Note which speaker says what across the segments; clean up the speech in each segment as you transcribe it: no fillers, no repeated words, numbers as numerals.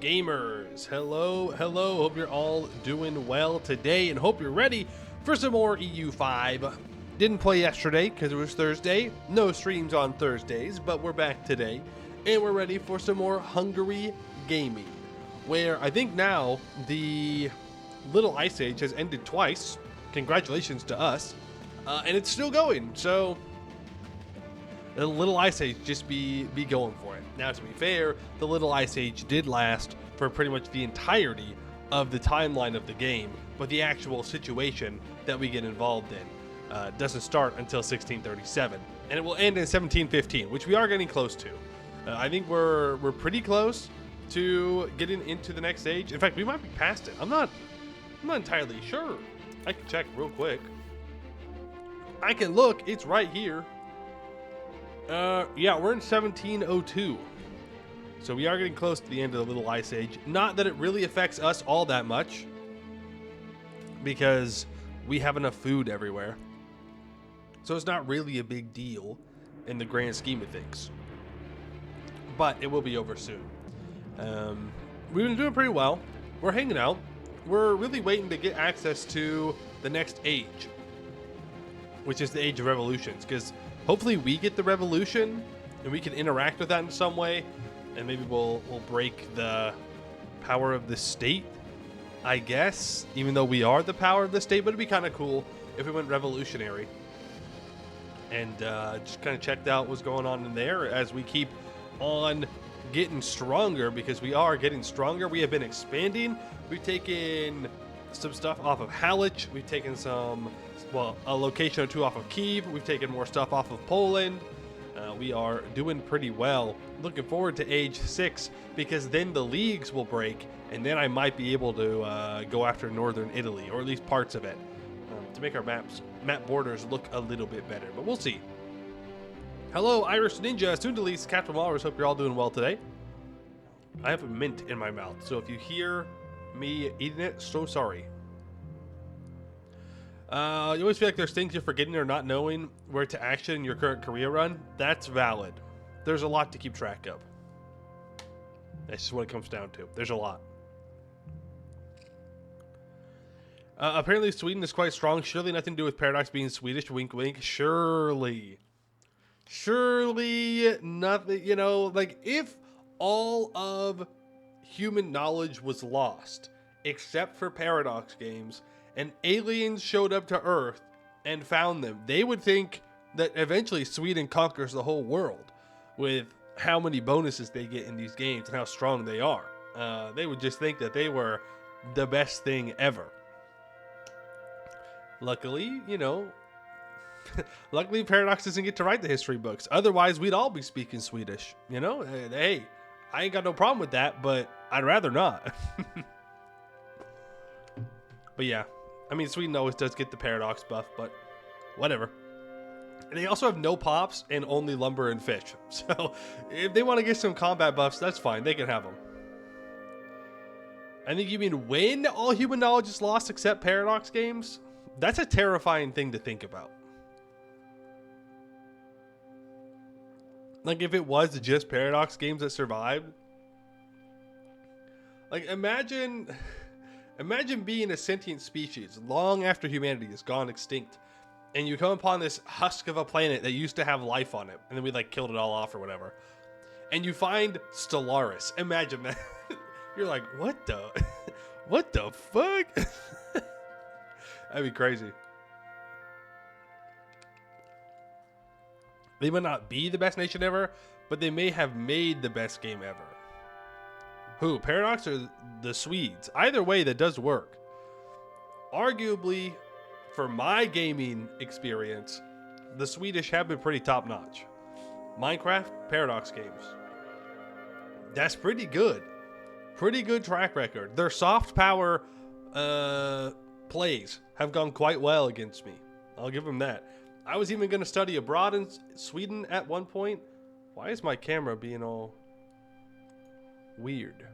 Speaker 1: gamers. Hello, hello. Hope you're all doing well today and hope you're ready for some more EU5. Didn't play yesterday because it was Thursday. No streams on Thursdays, but we're back today and we're ready for some more Hungary gaming, where I think now the Little Ice Age has ended twice. Congratulations to us. And it's still going, so the Little Ice Age just be going for it. Now, to be fair, the Little Ice Age did last for pretty much the entirety of the timeline of the game, but the actual situation that we get involved in doesn't start until 1637, and it will end in 1715, which we are getting close to. I think we're pretty close to getting into the next age. In fact, we might be past it. I'm not entirely sure. I can check real quick. I can look. It's right here. Yeah, we're in 1702. So we are getting close to the end of the Little Ice Age. Not that it really affects us all that much, because we have enough food everywhere. So it's not really a big deal in the grand scheme of things. But it will be over soon. We've been doing pretty well. We're hanging out. We're really waiting to get access to the next age, which is the Age of Revolutions, because hopefully we get the revolution and we can interact with that in some way, and maybe we'll break the power of the state, I guess, even though we are the power of the state. But it'd be kind of cool if we went revolutionary and just kind of checked out what's going on in there as we keep on getting stronger, because we are getting stronger. We have been expanding. We've taken some stuff off of Halych. We've taken some, well, a location or two off of Kyiv. We've taken more stuff off of Poland. We are doing pretty well. Looking forward to age 6, because then the leagues will break, and then I might be able to go after northern Italy, or at least parts of it, to make our map borders look a little bit better. But we'll see. Hello, Irish Ninja, soon to release Captain Walrus. Hope you're all doing well today. I have a mint in my mouth, so if you hear me eating it, so sorry. You always feel like there's things you're forgetting or not knowing where to action in your current career run. That's valid. There's a lot to keep track of. That's just what it comes down to. There's a lot. Apparently Sweden is quite strong. Surely nothing to do with Paradox being Swedish. Wink, wink. Surely nothing. You know, like, if all of human knowledge was lost except for Paradox games, and aliens showed up to Earth and found them, they would think that eventually Sweden conquers the whole world with how many bonuses they get in these games and how strong they are. They would just think that they were the best thing ever. Luckily, you know, luckily Paradox doesn't get to write the history books. Otherwise, we'd all be speaking Swedish. You know, hey, I ain't got no problem with that, but I'd rather not. But yeah, I mean, Sweden always does get the Paradox buff, but whatever. And they also have no pops and only lumber and fish. So if they want to get some combat buffs, that's fine. They can have them. I think you mean when all human knowledge is lost except Paradox games? That's a terrifying thing to think about. Like, if it was just Paradox games that survived. Like, imagine being a sentient species long after humanity has gone extinct, and you come upon this husk of a planet that used to have life on it, and then we like killed it all off or whatever, and you find Stellaris. Imagine that. You're like, what the fuck? That'd be crazy. They might not be the best nation ever, but they may have made the best game ever. Who, Paradox or the Swedes? Either way, that does work. Arguably, for my gaming experience, the Swedish have been pretty top-notch. Minecraft, Paradox games. That's pretty good. Pretty good track record. Their soft power plays have gone quite well against me. I'll give them that. I was even going to study abroad in Sweden at one point. Why is my camera being all weird?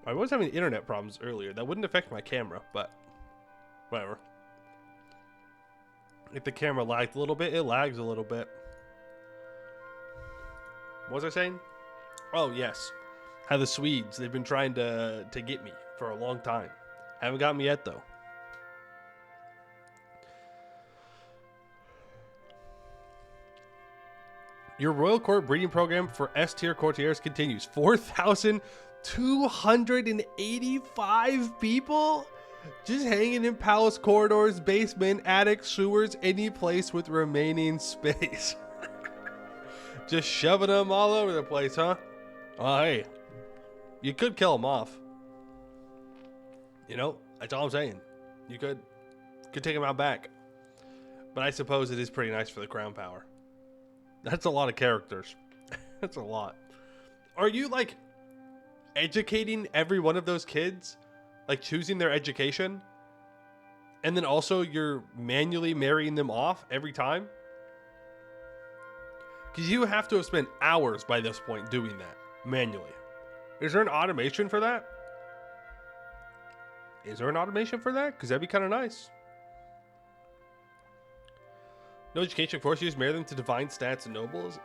Speaker 1: I was having internet problems earlier. That wouldn't affect my camera, but whatever. If the camera lagged a little bit, it lags a little bit. What was I saying? Oh, yes. How the Swedes, they've been trying to get me for a long time. Haven't got me yet, though. Your Royal Court breeding program for S-tier courtiers continues. 4,285 people just hanging in palace corridors, basement, attic, sewers, any place with remaining space. Just shoving them all over the place, huh? Oh, hey. You could kill them off. You know, that's all I'm saying. You could take them out back. But I suppose it is pretty nice for the crown power. That's a lot of characters. That's a lot. Are you, like, educating every one of those kids? Like, choosing their education? And then also you're manually marrying them off every time? Because you have to have spent hours by this point doing that manually. Is there an automation for that? Is there an automation for that? Because that'd be kind of nice. No education force use, marry them to divine stats and nobles.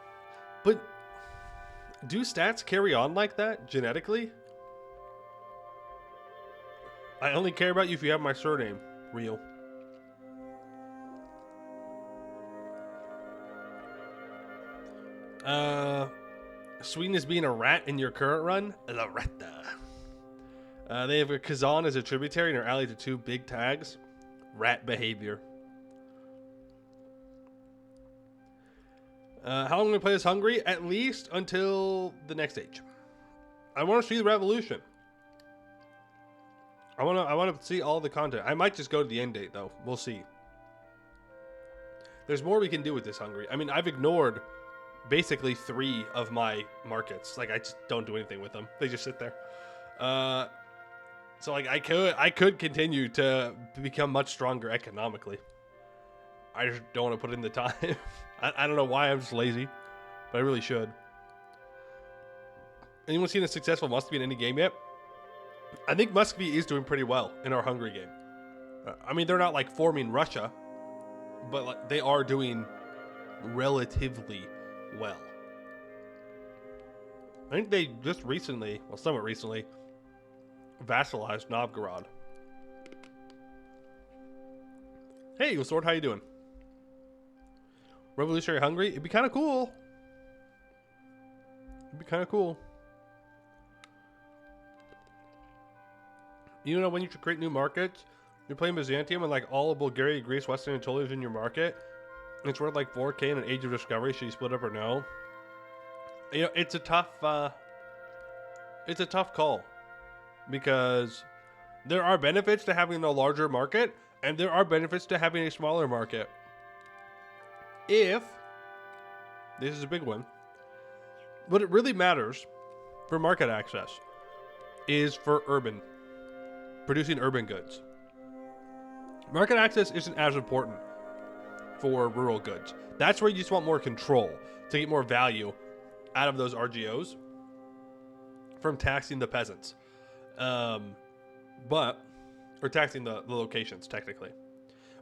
Speaker 1: But do stats carry on like that genetically? I only care about you if you have my surname. Real. Sweden is being a rat in your current run. La Rata. They have a Kazan as a tributary and are allied to 2 big tags. Rat behavior. How long am I going to play this Hungary? At least until the next age. I want to see the revolution. I want to see all the content. I might just go to the end date though. We'll see. There's more we can do with this Hungary. I mean, I've ignored basically 3 of my markets. Like, I just don't do anything with them. They just sit there. So like I could continue to become much stronger economically. I just don't want to put in the time. I don't know why, I'm just lazy, but I really should. Anyone seen a successful Muscovy in any game yet? I think Muscovy is doing pretty well in our Hungary game. I mean, they're not like forming Russia, but like, they are doing relatively well. I think they just recently, well, somewhat recently, vassalized Novgorod. Hey, Eagle Sword, how you doing? Revolutionary Hungary? It'd be kind of cool. It'd be kind of cool. You know when you should create new markets? You're playing Byzantium and like all of Bulgaria, Greece, Western Anatolia is in your market. It's worth like 4K in an Age of Discovery. Should you split up or no? You know, it's a tough call. Because there are benefits to having a larger market, and there are benefits to having a smaller market. If, this is a big one, what it really matters for market access is for producing urban goods. Market access isn't as important for rural goods. That's where you just want more control to get more value out of those RGOs from taxing the peasants. Or taxing the locations, technically.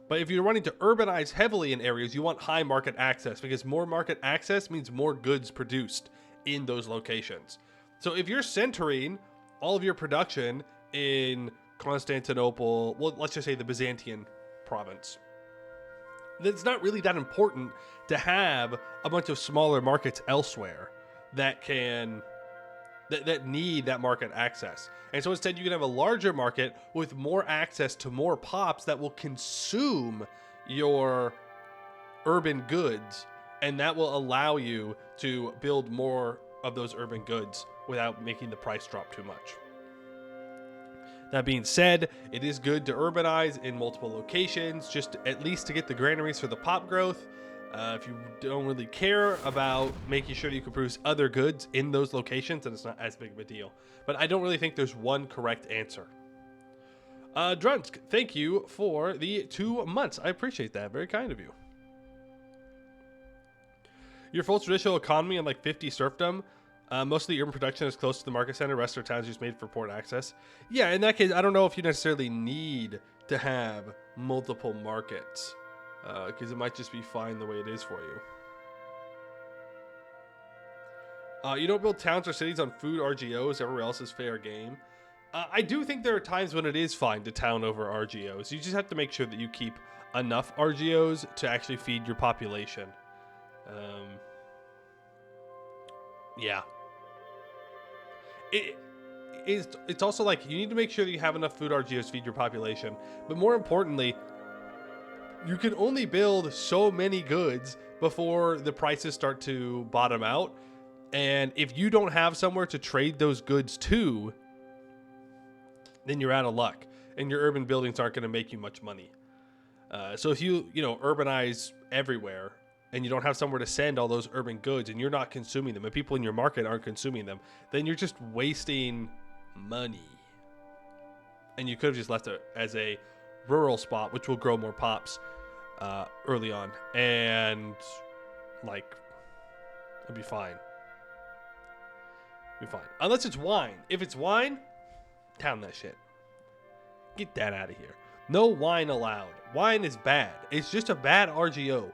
Speaker 1: But if you're wanting to urbanize heavily in areas, you want high market access, because more market access means more goods produced in those locations. So if you're centering all of your production in Constantinople, well, let's just say the Byzantine province, then it's not really that important to have a bunch of smaller markets elsewhere that need that market access. And so instead you can have a larger market with more access to more pops that will consume your urban goods, and that will allow you to build more of those urban goods without making the price drop too much. That being said, it is good to urbanize in multiple locations, just at least to get the granaries for the pop growth. If you don't really care about making sure you can produce other goods in those locations, then it's not as big of a deal. But I don't really think there's one correct answer. Drunsk, thank you for the 2 months. I appreciate that. Very kind of you. Your full traditional economy and like 50 serfdom. Most of the urban production is close to the market center. Rest of the towns just made for port access. Yeah, in that case, I don't know if you necessarily need to have multiple markets. Because it might just be fine the way it is for you. You don't build towns or cities on food RGOs. Everywhere else is fair game. I do think there are times when it is fine to town over RGOs. You just have to make sure that you keep enough RGOs to actually feed your population. Yeah. It's also like you need to make sure that you have enough food RGOs to feed your population. But more importantly, you can only build so many goods before the prices start to bottom out. And if you don't have somewhere to trade those goods to, then you're out of luck. And your urban buildings aren't going to make you much money. So if you urbanize everywhere and you don't have somewhere to send all those urban goods and you're not consuming them and people in your market aren't consuming them, then you're just wasting money. And you could have just left it as a rural spot, which will grow more pops early on. And like, it'll be fine. Be fine. Unless it's wine. If it's wine, town that shit. Get that out of here. No wine allowed. Wine is bad. It's just a bad RGO.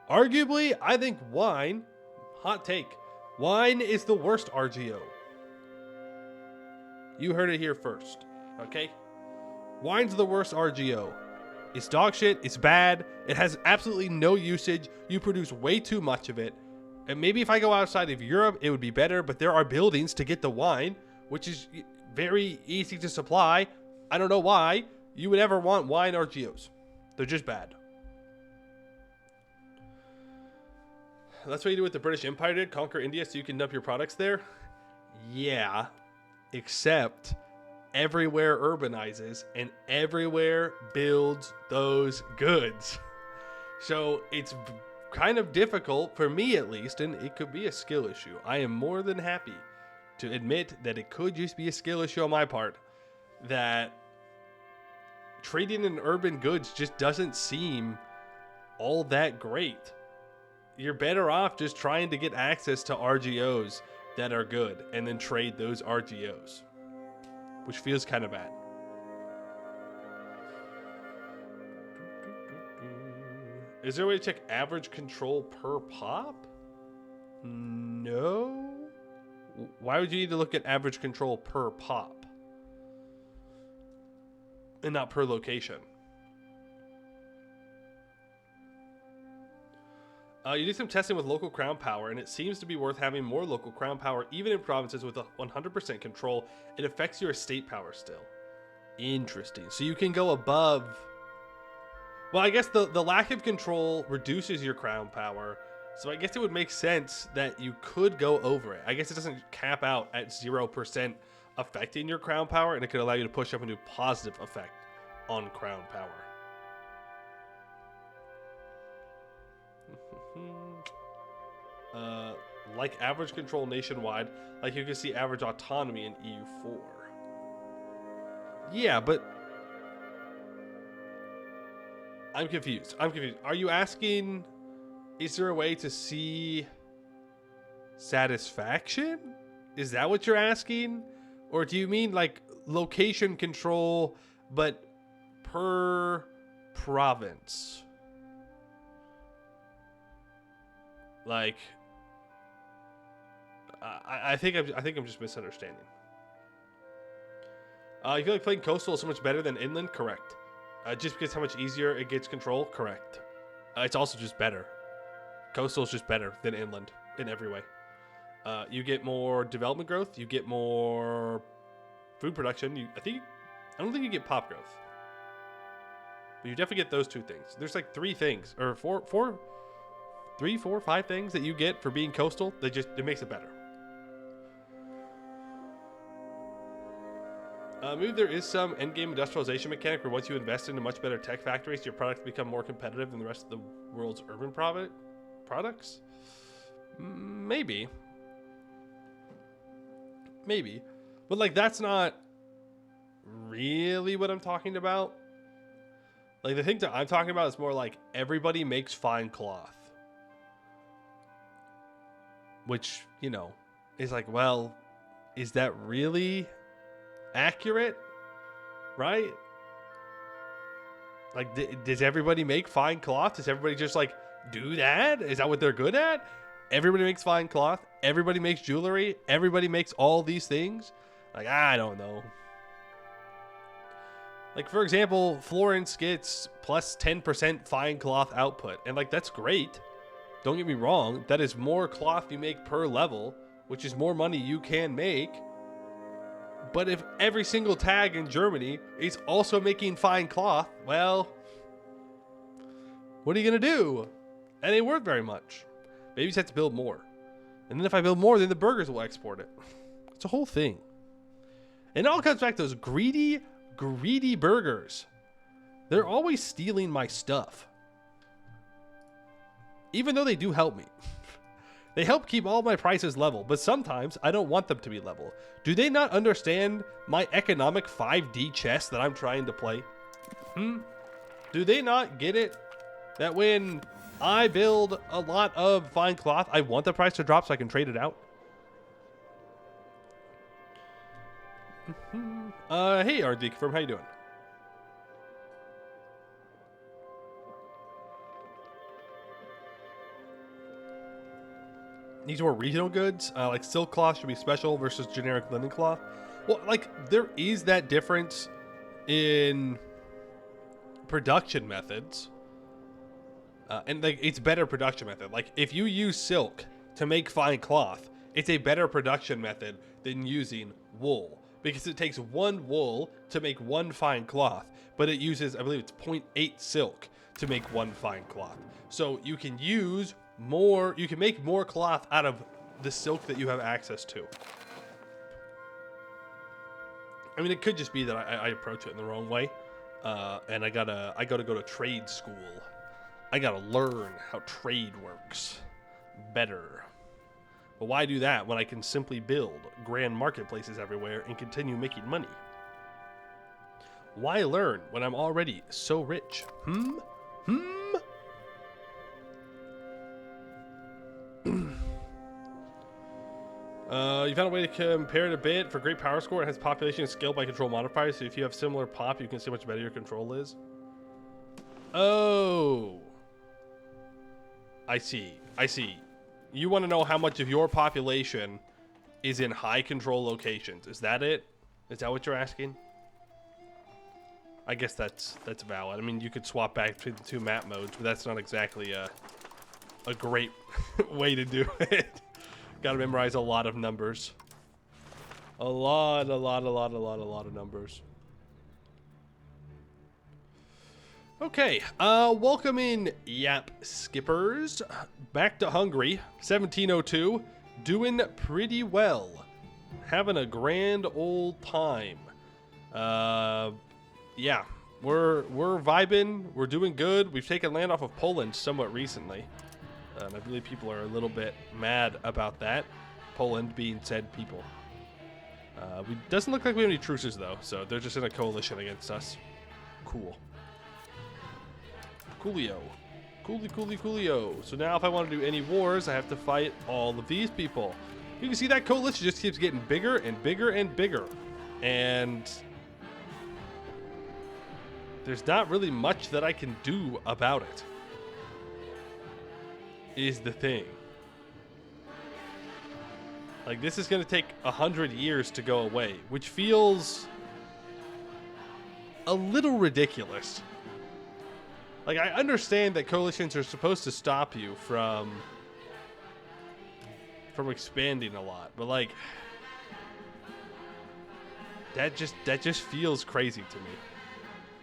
Speaker 1: Arguably, I think wine, hot take, wine is the worst RGO. You heard it here first, okay? Wine's the worst RGO. It's dog shit. It's bad. It has absolutely no usage. You produce way too much of it. And maybe if I go outside of Europe, it would be better, but there are buildings to get the wine, which is very easy to supply. I don't know why you would ever want wine RGOs. They're just bad. That's what you do with the British Empire did, conquer India so you can dump your products there? Yeah, except everywhere urbanizes and everywhere builds those goods. So it's kind of difficult, for me at least, and it could be a skill issue. I am more than happy to admit that it could just be a skill issue on my part, that trading in urban goods just doesn't seem all that great. You're better off just trying to get access to RGOs that are good and then trade those RGOs, which feels kind of bad. Is there a way to check average control per pop? No. Why would you need to look at average control per pop and not per location? You did some testing with local crown power, and it seems to be worth having more local crown power, even in provinces with 100% control. It affects your estate power still. Interesting. So you can go above. Well, I guess the lack of control reduces your crown power, so I guess it would make sense that you could go over it. I guess it doesn't cap out at 0% affecting your crown power, and it could allow you to push up into positive effect on crown power. Like average control nationwide, like you can see average autonomy in EU4. Yeah, but I'm confused. Are you asking, is there a way to see satisfaction? Is that what you're asking? Or do you mean like location control, but per province? Like, I think I'm just misunderstanding. You feel like playing coastal is so much better than inland? Correct. Just because how much easier it gets control? Correct. It's also just better. Coastal is just better than inland in every way. You get more development growth. You get more food production. I don't think you get pop growth. But you definitely get those two things. There's like 3 things, or 3, 4, 5 things that you get for being coastal. It makes it better. Maybe there is some endgame industrialization mechanic where once you invest into much better tech factories, your products become more competitive than the rest of the world's urban products. Maybe. But like, that's not really what I'm talking about. Like, the thing that I'm talking about is more like everybody makes fine cloth. Which, is like, well, is that really accurate? Right? Like, does everybody make fine cloth? Does everybody just like do that? Is that what they're good at? Everybody makes fine cloth. Everybody makes jewelry. Everybody makes all these things. Like, I don't know. Like, for example, Florence gets plus 10% fine cloth output. And, like, that's great. Don't get me wrong. That is more cloth you make per level, which is more money you can make. But if every single tag in Germany is also making fine cloth, well, what are you going to do? It ain't worth very much. Maybe you just have to build more. And then if I build more, then the burgers will export it. It's a whole thing. And it all comes back to those greedy burgers. They're always stealing my stuff. Even though they do help me. They help keep all my prices level, but sometimes I don't want them to be level. Do they not understand my economic 5D chess that I'm trying to play? Do they not get it? That when I build a lot of fine cloth, I want the price to drop so I can trade it out? Hey, RD Confirm, how you doing? These were regional goods, like silk cloth should be special versus generic linen cloth. Well, like, there is that difference in production methods. And like, it's better production method. Like, if you use silk to make fine cloth, it's a better production method than using wool. Because it takes one wool to make one fine cloth, but it uses, I believe it's 0.8 silk to make one fine cloth. So you can use more, you can make more cloth out of the silk that you have access to. I mean, it could just be that I approach it in the wrong way. And I gotta go to trade school. I gotta learn how trade works better. But why do that when I can simply build grand marketplaces everywhere and continue making money? Why learn when I'm already so rich? You found a way to compare it a bit. For great power score, it has population and scale by control modifiers, so if you have similar pop, you can see how much better your control is. Oh. I see. You want to know how much of your population is in high control locations. Is that it? Is that what you're asking? I guess that's valid. I mean, you could swap back between the two map modes, but that's not exactly a great way to do it. Gotta memorize a lot of numbers. A lot of numbers. Okay, welcome in, Yap Skippers. Back to Hungary, 1702. Doing pretty well. Having a grand old time. Yeah, we're vibing. We're doing good. We've taken land off of Poland somewhat recently. And I believe people are a little bit mad about that. Poland being said people. Doesn't look like we have any truces, though, so they're just in a coalition against us. Cool. Coolio. Coolio. So now if I want to do any wars, I have to fight all of these people. You can see that coalition just keeps getting bigger and bigger and bigger. And there's not really much that I can do about it. Is the thing. Like, this is going to take 100 years to go away, which feels a little ridiculous. Like, I understand that coalitions are supposed to stop you from expanding a lot, but like, that just feels crazy to me.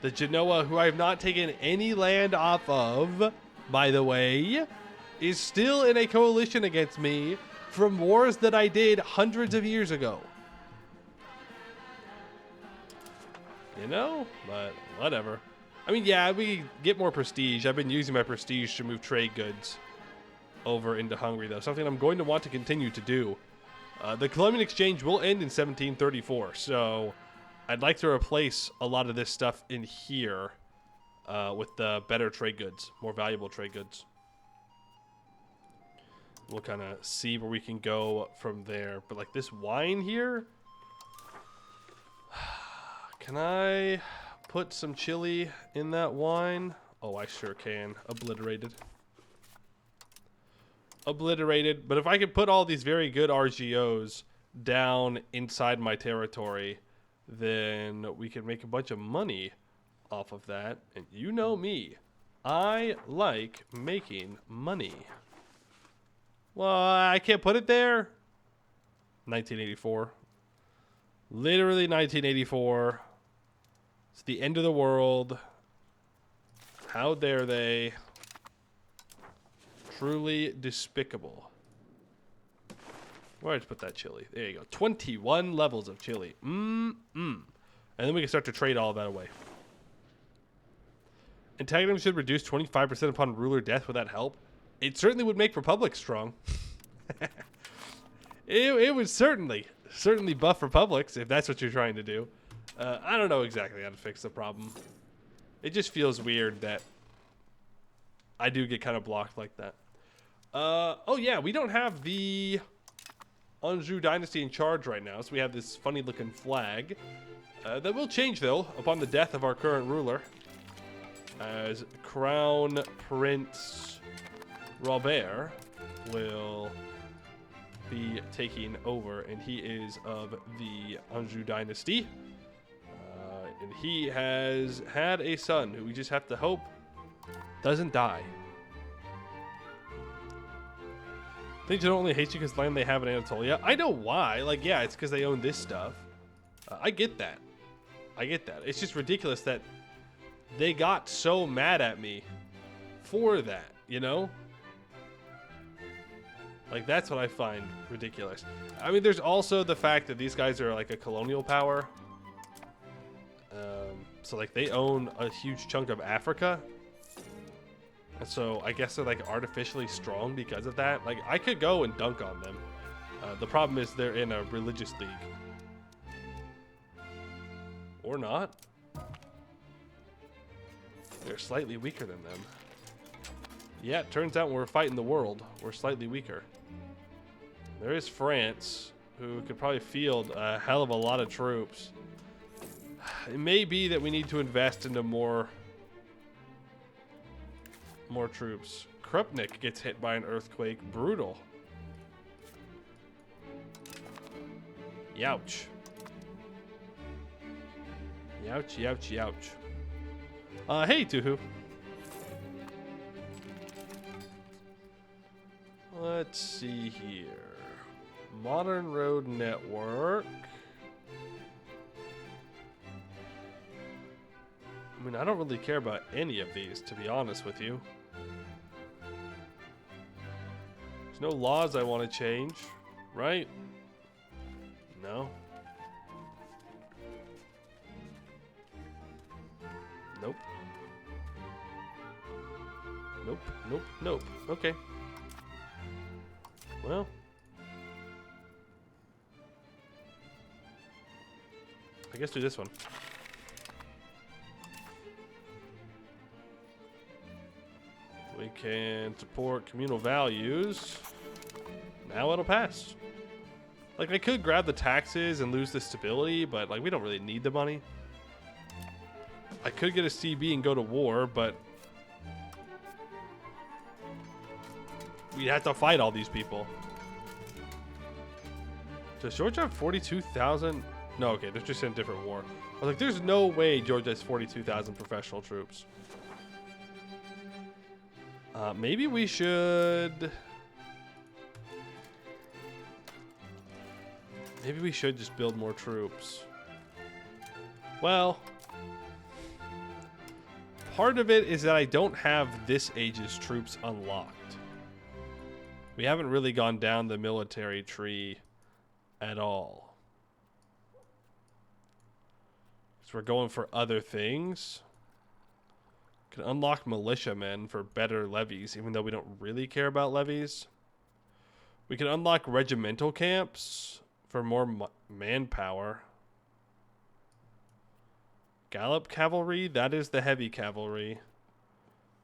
Speaker 1: The Genoa, who I have not taken any land off of, by the way, is still in a coalition against me from wars that I did hundreds of years ago. You know? But whatever. I mean, yeah, we get more prestige. I've been using my prestige to move trade goods over into Hungary, though. Something I'm going to want to continue to do. The Columbian Exchange will end in 1734, so I'd like to replace a lot of this stuff in here with the better trade goods, more valuable trade goods. We'll kind of see where we can go from there. But like this wine here, can I put some chili in that wine? Oh, I sure can. Obliterated. obliterated. But if I could put all these very good RGOs down inside my territory, then we can make a bunch of money off of that. And you know me, I like making money. Well, I can't put it there. 1984. Literally 1984. It's the end of the world. How dare they? Truly despicable. Where did I put that chili? There you go. 21 levels of chili. And then we can start to trade all of that away. Antagonism should reduce 25% upon ruler death. Would that help? It certainly would make Republic strong. it would certainly buff Republics if that's what you're trying to do. I don't know exactly how to fix the problem. It just feels weird that I do get kind of blocked like that. Oh yeah, we don't have the Anjou dynasty in charge right now, so we have this funny looking flag. That will change though upon the death of our current ruler, as Crown Prince Robert will be taking over, and he is of the Anjou dynasty. And he has had a son who we just have to hope doesn't die. They don't only hate you because land they have in Anatolia. I know why. Like, yeah, it's because they own this stuff. I get that. I get that. It's just ridiculous that they got so mad at me for that, you know? Like, that's what I find ridiculous. I mean, there's also the fact that these guys are like a colonial power. So, like, they own a huge chunk of Africa. And so, I guess they're, like, artificially strong because of that. Like, I could go and dunk on them. The problem is they're in a religious league. Or not. They're slightly weaker than them. Yeah, it turns out when we're fighting the world, we're slightly weaker. There is France, who could probably field a hell of a lot of troops. It may be that we need to invest into more troops. Krupnik gets hit by an earthquake. Brutal. Youch. Youch, youch, youch. Hey, Tuhu. Let's see here. Modern road network. I mean, I don't really care about any of these, to be honest with you. There's no laws I want to change, right? No. Nope. Nope, nope, nope. Okay. Well. I guess do this one. We can support communal values. Now it'll pass. Like, I could grab the taxes and lose the stability, but, like, we don't really need the money. I could get a CB and go to war, but we'd have to fight all these people. Does Georgia have 42,000? No, okay, they're just in a different war. I was like, there's no way Georgia has 42,000 professional troops. Maybe we should... Maybe we should just build more troops. Well, part of it is that I don't have this age's troops unlocked. We haven't really gone down the military tree at all. So we're going for other things. Can unlock militiamen for better levies, even though we don't really care about levies. We can unlock regimental camps for more manpower. Gallop cavalry, that is the heavy cavalry.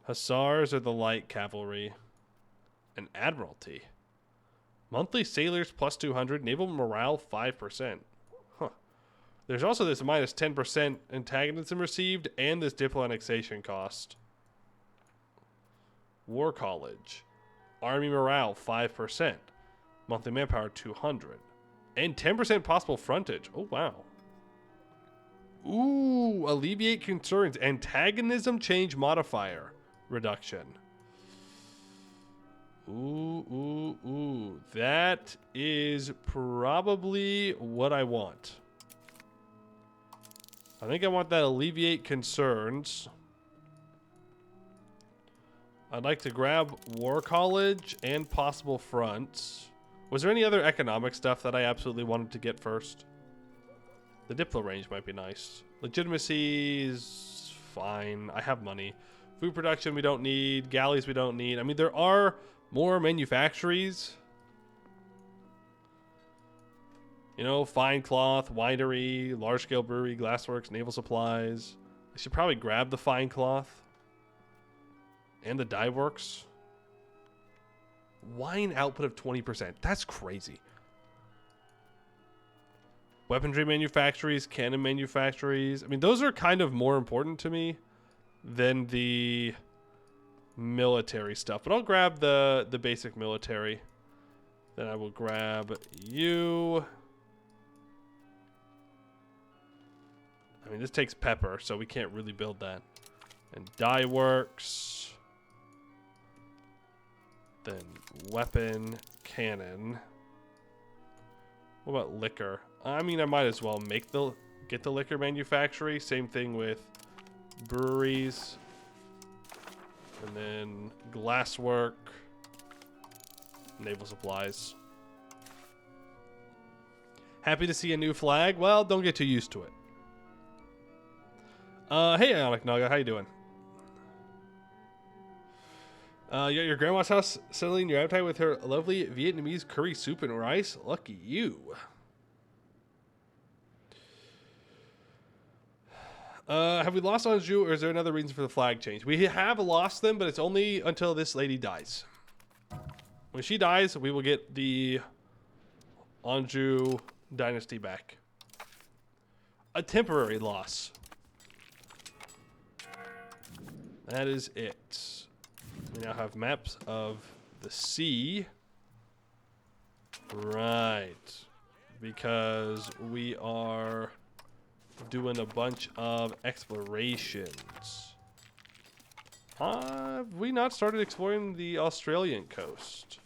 Speaker 1: Hussars are the light cavalry. And admiralty. Monthly sailors plus 200, naval morale 5%. Huh. There's also this minus 10% antagonism received and this diplo annexation cost. War college. Army morale 5%. Monthly manpower 200. And 10% possible frontage. Oh, wow. Ooh, alleviate concerns. Antagonism change modifier reduction. Ooh. That is probably what I want. I think I want that alleviate concerns. I'd like to grab War College and possible fronts. Was there any other economic stuff that I absolutely wanted to get first? The Diplo range might be nice. Legitimacy is fine. I have money. Food production we don't need. Galleys we don't need. I mean, there are more manufactories. You know, fine cloth, winery, large-scale brewery, glassworks, naval supplies. I should probably grab the fine cloth. And the dye works. Wine output of 20%. That's crazy. Weaponry manufactories, cannon manufactories. I mean, those are kind of more important to me than the military stuff. But I'll grab the basic military. Then I will grab you. I mean, this takes pepper, so we can't really build that. And dye works. Then weapon, cannon. What about liquor? I mean, I might as well get the liquor manufactory. Same thing with breweries. And then glasswork, naval supplies. Happy to see a new flag? Well, don't get too used to it. Hey, Ionic Naga, how you doing? You're at your grandma's house, settling your appetite with her lovely Vietnamese curry soup and rice. Lucky you. Have we lost Anjou, or is there another reason for the flag change? We have lost them, but it's only until this lady dies. When she dies, we will get the Anjou dynasty back. A temporary loss. That is it. We now have maps of the sea. Right. Because we are doing a bunch of explorations. Have we not started exploring the Australian coast?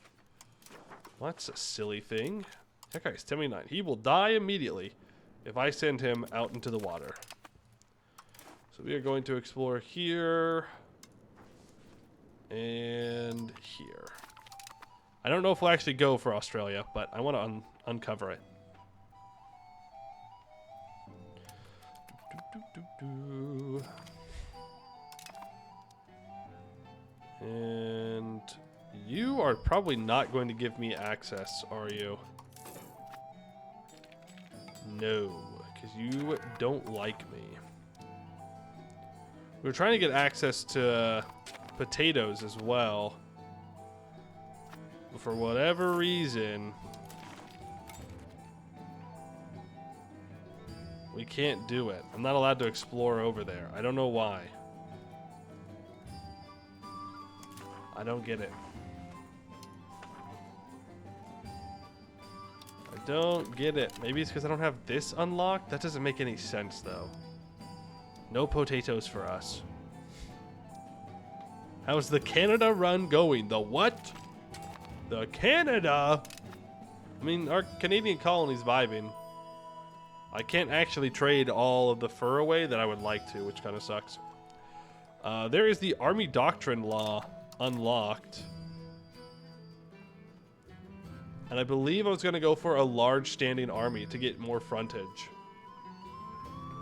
Speaker 1: Well, that's a silly thing. That guy's 79. He will die immediately if I send him out into the water. So we are going to explore here and here. I don't know if we'll actually go for Australia, but I want to uncover it. And you are probably not going to give me access, are you? No, because you don't like me. We're trying to get access to potatoes as well. But for whatever reason, we can't do it. I'm not allowed to explore over there. I don't know why. I don't get it. I don't get it. Maybe it's because I don't have this unlocked? That doesn't make any sense, though. No potatoes for us. How's the Canada run going? The what? The Canada? I mean, our Canadian colony's vibing. I can't actually trade all of the fur away that I would like to, which kind of sucks. There is the Army Doctrine Law unlocked. And I believe I was going to go for a large standing army to get more frontage.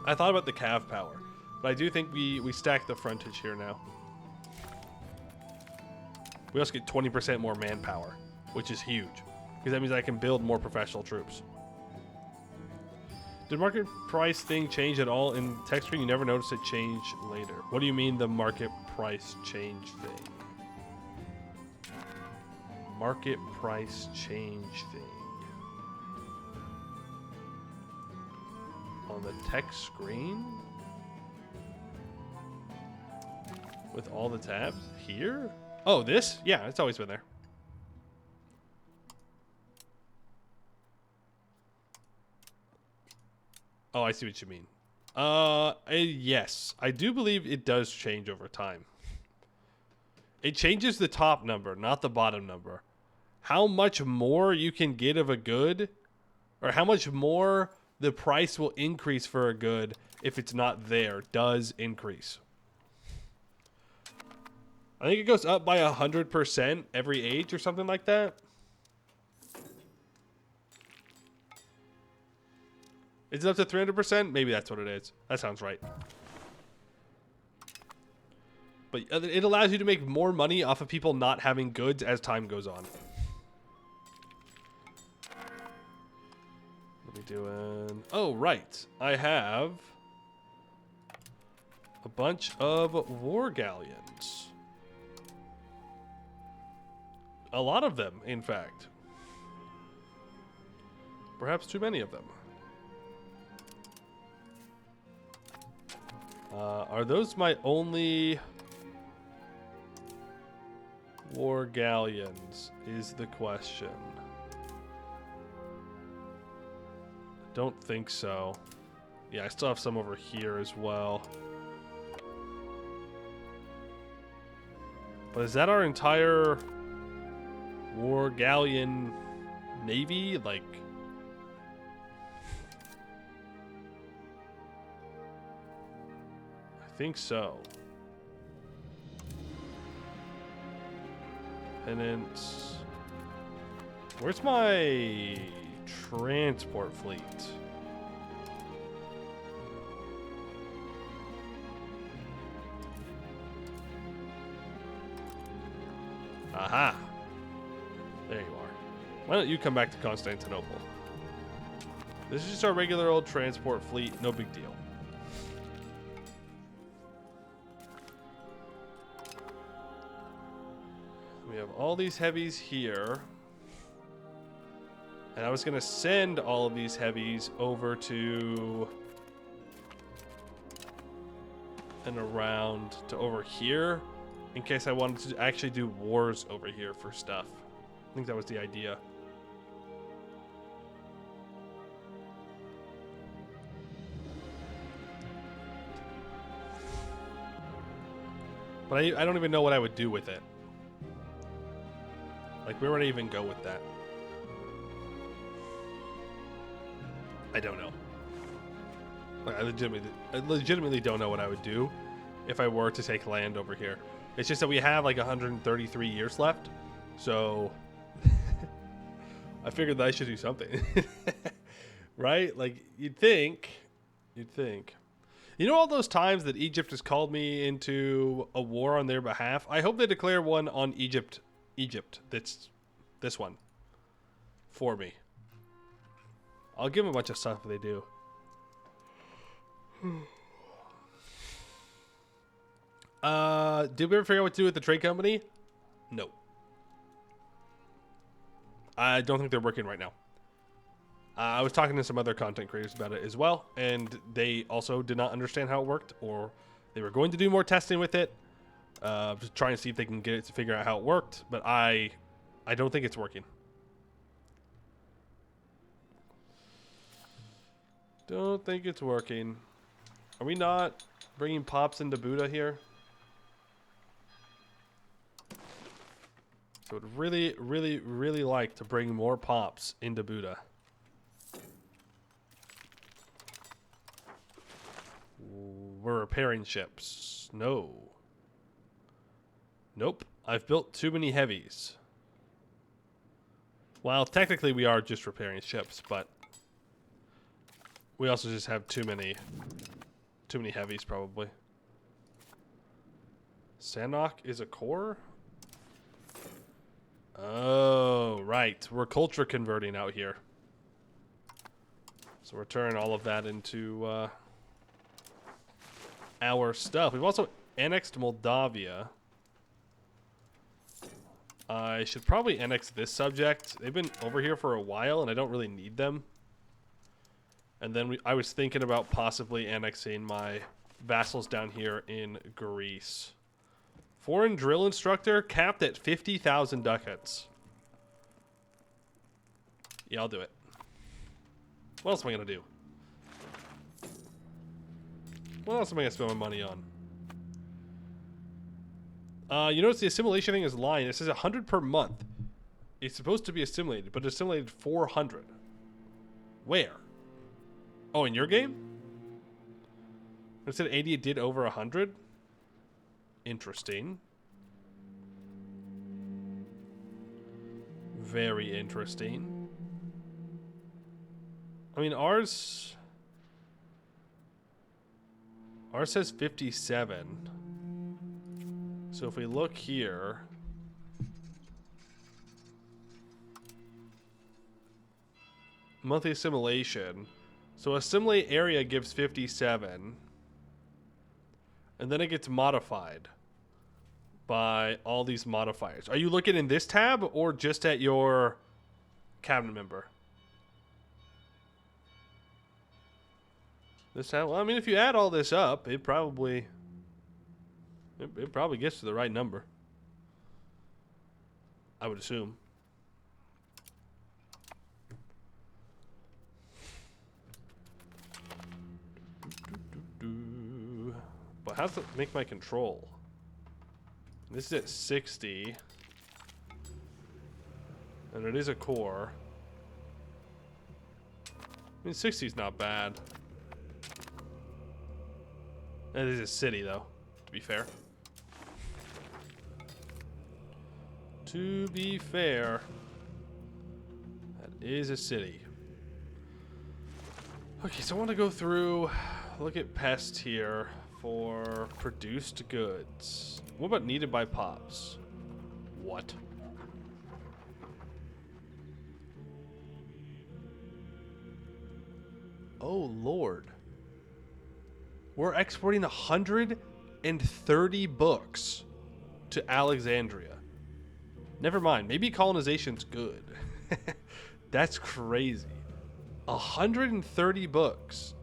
Speaker 1: I thought about the cav power, but I do think we stack the frontage here now. We also get 20% more manpower, which is huge, because that means I can build more professional troops. Did market price thing change at all in tech screen? You never noticed it change later. What do you mean the market price change thing? Market price change thing. On the tech screen? With all the tabs? Here? Oh, this? Yeah, it's always been there. Oh, I see what you mean. Yes. I do believe it does change over time. It changes the top number, not the bottom number. How much more you can get of a good, or how much more the price will increase for a good if it's not there, does increase. I think it goes up by 100% every age or something like that. Is it up to 300%? Maybe that's what it is. That sounds right. But it allows you to make more money off of people not having goods as time goes on. What are we doing? Oh, right. I have a bunch of war galleons. A lot of them, in fact. Perhaps too many of them. Are those my only war galleons, is the question. Don't think so. Yeah, I still have some over here as well. But is that our entire war galleon navy? Like, I think so. Penance. Where's my transport fleet? Aha. There you are. Why don't you come back to Constantinople? This is just our regular old transport fleet. No big deal. We have all these heavies here. And I was going to send all of these heavies over to and around to over here in case I wanted to actually do wars over here for stuff. I think that was the idea. But I don't even know what I would do with it. Like, where would I even go with that? I don't know. I legitimately don't know what I would do if I were to take land over here. It's just that we have like 133 years left. So I figured that I should do something. Right? Like, you'd think. You know all those times that Egypt has called me into a war on their behalf? I hope they declare one on Egypt. That's this one. For me. I'll give them a bunch of stuff if they do. Did we ever figure out what to do with the trade company? No. I don't think they're working right now. I was talking to some other content creators about it as well, and they also did not understand how it worked, or they were going to do more testing with it, just trying to see if they can get it to figure out how it worked, but I don't think it's working. Don't think it's working. Are we not bringing pops into Buddha here? So I would really, really, really like to bring more pops into Buddha. We're repairing ships. No. Nope. I've built too many heavies. Well, technically we are just repairing ships, but we also just have too many heavies, probably. Sanok is a core? Oh, right. We're culture converting out here. So we're turning all of that into our stuff. We've also annexed Moldavia. I should probably annex this subject. They've been over here for a while, and I don't really need them. And then I was thinking about possibly annexing my vassals down here in Greece. Foreign drill instructor capped at 50,000 ducats. Yeah, I'll do it. What else am I going to do? What else am I gonna spend my money on? You notice the assimilation thing is lying. It says 100 per month. It's supposed to be assimilated, but it's assimilated 400. Where? Oh, in your game? It said 80, it did over 100? Interesting. Very interesting. I mean, ours says 57. So if we look here, monthly assimilation. So assimilate area gives 57. And then it gets modified by all these modifiers. Are you looking in this tab or just at your cabinet member? This tab? Well, I mean, if you add all this up, it probably gets to the right number. I would assume. But how does it make my control? This is at 60. And it is a core. I mean, 60 is not bad. It is a city, though, to be fair. To be fair, that is a city. Okay, so I want to go through, look at pest here for produced goods. What about needed by pops? What? Oh, Lord. We're exporting 130 books to Alexandria. Never mind. Maybe colonization's good. That's crazy. 130 books.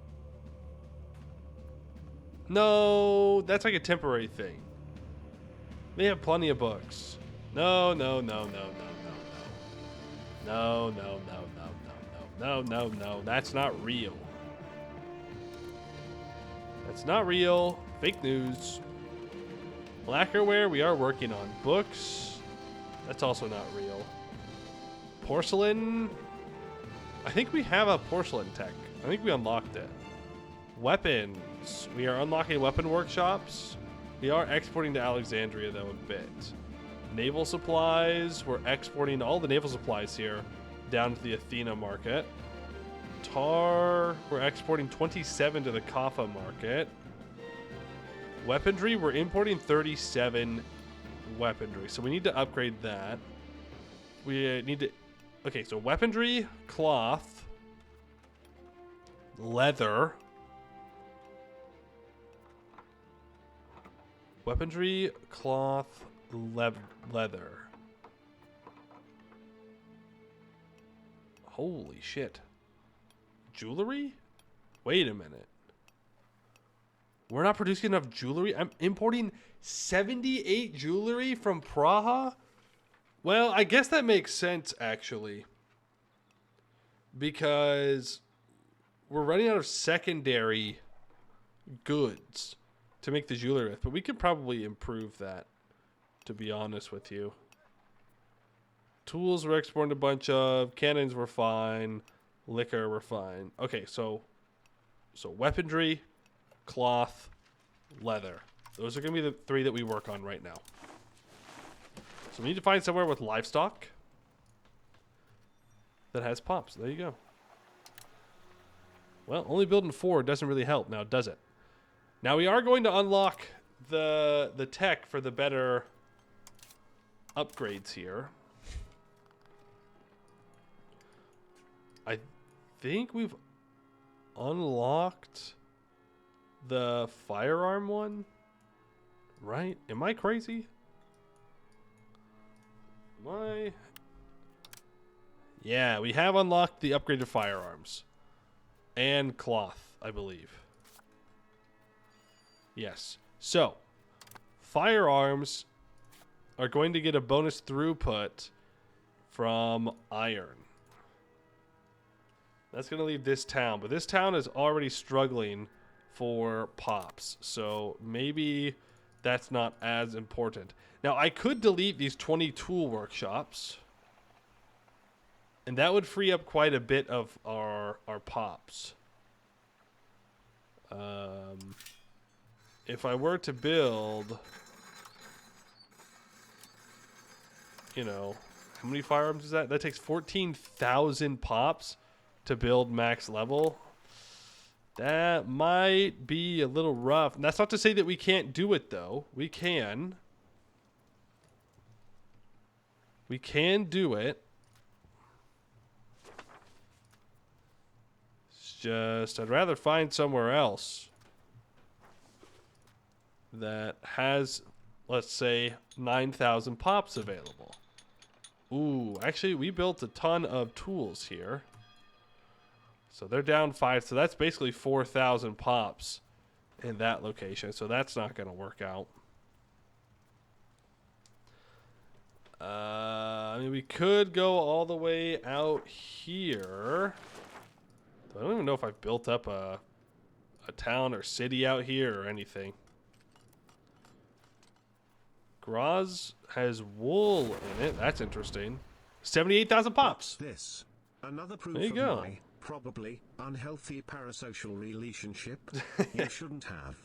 Speaker 1: No, that's like a temporary thing. They have plenty of books. No. That's not real. That's not real. Fake news. Lacquerware, we are working on. Books, that's also not real. Porcelain, I think we have a porcelain tech. I think we unlocked it. Weapons, we are unlocking weapon workshops. We are exporting to Alexandria, though, a bit. Naval supplies, we're exporting all the naval supplies here down to the Athena market. Tar, we're exporting 27 to the Kaffa market. Weaponry, we're importing 37 weaponry, so we need to upgrade that. We need to... Okay, so weaponry, cloth, leather. Weaponry, cloth, leather. Holy shit. Jewelry? Wait a minute. We're not producing enough jewelry? I'm importing 78 jewelry from Praha? Well, I guess that makes sense, actually. Because we're running out of secondary goods to make the jewelry with. But we could probably improve that, to be honest with you. Tools we're exporting a bunch of. Cannons were fine. Liquor we're fine. Okay, so weaponry, cloth, leather. Those are going to be the three that we work on right now. So we need to find somewhere with livestock that has pops. There you go. Well, only building 4 doesn't really help now, does it? Now we are going to unlock the tech for the better upgrades here. I think we've unlocked the firearm one, right? Am I crazy? Am I? Yeah, we have unlocked the upgraded firearms and cloth, I believe. Yes. So, firearms are going to get a bonus throughput from iron. That's going to leave this town, but this town is already struggling for pops. So maybe that's not as important. Now, I could delete these 20 tool workshops, and that would free up quite a bit of our pops. If I were to build, you know, how many firearms is that? That takes 14,000 pops to build max level. That might be a little rough. And that's not to say that we can't do it, though. We can. We can do it. It's just, I'd rather find somewhere else that has, let's say, 9,000 pops available. Ooh, actually, we built a ton of tools here. So they're down 5, so that's basically 4,000 pops in that location. So that's not going to work out. I mean, we could go all the way out here. I don't even know if I've built up a town or city out here or anything. Graz has wool in it. That's interesting. 78,000 pops.
Speaker 2: This another proof
Speaker 1: There you
Speaker 2: of
Speaker 1: go.
Speaker 2: my probably unhealthy parasocial relationship. You shouldn't have.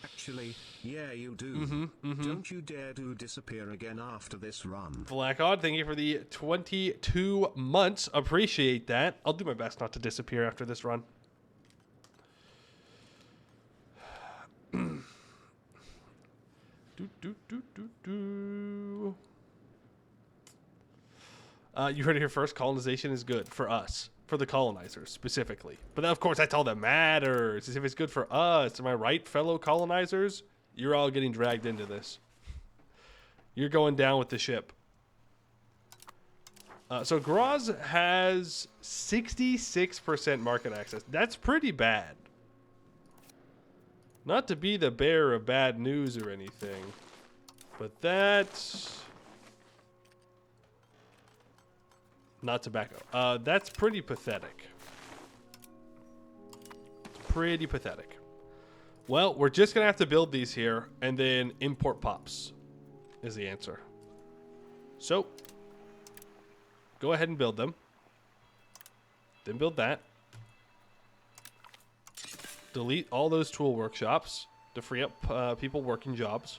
Speaker 2: Actually, yeah, you do. Don't you dare to disappear again after this run.
Speaker 1: Black Odd, thank you for the 22 months. Appreciate that. I'll do my best not to disappear after this run. You heard it here first. Colonization is good for us, for the colonizers specifically. But of course, that's all that matters. Is if it's good for us. Am I right, fellow colonizers? You're all getting dragged into this. You're going down with the ship. So Graz has 66% market access. That's pretty bad. Not to be the bearer of bad news or anything, but that's not tobacco. That's pretty pathetic. It's pretty pathetic. Well, we're just gonna have to build these here and then import pops is the answer. So go ahead and build them. Then build that. Delete all those tool workshops to free up people working jobs.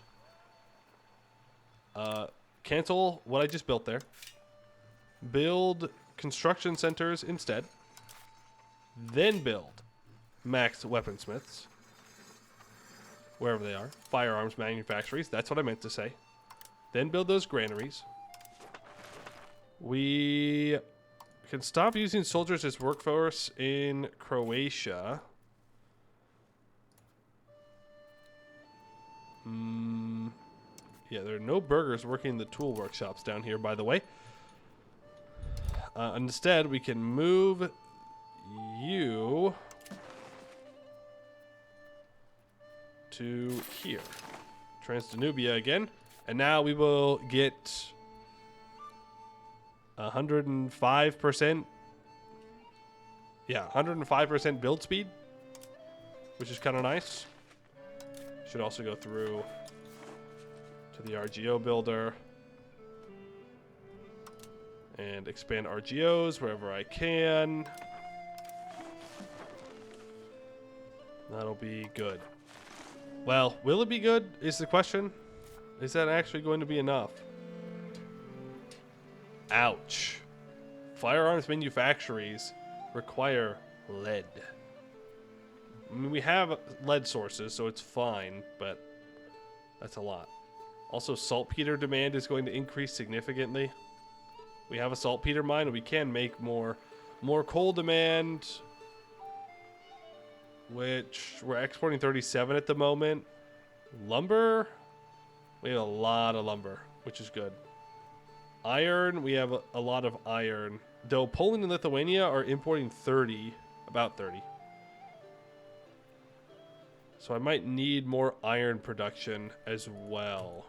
Speaker 1: Cancel what I just built there. Build construction centers instead. Then build max weaponsmiths. Wherever they are. Firearms manufactories. That's what I meant to say. Then build those granaries. We can stop using soldiers as workforce in Croatia. Yeah, there are no burgers working in the tool workshops down here, by the way. Instead, we can move you to here. Transdanubia again. And now we will get 105%. Yeah, 105% build speed, which is kind of nice. Should also go through to the RGO builder and expand RGOs wherever I can. That'll be good. Well, will it be good is the question. Is that actually going to be enough? Ouch. Firearms manufactories require lead. I mean, we have lead sources, so it's fine, but that's a lot. Also, saltpeter demand is going to increase significantly. We have a saltpeter mine, and we can make more coal demand, which we're exporting 37 at the moment. Lumber, we have a lot of lumber, which is good. Iron, we have a lot of iron. Though Poland and Lithuania are importing 30, about 30. So I might need more iron production as well.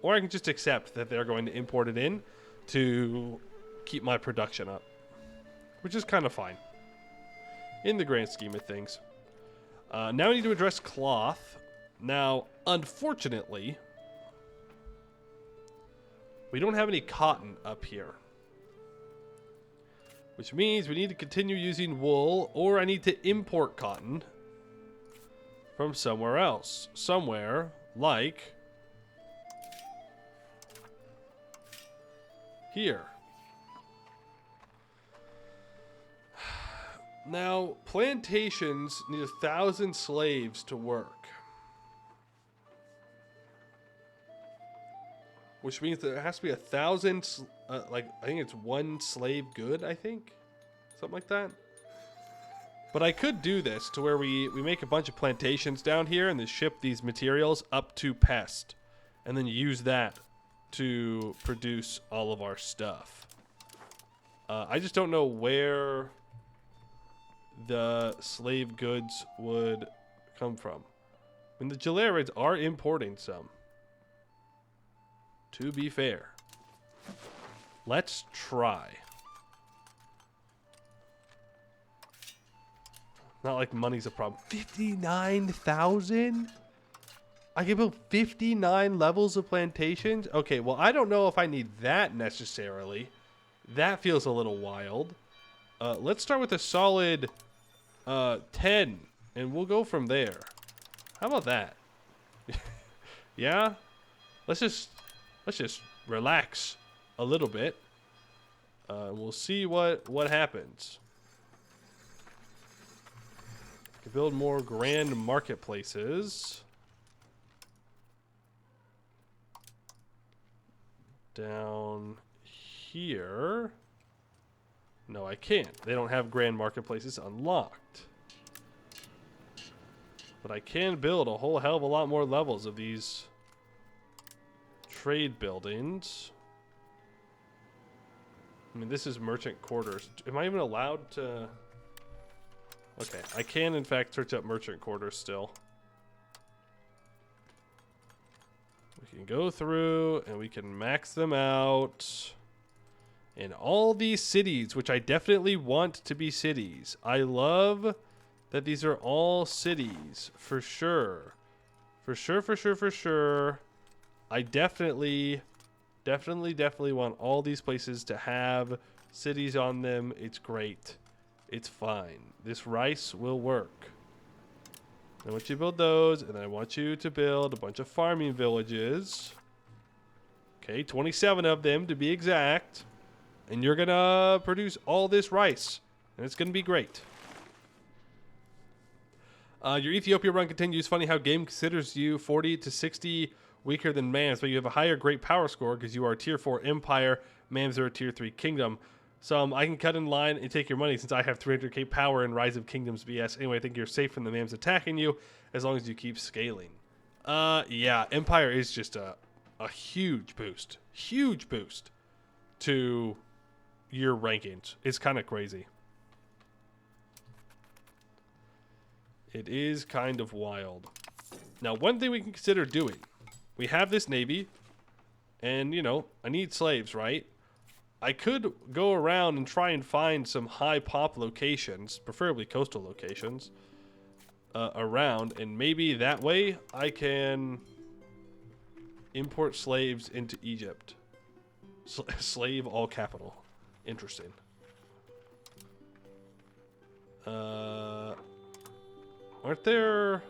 Speaker 1: Or I can just accept that they're going to import it in to keep my production up. Which is kind of fine. In the grand scheme of things. Now we need to address cloth. Now, unfortunately, we don't have any cotton up here. Which means we need to continue using wool, or I need to import cotton from somewhere else. Somewhere like here. Now, plantations need 1,000 slaves to work. Which means that there has to be 1,000, like, I think it's one slave good, I think? Something like that. But I could do this to where we make a bunch of plantations down here and then ship these materials up to Pest. And then use that to produce all of our stuff. I just don't know where the slave goods would come from. I mean, the Jalarids are importing some. To be fair. Let's try. Not like money's a problem. 59,000? I can build 59 levels of plantations? Okay, well, I don't know if I need that necessarily. That feels a little wild. Let's start with a solid 10, and we'll go from there. How about that? Yeah? Let's just relax a little bit. We'll see what happens. Build more grand marketplaces. Down here. No, I can't. They don't have grand marketplaces unlocked. But I can build a whole hell of a lot more levels of these trade buildings. I mean, this is merchant quarters. Am I even allowed to... Okay, I can in fact search up merchant quarters still. We can go through and we can max them out. In all these cities, which I definitely want to be cities. I love that these are all cities, for sure. For sure. I definitely want all these places to have cities on them. It's great. It's fine. This rice will work. I want you to build those, and then I want you to build a bunch of farming villages. Okay, 27 of them to be exact. And you're gonna produce all this rice, and it's gonna be great. Your Ethiopia run continues. Funny how game considers you 40 to 60 weaker than Mams, but you have a higher great power score because you are a tier 4 empire. Mams are a tier 3 kingdom. So I can cut in line and take your money since I have 300k power in Rise of Kingdoms BS. Anyway, I think you're safe from the Mams attacking you as long as you keep scaling. Yeah, Empire is just a huge boost. Huge boost to your rankings. It's kind of crazy. It is kind of wild. Now, one thing we can consider doing. We have this navy. And, you know, I need slaves, right? I could go around and try and find some high pop locations, preferably coastal locations, around, and maybe that way I can import slaves into Egypt. Slave all capital. Interesting. Aren't there...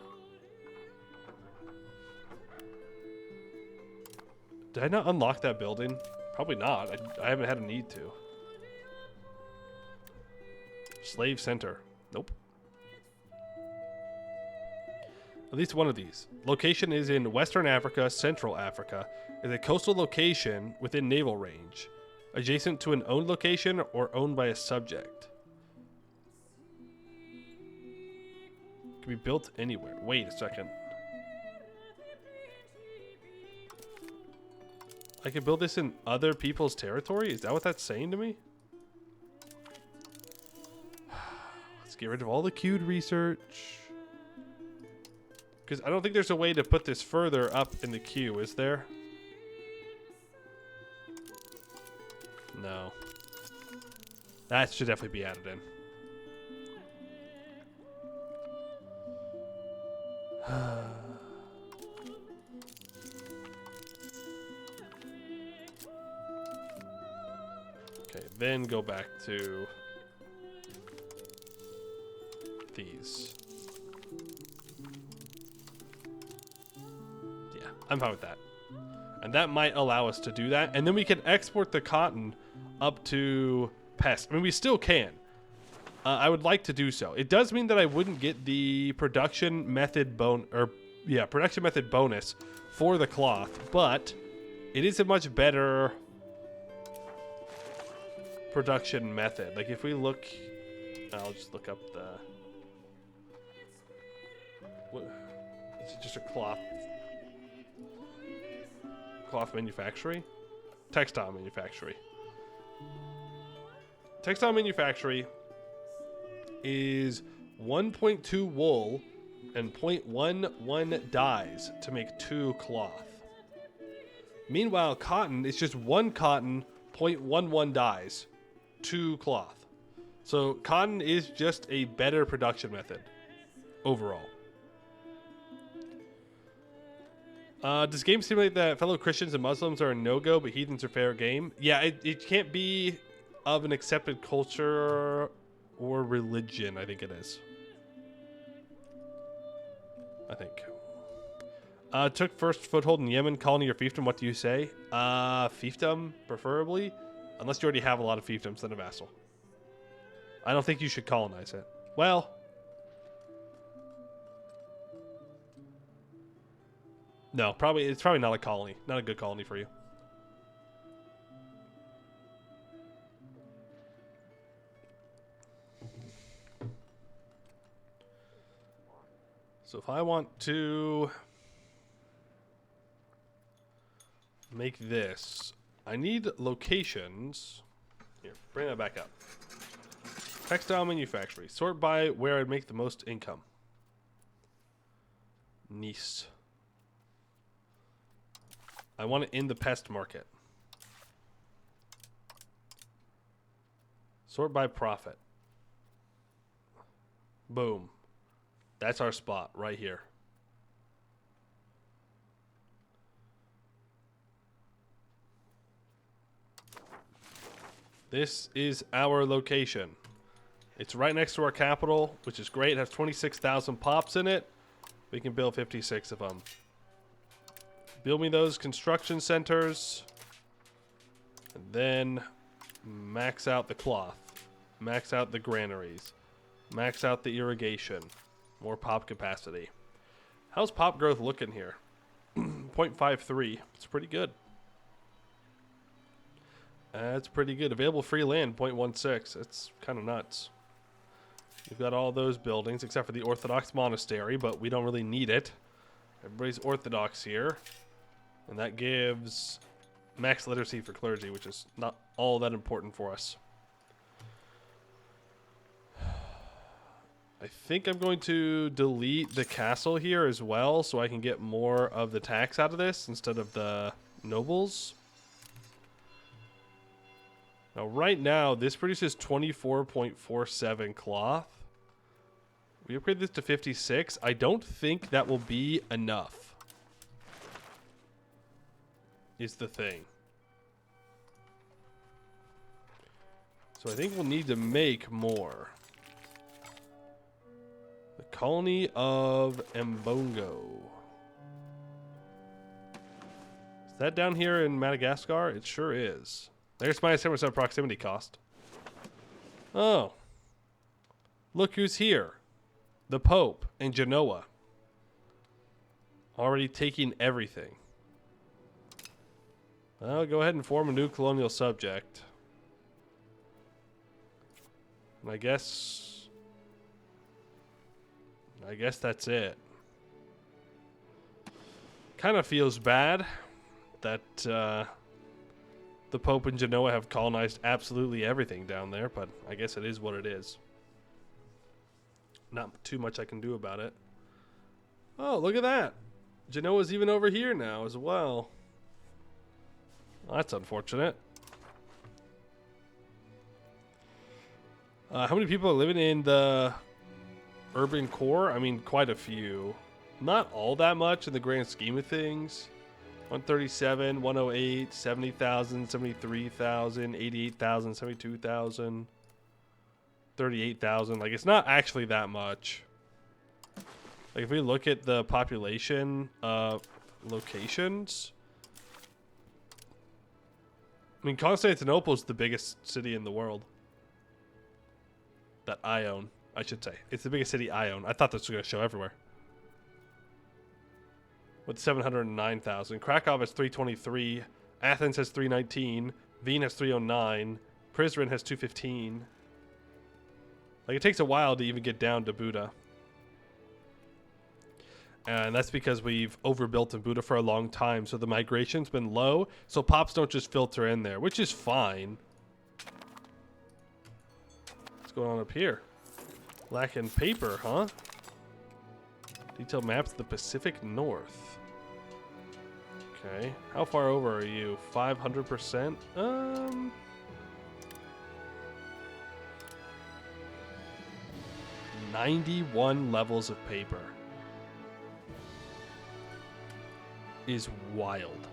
Speaker 1: Did I not unlock that building? Probably not. I haven't had a need to. Slave center. Nope. At least one of these. Location is in Western Africa, Central Africa. Is a coastal location within naval range. Adjacent to an owned location or owned by a subject. Can be built anywhere. Wait a second. I can build this in other people's territory? Is that what that's saying to me? Let's get rid of all the queued research. Because I don't think there's a way to put this further up in the queue, is there? No. That should definitely be added in. Okay, then go back to these. Yeah, I'm fine with that. And that might allow us to do that. And then we can export the cotton up to Pest. I mean, we still can. I would like to do so. It does mean that I wouldn't get the production method production method bonus for the cloth, but it is a much better production method. Like if we look, I'll just look up the. What? Is it just a cloth manufacturing? Textile manufacturing. Textile manufacturing is 1.2 wool and 0.11 dyes to make 2 cloth. Meanwhile, cotton is just 1 cotton, 0.11 dyes, 2 cloth. So cotton is just a better production method overall. Does game simulate that fellow Christians and Muslims are a no-go, but heathens are fair game? Yeah, it can't be of an accepted culture or religion, I think it is. I think. Took first foothold in Yemen, colony or fiefdom. What do you say? Fiefdom, preferably. Unless you already have a lot of fiefdoms, then a vassal. I don't think you should colonize it. Well... No, it's probably not a colony. Not a good colony for you. So if I want to make this, I need locations. Here, bring that back up. Textile manufacturing. Sort by where I'd make the most income. Nice. I want it in the pest market. Sort by profit. Boom. That's our spot right here. This is our location. It's right next to our capital, which is great. It has 26,000 pops in it. We can build 56 of them. Build me those construction centers. And then max out the cloth. Max out the granaries. Max out the irrigation. More pop capacity. How's pop growth looking here? 0.53. It's pretty good. That's pretty good. Available free land, 0.16. That's kind of nuts. We've got all those buildings, except for the Orthodox monastery, but we don't really need it. Everybody's Orthodox here. And that gives max literacy for clergy, which is not all that important for us. I think I'm going to delete the castle here as well, so I can get more of the tax out of this instead of the nobles. Now, right now, this produces 24.47 cloth. We upgrade this to 56. I don't think that will be enough. Is the thing. So I think we'll need to make more. The colony of Mbongo. Is that down here in Madagascar? It sure is. There's my 7% proximity cost. Oh. Look who's here. The Pope in Genoa. Already taking everything. Well, go ahead and form a new colonial subject. And I guess that's it. Kind of feels bad that the Pope and Genoa have colonized absolutely everything down there, but I guess it is what it is. Not too much I can do about it. Oh, look at that. Genoa's even over here now as well. Well, that's unfortunate. How many people are living in the urban core? I mean, quite a few. Not all that much in the grand scheme of things. 137, 108, 70,000, 73,000, 88,000, 72,000, 38,000. Like, it's not actually that much. Like, if we look at the population locations, I mean, Constantinople is the biggest city in the world that I own, I should say. It's the biggest city I own. I thought this was going to show everywhere. With 709,000. Krakow has 323. Athens has 319. Wien has 309. Prizren has 215. Like, it takes a while to even get down to Buda. And that's because we've overbuilt in Buda for a long time. So the migration's been low. So pops don't just filter in there, which is fine. What's going on up here? Lacking paper, huh? Detailed maps of the Pacific North. Okay. How far over are you? 500%? 91 levels of paper. Is wild.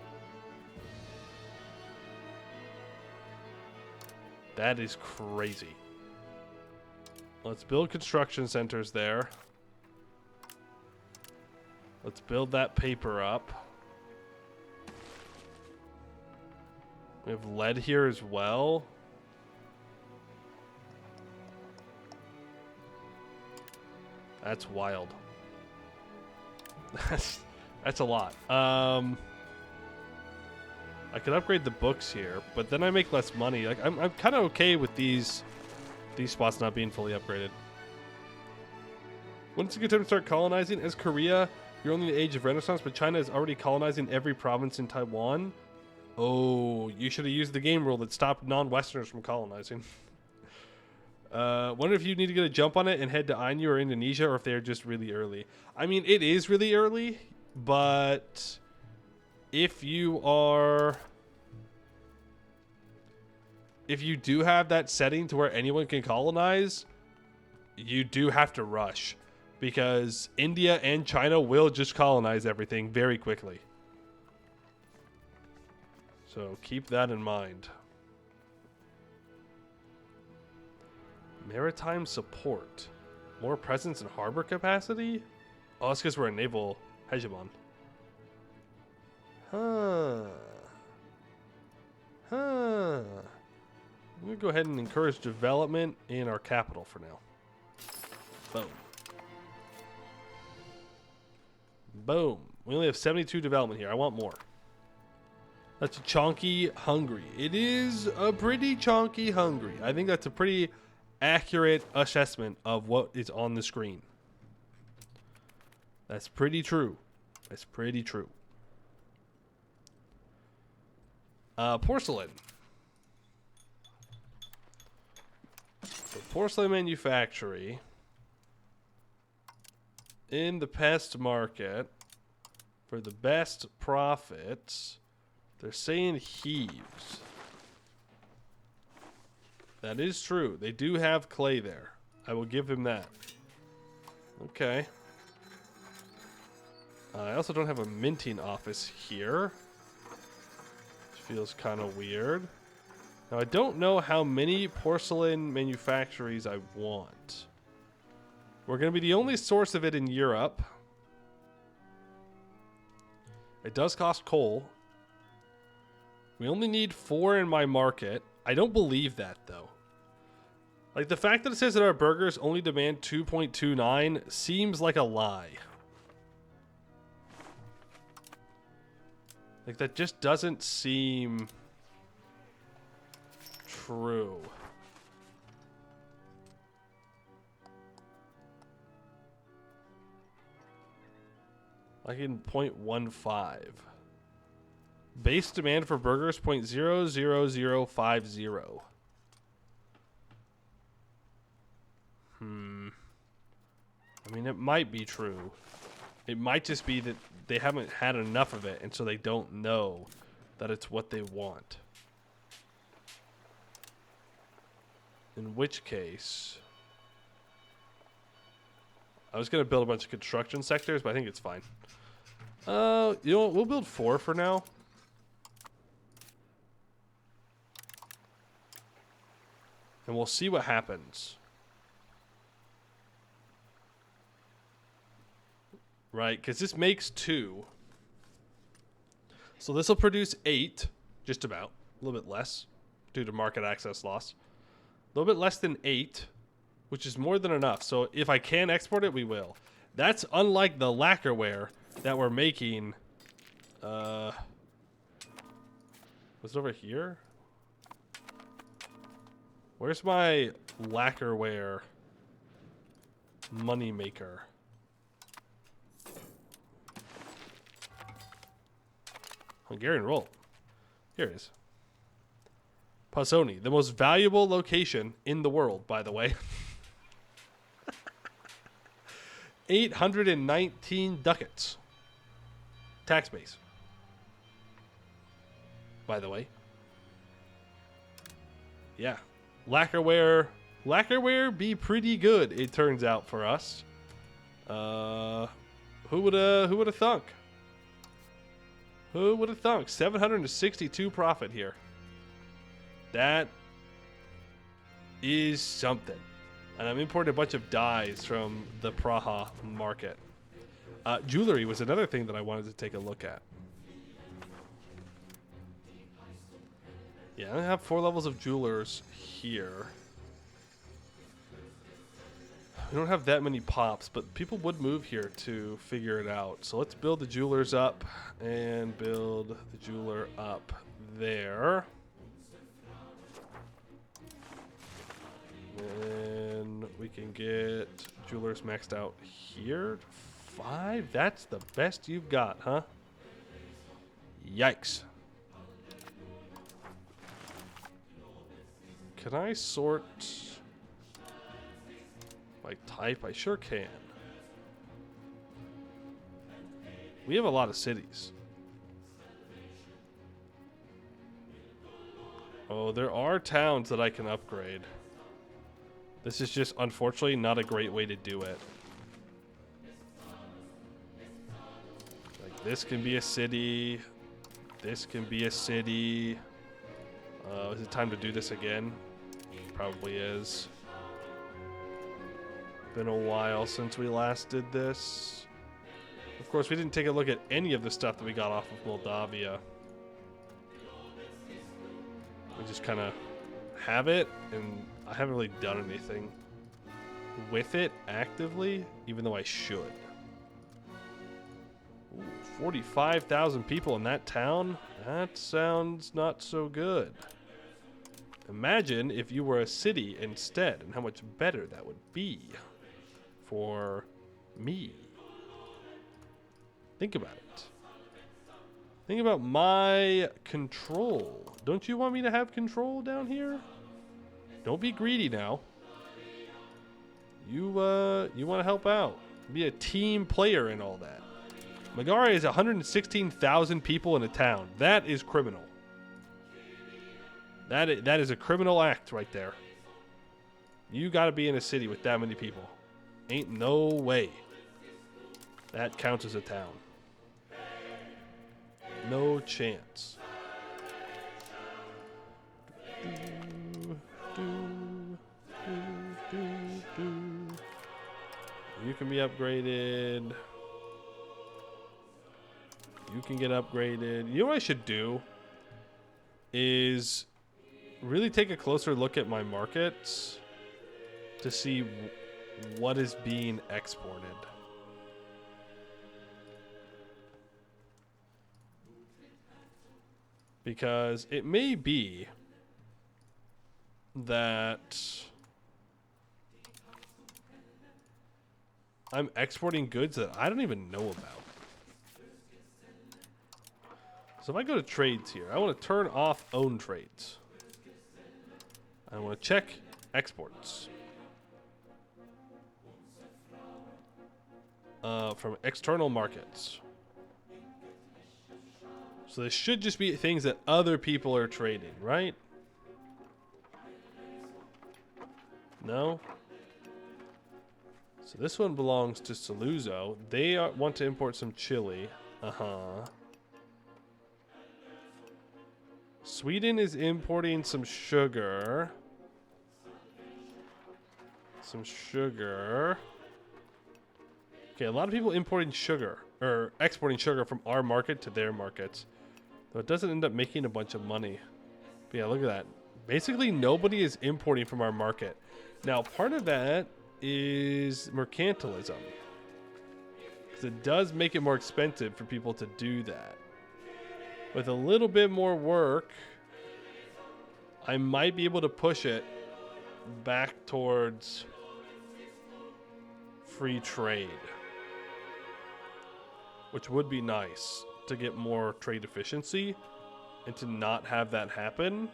Speaker 1: That is crazy. Let's build construction centers there. Let's build that paper up. We have lead here as well. That's wild. That's a lot. I could upgrade the books here, but then I make less money. Like, I'm kind of okay with these spots not being fully upgraded. When's a good time to start colonizing? As Korea, you're only in the age of Renaissance, but China is already colonizing every province in Taiwan. Oh, you should have used the game rule that stopped non-Westerners from colonizing. Wonder if you need to get a jump on it and head to Ainu or Indonesia, or if they're just really early. I mean, it is really early. But if you do have that setting to where anyone can colonize, you do have to rush, because India and China will just colonize everything very quickly. So keep that in mind. Maritime support. More presence and harbor capacity? Oh, that's because we're a naval hegemon. I'm going to go ahead and encourage development in our capital for now. Boom. Boom. We only have 72 development here. I want more. That's a chonky Hungary. It is a pretty chonky Hungary. I think that's a pretty accurate assessment of what is on the screen. That's pretty true. That's pretty true. Porcelain. So porcelain manufactory in the pest market for the best profits. They're saying heaves. That is true. They do have clay there. I will give him that. Okay. I also don't have a minting office here. Which feels kind of weird. Now, I don't know how many porcelain manufactories I want. We're going to be the only source of it in Europe. It does cost coal. We only need 4 in my market. I don't believe that, though. Like, the fact that it says that our burgers only demand 2.29 seems like a lie. Like, that just doesn't seem true. Like in 0.15. Base demand for burgers 0.00050. I mean, it might be true. It might just be that they haven't had enough of it, and so they don't know that it's what they want. In which case, I was gonna build a bunch of construction sectors, but I think it's fine. You know what? We'll build 4 for now. And we'll see what happens. Right, because this makes 2. So this will produce 8, just about. A little bit less, due to market access loss. A little bit less than 8, which is more than enough. So if I can export it, we will. That's unlike the lacquerware that we're making. Was it over here? Where's my lacquerware moneymaker? Hungarian roll. Here it is. Pasoni, the most valuable location in the world, by the way. 819 ducats. Tax base. By the way. Yeah. Lacquerware be pretty good, it turns out, for us. Who would have thunk? Who would have thunk? 762 profit here. That is something. And I'm importing a bunch of dyes from the Praha market. Jewelry was another thing that I wanted to take a look at. Yeah, I have 4 levels of jewelers here. We don't have that many pops, but people would move here to figure it out. So let's build the jewelers up and build the jeweler up there. And we can get jewelers maxed out here. 5? That's the best you've got, huh? Yikes. Can I sort by type? I sure can. We have a lot of cities. Oh, there are towns that I can upgrade. This is just, unfortunately, not a great way to do it. Like, this can be a city. This can be a city. Is it time to do this again? Probably is. Been a while since we last did this. Of course, we didn't take a look at any of the stuff that we got off of Moldavia. We just kind of have it, and I haven't really done anything with it actively, even though I should. Ooh, 45,000 people in that town? That sounds not so good. Imagine if you were a city instead, and how much better that would be for me. Think about it. Think about my control. Don't you want me to have control down here? Don't be greedy now. You want to help out. Be a team player and all that. Megara is 116,000 people in a town. That is criminal. That is a criminal act right there. You got to be in a city with that many people. Ain't no way. That counts as a town. No chance. You can be upgraded. You can get upgraded. You know what I should do? Is really take a closer look at my markets to see what is being exported. Because it may be that I'm exporting goods that I don't even know about. So if I go to trades here, I want to turn off own trades. I want to check exports. From external markets. So this should just be things that other people are trading, right? No? So this one belongs to Saluzzo. They want to import some chili. Sweden is importing some sugar. Okay, a lot of people importing sugar, or exporting sugar from our market to their markets. Though it doesn't end up making a bunch of money. But yeah, look at that. Basically, nobody is importing from our market. Now, part of that is mercantilism. Because it does make it more expensive for people to do that. With a little bit more work, I might be able to push it back towards free trade. Which would be nice to get more trade efficiency and to not have that happen.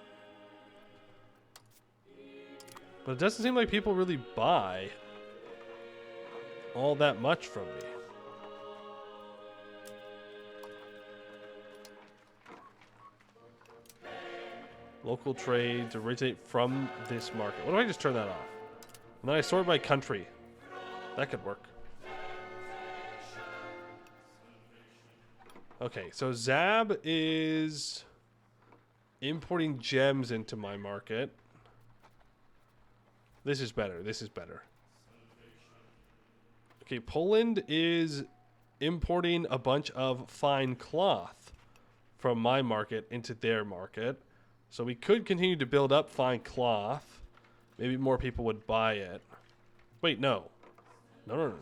Speaker 1: But it doesn't seem like people really buy all that much from me. Local trades originate from this market. What if I just turn that off? And then I sort by country. That could work. Okay, so Zab is importing gems into my market. This is better. This is better. Okay, Poland is importing a bunch of fine cloth from my market into their market. So we could continue to build up fine cloth. Maybe more people would buy it. Wait, no. No.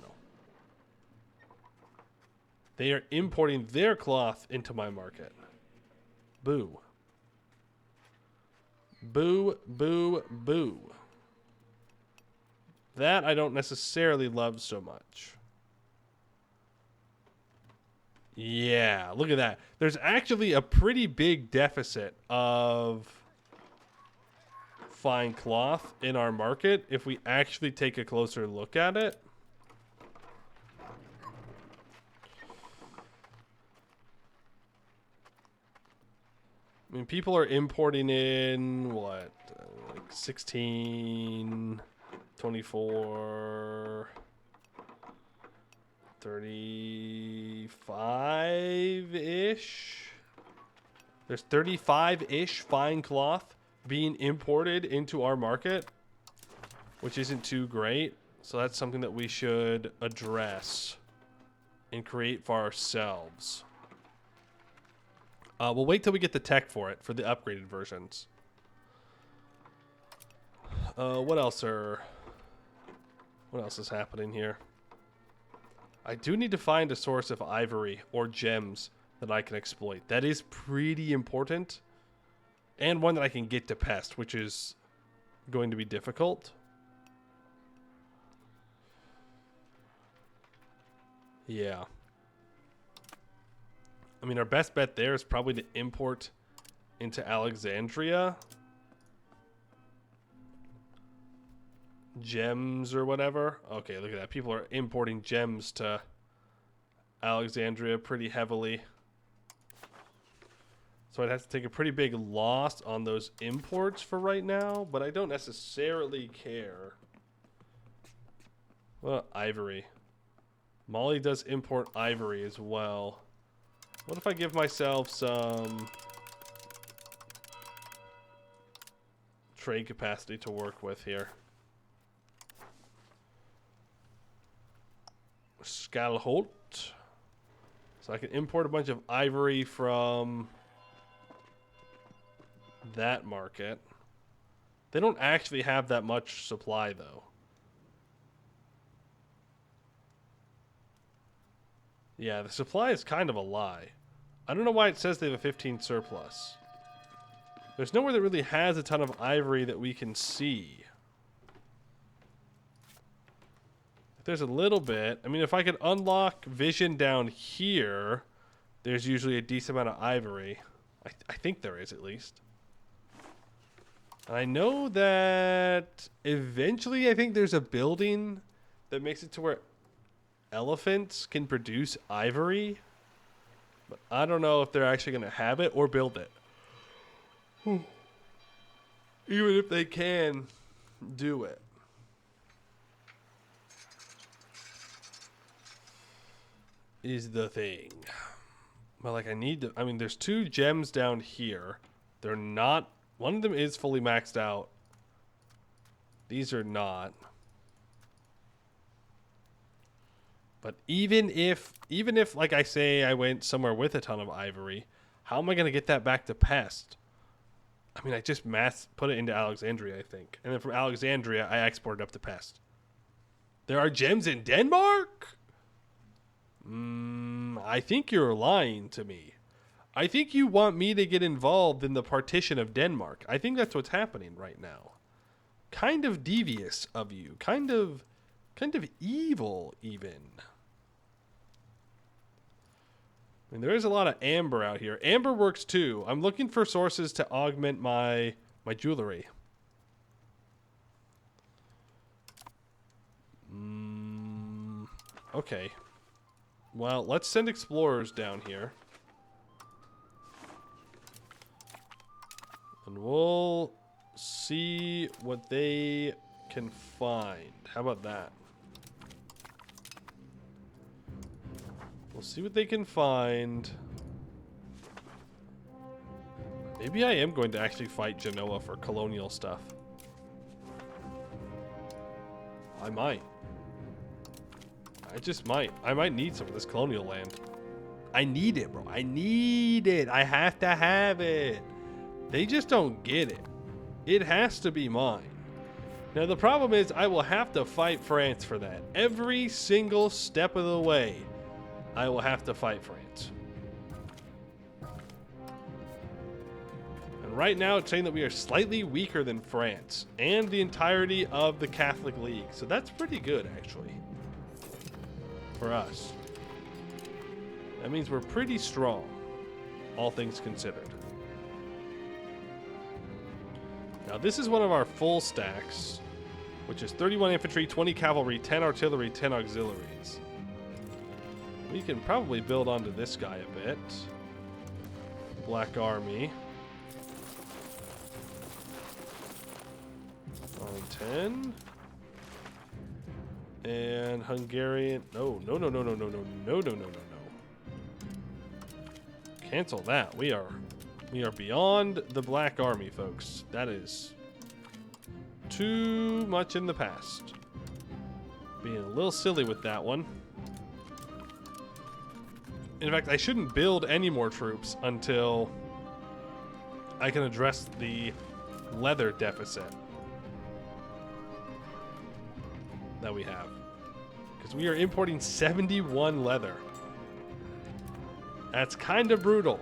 Speaker 1: They are importing their cloth into my market. Boo. Boo, boo, boo. That I don't necessarily love so much. Yeah, look at that. There's actually a pretty big deficit of fine cloth in our market if we actually take a closer look at it. I mean, people are importing in, what, like 16, 24, 35-ish. There's 35-ish fine cloth being imported into our market, which isn't too great. So that's something that we should address and create for ourselves. We'll wait till we get the tech for it, for the upgraded versions. What else is happening here? I do need to find a source of ivory or gems that I can exploit. That is pretty important. And one that I can get to pest, which is going to be difficult. Yeah. I mean, our best bet there is probably to import into Alexandria. Gems or whatever. Okay, look at that. People are importing gems to Alexandria pretty heavily. So I'd have to take a pretty big loss on those imports for right now, but I don't necessarily care. Well, ivory. Molly does import ivory as well. What if I give myself some trade capacity to work with here? Skalholt. So I can import a bunch of ivory from that market. They don't actually have that much supply, though. Yeah, the supply is kind of a lie. I don't know why it says they have a 15 surplus. There's nowhere that really has a ton of ivory that we can see. If there's a little bit. I mean, if I could unlock vision down here, there's usually a decent amount of ivory. I think there is, at least. And I know that eventually I think there's a building that makes it to where elephants can produce ivory. But I don't know if they're actually going to have it or build it. Even if they can do it. is the thing. But like I need to, I mean, there's 2 gems down here. They're not, one of them is fully maxed out. These are not. But even if like I say I went somewhere with a ton of ivory, how am I going to get that back to Pest? I mean, I just put it into Alexandria, I think. And then from Alexandria, I export it up to Pest. There are gems in Denmark? I think you're lying to me. I think you want me to get involved in the partition of Denmark. I think that's what's happening right now. Kind of devious of you. Kind of evil, even. I mean, there is a lot of amber out here. Amber works too. I'm looking for sources to augment my jewelry. Okay. Well, let's send explorers down here. And we'll see what they can find. How about that? We'll see what they can find. Maybe I am going to actually fight Genoa for colonial stuff. I might. I just might. I might need some of this colonial land. I need it, bro. I need it. I have to have it. They just don't get it. It has to be mine. Now, the problem is I will have to fight France for that. Every single step of the way, I will have to fight France. And right now, it's saying that we are slightly weaker than France and the entirety of the Catholic League. So that's pretty good, actually, for us. That means we're pretty strong, all things considered. Now, this is one of our full stacks, which is 31 infantry, 20 cavalry, 10 artillery, 10 auxiliaries. We can probably build onto this guy a bit. Black Army. On 10. And Hungarian. No. Cancel that. We are beyond the Black Army, folks. That is too much in the past. Being a little silly with that one. In fact, I shouldn't build any more troops until I can address the leather deficit that we have. Because we are importing 71 leather. That's kind of brutal.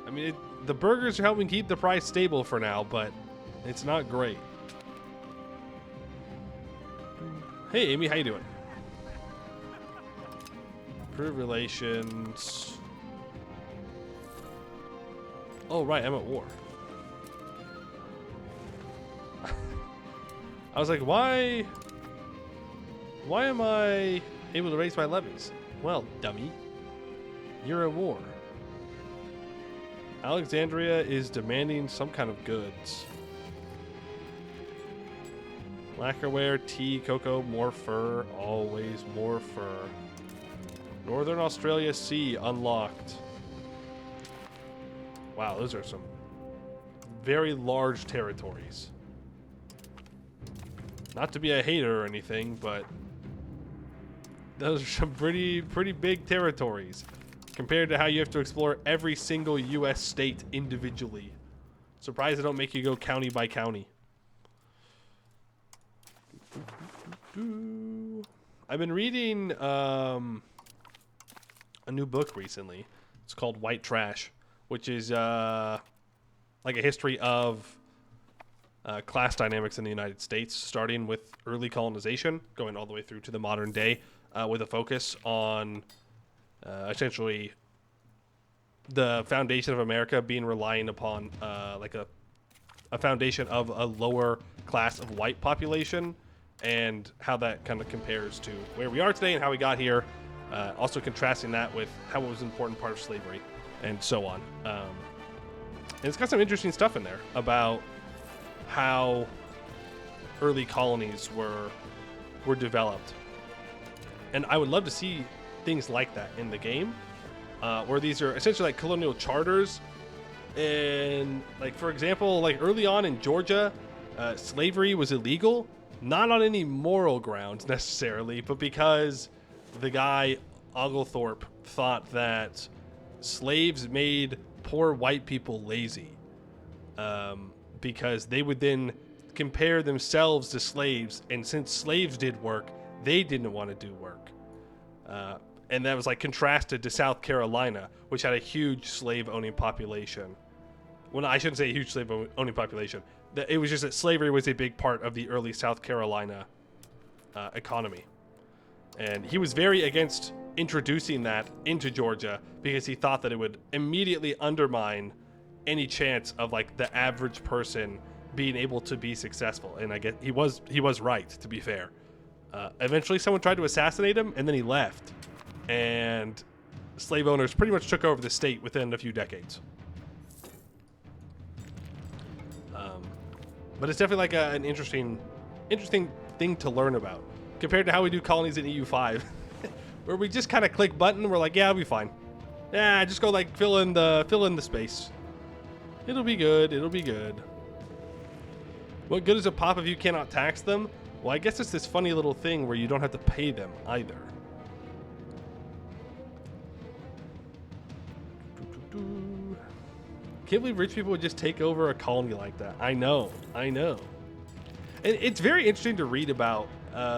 Speaker 1: I mean, the burgers are helping keep the price stable for now, but it's not great. Hey, Amy, how you doing? Improve relations. Oh, right, I'm at war. I was like, why am I able to raise my levies? Well, dummy, you're at war. Alexandria is demanding some kind of goods. Lacquerware, tea, cocoa, more fur, always more fur. Northern Australia Sea unlocked. Wow, those are some very large territories. Not to be a hater or anything, but those are some pretty big territories compared to how you have to explore every single U.S. state individually. Surprised they don't make you go county by county. I've been reading a new book recently. It's called White Trash, which is like a history of class dynamics in the United States, starting with early colonization, going all the way through to the modern day, with a focus on essentially the foundation of America being relying upon like a foundation of a lower class of white population, and how that kind of compares to where we are today and how we got here. Also contrasting that with how it was an important part of slavery and so on. And it's got some interesting stuff in there about how early colonies were developed. And I would love to see things like that in the game, where these are essentially like colonial charters. And like, for example, like early on in Georgia, slavery was illegal, not on any moral grounds necessarily, but because the guy Oglethorpe thought that slaves made poor white people lazy, because they would then compare themselves to slaves, and since slaves did work, they didn't want to do work. And that was like contrasted to South Carolina, which had a huge slave-owning population. Well, no, I shouldn't say a huge slave-owning population. It was just that slavery was a big part of the early South Carolina economy. And he was very against introducing that into Georgia because he thought that it would immediately undermine any chance of like the average person being able to be successful. And I guess he was right, to be fair. Eventually someone tried to assassinate him, and then he left. And slave owners pretty much took over the state within a few decades. But it's definitely like an interesting thing to learn about compared to how we do colonies in EU5, where we just kind of click button. We're like, yeah, it'll be fine. Yeah, just go like fill in the space. It'll be good. It'll be good. What good is a pop if you cannot tax them? Well, I guess it's this funny little thing where you don't have to pay them either. Can't believe rich people would just take over a colony like that. I know. And it's very interesting to read about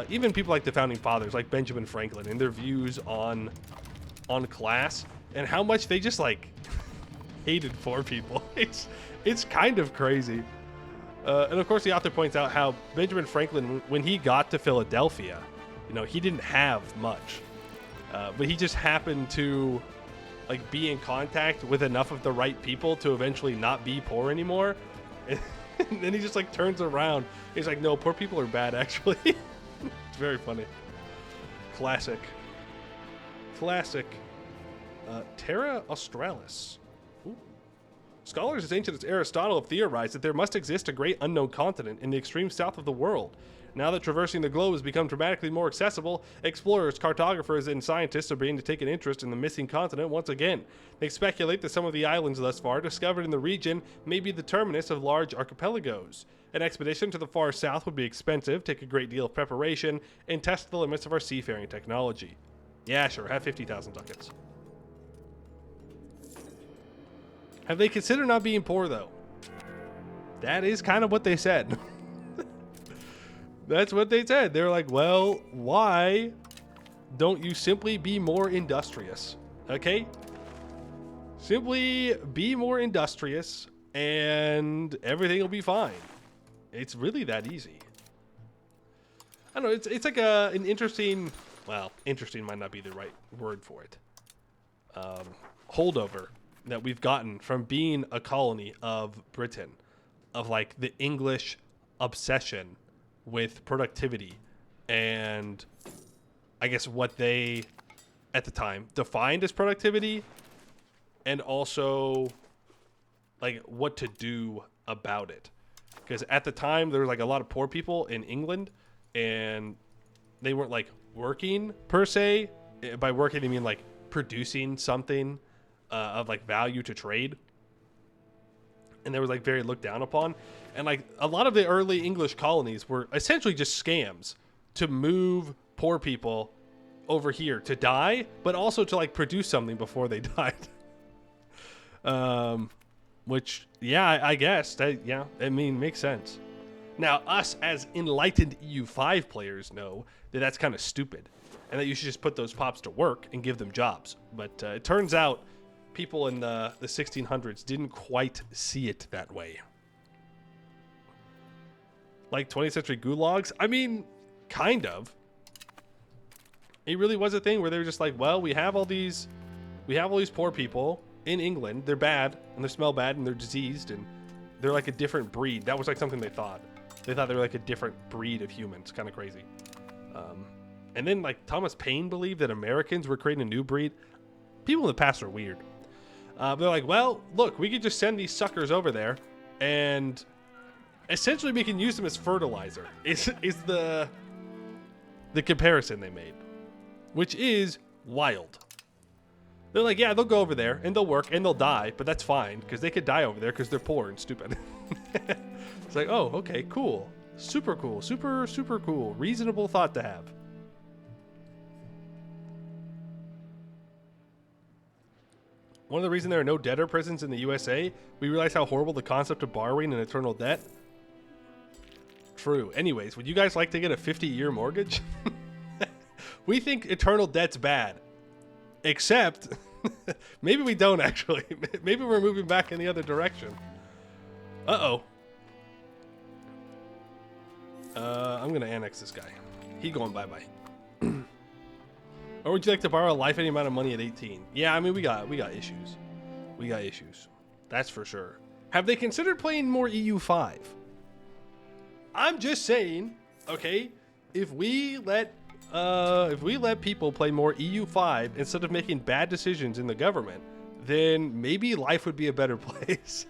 Speaker 1: even people like the founding fathers, like Benjamin Franklin, and their views on class and how much they just like hated poor people. It's kind of crazy. And of course, the author points out how Benjamin Franklin, when he got to Philadelphia, he didn't have much, but he just happened to like be in contact with enough of the right people to eventually not be poor anymore. And then he just like turns around. He's like, no, poor people are bad, actually. It's very funny. Classic. Terra Australis. Ooh. Scholars as ancient as Aristotle have theorized that there must exist a great unknown continent in the extreme south of the world. Now that traversing the globe has become dramatically more accessible, explorers, cartographers, and scientists are beginning to take an interest in the missing continent once again. They speculate that some of the islands thus far discovered in the region may be the terminus of large archipelagos. An expedition to the far south would be expensive, take a great deal of preparation, and test the limits of our seafaring technology. Yeah, sure, have 50,000 ducats. Have they considered not being poor, though? That is kind of what they said. That's what they said. They're like, well, why don't you simply be more industrious? Okay? Simply be more industrious and everything will be fine. It's really that easy. I don't know. It's like an interesting, well, interesting might not be the right word for it. Holdover that we've gotten from being a colony of Britain, of like the English obsession with productivity and I guess what they at the time defined as productivity, and also like what to do about it. Because at the time there was like a lot of poor people in England, and they weren't like working per se. By working I mean like producing something of like value to trade, and they were like very looked down upon. And like a lot of the early English colonies were essentially just scams to move poor people over here to die, but also to like produce something before they died. Which, yeah, I guess that, yeah, I mean, makes sense. Now, us as enlightened EU5 players know that that's kind of stupid, and that you should just put those pops to work and give them jobs. But it turns out people in the 1600s didn't quite see it that way. Like 20th century gulags? I mean, kind of. It really was a thing where they were just like, well, we have all these poor people in England. They're bad, and they smell bad, and they're diseased, and they're like a different breed. That was like something they thought. They thought they were like a different breed of humans. Kind of crazy. And then like Thomas Paine believed that Americans were creating a new breed. People in the past are weird. They're like, well, look, we could just send these suckers over there, and essentially we can use them as fertilizer. Is the comparison they made, which is Wild. They're like, yeah, they'll go over there and they'll work and they'll die, but that's fine because they could die over there because they're poor and stupid. It's like, oh, okay, cool. Super cool. Super, super cool. Reasonable thought to have. One of the reasons there are no debtor prisons in the USA, we realize how horrible the concept of borrowing and eternal debt. True. Anyways, would you guys like to get a 50-year mortgage? We think eternal debt's bad. Except, maybe we don't actually. Maybe we're moving back in the other direction. Uh-oh. I'm going to annex this guy. He going bye-bye. Or would you like to borrow a life any amount of money at 18? Yeah, I mean, we got issues. We got issues. That's for sure. Have they considered playing more EU5? I'm just saying, okay, if we let people play more EU5 instead of making bad decisions in the government, then maybe life would be a better place.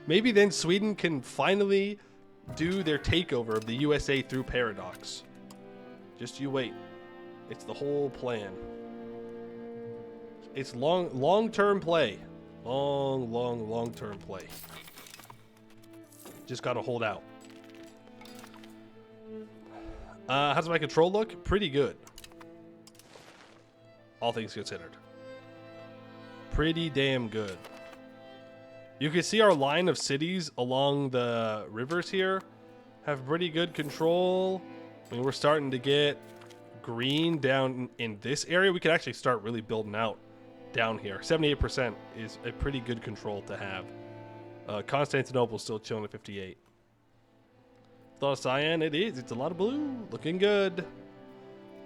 Speaker 1: Maybe then Sweden can finally do their takeover of the USA through Paradox. Just you wait. It's the whole plan. It's long-term play. Long-term play. Just gotta hold out. How's my control look? Pretty good. All things considered. Pretty damn good. You can see our line of cities along the rivers here have pretty good control. I mean, we're starting to get green down in this area. We could actually start really building out down here. 78% is a pretty good control to have. Constantinople still chilling at 58. Thought of cyan, it is. It's a lot of blue. Looking good.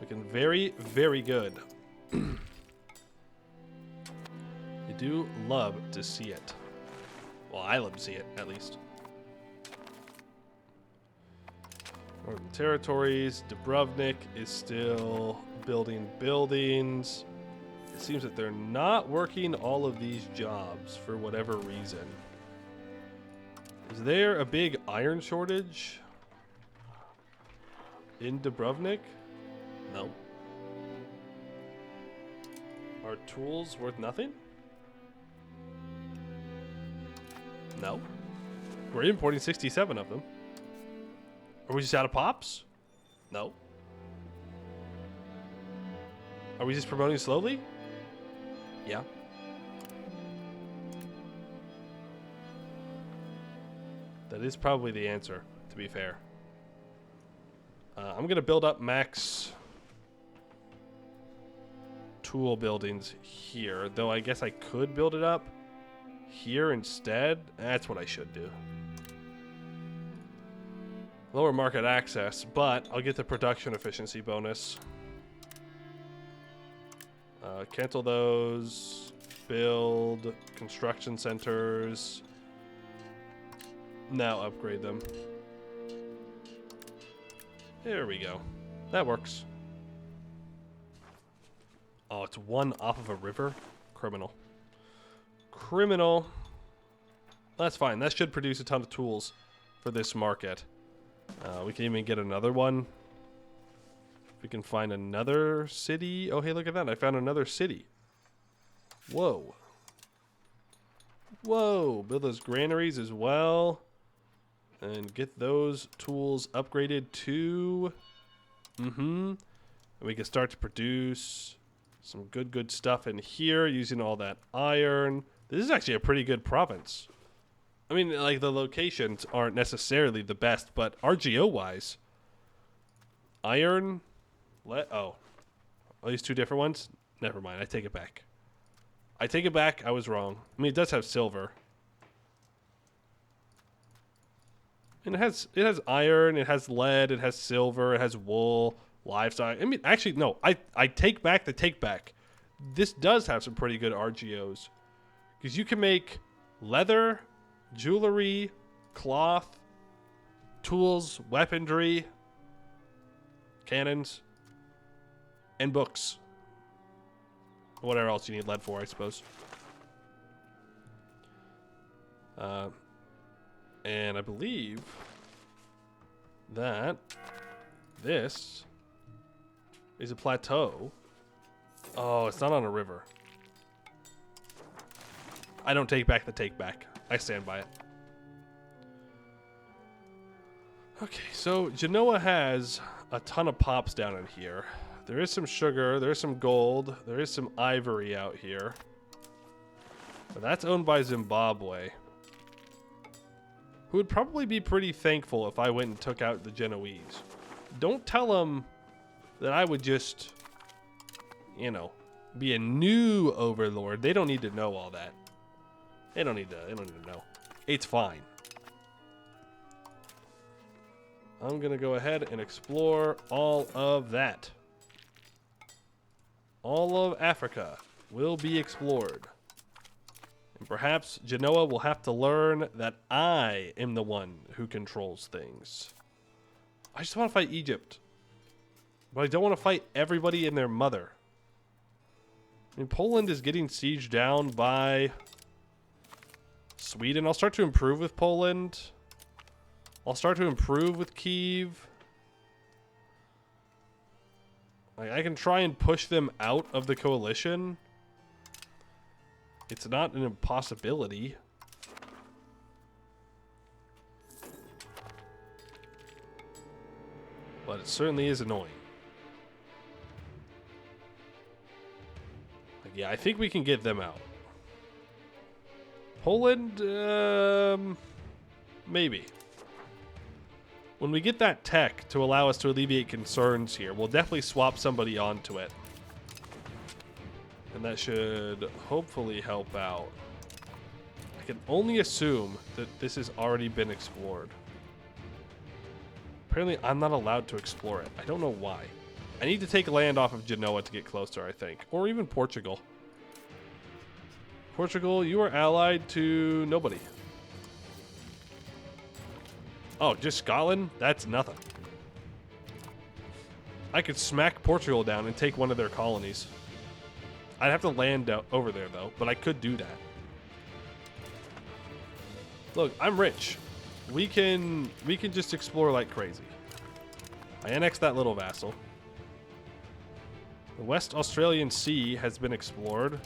Speaker 1: Looking very, very good. You do love to see it. Well, I love to see it, at least. Northern Territories. Dubrovnik is still building buildings. It seems that they're not working all of these jobs for whatever reason. Is there a big iron shortage in Dubrovnik? No. Are tools worth nothing? No. We're importing 67 of them. Are we just out of pops? No. Are we just promoting slowly? Yeah. That is probably the answer, to be fair. I'm going to build up max tool buildings here, though I guess I could build it up here instead. That's what I should do. Lower market access, but I'll get the production efficiency bonus. Cancel those. Build construction centers. Now upgrade them. There we go. That works. Oh, it's one off of a river? Criminal. Criminal. That's fine. That should produce a ton of tools for this market. We can even get another one. If we can find another city. Oh, hey, look at that. I found another city. Whoa. Whoa. Build those granaries as well. And get those tools upgraded to... And we can start to produce some good stuff in here using all that iron. This is actually a pretty good province. I mean, like, the locations aren't necessarily the best, but RGO-wise, iron... Oh, are these two different ones? Never mind, I take it back. I take it back, I was wrong. I mean, it does have silver. And it has iron, it has lead, it has silver, it has wool, livestock. I mean, actually, no, I take back the take back. This does have some pretty good RGOs. Because you can make leather, jewelry, cloth, tools, weaponry, cannons, and books. Whatever else you need lead for, I suppose. And I believe that this is a plateau Oh, it's not on a river. I don't take back the take back. I stand by it. Okay, so Genoa has a ton of pops down in here. There is some sugar, there is some gold, there is some ivory out here. But that's owned by Zimbabwe, who would probably be pretty thankful if I went and took out the Genoese. Don't tell them that I would just, you know, be a new overlord. They don't need to know all that. They don't need to know. It's fine. I'm gonna go ahead and explore all of that. All of Africa will be explored. And perhaps Genoa will have to learn that I am the one who controls things. I just want to fight Egypt. But I don't want to fight everybody and their mother. I mean, Poland is getting sieged down by Sweden. I'll start to improve with Poland. I'll start to improve with Kyiv. Like, I can try and push them out of the coalition. It's not an impossibility. But it certainly is annoying. Like, yeah, I think we can get them out. Poland, maybe. When we get that tech to allow us to alleviate concerns here, we'll definitely swap somebody onto it. And that should hopefully help out. I can only assume that this has already been explored. Apparently, I'm not allowed to explore it. I don't know why. I need to take land off of Genoa to get closer, I think. Or even Portugal. Portugal, you are allied to nobody. Oh, just Scotland? That's nothing. I could smack Portugal down and take one of their colonies. I'd have to land out over there, though, but I could do that. Look, I'm rich. We can just explore like crazy. I annexed that little vassal. The West Australian Sea has been explored.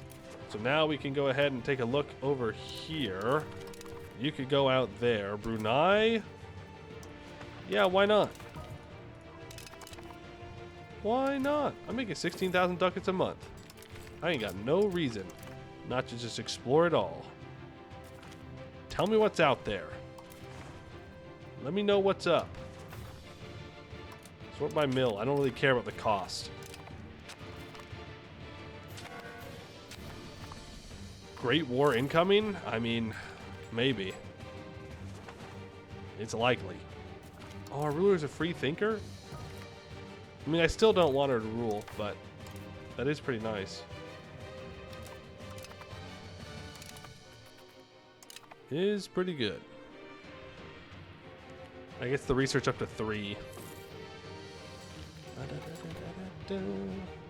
Speaker 1: So now we can go ahead and take a look over here. You could go out there. Brunei? Yeah, why not? Why not? I'm making 16,000 ducats a month. I ain't got no reason not to just explore it all. Tell me what's out there. Let me know what's up. Sort by mill. I don't really care about the cost. Great War incoming? I mean, maybe. It's likely. Oh, our ruler's a free thinker? I mean, I still don't want her to rule, but that is pretty nice. Is pretty good. I guess the research up to 3.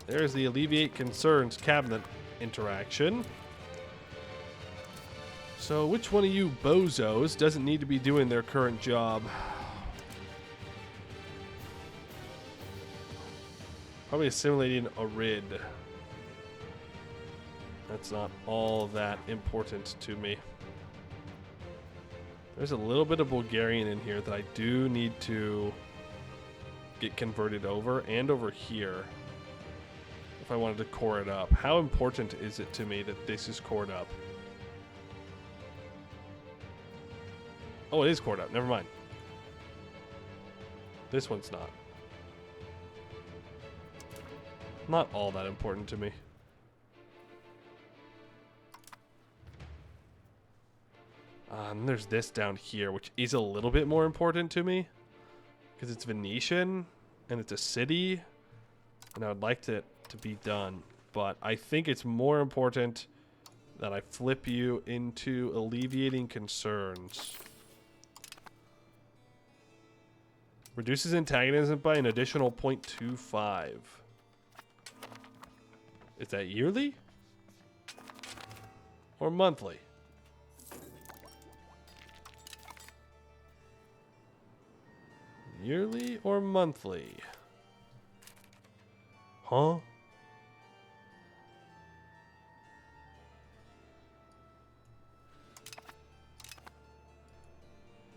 Speaker 1: There's the alleviate concerns cabinet interaction. So which one of you bozos doesn't need to be doing their current job? Probably assimilating a rid. That's not all that important to me. There's a little bit of Bulgarian in here that I do need to get converted over, and over here if I wanted to core it up. How important is it to me that this is cored up? Oh, it is cored up. Never mind. This one's not. Not all that important to me. And there's this down here, which is a little bit more important to me. Because it's Venetian, and it's a city. And I would like it to be done. But I think it's more important that I flip you into alleviating concerns. Reduces antagonism by an additional 0.25. Is that yearly? Or monthly? Yearly or monthly? Huh?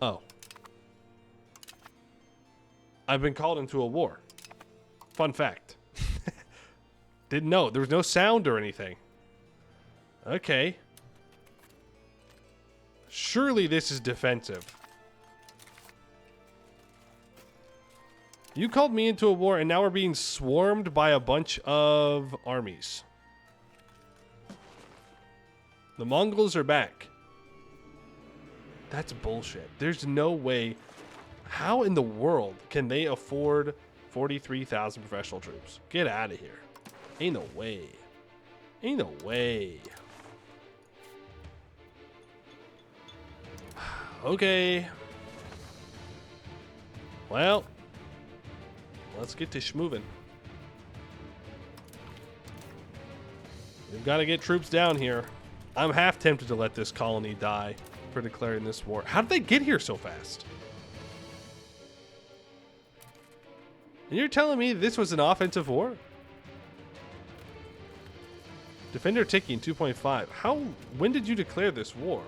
Speaker 1: Oh. I've been called into a war. Fun fact. Didn't know. There was no sound or anything. Okay. Surely this is defensive. You called me into a war and now we're being swarmed by a bunch of armies. The Mongols are back. That's bullshit. There's no way. How in the world can they afford 43,000 professional troops? Get out of here. Ain't no way. Ain't no way. Okay. Well, let's get to schmovin'. We've got to get troops down here. I'm half tempted to let this colony die for declaring this war. How did they get here so fast? And you're telling me this was an offensive war? Defender ticking 2.5. How? When did you declare this war?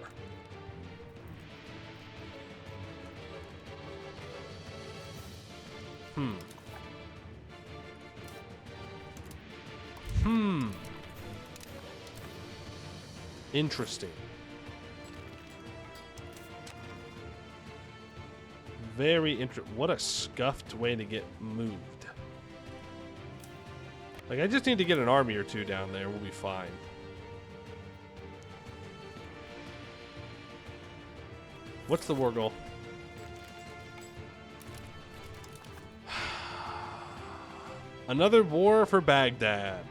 Speaker 1: Interesting. Very interesting. What a scuffed way to get moved. Like, I just need to get an army or two down there. We'll be fine. What's the war goal? Another war for Baghdad.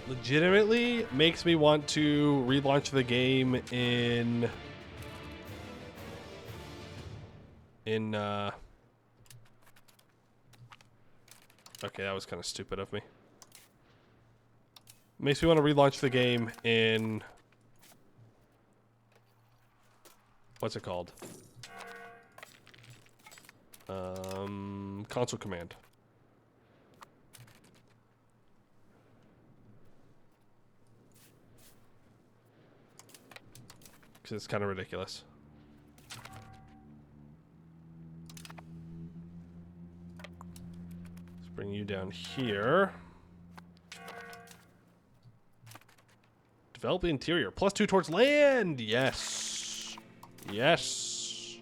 Speaker 1: Legitimately makes me want to relaunch the game in okay, that was kind of stupid of me. Makes me want to relaunch the game in what's it called? Console command. Because it's kind of ridiculous. Let's bring you down here. Develop the interior. +2 towards land. Yes. Yes.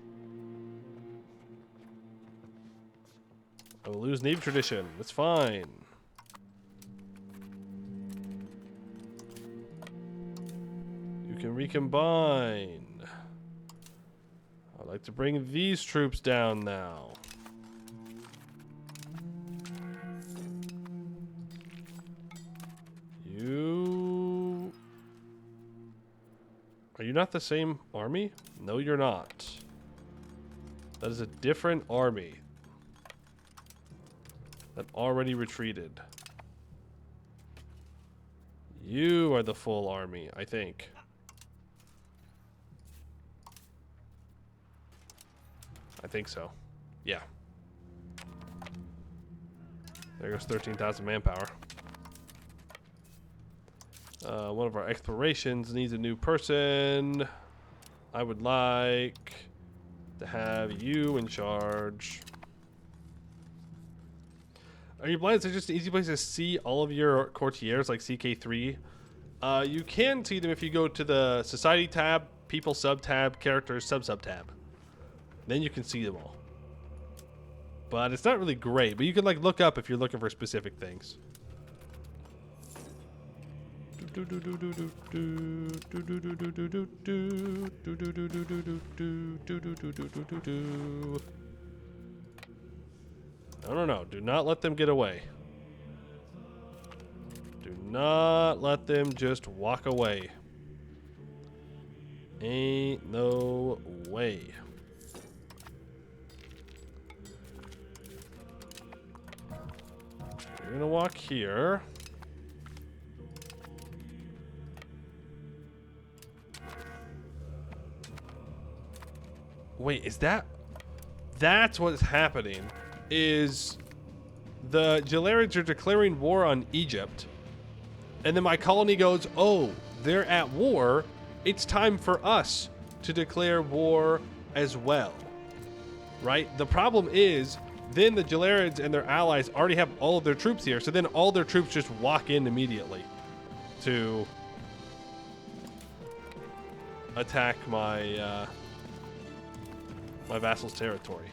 Speaker 1: I will lose Navy tradition. It's fine. You can recombine. I'd like to bring these troops down now. You... Are you not the same army? No, you're not. That is a different army that already retreated. You are the full army, I think. I think so. Yeah. There goes 13,000 manpower. One of our explorations needs a new person. I would like to have you in charge. Are you blind? It's just an easy place to see all of your courtiers like CK3. You can see them if you go to the Society tab, People sub-tab, Characters sub-tab. Then you can see them all. But it's not really great. But you can like look up if you're looking for specific things. No. Do not let them get away. Do not let them just walk away. Ain't no way. You're gonna walk here. Wait, is that... That's what's happening. Is the Jalarids are declaring war on Egypt. And then my colony goes, oh, they're at war, it's time for us to declare war as well. Right? The problem is, then the Jalarids and their allies already have all of their troops here, so then all their troops just walk in immediately to attack my my vassal's territory.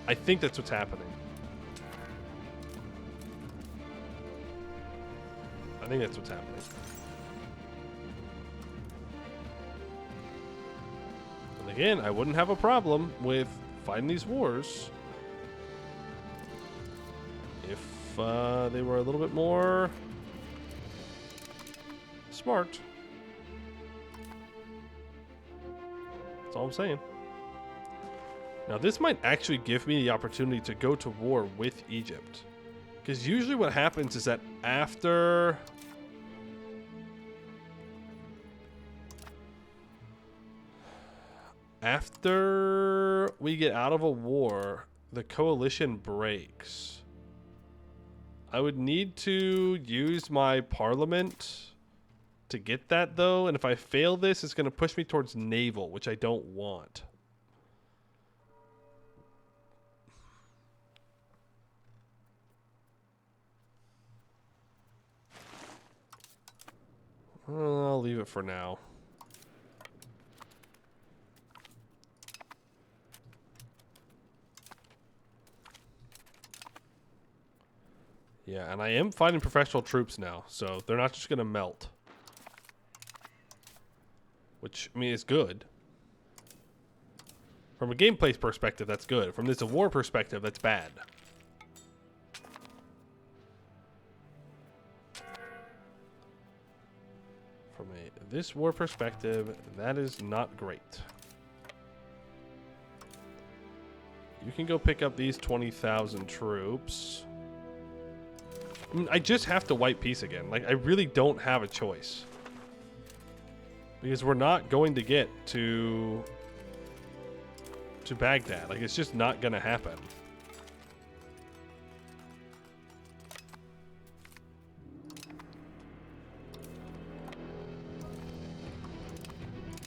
Speaker 1: I think that's what's happening. I think that's what's happening. And again, I wouldn't have a problem with fighting these wars if they were a little bit more smart. That's all I'm saying. Now, this might actually give me the opportunity to go to war with Egypt. Because usually what happens is that after we get out of a war, the coalition breaks. I would need to use my parliament to get that, though. And if I fail this, it's going to push me towards naval, which I don't want. I'll leave it for now. Yeah, and I am fighting professional troops now, so they're not just going to melt. Which, I mean, is good. From a gameplay perspective, that's good. From this war perspective, that's bad. From this war perspective, that is not great. You can go pick up these 20,000 troops. I mean, I just have to wipe peace again. Like, I really don't have a choice. Because we're not going to get to Baghdad. Like, it's just not going to happen.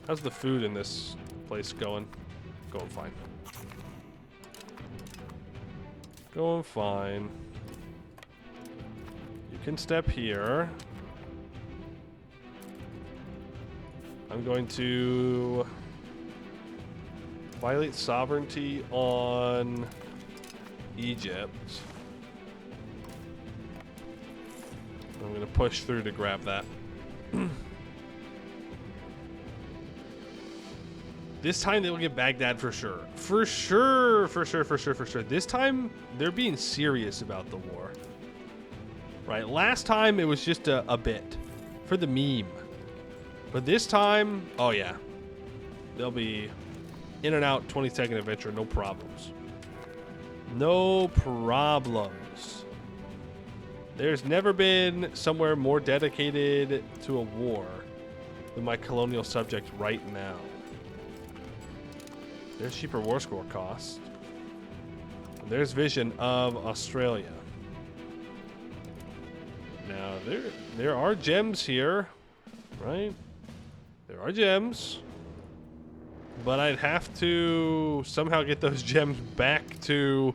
Speaker 1: How's the food in this place going? Going fine. Going fine. You can step here. I'm going to violate sovereignty on Egypt. I'm going to push through to grab that. This time they will get Baghdad for sure. For sure. This time they're being serious about the war. Right? Last time it was just a bit for the meme. But this time, oh yeah. They'll be in and out 20-second adventure, no problems. No problems. There's never been somewhere more dedicated to a war than my colonial subject right now. There's cheaper war score cost. There's vision of Australia. Now, there are gems here, right? There are gems. But I'd have to somehow get those gems back to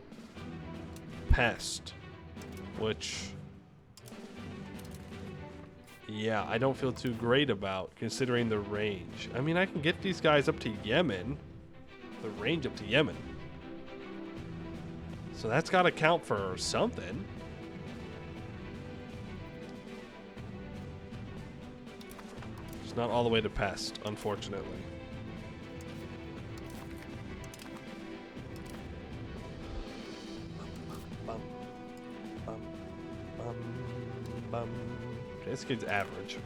Speaker 1: Pest. Which, yeah, I don't feel too great about considering the range. I mean, I can get these guys up to Yemen. The range up to Yemen. So that's got to count for something. It's not all the way to Pest, unfortunately. Okay, this kid's average.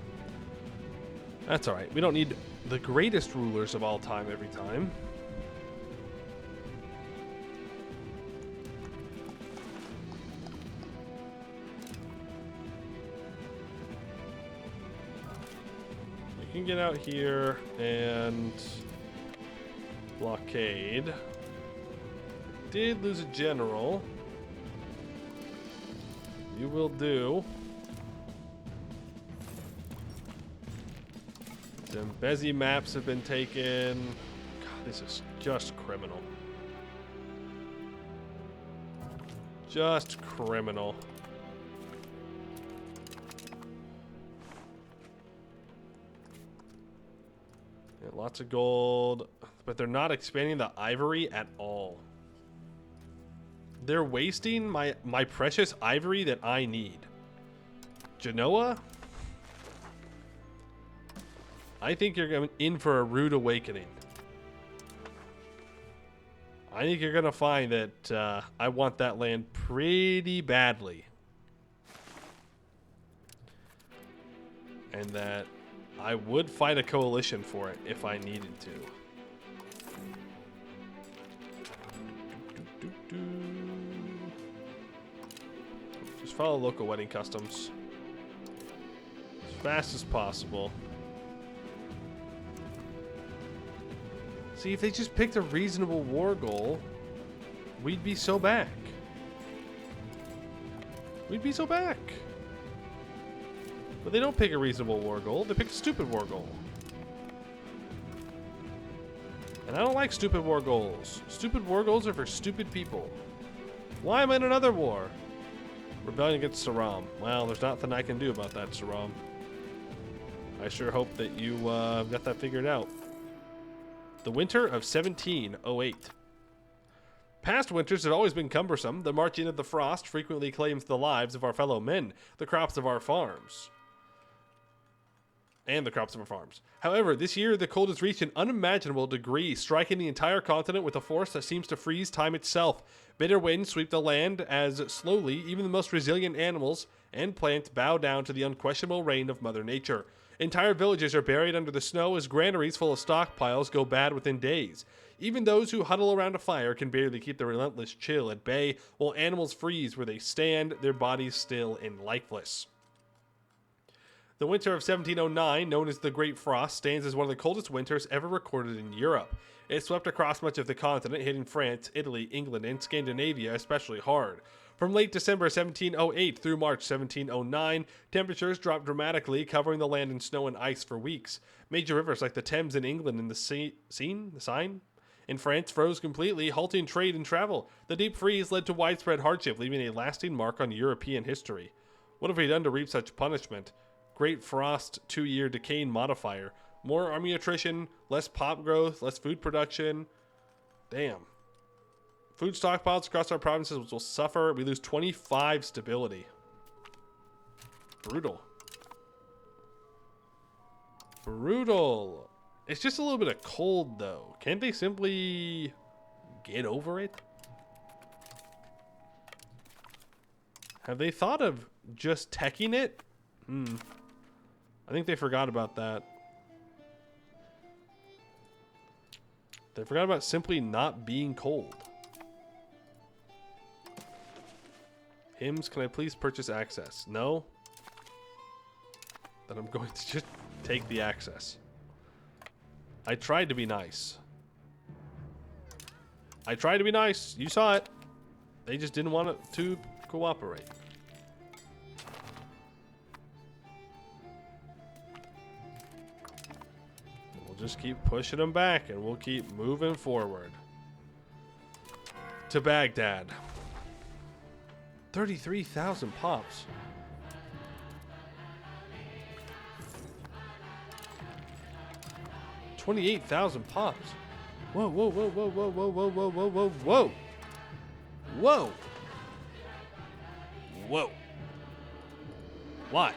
Speaker 1: That's alright. We don't need the greatest rulers of all time every time. You can get out here and blockade. Did lose a general. You will do. Zambezi maps have been taken. God, this is just criminal. Just criminal. Yeah, lots of gold, but they're not expanding the ivory at all. They're wasting my precious ivory that I need. Genoa? I think you're in for a rude awakening. I think you're going to find that I want that land pretty badly. And that I would fight a coalition for it if I needed to. Just follow local wedding customs as fast as possible. See, if they just picked a reasonable war goal, we'd be so back. We'd be so back. But they don't pick a reasonable war goal. They pick a stupid war goal. And I don't like stupid war goals. Stupid war goals are for stupid people. Why am I in another war? Rebellion against Saram. Well, there's nothing I can do about that, Saram. I sure hope that you got that figured out. The winter of 1708. Past winters had always been cumbersome. The marching of the frost frequently claims the lives of our fellow men, the crops of our farms. And the crops of our farms. However, this year the cold has reached an unimaginable degree, striking the entire continent with a force that seems to freeze time itself. Bitter winds sweep the land as slowly even the most resilient animals and plants bow down to the unquestionable reign of Mother Nature. Entire villages are buried under the snow as granaries full of stockpiles go bad within days. Even those who huddle around a fire can barely keep the relentless chill at bay, while animals freeze where they stand, their bodies still and lifeless. The winter of 1709, known as the Great Frost, stands as one of the coldest winters ever recorded in Europe. It swept across much of the continent, hitting France, Italy, England, and Scandinavia especially hard. From late December 1708 through March 1709, temperatures dropped dramatically, covering the land in snow and ice for weeks. Major rivers like the Thames in England and the Seine in France froze completely, halting trade and travel. The deep freeze led to widespread hardship, leaving a lasting mark on European history. What have we done to reap such punishment? Great Frost 2-year decaying modifier. More army attrition, less pop growth, less food production. Damn. Food stockpiles across our provinces will suffer. We lose 25 stability. Brutal. Brutal. It's just a little bit of cold, though. Can't they simply get over it? Have they thought of just teching it? I think they forgot about that. They forgot about simply not being cold. Hymns, can I please purchase access? No? Then I'm going to just take the access. I tried to be nice. I tried to be nice. You saw it. They just didn't want to cooperate. We'll just keep pushing them back and we'll keep moving forward. To Baghdad. 33,000 pops. $28,000 pops. Whoa, whoa, whoa, whoa, whoa, whoa, whoa, whoa, whoa, whoa, whoa. Whoa. Whoa. Why?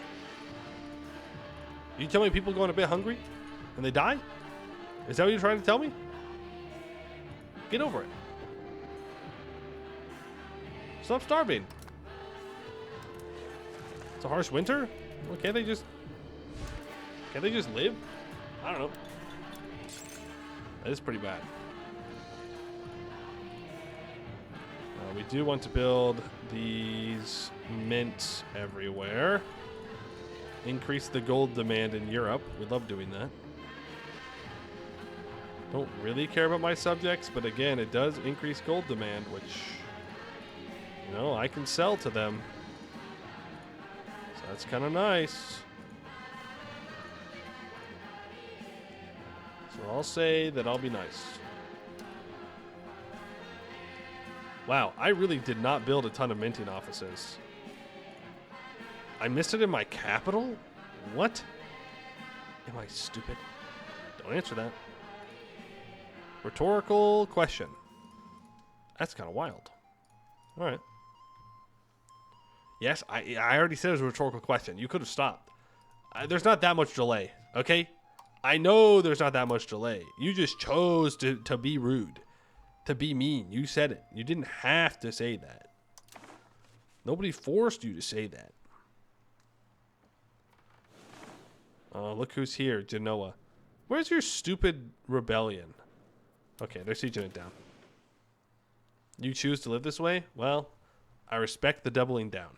Speaker 1: You tell me people going a bit hungry and they die? Is that what you're trying to tell me? Get over it. Stop starving. It's a harsh winter? Well, can't they just live? I don't know. That is pretty bad. We do want to build these mints everywhere. Increase the gold demand in Europe. We love doing that. Don't really care about my subjects, but again, it does increase gold demand, which, you know, I can sell to them. So that's kind of nice. So I'll say that I'll be nice. Wow, I really did not build a ton of minting offices. I missed it in my capital? What? Am I stupid? Don't answer that. Rhetorical question. That's kind of wild. All right. Yes, I already said it was a rhetorical question. You could have stopped. There's not that much delay, okay? I know there's not that much delay. You just chose to be rude, to be mean. You said it. You didn't have to say that. Nobody forced you to say that. Look who's here, Genoa. Where's your stupid rebellion? Okay, they're sieging it down. You choose to live this way? Well, I respect the doubling down.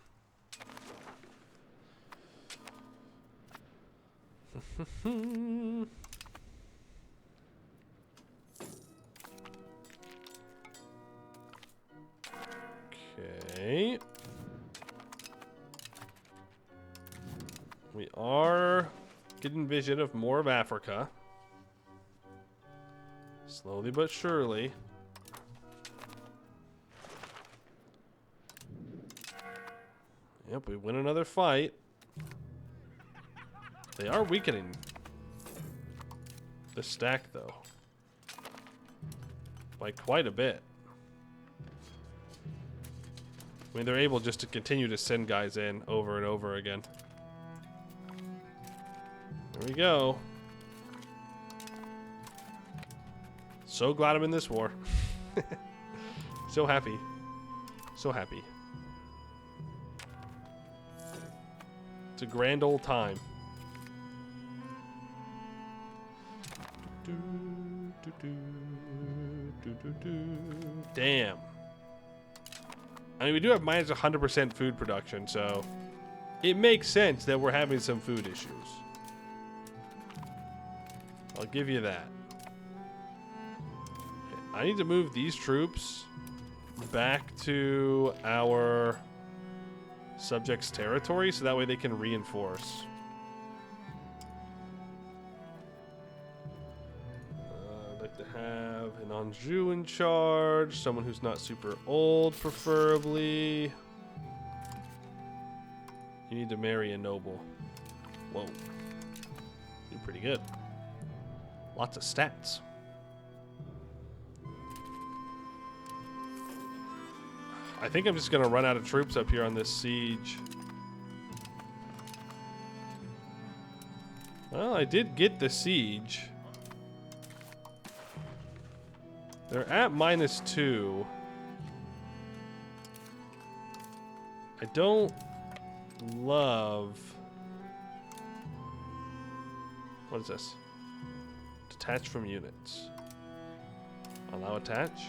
Speaker 1: Okay. We are getting vision of more of Africa. Slowly but surely. Yep, we win another fight. They are weakening the stack, though. By quite a bit. I mean, they're able just to continue to send guys in over and over again. There we go. So glad I'm in this war. So happy. So happy. It's a grand old time. Damn. I mean, we do have minus 100% food production, so it makes sense that we're having some food issues. I'll give you that. Okay, I need to move these troops back to our subjects' territory so that way they can reinforce. I'd like to have an Anjou in charge, someone who's not super old, preferably. You need to marry a noble. Whoa. You're pretty good. Lots of stats. I think I'm just going to run out of troops up here on this siege. Well, I did get the siege. They're at -2. I don't love... What is this? Detach from units. Allow attach.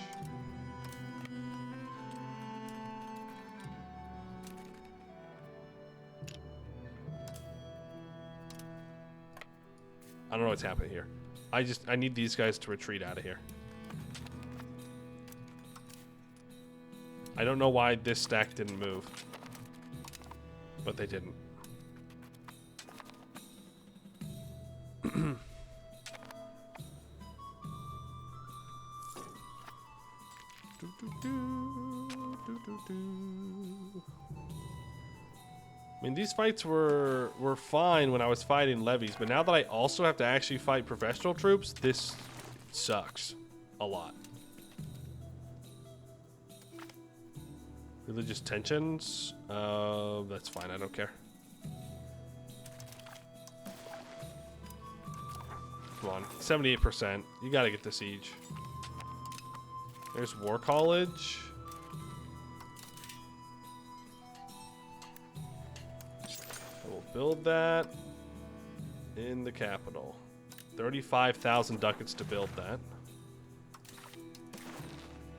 Speaker 1: I don't know what's happening here. I need these guys to retreat out of here. I don't know why this stack didn't move. But they didn't. I mean, these fights were fine when I was fighting levies, but now that I also have to actually fight professional troops, this sucks a lot. Religious tensions? That's fine, I don't care. Come on, 78%. You gotta get the siege. There's War College. We'll build that in the capital. 35,000 ducats to build that.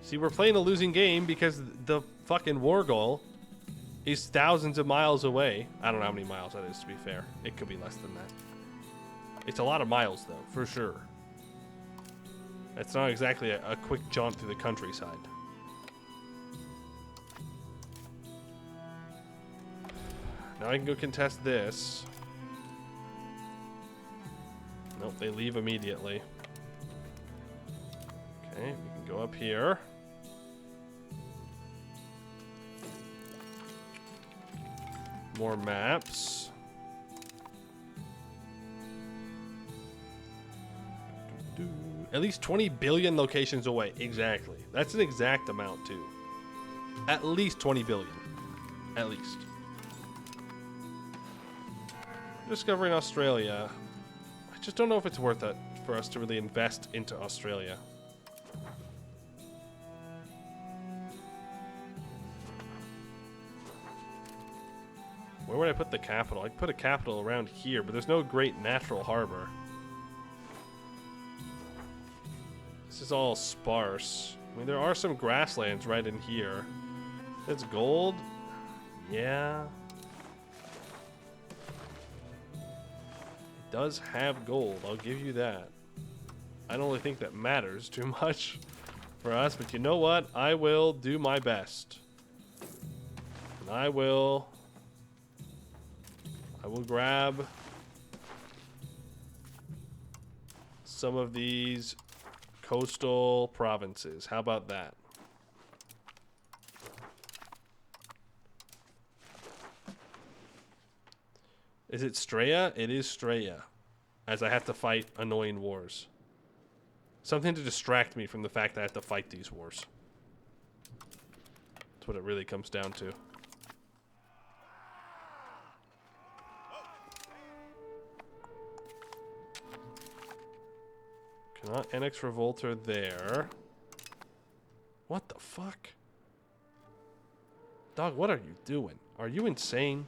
Speaker 1: See, we're playing a losing game because the fucking war goal is thousands of miles away. I don't know how many miles that is, to be fair. It could be less than that. It's a lot of miles, though, for sure. It's not exactly a quick jaunt through the countryside. Now I can go contest this. Nope, they leave immediately. Okay, we can go up here. More maps. At least 20 billion locations away. Exactly. That's an exact amount, too. At least 20 billion. At least. Discovering Australia. I just don't know if it's worth it for us to really invest into Australia. Where would I put the capital? I could put a capital around here, but there's no great natural harbor. This is all sparse. I mean, there are some grasslands right in here. It's gold? Yeah. It does have gold, I'll give you that. I don't really think that matters too much for us, but you know what? I will do my best. And I will grab some of these coastal provinces. How about that? Is it Straya? It is Straya. As I have to fight annoying wars. Something to distract me from the fact that I have to fight these wars. That's what it really comes down to. Cannot annex Revolter there. What the fuck? Dog, what are you doing? Are you insane?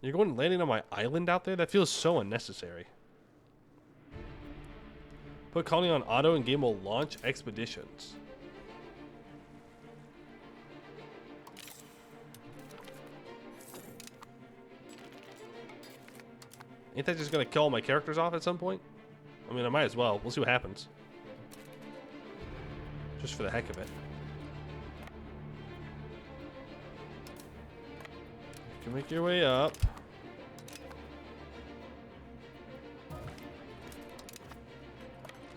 Speaker 1: You're going landing on my island out there? That feels so unnecessary. Put colony on auto and game will launch expeditions. Ain't that just gonna kill all my characters off at some point? I mean, I might as well. We'll see what happens. Just for the heck of it. You can make your way up.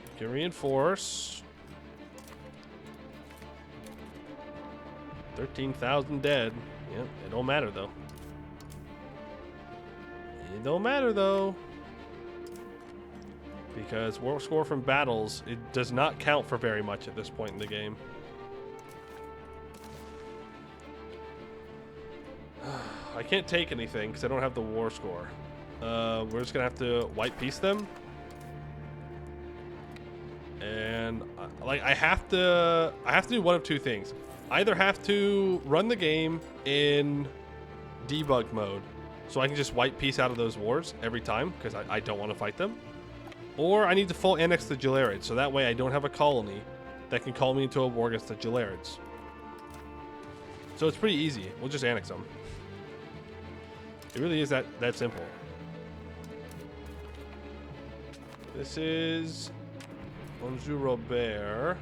Speaker 1: You can reinforce. 13,000 dead. Yep, it don't matter though. It don't matter though. Because war score from battles, it does not count for very much at this point in the game. I can't take anything because I don't have the war score. We're just gonna have to white piece them. And like I have to do one of two things. Either have to run the game in debug mode, so I can just white piece out of those wars every time because I don't want to fight them. Or I need to full annex the Gelarids, so that way I don't have a colony that can call me into a war against the Gelarids. So it's pretty easy. We'll just annex them. It really is that simple. This is Bonjour Robert.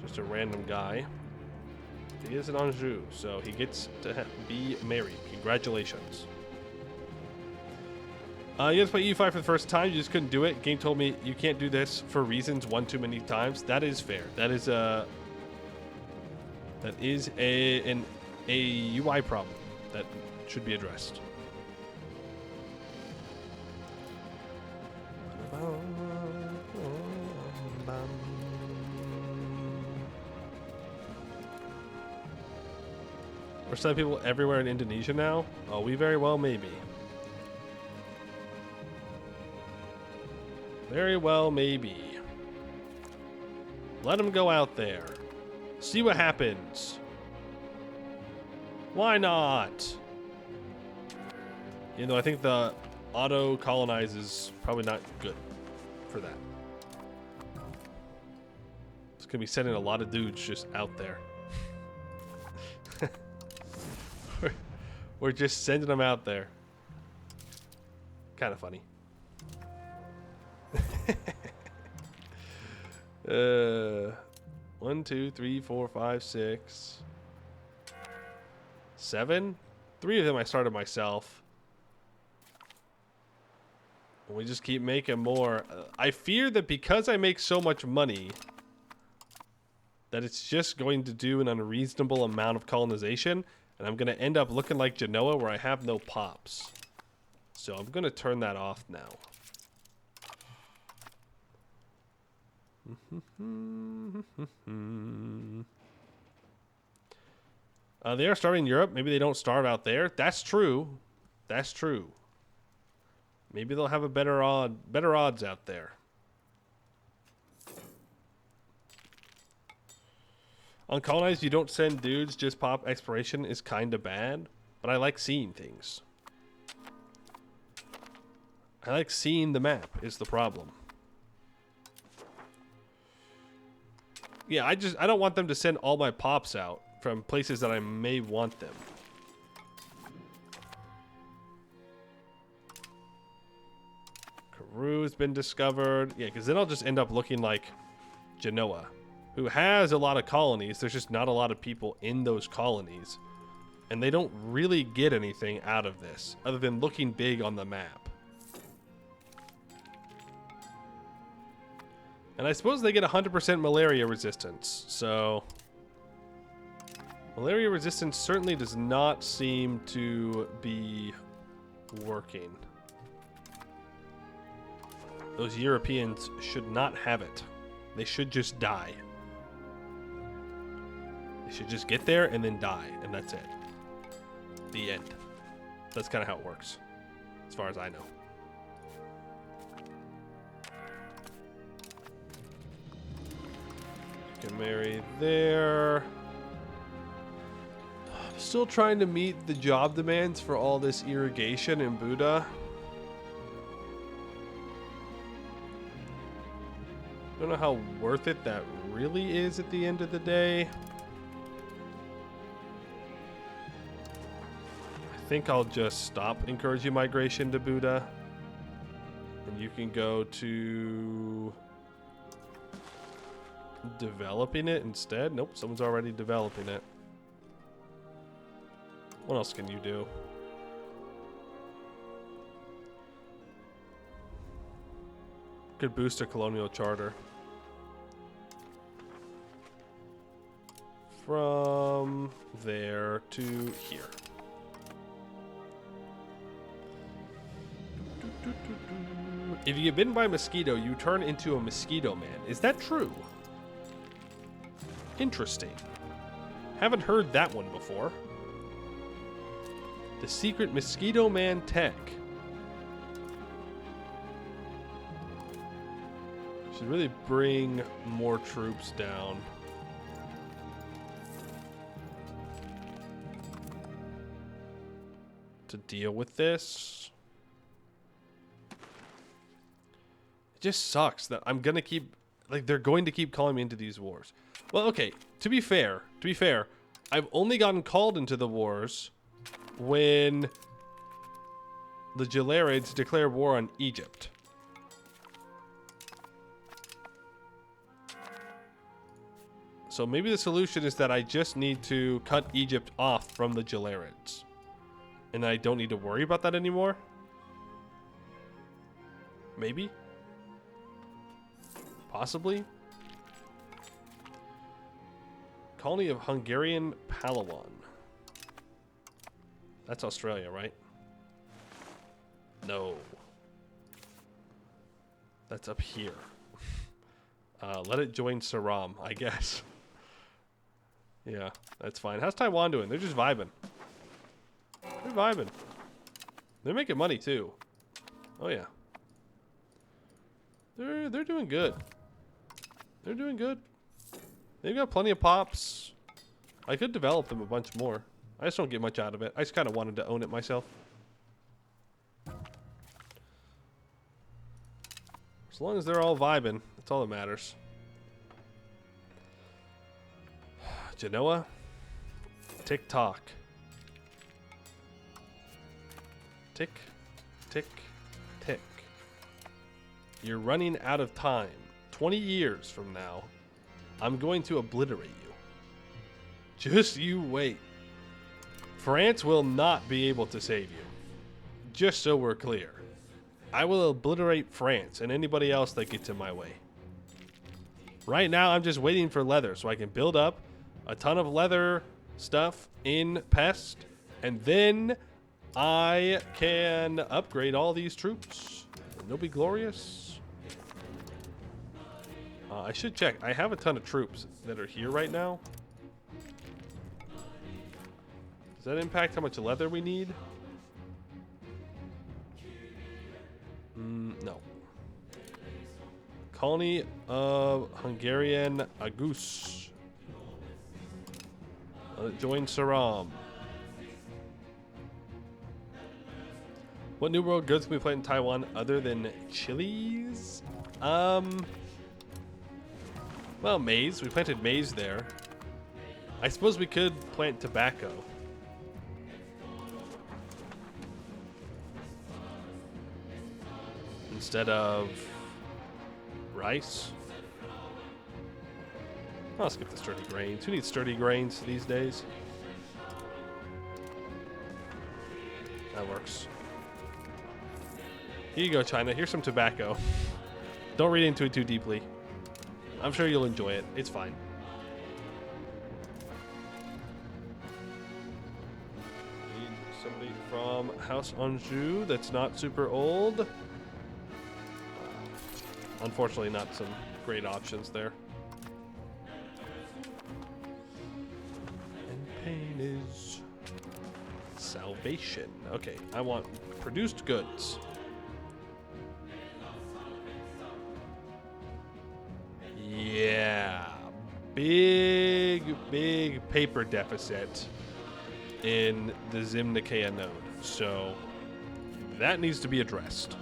Speaker 1: Just a random guy. He is an Anjou, so he gets to be married. Congratulations. You guys play EUV for the first time, you just couldn't do it. Game told me you can't do this for reasons one too many times. That is fair. That is a UI problem that should be addressed. We're sending people everywhere in Indonesia now? Oh, we very well may be. Very well, maybe. Let them go out there. See what happens. Why not? You know, I think the auto colonize is probably not good for that. It's gonna be sending a lot of dudes just out there. We're just sending them out there. Kind of funny. 1, 2, 3, 4, 5, 6, 7. 3 of them I started myself. We just keep making more. I fear that because I make so much money, that it's just going to do an unreasonable amount of colonization, and I'm going to end up looking like Genoa where I have no pops. So I'm going to turn that off now. They are starving in Europe. Maybe they don't starve out there. That's true. That's true. Maybe they'll have a better odds out there. On colonized, you don't send dudes, just pop. Exploration is kind of bad, but I like seeing things. I like seeing the map is the problem. Yeah, I don't want them to send all my pops out from places that I may want them. Peru's been discovered. Yeah, because then I'll just end up looking like Genoa, who has a lot of colonies. There's just not a lot of people in those colonies. And they don't really get anything out of this, other than looking big on the map. And I suppose they get 100% malaria resistance, so... Malaria resistance certainly does not seem to be working. Those Europeans should not have it. They should just die. They should just get there and then die, and that's it. The end. That's kind of how it works, as far as I know. You can marry there. I'm still trying to meet the job demands for all this irrigation in Buda. I don't know how worth it that really is at the end of the day. I think I'll just stop encouraging migration to Buda. And you can go to developing it instead. Nope, someone's already developing it. What else can you do? Could boost a colonial charter. From there to here. If you get bitten by a mosquito, you turn into a mosquito man. Is that true? Interesting. Haven't heard that one before. The secret mosquito man tech. Should really bring more troops down. To deal with this. It just sucks that I'm gonna keep, like, they're going to keep calling me into these wars. Well, okay, to be fair, I've only gotten called into the wars when the Gelarids declare war on Egypt. So maybe the solution is that I just need to cut Egypt off from the Gelarids. And I don't need to worry about that anymore? Maybe? Possibly? Colony of Hungarian Palawan. That's Australia, right? No. That's up here. Let it join Saram, I guess. Yeah, that's fine. How's Taiwan doing? They're just vibing. They're vibing. They're making money too. Oh yeah. They're doing good. They're doing good. They've got plenty of pops. I could develop them a bunch more. I just don't get much out of it. I just kind of wanted to own it myself. As long as they're all vibing, that's all that matters. Genoa. Tick-tock. Tick, tick, tick. You're running out of time. 20 years from now, I'm going to obliterate you. Just you wait. France will not be able to save you. Just so we're clear. I will obliterate France and anybody else that gets in my way. Right now, I'm just waiting for leather so I can build up a ton of leather stuff in Pest, and then I can upgrade all these troops. And they'll be glorious. I should check. I have a ton of troops that are here right now. Does that impact how much leather we need? No. Colony of Hungarian Agus. Join Saram. What new world goods can we plant in Taiwan other than chilies? Well, maize. We planted maize there. I suppose we could plant tobacco. Instead of rice. I'll skip the sturdy grains. Who needs sturdy grains these days? That works. Here you go, China. Here's some tobacco. Don't read into it too deeply. I'm sure you'll enjoy it. It's fine. Need somebody from House Anjou that's not super old. Unfortunately, not some great options there. And pain is salvation. Okay, I want produced goods. Yeah, big paper deficit in the Zimnikea node. So that needs to be addressed.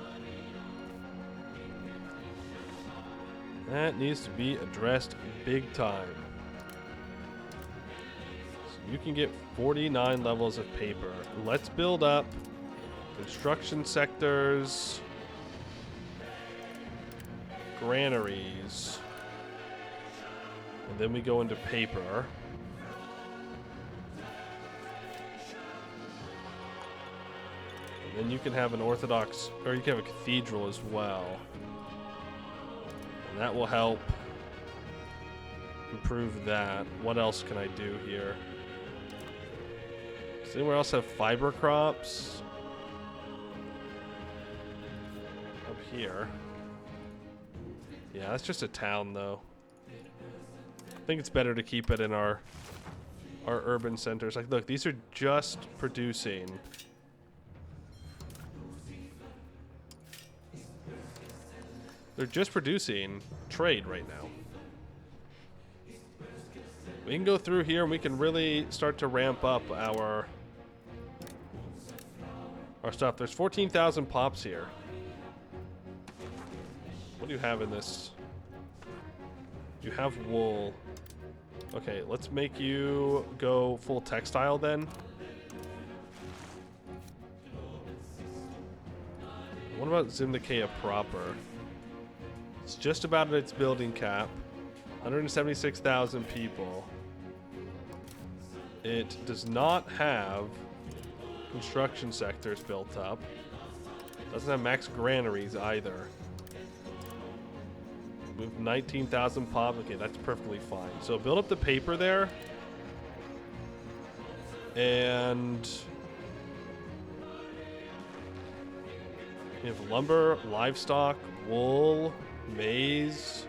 Speaker 1: That needs to be addressed big time. So you can get 49 levels of paper. Let's build up construction sectors, granaries, and then we go into paper. And then you can have an Orthodox, or you can have a cathedral as well. And that will help improve that. What else can I do here? Does anywhere else have fiber crops? Up here. Yeah, that's just a town though. I think it's better to keep it in our urban centers. Like, look, these are just producing. They're just producing trade right now. We can go through here and we can really start to ramp up our stuff. There's 14,000 pops here. What do you have in this? You have wool. Okay, let's make you go full textile then. What about Zimnikea proper? It's just about at its building cap. 176,000 people. It does not have construction sectors built up. Doesn't have max granaries either. Move 19,000 pop. Okay, that's perfectly fine. So build up the paper there. And we have lumber, livestock, wool, maize.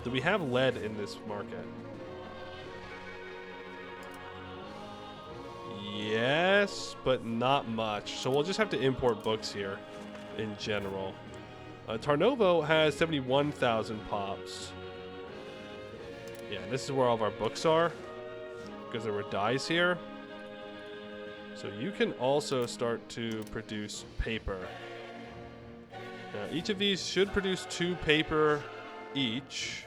Speaker 1: Do we have lead in this market? Yes, but not much. So we'll just have to import books here in general. Tarnovo has 71,000 pops. Yeah, this is where all of our books are, because there were dyes here. So you can also start to produce paper. Now, each of these should produce 2 paper each.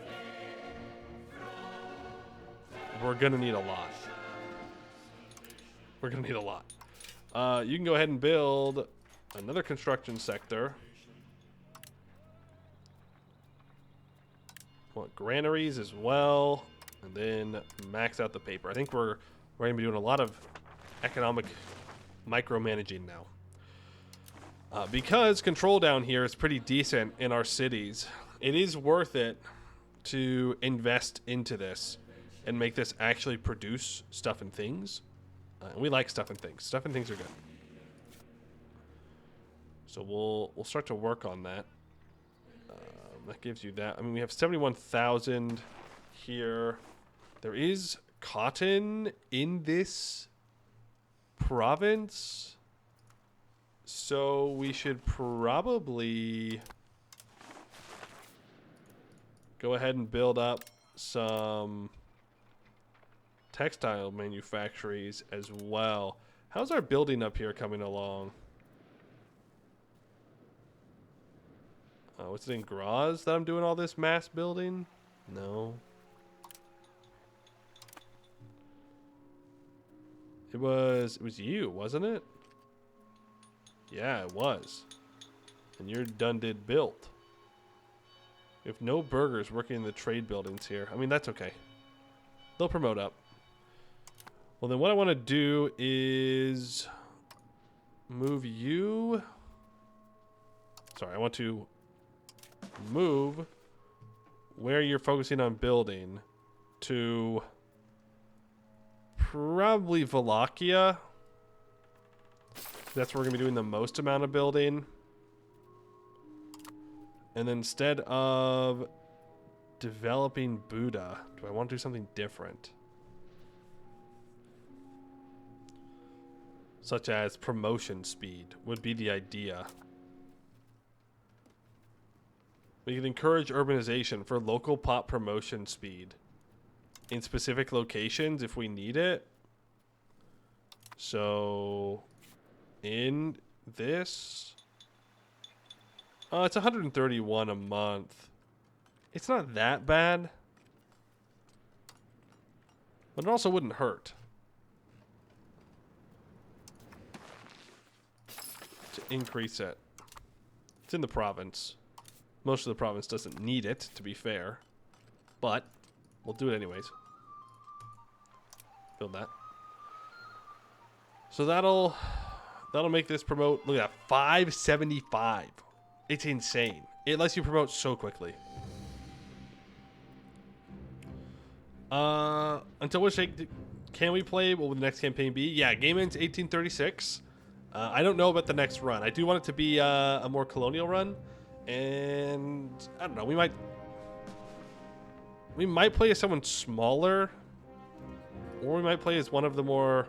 Speaker 1: We're gonna need a lot. We're gonna need a lot. You can go ahead and build another construction sector. Want granaries as well, and then max out the paper. I think we're We're going to be doing a lot of economic micromanaging now. Because control down here is pretty decent in our cities, it is worth it to invest into this and make this actually produce stuff and things. We like stuff and things. Stuff and things are good. So we'll start to work on that. That gives you that. I mean, we have 71,000 here. There is cotton in this province, so we should probably go ahead and build up some textile manufactories as well. How's our building up here coming along? What's it in Graz that I'm doing all this mass building? No. It was you, wasn't it? Yeah, it was. And you're done did built. We have no burgers working in the trade buildings here. I mean, that's okay. They'll promote up. Well, then what I want to do is move you. Sorry, I want to move where you're focusing on building to probably Wallachia. That's where we're going to be doing the most amount of building. And then instead of developing Buddha, do I want to do something different? Such as promotion speed would be the idea. We can encourage urbanization for local pop promotion speed in specific locations if we need it. So in this, it's 131 a month. It's not that bad, but it also wouldn't hurt to increase it. It's in the province. Most of the province doesn't need it, to be fair. But we'll do it anyways. Build that. So that'll make this promote. Look at that, 575. It's insane. It lets you promote so quickly. Until which can we play? What would the next campaign be? Yeah, game ends 1836. I don't know about the next run. I do want it to be a more colonial run. And I don't know, we might play as someone smaller, or we might play as one of the more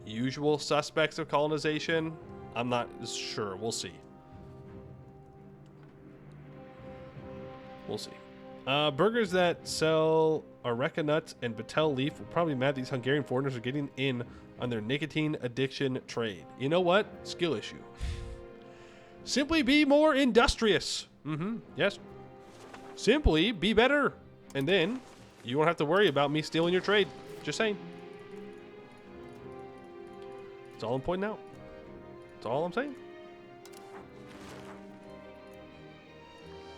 Speaker 1: usual suspects of colonization. I'm not sure. We'll see. We'll see. Burgers that sell areca nuts and Batel leaf will probably be mad these Hungarian foreigners are getting in on their nicotine addiction trade. You know what? Skill issue. Simply be more industrious. Yes. Simply be better. And then you won't have to worry about me stealing your trade. Just saying. That's all I'm pointing out. That's all I'm saying.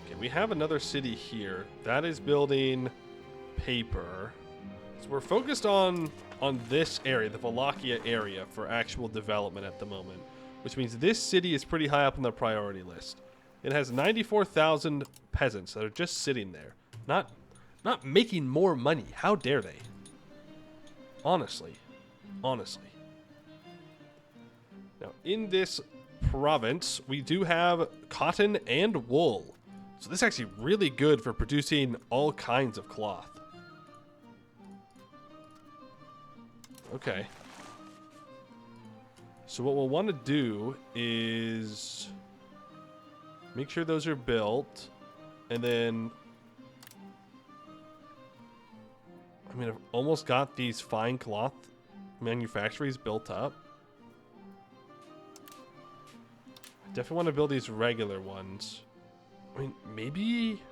Speaker 1: Okay, we have another city here. That is building paper. So we're focused on this area, the Wallachia area, for actual development at the moment. Which means this city is pretty high up on the priority list. It has 94,000 peasants that are just sitting there. Not making more money. How dare they? Honestly. Honestly. Now, in this province, we do have cotton and wool. So this is actually really good for producing all kinds of cloth. Okay. So what we'll want to do is make sure those are built, and then I mean, I've almost got these fine cloth manufactories built up. I definitely want to build these regular ones. I mean, maybe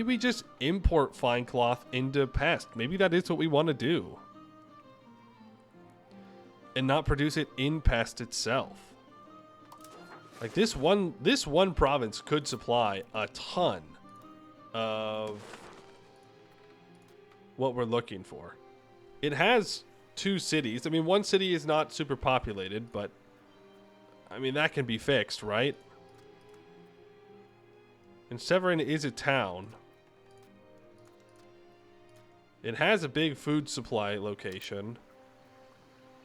Speaker 1: we just import fine cloth into Pest. Maybe that is what we want to do. And not produce it in Pest itself. Like this one province could supply a ton of what we're looking for. It has 2 cities. I mean, one city is not super populated, but I mean, that can be fixed, right? And Severin is a town. It has a big food supply location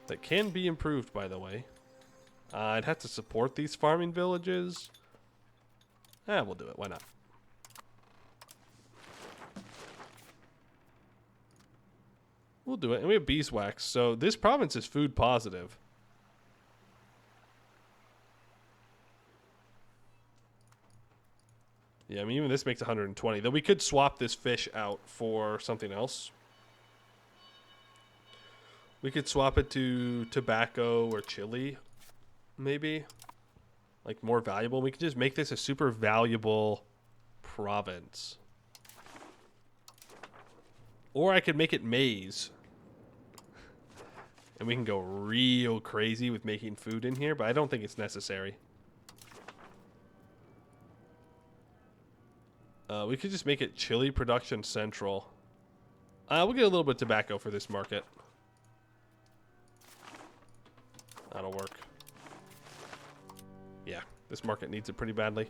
Speaker 1: that can be improved, by the way. I'd have to support these farming villages. We'll do it. Why not? We'll do it. And we have beeswax. So this province is food positive. Yeah, I mean, even this makes 120. Though we could swap this fish out for something else. We could swap it to tobacco or chili, maybe. Like, more valuable. We could just make this a super valuable province. Or I could make it maize. And we can go real crazy with making food in here, but I don't think it's necessary. We could just make it chili production central. We'll get a little bit of tobacco for this market. That'll work. Yeah, this market needs it pretty badly.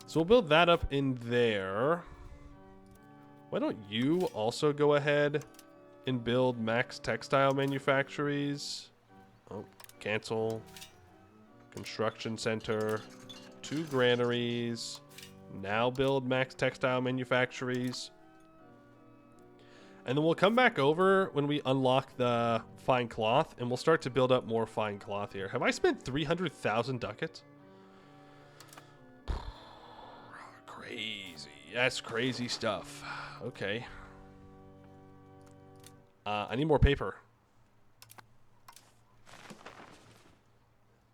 Speaker 1: So we'll build that up in there. Why don't you also go ahead and build max textile manufactories? Oh, cancel. Construction center. 2 granaries. Now build max textile manufactories. And then we'll come back over when we unlock the fine cloth, and we'll start to build up more fine cloth here. Have I spent 300,000 ducats? Crazy. That's crazy stuff. Okay. I need more paper.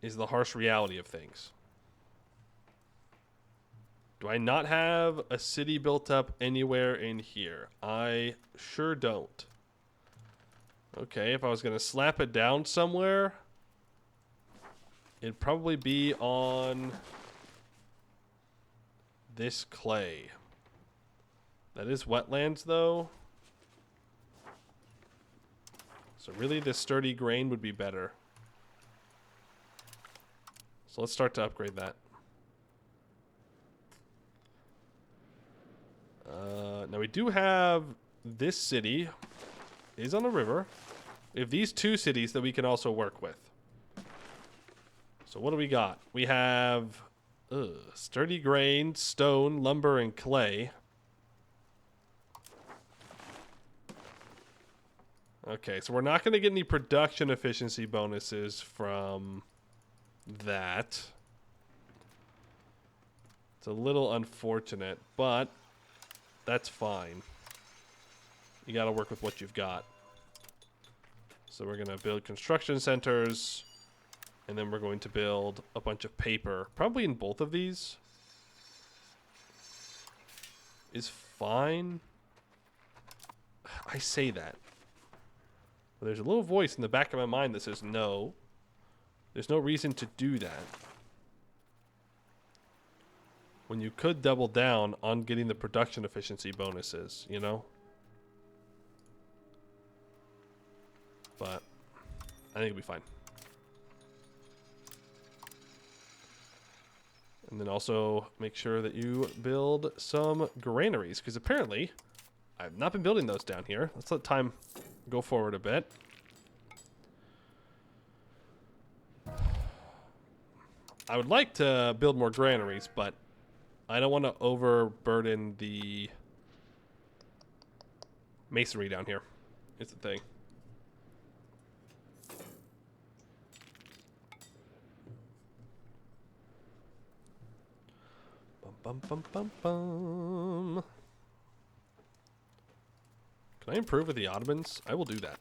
Speaker 1: Is the harsh reality of things. Do I not have a city built up anywhere in here? I sure don't. Okay, if I was going to slap it down somewhere, it'd probably be on this clay. That is wetlands, though. So really, this sturdy grain would be better. So let's start to upgrade that. Now we do have this city is on a river. We have these 2 cities that we can also work with. So what do we got? We have sturdy grain, stone, lumber, and clay. Okay, so we're not going to get any production efficiency bonuses from that. It's a little unfortunate, but that's fine. You got to work with what you've got. So we're going to build construction centers, and then we're going to build a bunch of paper. Probably in both of these is fine. I say that. But there's a little voice in the back of my mind that says no. There's no reason to do that. When you could double down on getting the production efficiency bonuses, you know? But I think it'll be fine. And then also make sure that you build some granaries, because apparently I've not been building those down here. Let's let time go forward a bit. I would like to build more granaries, but I don't want to overburden the masonry down here. It's the thing. Bum, bum, bum, bum. Can I improve with the Ottomans? I will do that.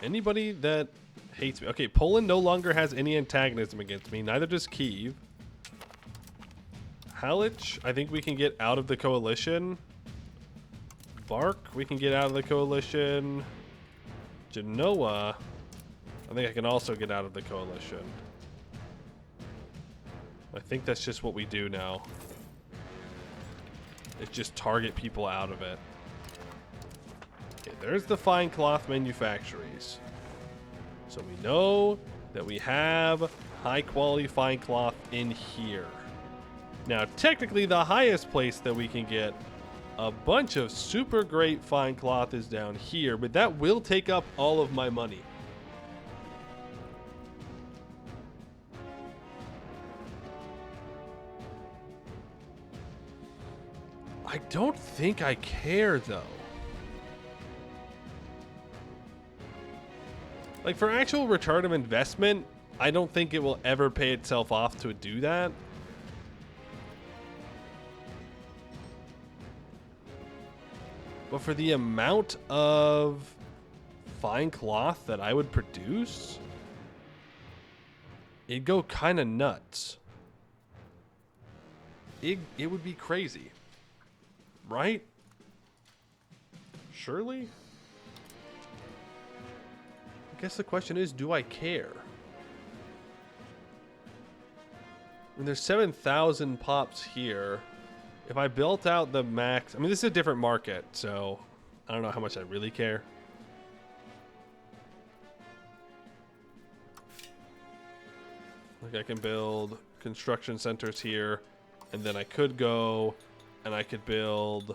Speaker 1: Anybody that hates me. Okay, Poland no longer has any antagonism against me. Neither does Kyiv. Halich, I think we can get out of the coalition. Bark, we can get out of the coalition. Genoa, I think I can also get out of the coalition. I think that's just what we do now. It just target people out of it. Okay, there's the fine cloth manufactories. So we know that we have high quality fine cloth in here. Now, technically the highest place that we can get a bunch of super great fine cloth is down here, but that will take up all of my money. I don't think I care though. Like for actual return of investment, I don't think it will ever pay itself off to do that. But for the amount of fine cloth that I would produce, it'd go kind of nuts. It would be crazy. Right? Surely? I guess the question is, do I care? And there's 7,000 pops here. If I built out the max... I mean, this is a different market, so I don't know how much I really care. Like, I can build construction centers here, and then I could go and I could build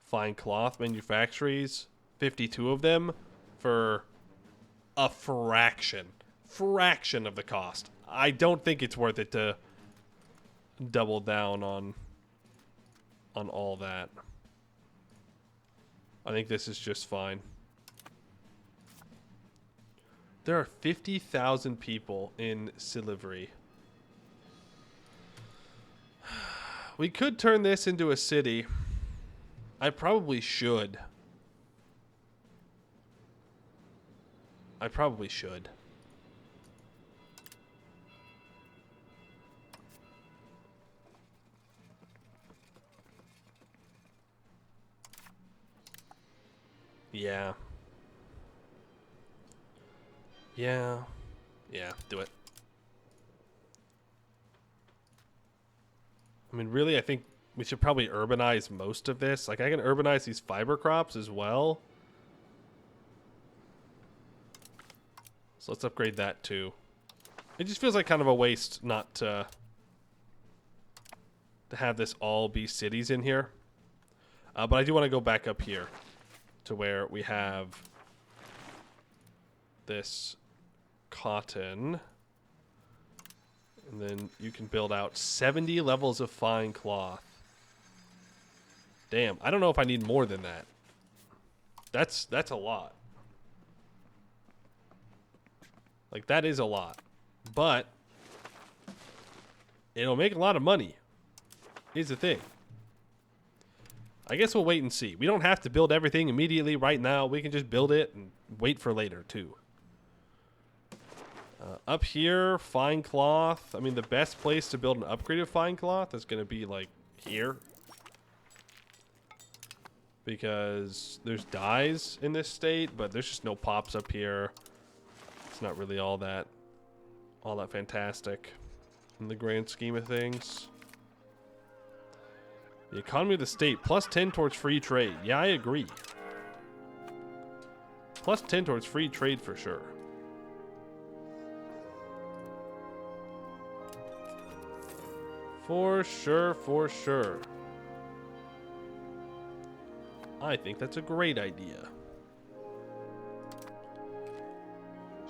Speaker 1: fine cloth manufactories, 52 of them, for a fraction of the cost. I don't think it's worth it to double down on all that. I think this is just fine. There are 50,000 people in Silivri. We could turn this into a city. I probably should. I probably should. Yeah. Yeah. Yeah, do it. I mean, really, I think we should probably urbanize most of this. Like, I can urbanize these fiber crops as well. So let's upgrade that too. It just feels like kind of a waste not to have this all be cities in here. But I do want to go back up here to where we have this cotton. And then you can build out 70 levels of fine cloth. Damn, I don't know if I need more than that. That's a lot. Like, that is a lot. But it'll make a lot of money. Here's the thing. I guess we'll wait and see. We don't have to build everything immediately right now. We can just build it and wait for later, too. Up here, fine cloth. I mean, the best place to build an upgrade of fine cloth is going to be, like, here. Because there's dyes in this state, but there's just no pops up here. It's not really all that fantastic in the grand scheme of things. The economy of the state, plus 10 towards free trade. Yeah, I agree. Plus 10 towards free trade for sure. For sure, for sure. I think that's a great idea.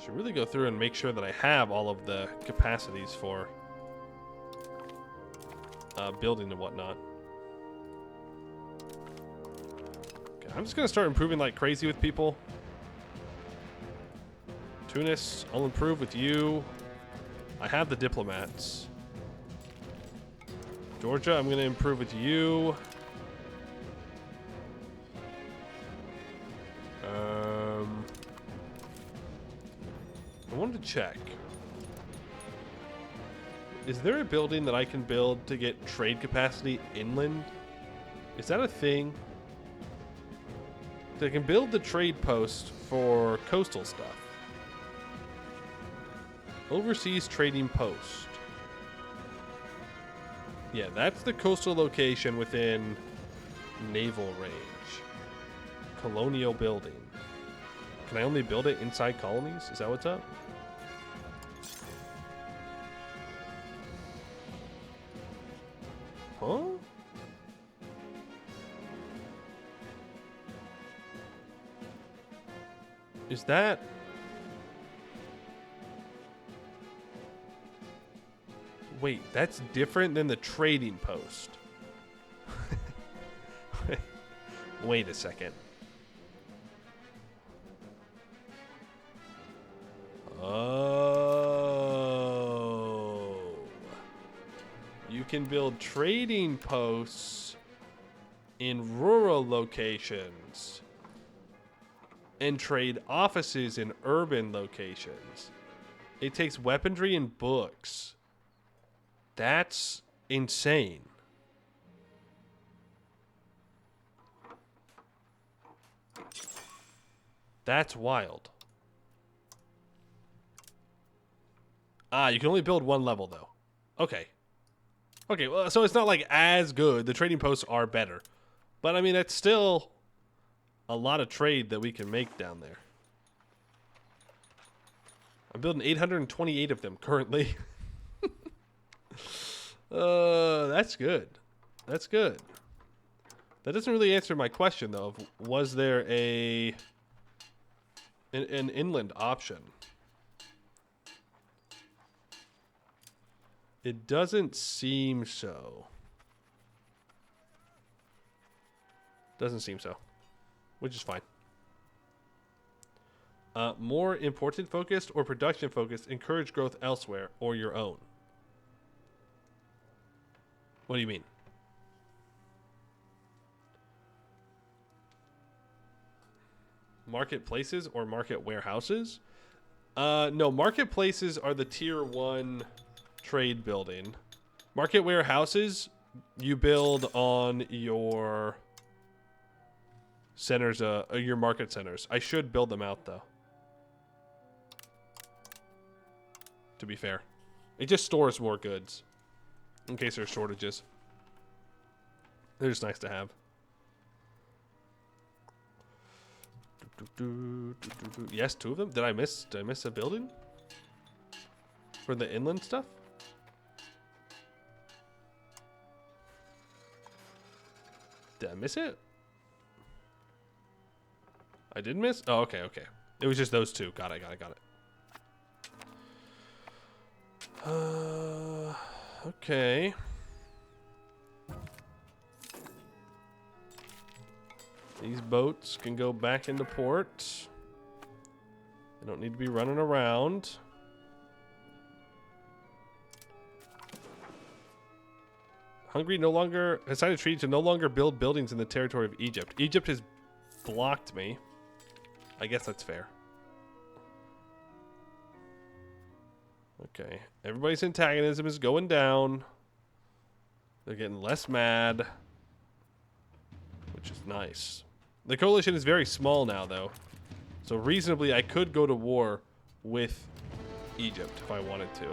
Speaker 1: Should really go through and make sure that I have all of the capacities for building and whatnot. Okay, I'm just gonna start improving like crazy with people. Tunis, I'll improve with you. I have the diplomats. Georgia, I'm gonna improve with you. I wanted to check. Is there a building that I can build to get trade capacity inland? Is that a thing? I can build the trade post for coastal stuff. Overseas trading post. Yeah, that's the coastal location within naval range. Colonial building. Can I only build it inside colonies? Is that what's up? Huh? Is that... Wait, that's different than the trading post. Wait a second. Oh. You can build trading posts in rural locations and trade offices in urban locations. It takes weaponry and books. That's insane. That's wild. Ah, you can only build one level, though. Okay. Okay, well, so it's not like as good. The trading posts are better. But, I mean, it's still a lot of trade that we can make down there. I'm building 828 of them currently. That's good. That's good. That doesn't really answer my question, though. Of was there an inland option? It doesn't seem so. Doesn't seem so. Which is fine. More important focused or production focused, encourage growth elsewhere or your own. What do you mean? Marketplaces or market warehouses? No, marketplaces are the tier 1 trade building. Market warehouses, you build on your centers, your market centers. I should build them out, though. To be fair. It just stores more goods. In case there's shortages. They're just nice to have. Yes, 2 of them. Did I miss a building? For the inland stuff? Did I miss it? I did miss? Oh, okay, okay. It was just those 2. Got it. Okay. These boats can go back into port. They don't need to be running around. Hungary has signed a treaty to no longer build buildings in the territory of Egypt. Egypt has blocked me. I guess that's fair. Okay. Everybody's antagonism is going down. They're getting less mad. Which is nice. The coalition is very small now, though. So reasonably, I could go to war with Egypt if I wanted to.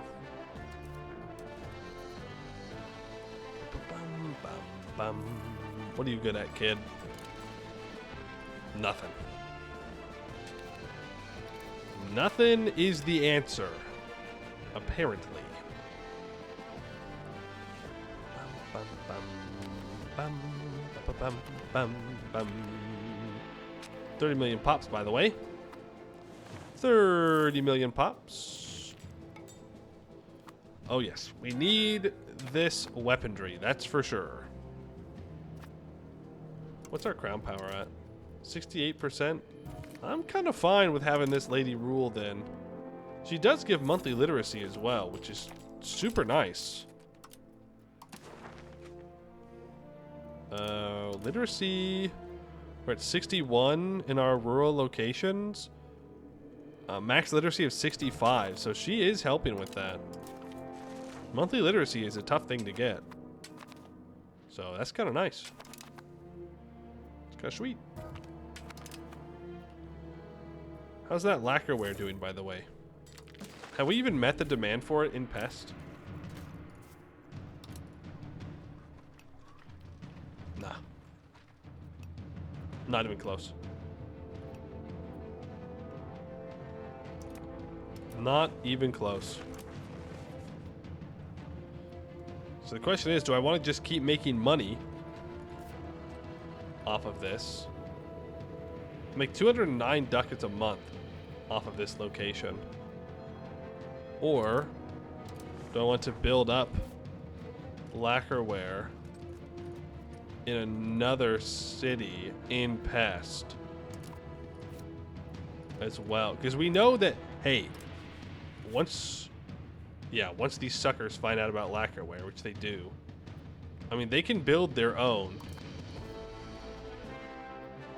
Speaker 1: What are you good at, kid? Nothing. Nothing is the answer. Apparently. 30 million pops, by the way. 30 million pops. Oh, yes. We need this weaponry. That's for sure. What's our crown power at? 68%? I'm kind of fine with having this lady rule then. She does give monthly literacy as well, which is super nice. Literacy, we're at 61 in our rural locations. Max literacy of 65, so she is helping with that. Monthly literacy is a tough thing to get. So that's kind of nice. It's kind of sweet. How's that lacquerware doing, by the way? Have we even met the demand for it in Pest? Not even close. Not even close. So the question is, do I want to just keep making money off of this? Make 209 ducats a month off of this location. Or do I want to build up lacquerware in another city in Pest as well? Because we know that, hey, once these suckers find out about lacquerware, which they do, I mean, they can build their own,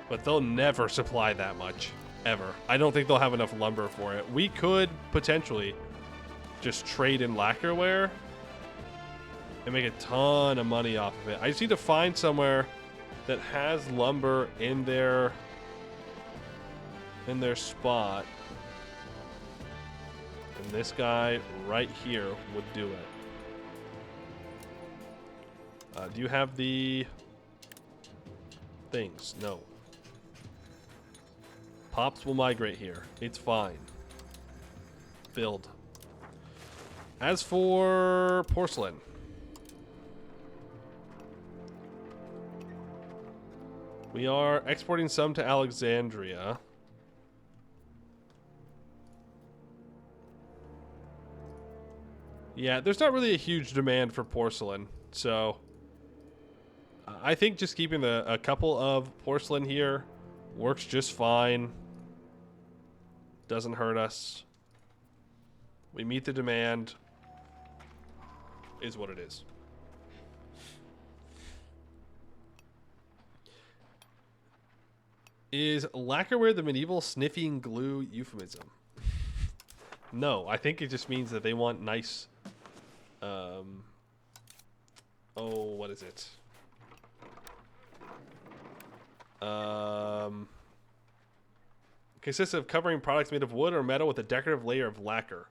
Speaker 1: but they'll never supply that much, ever. I don't think they'll have enough lumber for it. We could potentially just trade in lacquerware and make a ton of money off of it. I just need to find somewhere that has lumber in their spot. And this guy right here would do it. Do you have the things? No. Pops will migrate here. It's fine. Build. As for porcelain, we are exporting some to Alexandria. Yeah, there's not really a huge demand for porcelain, so I think just keeping a couple of porcelain here works just fine. Doesn't hurt us. We meet the demand. Is what it is. Is lacquerware the medieval sniffing glue euphemism? No, I think it just means that they want nice... what is it? Consists of covering products made of wood or metal with a decorative layer of lacquer.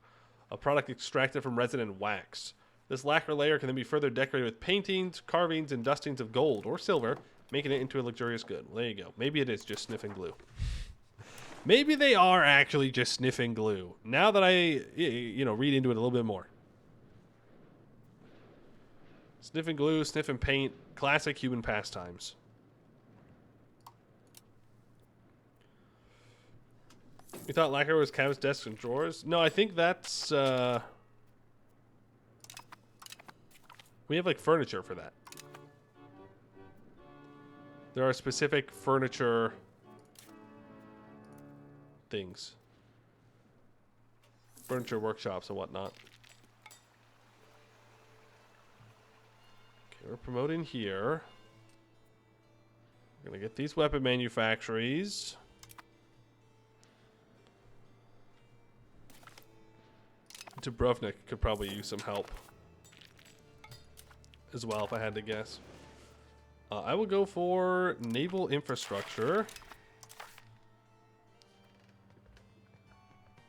Speaker 1: A product extracted from resin and wax. This lacquer layer can then be further decorated with paintings, carvings, and dustings of gold or silver, making it into a luxurious good. Well, there you go. Maybe it is just sniffing glue. Maybe they are actually just sniffing glue. Now that I, read into it a little bit more. Sniffing glue, sniffing paint, classic human pastimes. You thought lacquer was cabinets, desks, and drawers? No, I think that's, we have, like, furniture for that. There are specific furniture things. Furniture workshops and whatnot. Okay, we're promoting here. We're gonna get these weapon manufactories. Dubrovnik could probably use some help as well, if I had to guess. I will go for naval infrastructure.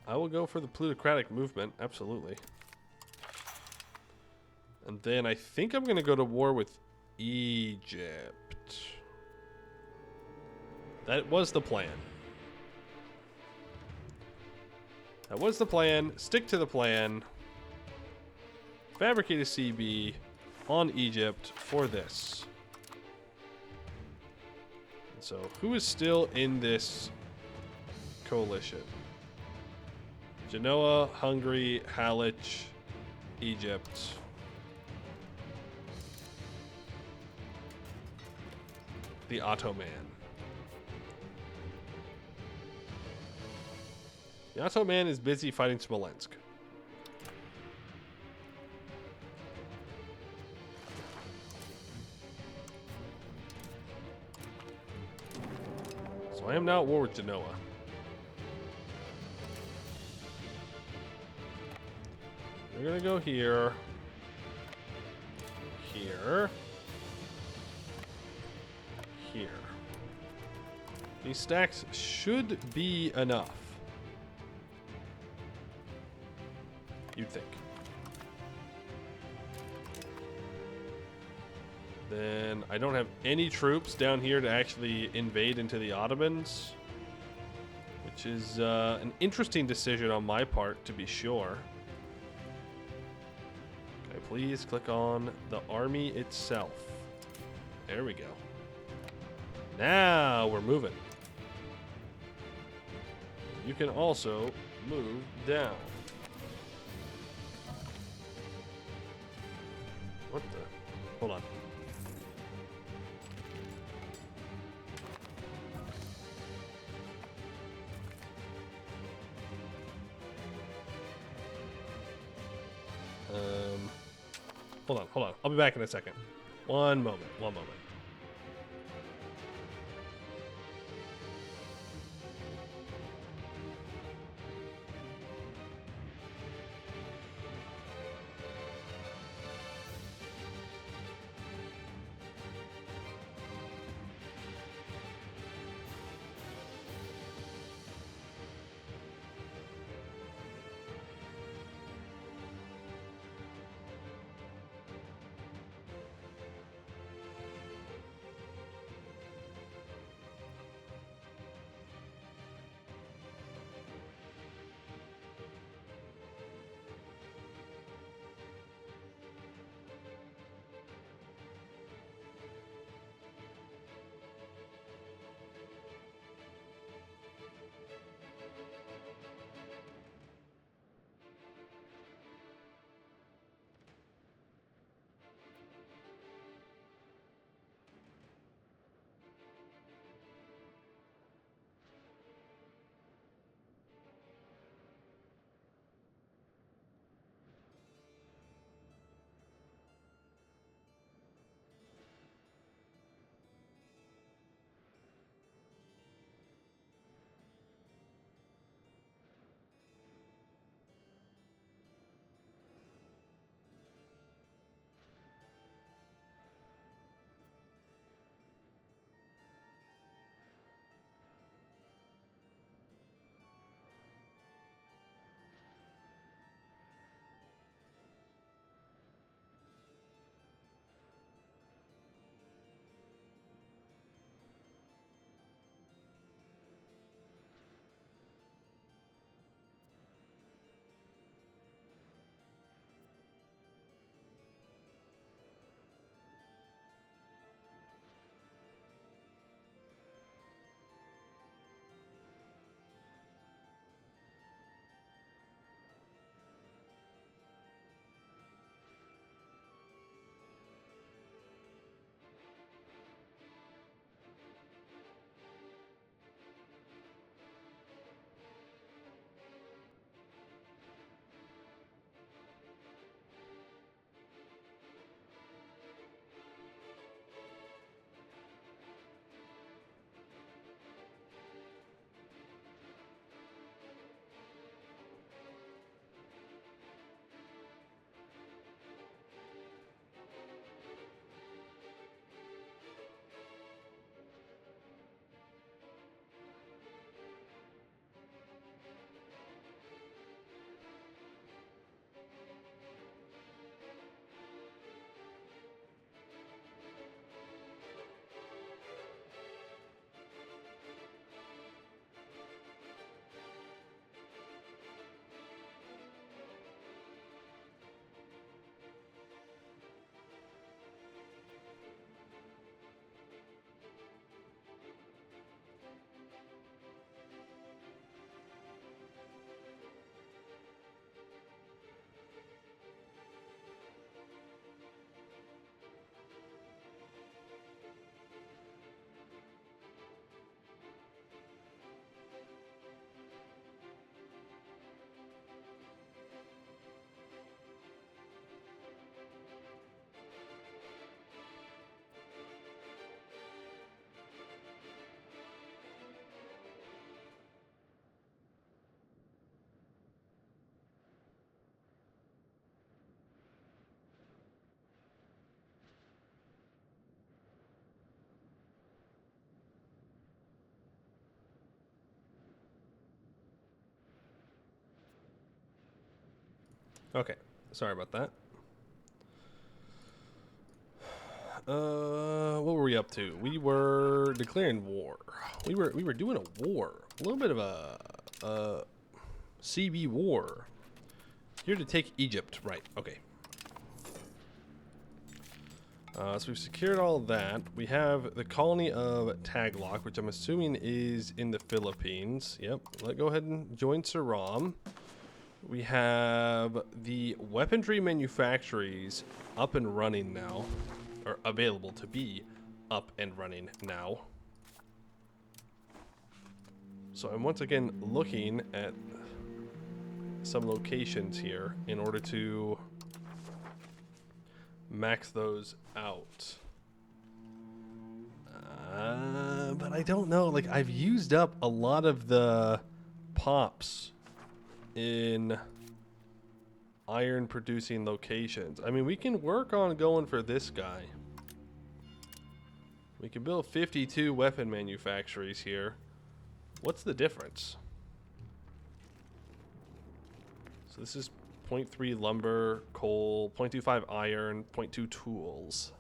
Speaker 1: I will go for the plutocratic movement, absolutely. And then I think I'm going to go to war with Egypt. That was the plan. That was the plan. Stick to the plan. Fabricate a CB on Egypt for this. So, who is still in this coalition? Genoa, Hungary, Halych, Egypt. The Ottoman. The Ottoman is busy fighting Smolensk. So I am now at war with Genoa. We're gonna go here. Here. Here. These stacks should be enough. You'd think. Then I don't have any troops down here to actually invade into the Ottomans, which is an interesting decision on my part, to be sure. Okay, please click on the army itself. There we go. Now we're moving. You can also move down. What the? Hold on. Hold on. I'll be back in a second. One moment. Okay, sorry about that. What were we up to? We were declaring war. We were doing a war. A little bit of a CB war. Here to take Egypt. Right, okay. So we've secured all that. We have the colony of Taglock, which I'm assuming is in the Philippines. Yep, let's go ahead and join Saram. We have the weaponry manufactories up and running now, or available to be up and running now. So I'm once again looking at some locations here in order to max those out. But I don't know, like I've used up a lot of the pops in iron producing locations. I mean, we can work on going for this guy. We can build 52 weapon manufactories here. What's the difference? So this is 0.3 lumber, coal, 0.25 iron, 0.2 tools.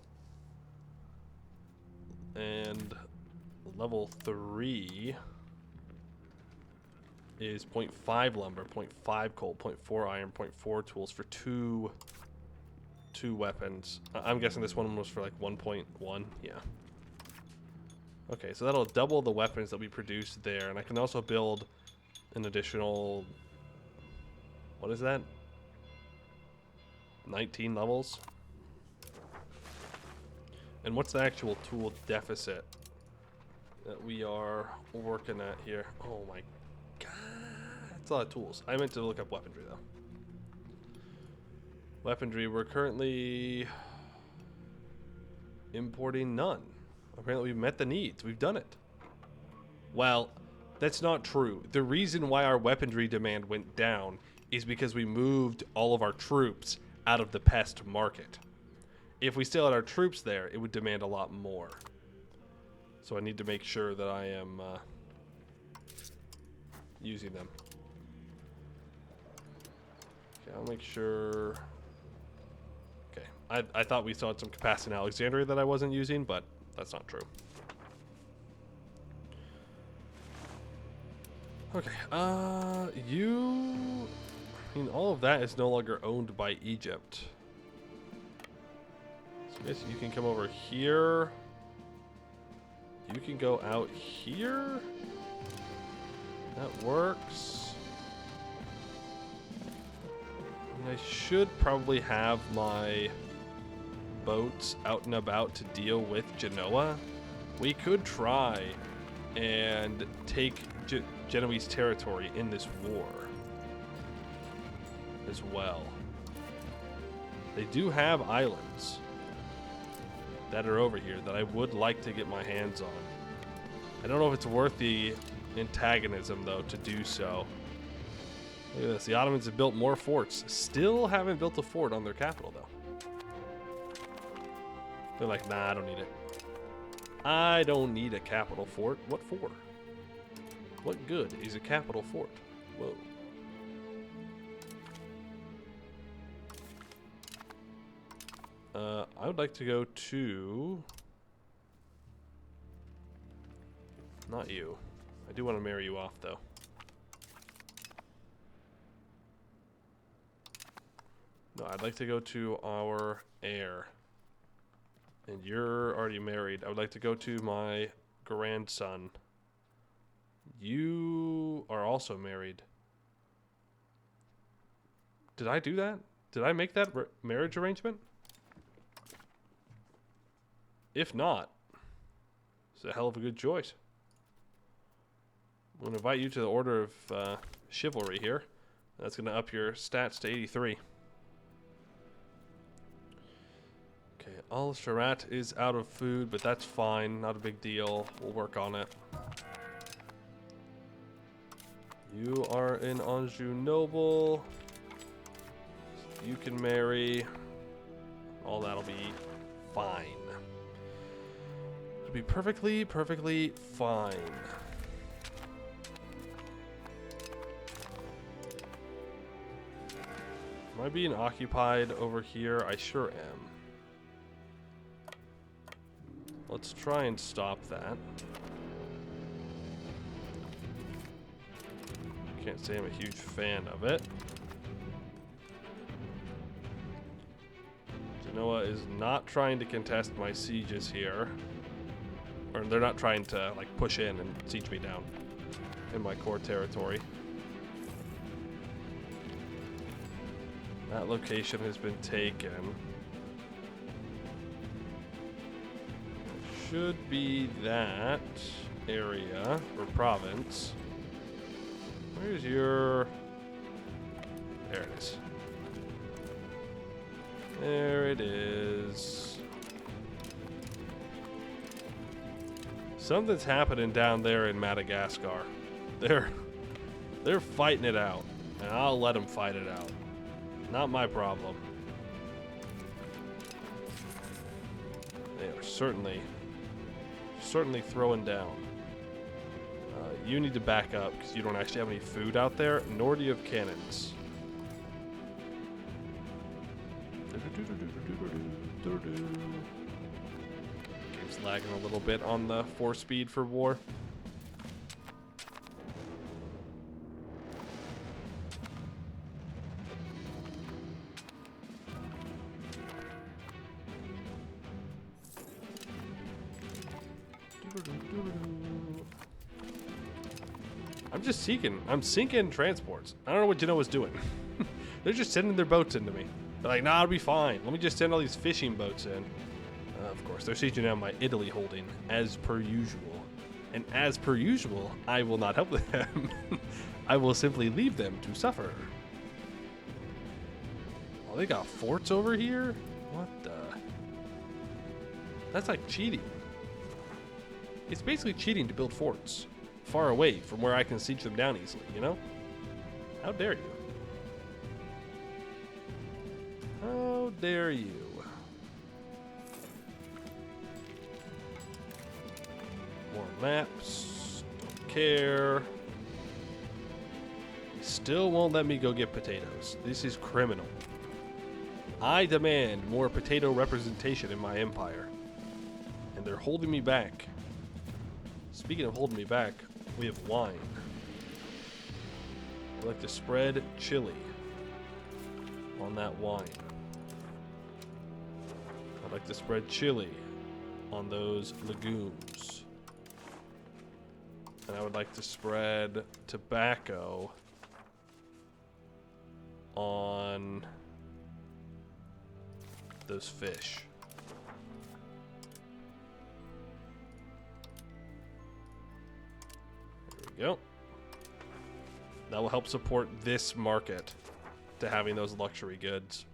Speaker 1: And level 3 is 0.5 lumber, 0.5 coal, 0.4 iron, 0.4 tools for two weapons. I'm guessing this one was for like 1.1. Yeah. Okay, so that'll double the weapons that we produce there, and I can also build an additional, what is that? 19 levels? And what's the actual tool deficit that we are working at here? Oh my god, that's a lot of tools. I meant to look up weaponry though. Weaponry, we're currently importing none. Apparently we've met the needs. We've done it. Well, that's not true. The reason why our weaponry demand went down is because we moved all of our troops out of the pest market. If we still had our troops there, it would demand a lot more. So I need to make sure that I am using them. Okay, I'll make sure. Okay, I thought we still had some capacity in Alexandria that I wasn't using, but that's not true. Okay, I mean, all of that is no longer owned by Egypt. So I guess you can come over here. You can go out here. That works. And I should probably have my boats out and about to deal with Genoa. We could try and take Genoese territory in this war as well. They do have islands that are over here that I would like to get my hands on. I don't know if it's worth the antagonism though to do so. Look at this, the Ottomans have built more forts. Still haven't built a fort on their capital though. They're like, nah, I don't need it. I don't need a capital fort. What for? What good is a capital fort? Whoa. I would like to go to... Not you. I do want to marry you off, though. No, I'd like to go to our heir. And you're already married. I would like to go to my grandson. You are also married. Did I do that? Did I make that marriage arrangement? If not, it's a hell of a good choice. I'm going to invite you to the Order of Chivalry here. That's going to up your stats to 83. Okay, Al-Sharat is out of food, but that's fine. Not a big deal. We'll work on it. You are an Anjou noble. You can marry. All that'll be fine. It'll be perfectly fine. Am I being occupied over here? I sure am. let's try and stop that. Can't say I'm a huge fan of it. Genoa is not trying to contest my sieges here. Or they're not trying to like push in and siege me down in my core territory. That location has been taken. Should be that area or province. Where's your... There it is. There it is. Something's happening down there in Madagascar. They're fighting it out, and I'll let them fight it out. Not my problem. They are certainly throwing down. You need to back up because you don't actually have any food out there, nor do you have cannons. Game's lagging a little bit on the 4-speed for war. I'm sinking transports. I don't know what Genoa's doing. They're just sending their boats into me. They're like, nah, it'll be fine. Let me just send all these fishing boats in. Of course, they're sieging down my Italy holding, as per usual. And as per usual, I will not help them. I will simply leave them to suffer. Oh, they got forts over here? What the? That's like cheating. It's basically cheating to build forts far away from where I can siege them down easily, you know? How dare you? How dare you? More maps. Don't care. Still won't let me go get potatoes. This is criminal. I demand more potato representation in my empire. And they're holding me back. Speaking of holding me back, we have wine. I like to spread chili on that wine. I like to spread chili on those legumes. And I would like to spread tobacco on those fish. Go. That will help support this market to having those luxury goods.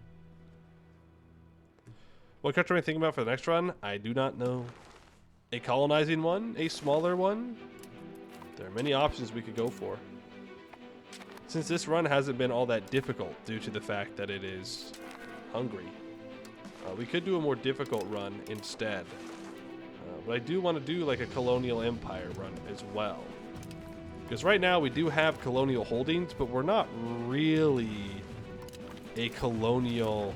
Speaker 1: What country am I thinking about for the next run? I do not know. A colonizing one? A smaller one? There are many options we could go for. Since this run hasn't been all that difficult due to the fact that it is Hungary, we could do a more difficult run instead. But I do want to do like a colonial empire run as well. Because right now we do have colonial holdings, but we're not really a colonial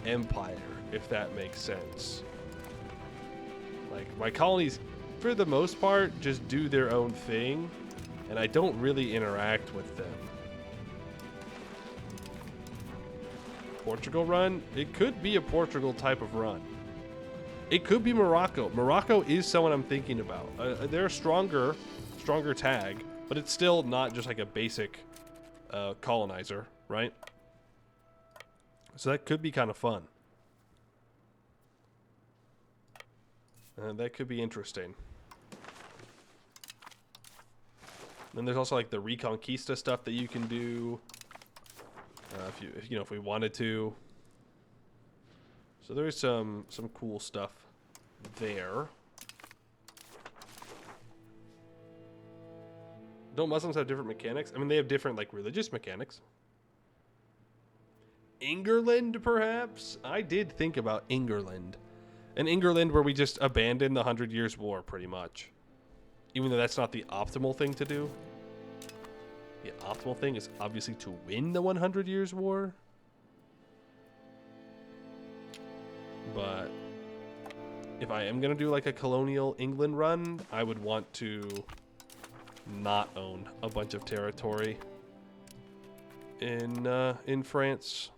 Speaker 1: empire, if that makes sense. Like, my colonies, for the most part, just do their own thing, and I don't really interact with them. Portugal run? It could be a Portugal type of run. It could be Morocco. Morocco is someone I'm thinking about. They're a stronger tag, but it's still not just like a basic colonizer, right? So that could be kind of fun. That could be interesting. Then there's also like the Reconquista stuff that you can do if we wanted to. So there's some cool stuff there. Don't Muslims have different mechanics? I mean, they have different, like, religious mechanics. England, perhaps? I did think about England. An England where we just abandon the 100 Years' War, pretty much. Even though that's not the optimal thing to do. The optimal thing is obviously to win the 100 Years' War. But if I am going to do like a colonial England run, I would want to not own a bunch of territory in France.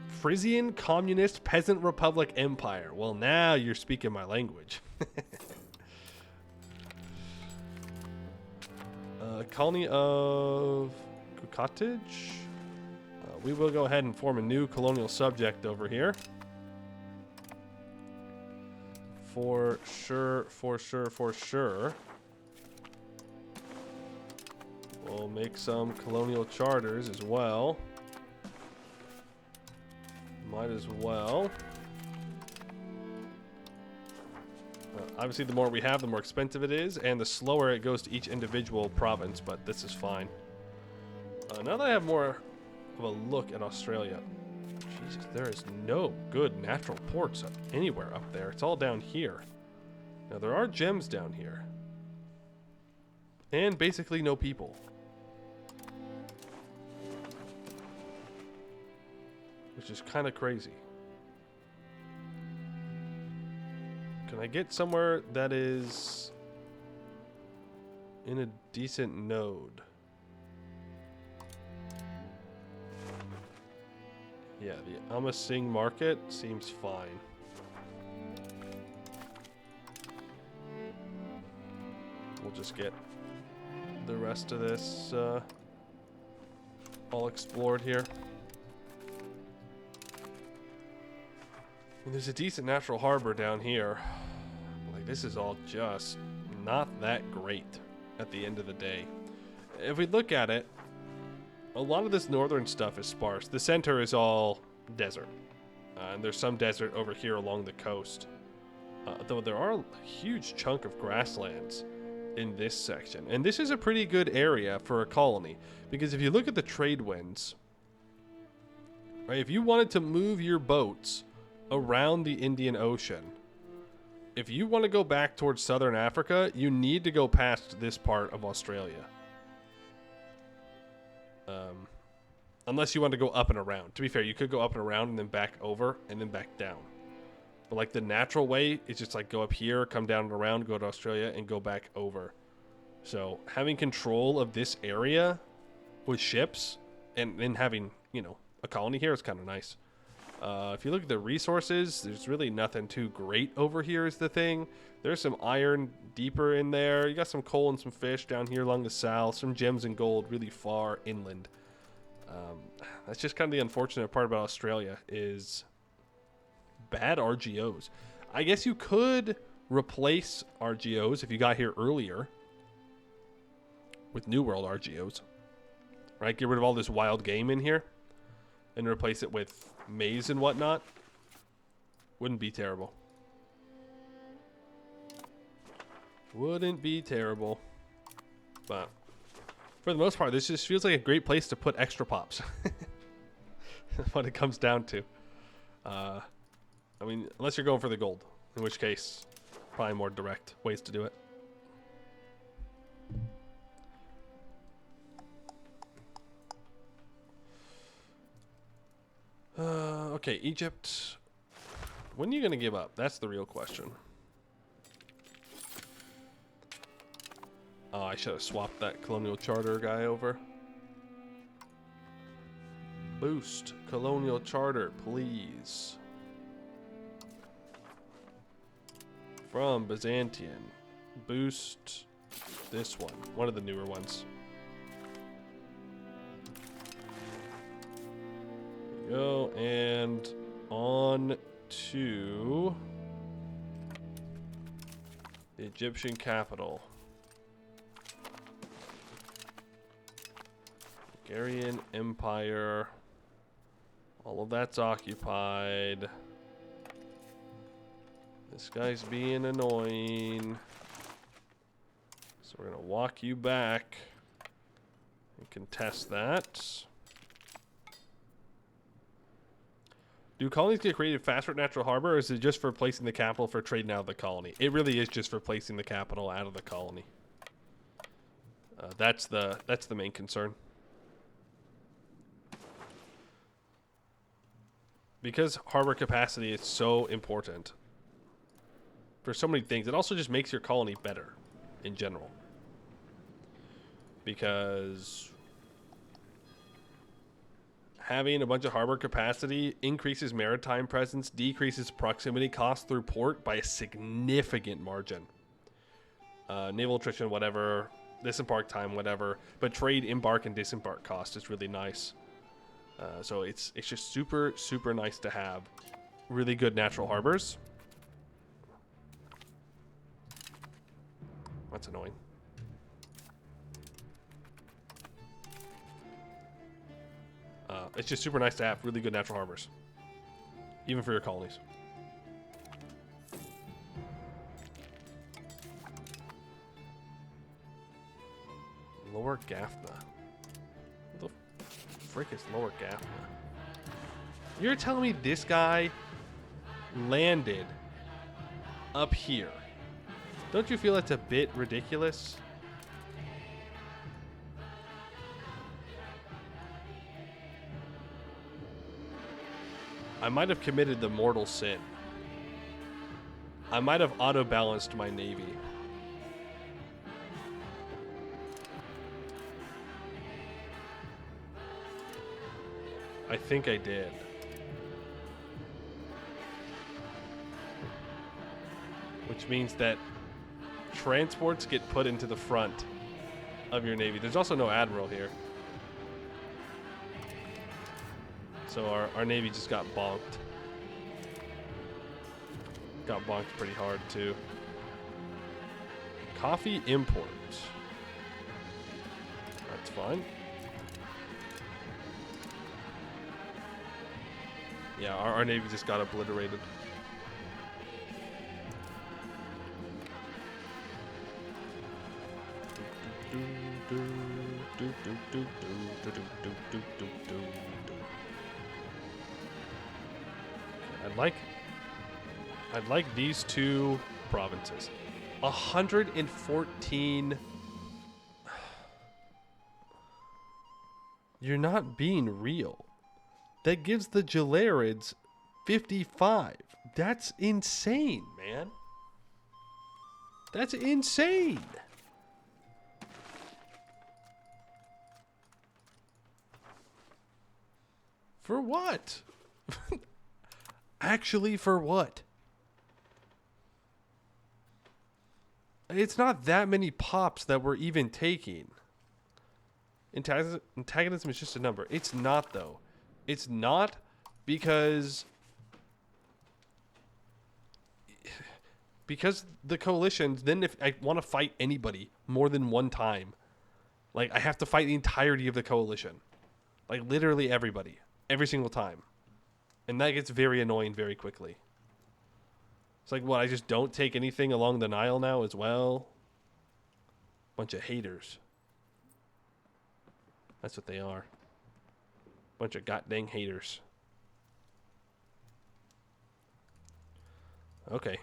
Speaker 1: Frisian Communist Peasant Republic Empire. Well, now you're speaking my language. Colony of Cottage. We will go ahead and form a new colonial subject over here. For sure, for sure, for sure. We'll make some colonial charters as well. Might as well. Obviously, the more we have, the more expensive it is, and the slower it goes to each individual province, but this is fine. Now that I have more of a look at Australia, Jesus, there is no good natural ports anywhere up there. It's all down here. Now, there are gems down here. And basically no people. Which is kind of crazy. Can I get somewhere that is in a decent node? Yeah, the Amasing market seems fine. We'll just get the rest of this all explored here. And there's a decent natural harbor down here. Like, this is all just not that great at the end of the day. If we look at it, a lot of this northern stuff is sparse. The center is all desert. And there's some desert over here along the coast. Though there are a huge chunk of grasslands in this section. And this is a pretty good area for a colony. Because if you look at the trade winds, right, if you wanted to move your boats around the Indian Ocean, if you want to go back towards southern Africa, you need to go past this part of Australia. Unless you want to go up and around. To be fair, you could go up and around and then back over and then back down. But like the natural way is just like go up here, come down and around, go to Australia, and go back over. So having control of this area with ships and then having, you know, a colony here is kind of nice. If you look at the resources, there's really nothing too great over here is the thing. There's some iron deeper in there. You got some coal and some fish down here along the south. Some gems and gold really far inland. That's just kind of the unfortunate part about Australia is bad RGOs. I guess you could replace RGOs if you got here earlier with New World RGOs. Right? Get rid of all this wild game in here and replace it with maize and whatnot. Wouldn't be terrible. Wouldn't be terrible. But for the most part, this just feels like a great place to put extra pops. What it comes down to. I mean, unless you're going for the gold. In which case, probably more direct ways to do it. Okay, Egypt. When are you going to give up? That's the real question. Oh, I should have swapped that colonial charter guy over. Boost colonial charter, please. From Byzantium. Boost this one of the newer ones. Go and on to the Egyptian capital. Hungarian Empire. All of that's occupied. This guy's being annoying. So we're gonna walk you back and contest that. Do colonies get created faster at Natural Harbor, or is it just for placing the capital for trading out of the colony? It really is just for placing the capital out of the colony. That's the main concern. because harbor capacity is so important for so many things. It also just makes your colony better in general. Because having a bunch of harbor capacity increases maritime presence, decreases proximity cost through port by a significant margin. Naval attrition, whatever. Disembark time, whatever. But trade, embark, and disembark cost is really nice. So it's just super, super nice to have really good natural harbors. That's annoying. It's just super nice to have really good natural harbors. Even for your colonies. Lower Gaffna. What the frick is Lower Gaffna? You're telling me this guy landed up here? Don't you feel that's a bit ridiculous? I might have committed the mortal sin. I might have auto-balanced my navy. I think I did. Which means that transports get put into the front of your navy. There's also no admiral here. So our navy just got bonked. Got bonked pretty hard too. Coffee imports. That's fine. Yeah, our navy just got obliterated. I'd like these two provinces. 114. You're not being real. That gives the Jalarids 55. That's insane, man. That's insane. For what? Actually, for what? It's not that many pops that we're even taking. Antagonism is just a number. It's not, though. It's not because the coalitions, then if I want to fight anybody more than one time, like I have to fight the entirety of the coalition. Like literally everybody. Every single time. And that gets very annoying very quickly. It's like, what, I just don't take anything along the Nile now as well? Bunch of haters. That's what they are. Bunch of goddamn haters. Okay.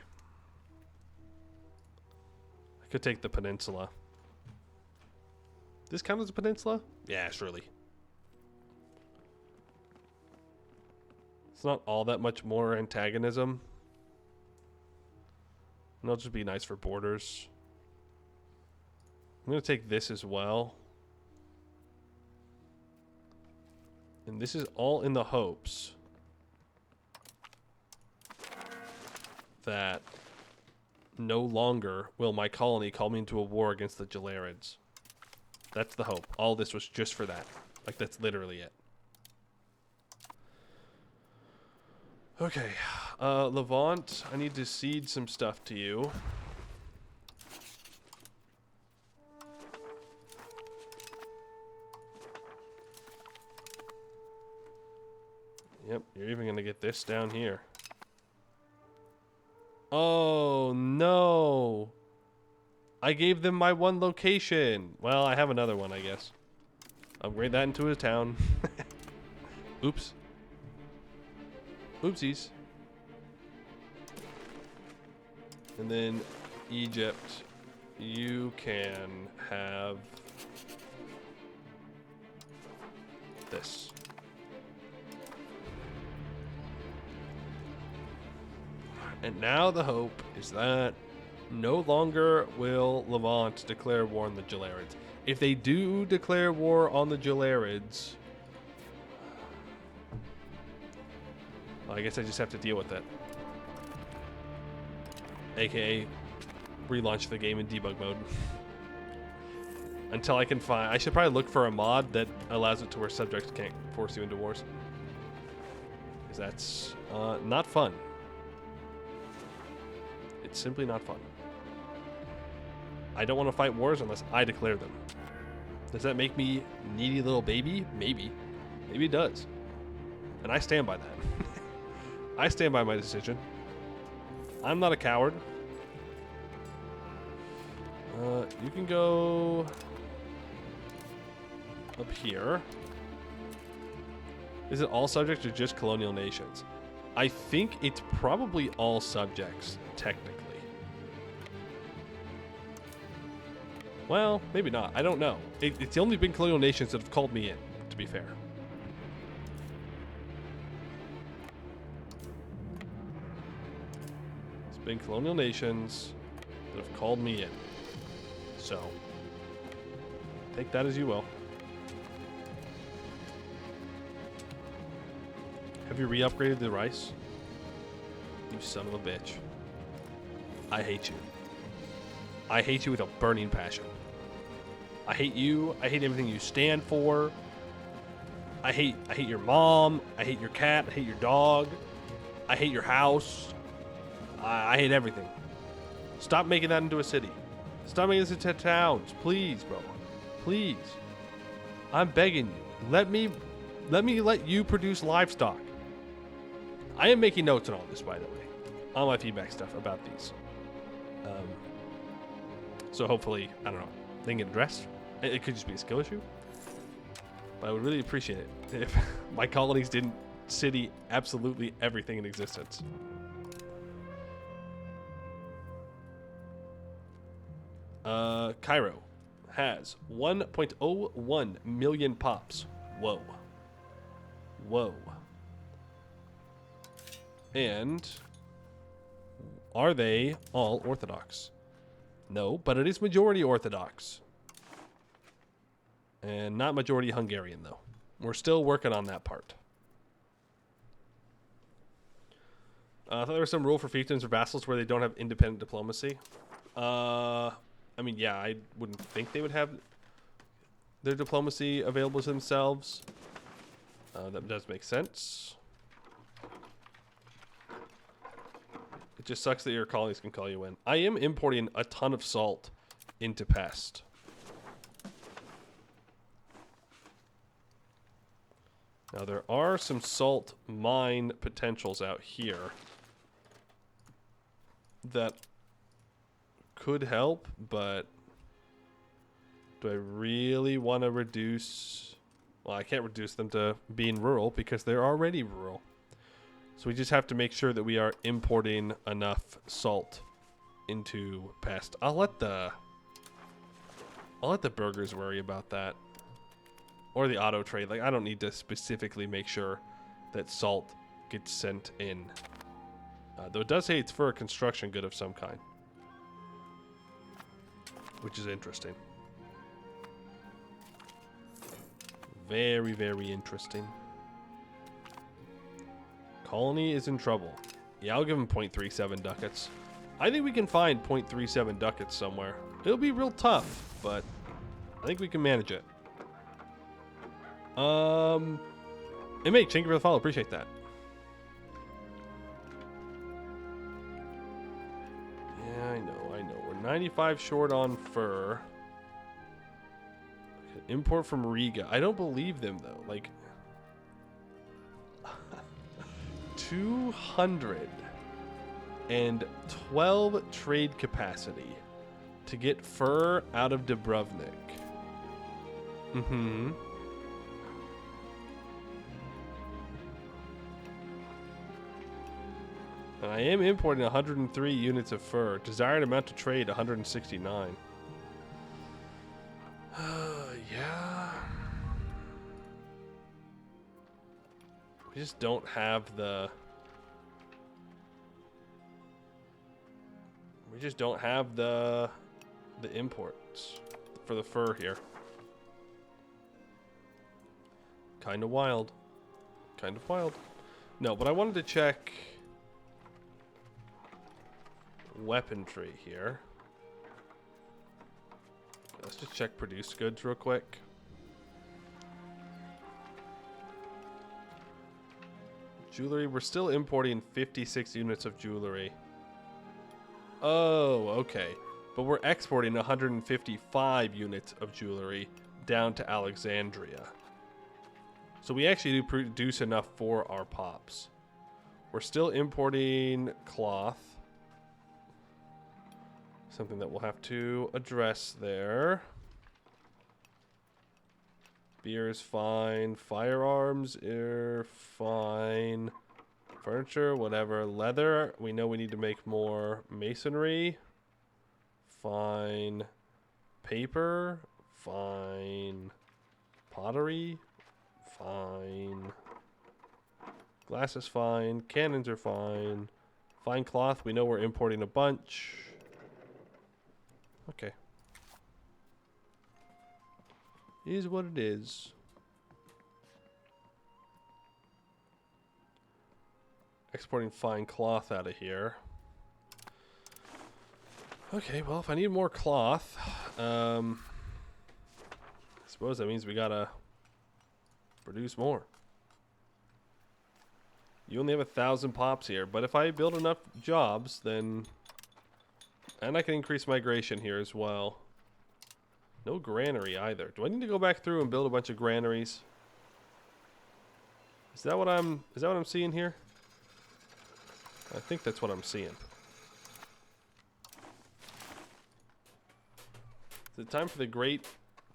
Speaker 1: I could take the peninsula. This count as a peninsula? Yeah, surely. It's not all that much more antagonism. And it'll just be nice for borders. I'm going to take this as well. And this is all in the hopes that no longer will my colony call me into a war against the Jalarids. That's the hope. All this was just for that. Like, that's literally it. Okay. Levant, I need to cede some stuff to you. Yep, you're even going to get this down here. Oh, no. I gave them my one location. Well, I have another one, I guess. Upgrade that into a town. Oops. Oopsies. And then Egypt, you can have this. And now the hope is that no longer will Levant declare war on the Gelarids. If they do declare war on the Gelarids, well, I guess I just have to deal with it. AKA relaunch the game in debug mode. Until I can find... I should probably look for a mod that allows it to where subjects can't force you into wars. Because that's not fun. It's simply not fun. I don't want to fight wars unless I declare them. Does that make me needy little baby? Maybe. Maybe it does. And I stand by that. I stand by my decision. I'm not a coward. You can go up here. Is it all subjects or just colonial nations? I think it's probably all subjects, technically. Well, maybe not. I don't know. It's only been colonial nations that have called me in, to be fair. It's been colonial nations that have called me in. So, take that as you will. Have you re-upgraded the rice? You son of a bitch. I hate you. I hate you with a burning passion. I hate you. I hate everything you stand for. I hate your mom. I hate your cat. I hate your dog. I hate your house. I hate everything. Stop making that into a city. Stop making this into towns. Please, bro. Please. I'm begging you. Let me let you produce livestock. I am making notes on all this, by the way. All my feedback stuff about these. So hopefully, I don't know, they can get addressed. It could just be a skill issue. But I would really appreciate it if my colonies didn't city absolutely everything in existence. Cairo has 1.01 million pops. Whoa. Whoa. And are they all Orthodox? No, but it is majority Orthodox. And not majority Hungarian, though. We're still working on that part. I thought there was some rule for fiefdoms or vassals where they don't have independent diplomacy. I mean, yeah, I wouldn't think they would have their diplomacy available to themselves. That does make sense. It just sucks that your colleagues can call you in. I am importing a ton of salt into Pest. Now, there are some salt mine potentials out here that could help, but do I really want to reduce... Well, I can't reduce them to being rural because they're already rural. So we just have to make sure that we are importing enough salt into Pest. I'll let the burgers worry about that. Or the auto trade. Like, I don't need to specifically make sure that salt gets sent in. Though it does say it's for a construction good of some kind. Which is interesting. Very, very interesting. Colony is in trouble. Yeah, I'll give him 0.37 ducats. I think we can find 0.37 ducats somewhere. It'll be real tough, but I think we can manage it. Inmate, thank you for the follow. Appreciate that. Yeah, I know. We're 95 short on fur. Okay, import from Riga. I don't believe them, though. Like... 212 trade capacity to get fur out of Dubrovnik. Mm-hmm. And I am importing 103 units of fur. Desired amount to trade, 169. Yeah. We just don't have the... just don't have the imports for the fur here. Kind of wild. Kind of wild. No, but I wanted to check weaponry here. Let's just check produced goods real quick. Jewelry, we're still importing 56 units of jewelry. Oh, okay. But we're exporting 155 units of jewelry down to Alexandria. So we actually do produce enough for our pops. We're still importing cloth. Something that we'll have to address there. Beer is fine. Firearms are fine. Furniture, whatever. Leather, we know we need to make more. Masonry, fine. Paper, fine. Pottery, fine. Glass is fine. Cannons are fine. Fine cloth, we know we're importing a bunch. Okay. Is what it is. Exporting fine cloth out of here. Okay, well, if I need more cloth, I suppose that means we gotta produce more. You only have 1,000 pops here, but if I build enough jobs, then... And I can increase migration here as well. No granary either. Do I need to go back through and build a bunch of granaries? Is that what I'm seeing here? I think that's what I'm seeing. Is it time for the great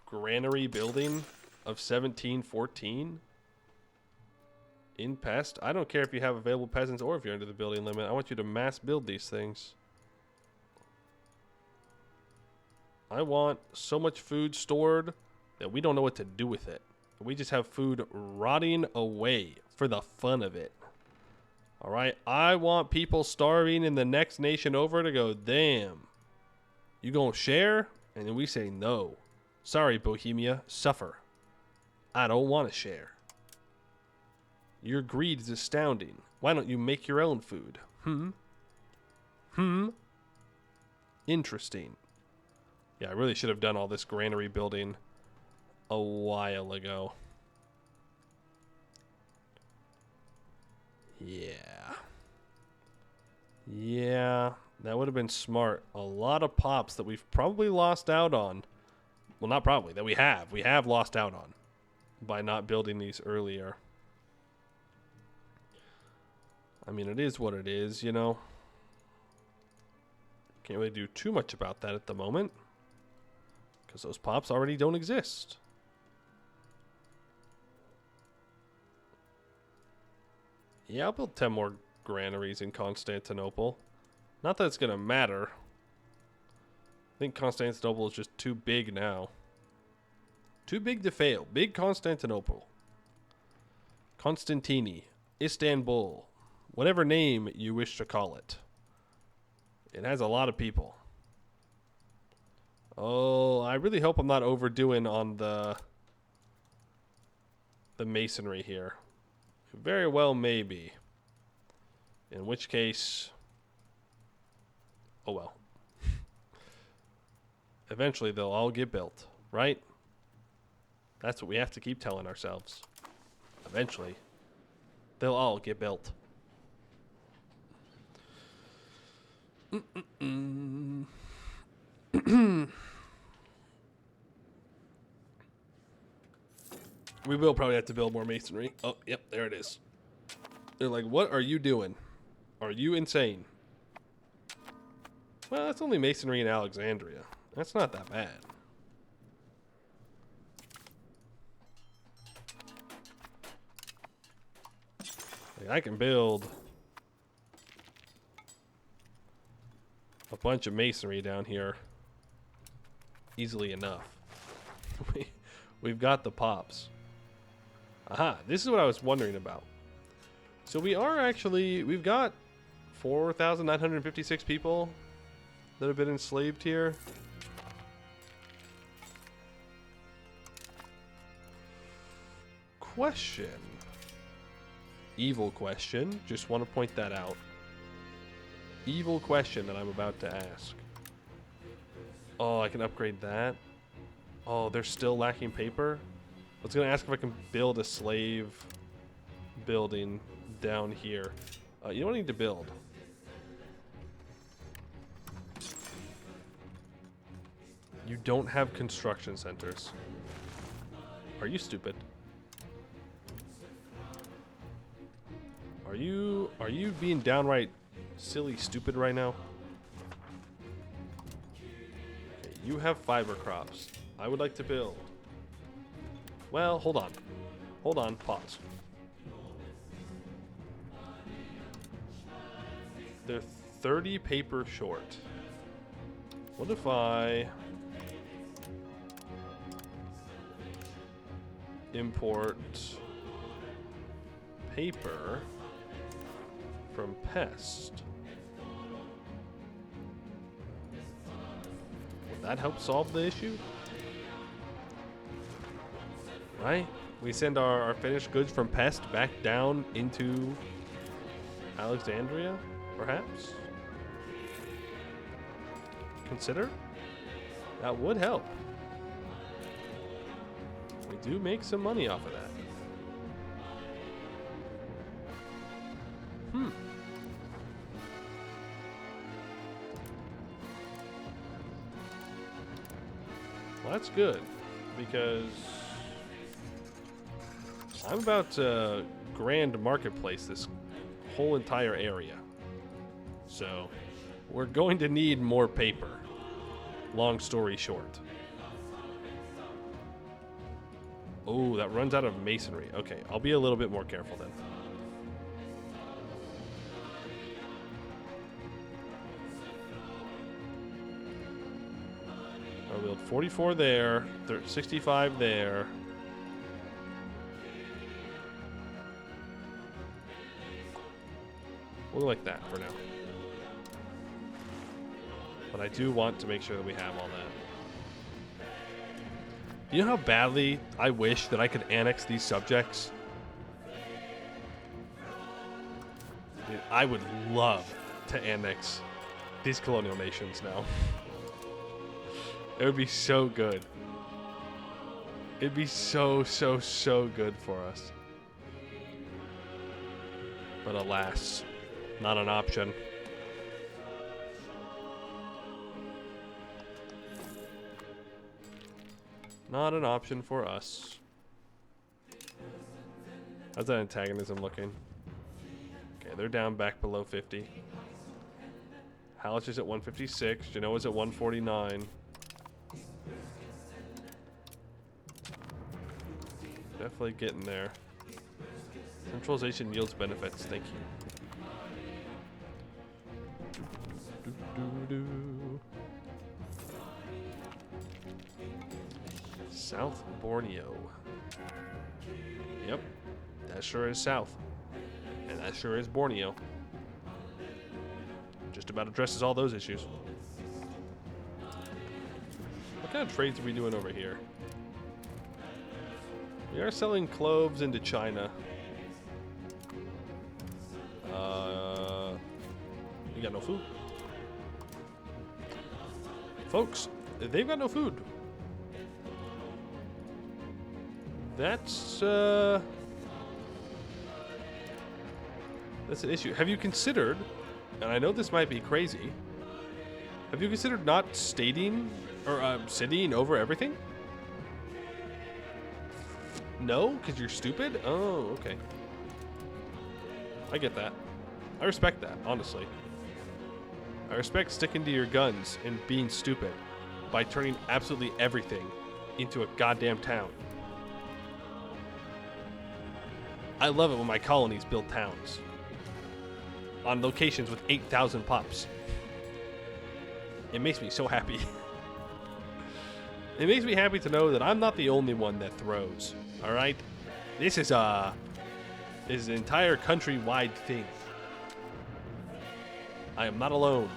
Speaker 1: granary building of 1714? In pest? I don't care if you have available peasants or if you're under the building limit. I want you to mass build these things. I want so much food stored that we don't know what to do with it. We just have food rotting away for the fun of it. Alright? I want people starving in the next nation over to go, damn. You gonna share? And then we say no. Sorry, Bohemia. Suffer. I don't want to share. Your greed is astounding. Why don't you make your own food? Interesting. Yeah, I really should have done all this granary building a while ago. Yeah, that would have been smart. A lot of pops that we've probably lost out on. Well, not probably, that we have. We have lost out on by not building these earlier. I mean, it is what it is, you know. Can't really do too much about that at the moment, because those pops already don't exist. Yeah, I'll build 10 more granaries in Constantinople. Not that it's going to matter. I think Constantinople is just too big now. Too big to fail. Big Constantinople. Constantini. Istanbul. Whatever name you wish to call it. It has a lot of people. Oh, I really hope I'm not overdoing on the masonry here. Very well may be. In which case... Oh well. Eventually they'll all get built, right? That's what we have to keep telling ourselves. Eventually, they'll all get built. We will probably have to build more masonry. Oh, yep, there it is. They're like, what are you doing? Are you insane? Well, that's only masonry in Alexandria. That's not that bad. Like, I can build a bunch of masonry down here easily enough. We've got the pops. Aha, this is what I was wondering about. So we've got 4,956 people that have been enslaved here? Question. Evil question. Just want to point that out. Evil question that I'm about to ask. Oh, I can upgrade that. Oh, they're still lacking paper? I was going to ask if I can build a slave building down here. You don't need to build. You don't have construction centers. Are you stupid? Are you being downright silly stupid right now? Okay, you have fiber crops. I would like to build. Well, hold on. Hold on, pause. They're 30 paper short. What if I import paper from Pest? Would that help solve the issue? Right? We send our finished goods from Pest back down into Alexandria, perhaps? Consider? That would help. We do make some money off of that. Well, that's good, because I'm about to grand marketplace this whole entire area. So we're going to need more paper. Long story short. Oh, that runs out of masonry. Okay, I'll be a little bit more careful then. I'll build 44 there, 65 there. We'll go like that for now. But I do want to make sure that we have all that. You know how badly I wish that I could annex these subjects? Dude, I would love to annex these colonial nations now. It would be so good. It'd be so good for us. But alas, not an option. Not an option for us. How's that antagonism looking? Okay, they're down back below 50. Hallich is at 156. Genoa's at 149. Definitely getting there. Centralization yields benefits. Thank you. South Borneo. Yep, that sure is south. And that sure is Borneo. Just about addresses all those issues. What kind of trades are we doing over here? We are selling cloves into China. We got no food. Folks, they've got no food. That's an issue. Have you considered, and I know this might be crazy, have you considered not stating or citying over everything? No? Because you're stupid? Oh, okay. I get that. I respect that, honestly. I respect sticking to your guns and being stupid by turning absolutely everything into a goddamn town. I love it when my colonies build towns on locations with 8,000 pops. It makes me so happy. It makes me happy to know that I'm not the only one that throws. All right, this is an entire countrywide thing. I am not alone.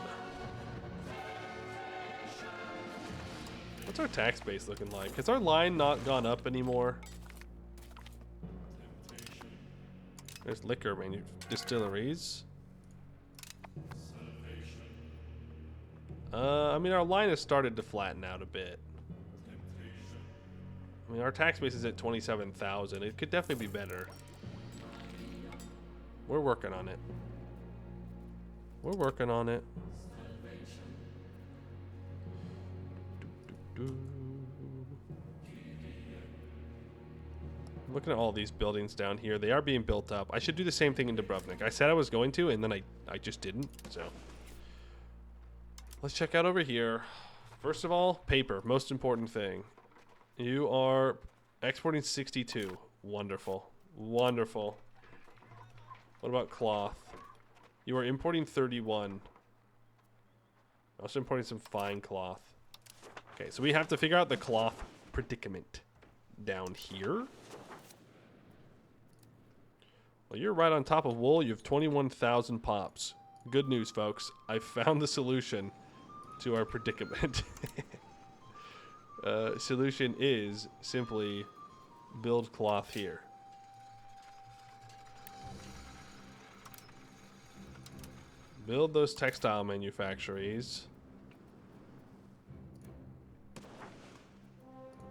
Speaker 1: What's our tax base looking like? Has our line not gone up anymore? There's liquor distilleries. I mean, our line has started to flatten out a bit. I mean, our tax base is at 27,000. It could definitely be better. We're working on it. We're working on it. Looking at all these buildings down here, they are being built up. I should do the same thing in Dubrovnik. I said I was going to, and then I just didn't. So let's check out over here. First of all, paper, most important thing. You are exporting 62. Wonderful. Wonderful. What about cloth? You are importing 31. Also importing some fine cloth. Okay, so we have to figure out the cloth predicament down here. Well, you're right on top of wool. You have 21,000 pops. Good news, folks. I found the solution to our predicament. Solution is simply build cloth here. Build those textile manufactories.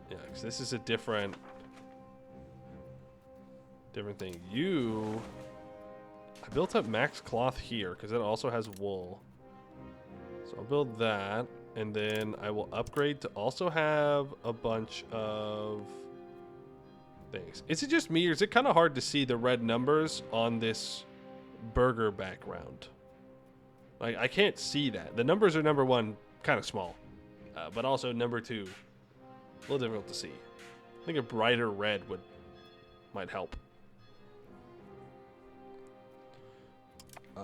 Speaker 1: Yeah, because this is a different thing. I built up max cloth here because it also has wool. So I'll build that, and then I will upgrade to also have a bunch of things. Is it just me, or is it kind of hard to see the red numbers on this burger background? Like, I can't see that. The numbers are, number one, kind of small, but also number two, a little difficult to see. I think a brighter red might help.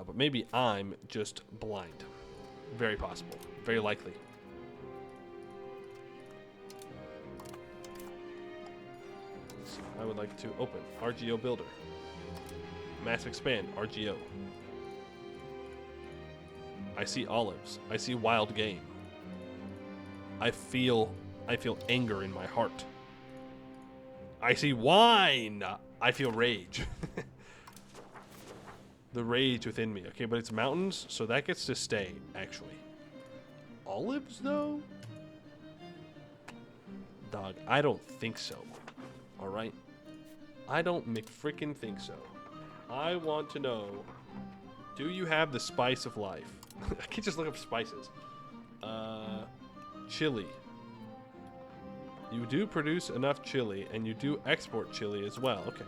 Speaker 1: But maybe I'm just blind. Very possible. Very likely. So I would like to open RGO Builder. Mass expand RGO. I see olives. I see wild game. I feel anger in my heart. I see wine. I feel rage. The rage within me. Okay, but it's mountains, so that gets to stay, actually. Olives, though? Dog, I don't think so. Alright? I don't McFrickin' think so. I want to know, do you have the spice of life? I can't just look up spices. Chili. You do produce enough chili, and you do export chili as well. Okay.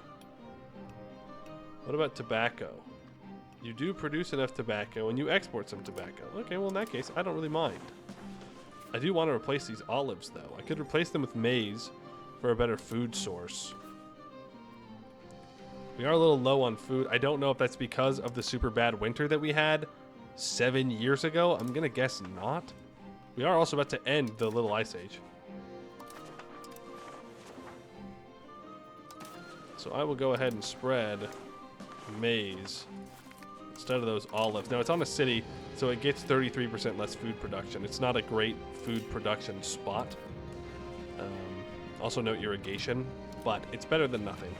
Speaker 1: What about tobacco? You do produce enough tobacco, and you export some tobacco. Okay, well, in that case, I don't really mind. I do want to replace these olives, though. I could replace them with maize for a better food source. We are a little low on food. I don't know if that's because of the super bad winter that we had 7 years ago. I'm going to guess not. We are also about to end the Little Ice Age. So I will go ahead and spread maize instead of those olives. Now, it's on a city, so it gets 33% less food production. It's not a great food production spot. Also, no irrigation, but it's better than nothing.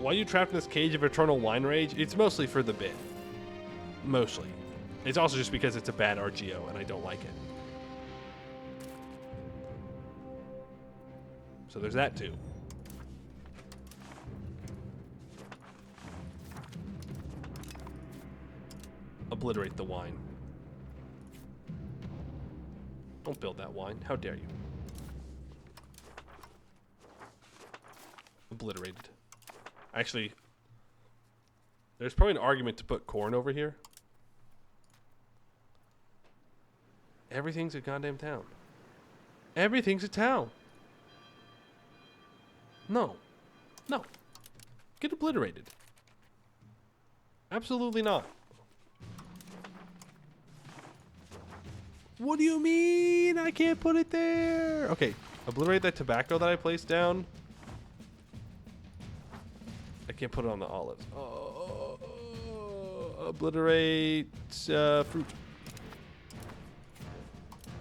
Speaker 1: Why are you trapped in this cage of eternal wine rage? It's mostly for the bit. Mostly. It's also just because it's a bad RGO, and I don't like it. So there's that, too. Obliterate the wine. Don't build that wine. How dare you? Obliterated. Actually, there's probably an argument to put corn over here. Everything's a goddamn town. Everything's a town. No. No. Get obliterated. Absolutely not. What do you mean? I can't put it there. Okay, obliterate that tobacco that I placed down. I can't put it on the olives. Oh, obliterate fruit.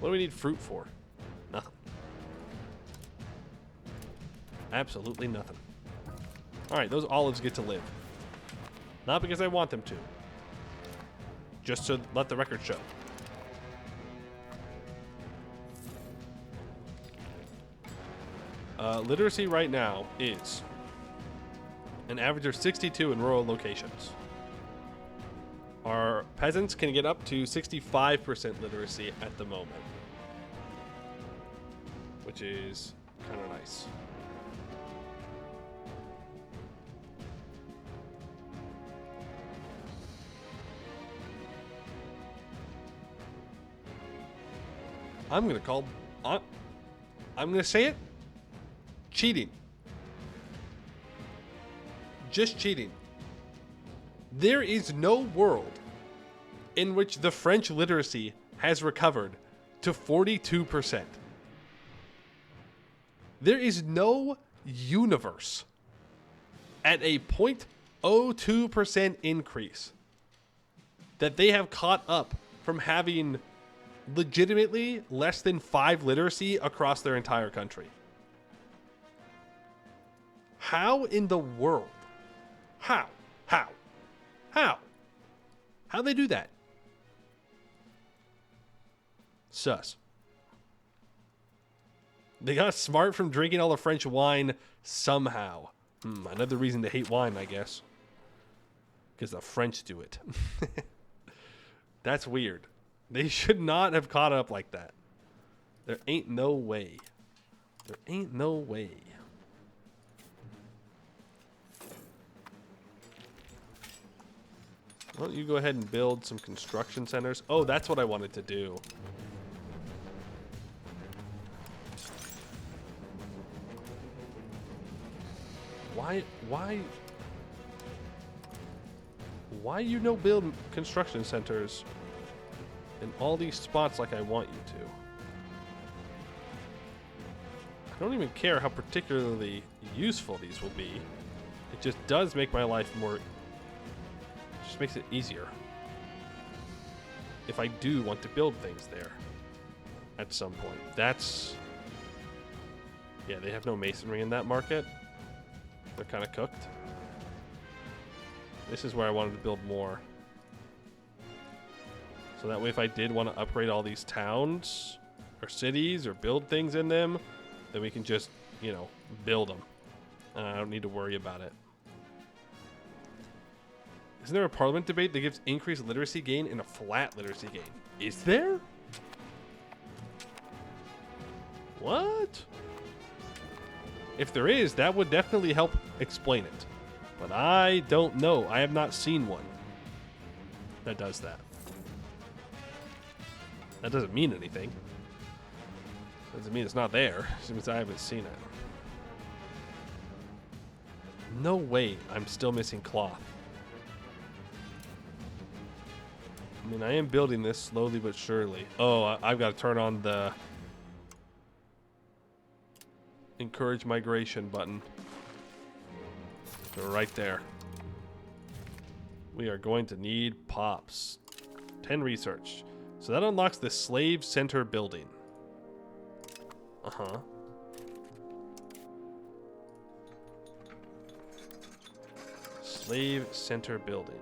Speaker 1: What do we need fruit for? Nothing. Absolutely nothing. Alright, those olives get to live. Not because I want them to. Just to let the record show. Literacy right now is an average of 62 in rural locations. Our peasants can get up to 65% literacy at the moment, which is kind of nice. I'm gonna say it. Cheating. Just cheating. There is no world in which the French literacy has recovered to 42%. There is no universe at a 0.02% increase that they have caught up from having legitimately less than 5 literacy across their entire country. How in the world? How they do that? Sus. They got smart from drinking all the French wine somehow. Another reason to hate wine, I guess. Because the French do it. That's weird. They should not have caught up like that. There ain't no way. There ain't no way. Why don't you go ahead and build some construction centers? Oh, that's what I wanted to do. Why you no build construction centers in all these spots like I want you to? I don't even care how particularly useful these will be. It just does make my life more... just makes it easier. If I do want to build things there at some point. That's... yeah, they have no masonry in that market. They're kind of cooked. This is where I wanted to build more. So that way if I did want to upgrade all these towns or cities or build things in them, then we can just, you know, build them. And I don't need to worry about it. Isn't there a parliament debate that gives increased literacy gain and a flat literacy gain? Is there? What? If there is, that would definitely help explain it. But I don't know. I have not seen one that does that. That doesn't mean anything. Doesn't mean it's not there. It means I haven't seen it. No way I'm still missing cloth. I mean, I am building this slowly but surely. Oh, I've got to turn on the encourage migration button. So right there. We are going to need pops. 10 research. So that unlocks the slave center building. Uh-huh. Slave center building.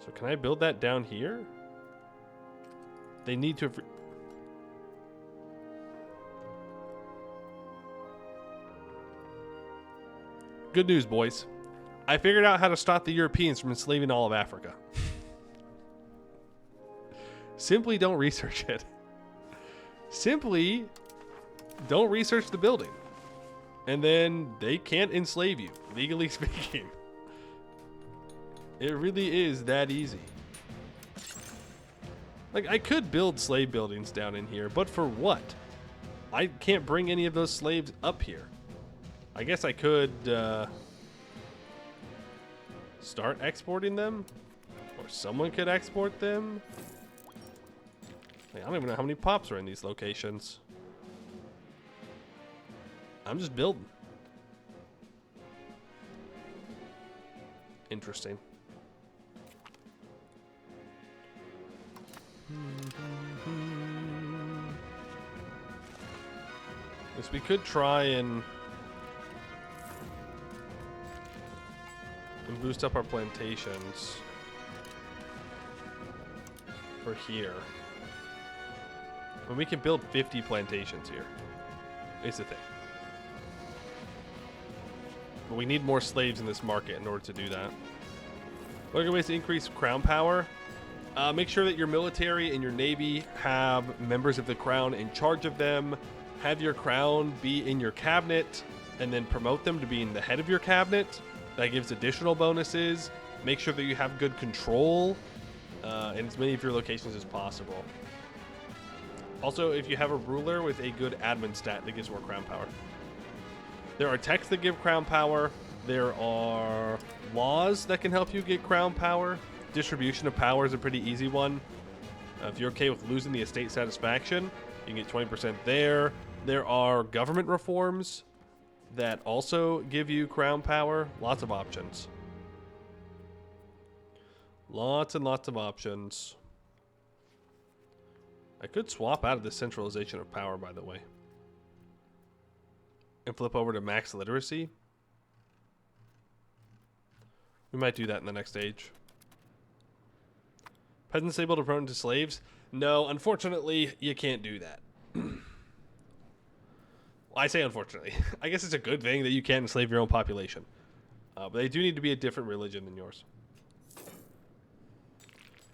Speaker 1: So can I build that down here? They need to have... Good news, boys. I figured out how to stop the Europeans from enslaving all of Africa. Simply don't research it. Simply don't research the building. And then they can't enslave you, legally speaking. It really is that easy. Like, I could build slave buildings down in here, but for what? I can't bring any of those slaves up here. I guess I could start exporting them, or someone could export them. Like, I don't even know how many pops are in these locations. I'm just building. Interesting. Yes, we could try and boost up our plantations for here. But we can build 50 plantations here. Is the thing. But we need more slaves in this market in order to do that. What are good ways to increase crown power? Make sure that your military and your navy have members of the crown in charge of them. Have your crown be in your cabinet and then promote them to being the head of your cabinet. That gives additional bonuses. Make sure that you have good control in as many of your locations as possible. Also, if you have a ruler with a good admin stat, that gives more crown power. There are texts that give crown power. There are laws that can help you get crown power. Distribution of power is a pretty easy one. If you're okay with losing the estate satisfaction, you can get 20% there. There are government reforms that also give you crown power. Lots of options. Lots and lots of options. I could swap out of the centralization of power, by the way, and flip over to max literacy. We might do that in the next stage. Peasants able to promote to slaves? No, unfortunately, you can't do that. Well, I say unfortunately. I guess it's a good thing that you can't enslave your own population. But they do need to be a different religion than yours.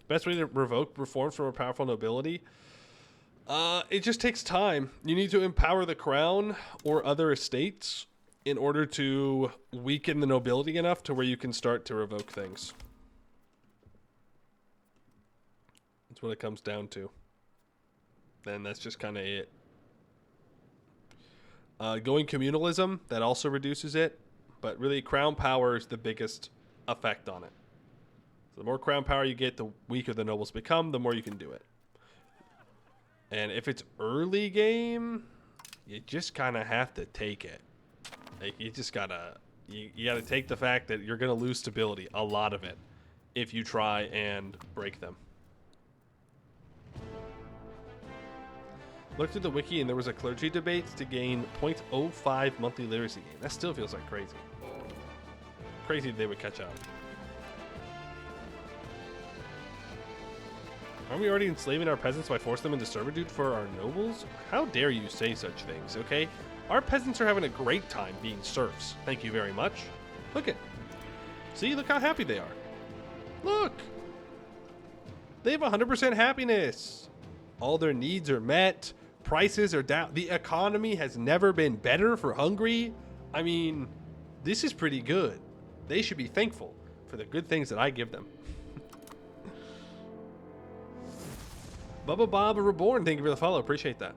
Speaker 1: Best way to revoke reforms from a powerful nobility? It just takes time. You need to empower the crown or other estates in order to weaken the nobility enough to where you can start to revoke things. That's what it comes down to. And that's just kind of it. Going communalism, that also reduces it. But really, crown power is the biggest effect on it. So the more crown power you get, the weaker the nobles become, the more you can do it. And if it's early game, you just kind of have to take it. Like, you just gotta, you gotta take the fact that you're gonna lose stability, a lot of it, if you try and break them. Looked at the wiki and there was a clergy debate to gain 0.05 monthly literacy gain. That still feels like crazy. Crazy they would catch up. Aren't we already enslaving our peasants by forcing them into servitude for our nobles? How dare you say such things, okay? Our peasants are having a great time being serfs. Thank you very much. Look at. See, look how happy they are. Look! They have 100% happiness. All their needs are met. Prices are down. The economy has never been better for Hungary. I mean, this is pretty good. They should be thankful for the good things that I give them. Bubba Bob Reborn, thank you for the follow. Appreciate that.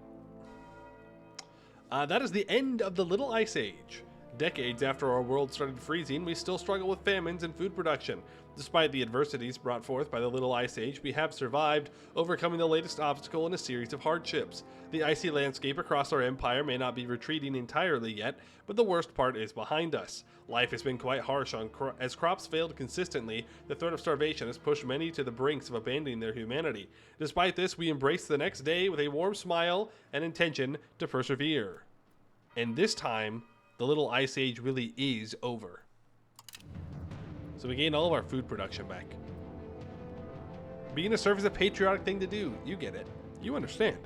Speaker 1: That is the end of the Little Ice Age. Decades after our world started freezing, we still struggle with famines and food production. Despite the adversities brought forth by the Little Ice Age, we have survived, overcoming the latest obstacle in a series of hardships. The icy landscape across our empire may not be retreating entirely yet, but the worst part is behind us. Life has been quite harsh as crops failed consistently. The threat of starvation has pushed many to the brinks of abandoning their humanity. Despite this, we embrace the next day with a warm smile and intention to persevere. And this time, the Little Ice Age really is over. So we gained all of our food production back. Being a serf is a patriotic thing to do. You get it. You understand.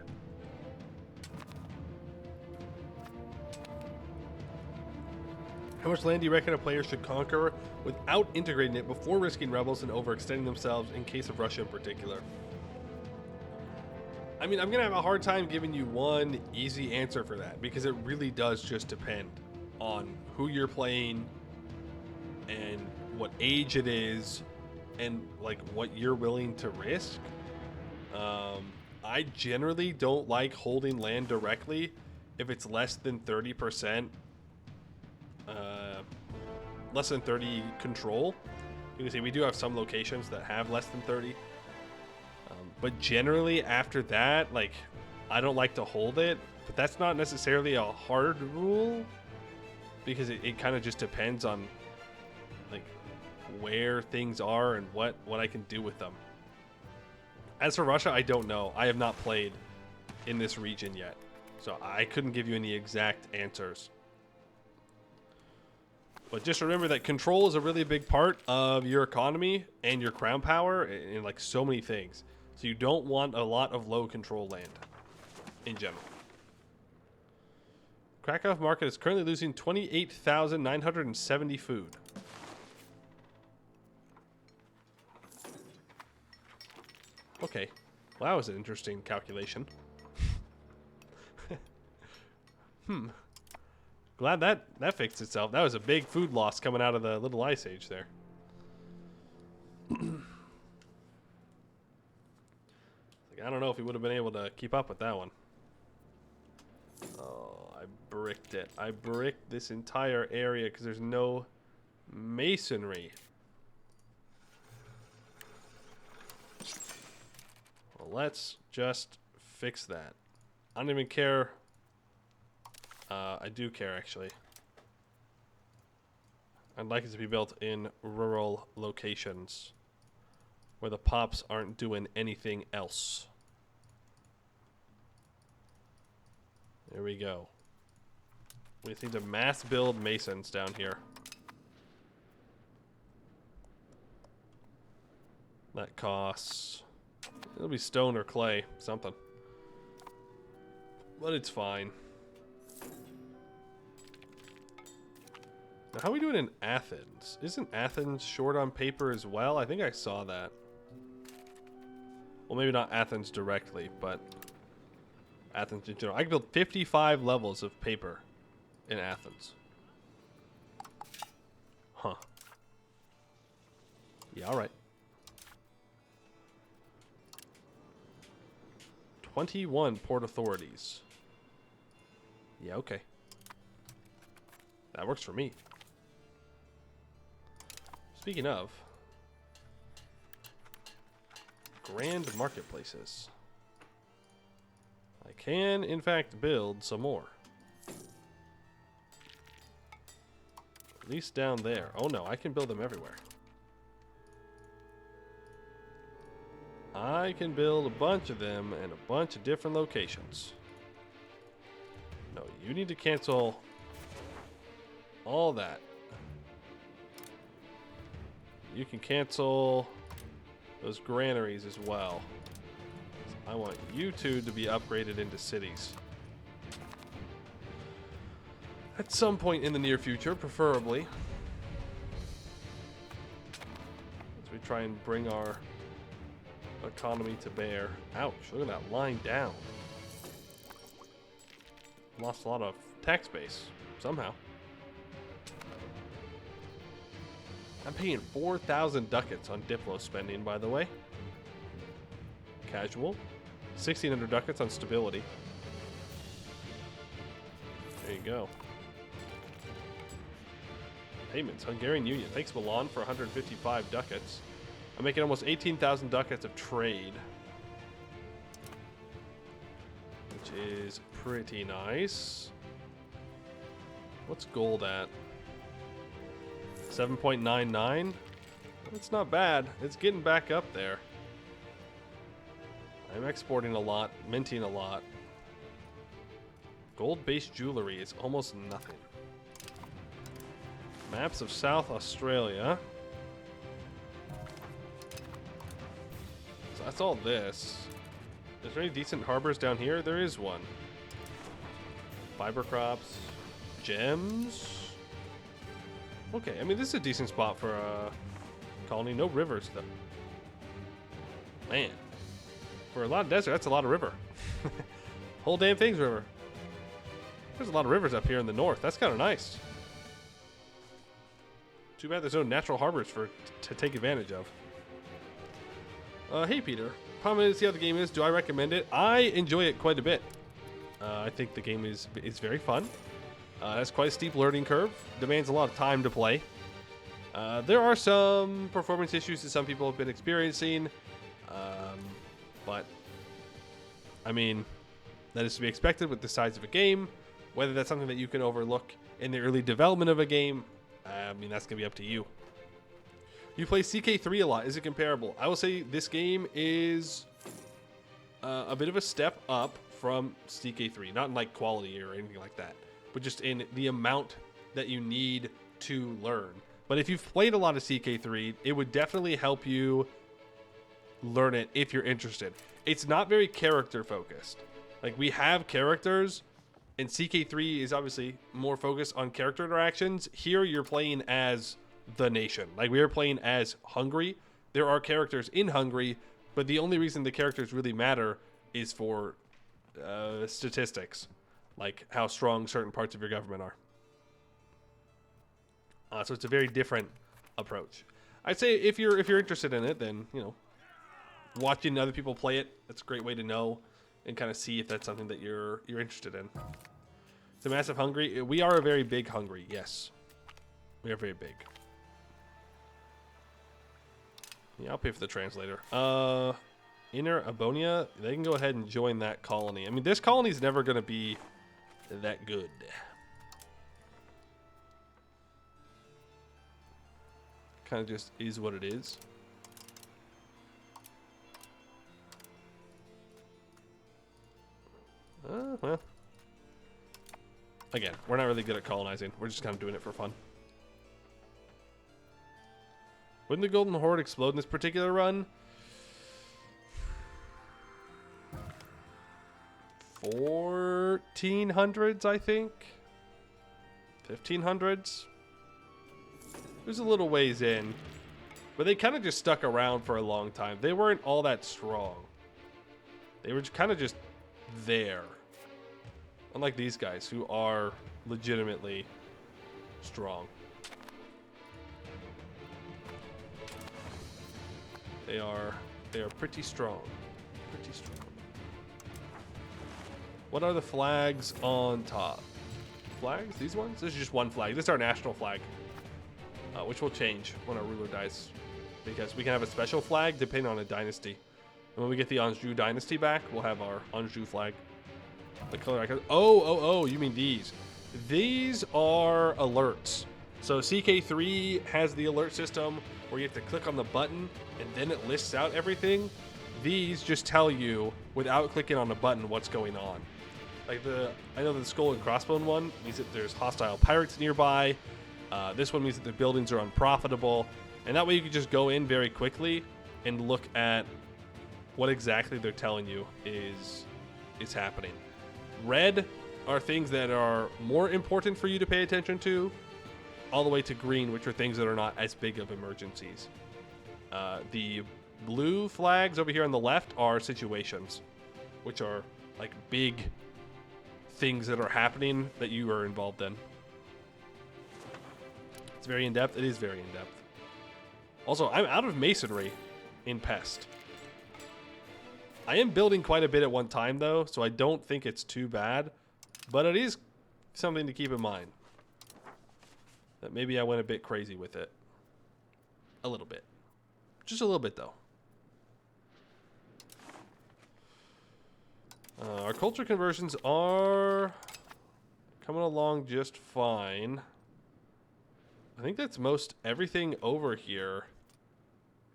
Speaker 1: How much land do you reckon a player should conquer without integrating it before risking rebels and overextending themselves in case of Russia in particular? I mean, I'm going to have a hard time giving you one easy answer for that because it really does just depend on who you're playing and what age it is and like what you're willing to risk. I generally don't like holding land directly if it's less than 30%, less than 30 control. You can see we do have some locations that have less than 30. But generally after that, like, I don't like to hold it, but that's not necessarily a hard rule because it kind of just depends on like where things are and what I can do with them. As for Russia, I don't know. I have not played in this region yet. So I couldn't give you any exact answers. But just remember that control is a really big part of your economy and your crown power in like so many things. So you don't want a lot of low control land in general. Krakow market is currently losing 28,970 food. Okay. Well, that was an interesting calculation. Glad that fixed itself. That was a big food loss coming out of the little ice age there. Like, I don't know if he would have been able to keep up with that one. Oh, I bricked it. I bricked this entire area because there's no masonry. Well, let's just fix that. I don't even care. I do care, actually. I'd like it to be built in rural locations where the pops aren't doing anything else. There we go. We just need to mass build masons down here. That costs... It'll be stone or clay, something. But it's fine. Now, how are we doing in Athens? Isn't Athens short on paper as well? I think I saw that. Well, maybe not Athens directly, but Athens in general. I can build 55 levels of paper in Athens. Huh. Yeah, alright. 21 port authorities. Yeah, okay. That works for me. Speaking of, grand marketplaces. I can, in fact, build some more. At least down there. Oh no, I can build them everywhere. I can build a bunch of them in a bunch of different locations. No, you need to cancel all that. You can cancel those granaries as well. I want you two to be upgraded into cities. At some point in the near future, preferably. As we try and bring our economy to bear. Ouch, look at that line down. Lost a lot of tax base, somehow. I'm paying 4,000 ducats on Diplo spending, by the way. Casual. 1,600 ducats on stability. There you go. Payments. Hungarian Union. Thanks, Milan, for 155 ducats. I'm making almost 18,000 ducats of trade. Which is pretty nice. What's gold at? 7.99? That's not bad. It's getting back up there. I'm exporting a lot, minting a lot. Gold-based jewelry is almost nothing. Maps of South Australia. So that's all this. Is there any decent harbors down here? There is one. Fiber crops. Gems. Okay, I mean, this is a decent spot for a colony. No rivers, though. Man. For a lot of desert, that's a lot of river. Whole damn thing's river. There's a lot of rivers up here in the north. That's kind of nice. Too bad there's no natural harbors to take advantage of. Hey, Peter. Problem is, see how the game is. Do I recommend it? I enjoy it quite a bit. I think the game is very fun. It has quite a steep learning curve. Demands a lot of time to play. There are some performance issues that some people have been experiencing. But, I mean, that is to be expected with the size of a game. Whether that's something that you can overlook in the early development of a game, I mean, that's going to be up to you. You play CK3 a lot. Is it comparable? I will say this game is a bit of a step up from CK3. Not in like quality or anything like that, but just in the amount that you need to learn. But if you've played a lot of CK3, it would definitely help you learn it if you're interested. It's not very character focused. Like, we have characters, and CK3 is obviously more focused on character interactions. Here you're playing as the nation. Like, we are playing as Hungary. There are characters in Hungary, but the only reason the characters really matter is for statistics, like how strong certain parts of your government are. So it's a very different approach. I'd say if you're interested in it, then, you know, watching other people play it, that's a great way to know and kind of see if that's something that you're interested in. It's a massive Hungary. We are a very big Hungary, yes. We are very big. Yeah, I'll pay for the translator. Inner Abonia, they can go ahead and join that colony. I mean, this colony is never going to be that good. Kind of just is what it is. Well. Again, we're not really good at colonizing. We're just kind of doing it for fun. Wouldn't the Golden Horde explode in this particular run? 1400s, I think. 1500s. It was a little ways in. But they kind of just stuck around for a long time. They weren't all that strong. They were kind of just there. Unlike these guys, who are legitimately strong. They are pretty strong. Pretty strong. What are the flags on top? Flags? These ones? This is just one flag. This is our national flag. Which will change when our ruler dies. Because we can have a special flag depending on a dynasty. And when we get the Anjou dynasty back, we'll have our Anjou flag. The color icon. Oh, you mean these. These are alerts. So CK3 has the alert system where you have to click on the button and then it lists out everything. These just tell you without clicking on a button what's going on. Like I know the skull and crossbone one means that there's hostile pirates nearby. This one means that the buildings are unprofitable. And that way you can just go in very quickly and look at what exactly they're telling you is happening. Red are things that are more important for you to pay attention to, all the way to green, which are things that are not as big of emergencies. The blue flags over here on the left are situations, which are like big things that are happening that you are involved in. It's very in-depth. It is very in-depth. Also, I'm out of masonry in Pest. I am building quite a bit at one time, though, so I don't think it's too bad. But it is something to keep in mind. That maybe I went a bit crazy with it. A little bit. Just a little bit, though. Our culture conversions are coming along just fine. I think that's most everything over here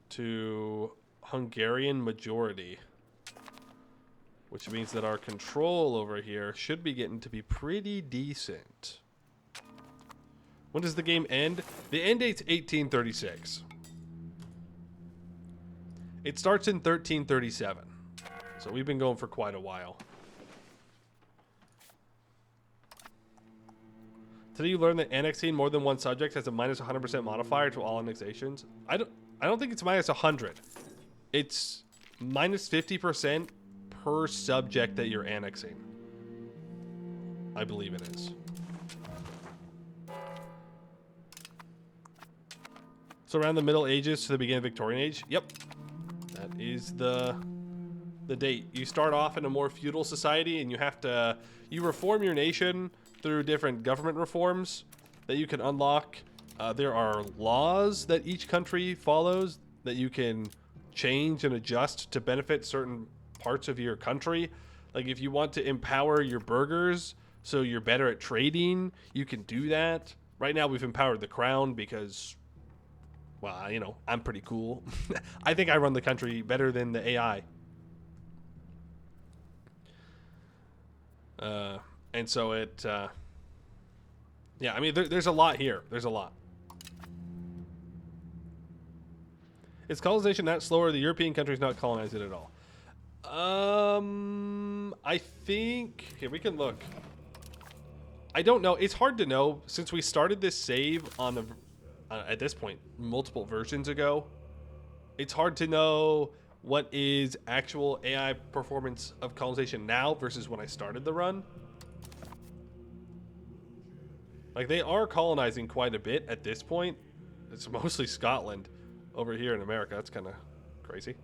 Speaker 1: to Hungarian majority. Which means that our control over here should be getting to be pretty decent. When does the game end? The end date's 1836. It starts in 1337. So we've been going for quite a while. Today you learned that annexing more than one subject has a minus 100% modifier to all annexations. I don't think it's minus 100. It's minus 50% per subject that you're annexing. I believe it is. So around the Middle Ages to the beginning of Victorian Age. Yep. That is the date. You start off in a more feudal society and you reform your nation through different government reforms that you can unlock. There are laws that each country follows that you can change and adjust to benefit certain parts of your country. Like if you want to empower your burghers so you're better at trading, you can do that. Right now we've empowered the crown because, well, you know, I'm pretty cool. I think I run the country better than the AI. And so it, yeah, I mean, there's a lot here. There's a lot. Is colonization that slower? The European countries not colonized it at all. I think here we can look. I don't know. It's hard to know since we started this save on the at this point multiple versions ago. It's hard to know what is actual AI performance of colonization now versus when I started the run. Like they are colonizing quite a bit at this point. It's mostly Scotland over here in America. That's kind of crazy.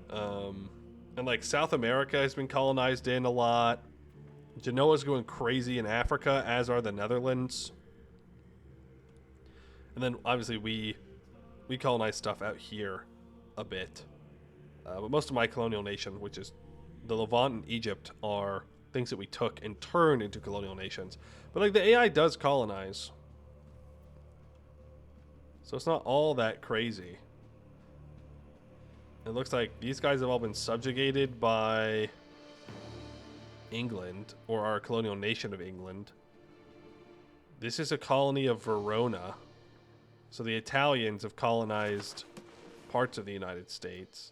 Speaker 1: And like South America has been colonized in a lot. Genoa's going crazy in Africa, as are the Netherlands. And then obviously we colonize stuff out here a bit. But most of my colonial nation, which is the Levant and Egypt, are things that we took and turned into colonial nations. But like the AI does colonize. So it's not all that crazy. It looks like these guys have all been subjugated by England, or our colonial nation of England. This is a colony of Verona. So the Italians have colonized parts of the United States.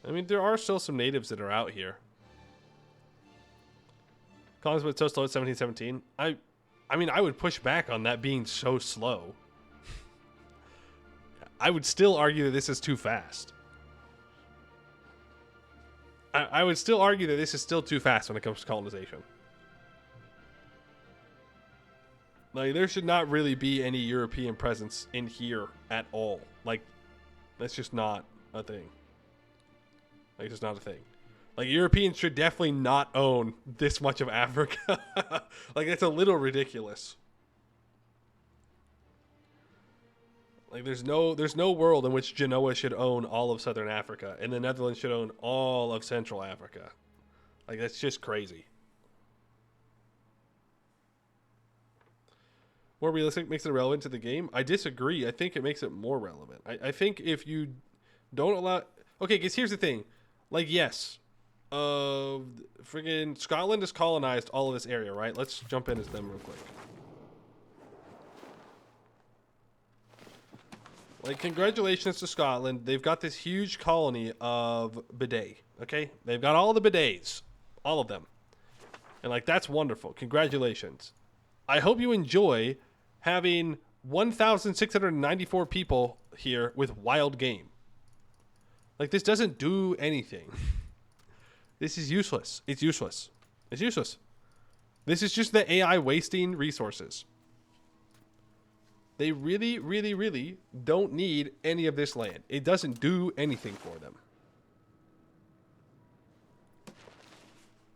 Speaker 1: I mean, there are still some natives that are out here. Colonies went so slow at 1717. I mean, I would push back on that being so slow. I would still argue that this is too fast. I would still argue that this is still too fast when it comes to colonization. Like, there should not really be any European presence in here at all. Like, that's just not a thing. Like, it's just not a thing. Like, Europeans should definitely not own this much of Africa. Like, it's a little ridiculous. Like, there's no world in which Genoa should own all of Southern Africa, and the Netherlands should own all of Central Africa. Like, that's just crazy. More realistic makes it relevant to the game. I disagree. I think it makes it more relevant. I think if you don't allow... Okay, because here's the thing. Like, yes. Friggin' Scotland has colonized all of this area, right? Let's jump into them real quick. Like, congratulations to Scotland. They've got this huge colony of bidet, okay? They've got all the bidets. All of them. And, like, that's wonderful. Congratulations. I hope you enjoy having 1,694 people here with wild game. Like, this doesn't do anything. This is useless. It's useless. It's useless. This is just the AI wasting resources. They really, really, really don't need any of this land. It doesn't do anything for them.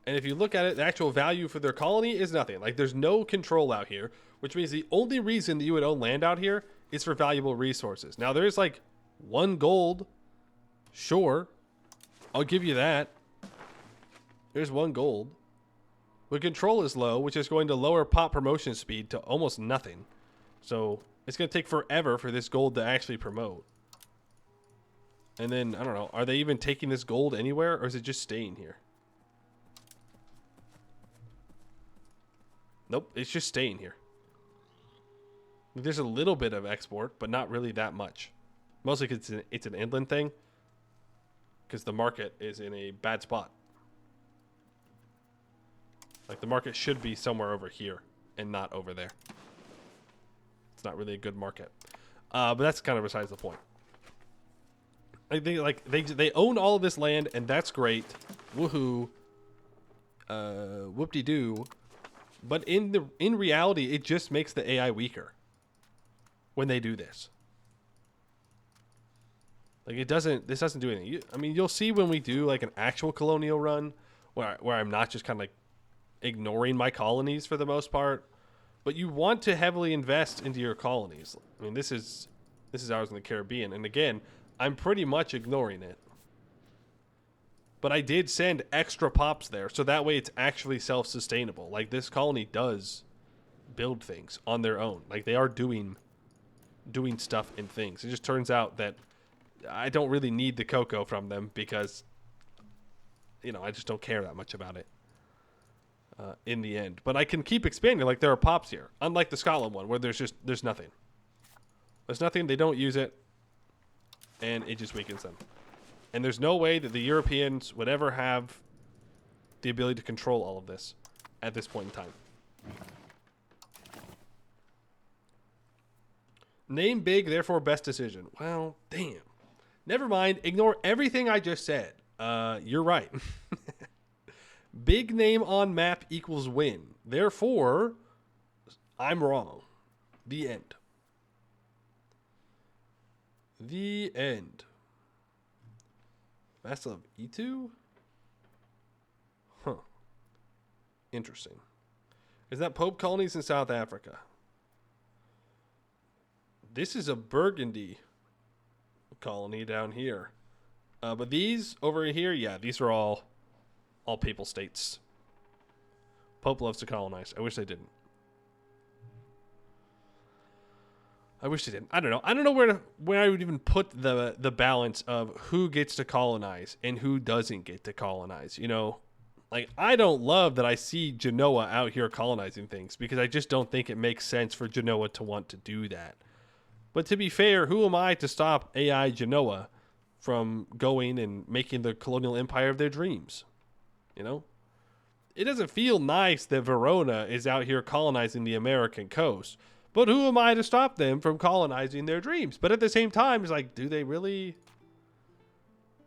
Speaker 1: And if you look at it, the actual value for their colony is nothing. Like, there's no control out here, which means the only reason that you would own land out here is for valuable resources. Now, there's like 1 gold. Sure. I'll give you that. There's 1 gold. But control is low, which is going to lower pop promotion speed to almost nothing. So it's going to take forever for this gold to actually promote. And then, I don't know, are they even taking this gold anywhere, or is it just staying here? Nope, it's just staying here. There's a little bit of export, but not really that much. Mostly because it's an inland thing. Because the market is in a bad spot. Like, the market should be somewhere over here and not over there. It's not really a good market. But that's kind of besides the point. They own all of this land, and that's great. Woohoo. Whoop-de-doo. But in reality, it just makes the AI weaker when they do this. Like, this doesn't do anything. I mean, you'll see when we do like an actual colonial run where I'm not just kind of like ignoring my colonies for the most part, but you want to heavily invest into your colonies. I mean, this is ours in the Caribbean, and again, I'm pretty much ignoring it. But I did send extra pops there, so that way it's actually self-sustainable. Like, this colony does build things on their own. Like, they are doing stuff and things. It just turns out that I don't really need the cocoa from them because, I just don't care that much about it in the end. But I can keep expanding. Like, there are pops here, unlike the Scotland one where there's nothing. There's nothing. They don't use it, and it just weakens them. And there's no way that the Europeans would ever have the ability to control all of this at this point in time. Name big, therefore best decision. Well, damn. Never mind. Ignore everything I just said. You're right. Big name on map equals win. Therefore, I'm wrong. The end. The end. Vassal of E2? Huh. Interesting. Is that Pope colonies in South Africa? This is a Burgundy colony down here. But these over here, yeah, these are all papal states. Pope loves to colonize. I wish they didn't. I don't know. I don't know where I would even put the balance of who gets to colonize and who doesn't get to colonize. Like, I don't love that I see Genoa out here colonizing things because I just don't think it makes sense for Genoa to want to do that. But to be fair, who am I to stop AI Genoa from going and making the colonial empire of their dreams? It doesn't feel nice that Verona is out here colonizing the American coast. But who am I to stop them from colonizing their dreams? But at the same time, it's like, do they really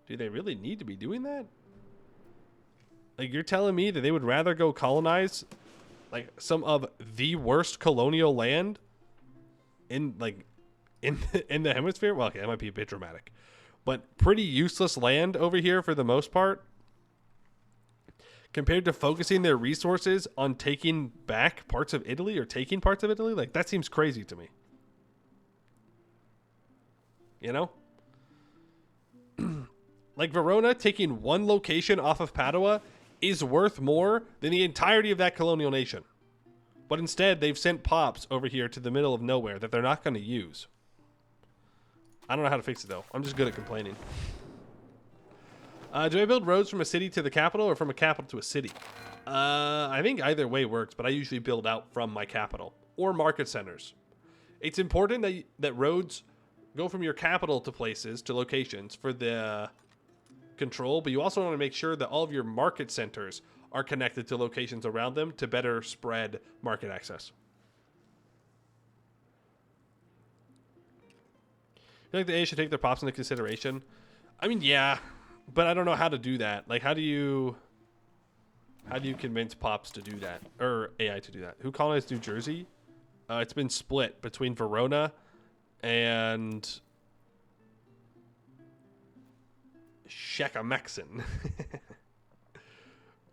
Speaker 1: need to be doing that? Like, you're telling me that they would rather go colonize like some of the worst colonial land in the hemisphere? Well, okay, that might be a bit dramatic. But pretty useless land over here for the most part, compared to focusing their resources on taking back parts of Italy or taking parts of Italy. Like, that seems crazy to me. Like, Verona taking one location off of Padua is worth more than the entirety of that colonial nation. But instead, they've sent pops over here to the middle of nowhere that they're not going to use. I don't know how to fix it, though. I'm just good at complaining. Do I build roads from a city to the capital or from a capital to a city? I think either way works, but I usually build out from my capital or market centers. It's important that roads go from your capital to places, to locations for the control, but you also want to make sure that all of your market centers are connected to locations around them to better spread market access. You think the A should take their pops into consideration? I mean, yeah, but I don't know how to do that. Like, how do you convince pops to do that, or AI to do that? Who colonized New Jersey? It's been split between Verona and Shecamexin,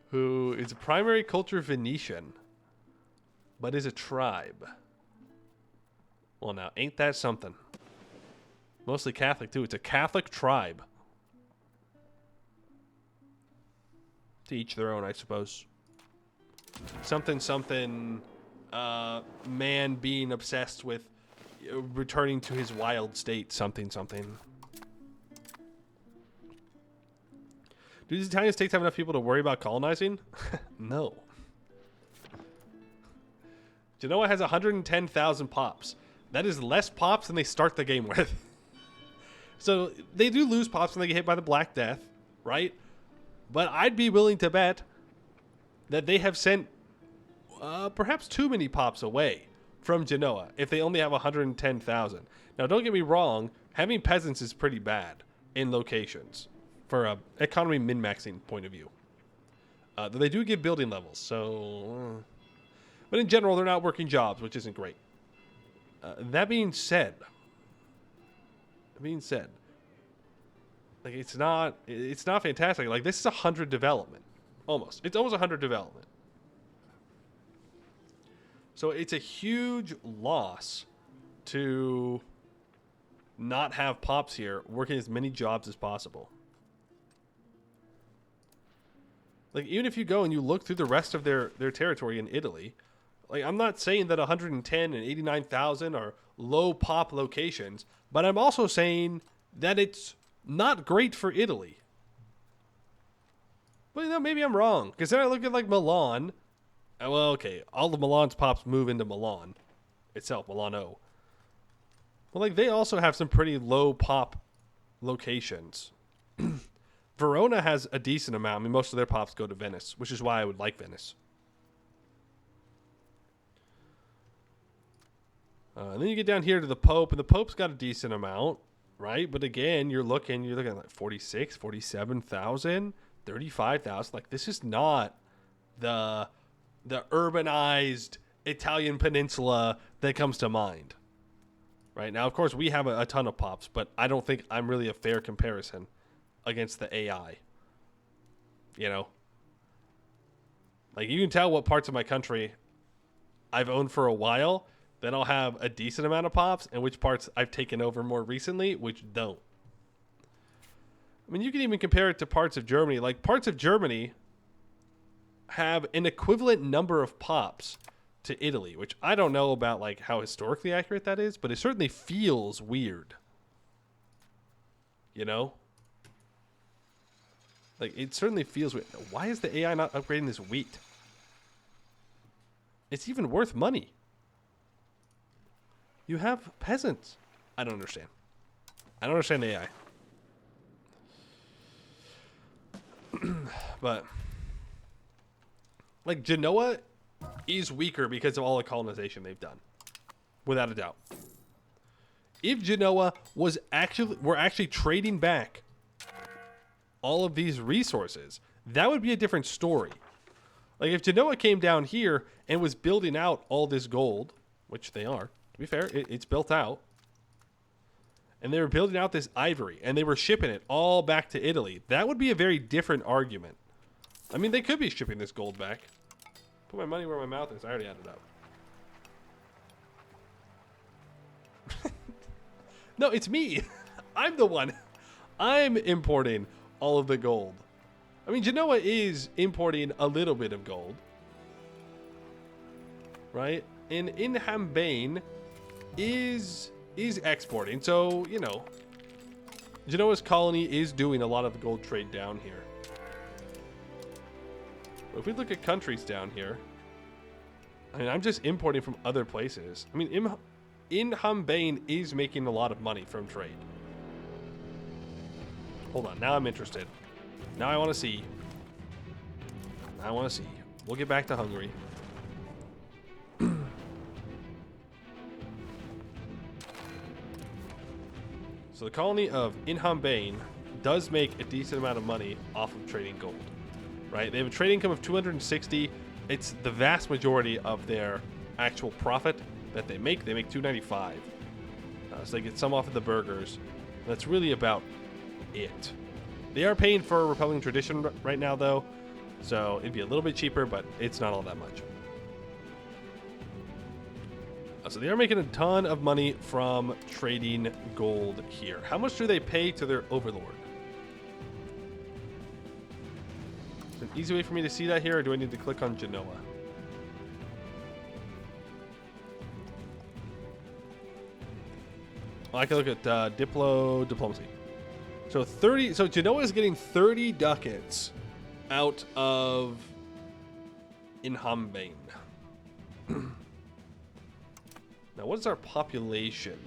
Speaker 1: who is a primary culture Venetian, but is a tribe. Well, now, ain't that something? Mostly Catholic, too. It's a Catholic tribe. To each their own, I suppose. Something, man being obsessed with returning to his wild state. Something. Do these Italian states have enough people to worry about colonizing? No. Genoa has 110,000 pops. That is less pops than they start the game with. So they do lose pops when they get hit by the Black Death, right? But I'd be willing to bet that they have sent perhaps too many pops away from Genoa if they only have 110,000. Now, don't get me wrong. Having peasants is pretty bad in locations for a economy min-maxing point of view. They do give building levels, so... but in general, they're not working jobs, which isn't great. That being said, like, it's not fantastic. Like, this is 100 development. Almost. It's almost 100 development. So it's a huge loss to not have pops here working as many jobs as possible. Like, even if you go and you look through the rest of their territory in Italy, like, I'm not saying that 110 and 89,000 are low pop locations, but I'm also saying that it's not great for Italy. But maybe I'm wrong. Because then I look at like Milan. Well, okay, all of Milan's pops move into Milan itself, Milano. Well, like they also have some pretty low pop locations. Verona has a decent amount. I mean, most of their pops go to Venice, which is why I would like Venice. And then you get down here to the Pope, and the Pope's got a decent amount, right? But again, you're looking at like 46, 47,000, 35,000. Like this is not the urbanized Italian peninsula that comes to mind. Right now, of course, we have a ton of pops, but I don't think I'm really a fair comparison against the AI. You know? Like, you can tell what parts of my country I've owned for a while, then I'll have a decent amount of pops, and which parts I've taken over more recently, which don't. I mean, you can even compare it to parts of Germany. Like, parts of Germany have an equivalent number of pops to Italy, which I don't know about like how historically accurate that is, but it certainly feels weird. You know? Like it certainly feels weird. Why is the AI not upgrading this wheat? It's even worth money. You have peasants. I don't understand. I don't understand the AI. But like Genoa is weaker because of all the colonization they've done, without a doubt. If Genoa were actually trading back all of these resources, that would be a different story. Like if Genoa came down here and was building out all this gold, which they are, to be fair, it's built out, and they were building out this ivory, and they were shipping it all back to Italy, that would be a very different argument. I mean, they could be shipping this gold back. Put my money where my mouth is. I already added up. No, it's me. I'm the one. I'm importing all of the gold. I mean, Genoa is importing a little bit of gold. Right? And Inhambane is exporting. So, you know, Genoa's colony is doing a lot of the gold trade down here. If we look at countries down here, I mean, I'm just importing from other places. I mean, Inhambane is making a lot of money from trade. Hold on, now I'm interested. Now I want to see. We'll get back to Hungary. So the colony of Inhambane does make a decent amount of money off of trading gold. Right? They have a trade income of 260. It's the vast majority of their actual profit that they make. They make 295. So they get some off of the burgers. That's really about it. They are paying for a Republican tradition right now, though. So it'd be a little bit cheaper, but it's not all that much. So they are making a ton of money from trading gold here. How much do they pay to their overlord? An easy way for me to see that here, or do I need to click on Genoa? Well, I can look at diplomacy. So Genoa is getting 30 ducats out of Inhambane. Now, what is our population?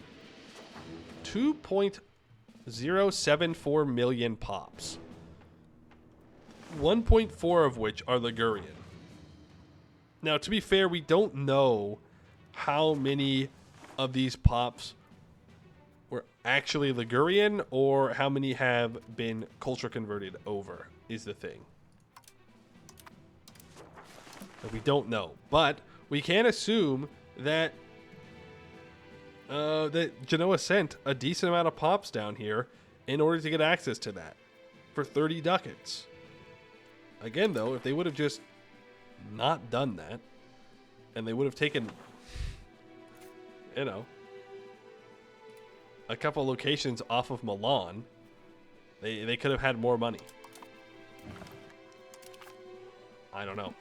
Speaker 1: 2.074 million pops. 1.4 of which are Ligurian. Now, to be fair, we don't know how many of these pops were actually Ligurian or how many have been culture converted over, is the thing. We don't know. But we can assume that Genoa sent a decent amount of pops down here in order to get access to that for 30 ducats. Again, though, if they would have just not done that, and they would have taken, you know, a couple locations off of Milan, they could have had more money. I don't know.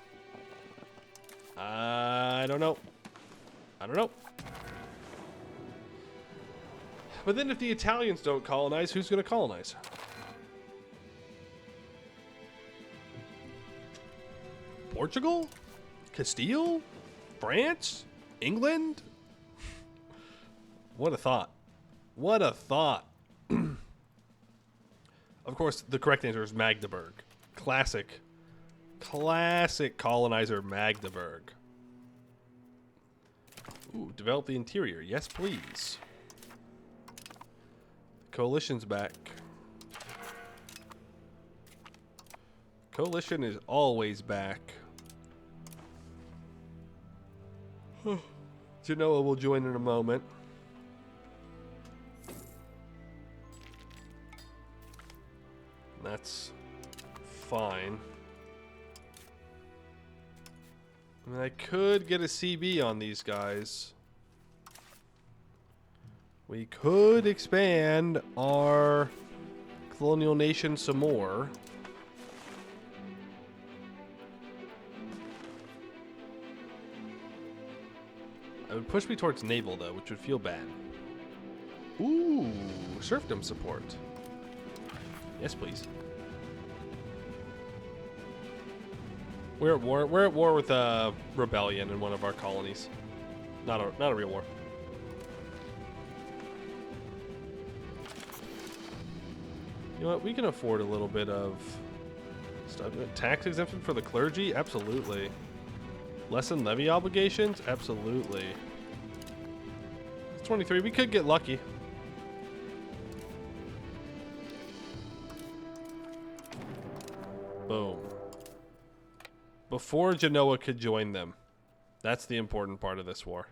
Speaker 1: But then if the Italians don't colonize, who's going to colonize? Portugal? Castile? France? England? What a thought. What a thought. Of course, the correct answer is Magdeburg. Classic colonizer Magdeburg. Ooh, develop the interior. Yes, please. Coalition's back. Coalition is always back. Genoa will join in a moment. That's fine. I mean, I could get a CB on these guys. We could expand our colonial nation some more. It would push me towards naval, though, which would feel bad. Ooh, serfdom support. Yes, please. We're at war. We're at war with a rebellion in one of our colonies. Not a real war. You know what? We can afford a little bit of stuff. Tax exemption for the clergy? Absolutely. Lessen levy obligations? Absolutely. It's 23. We could get lucky. Boom. Before Genoa could join them. That's the important part of this war.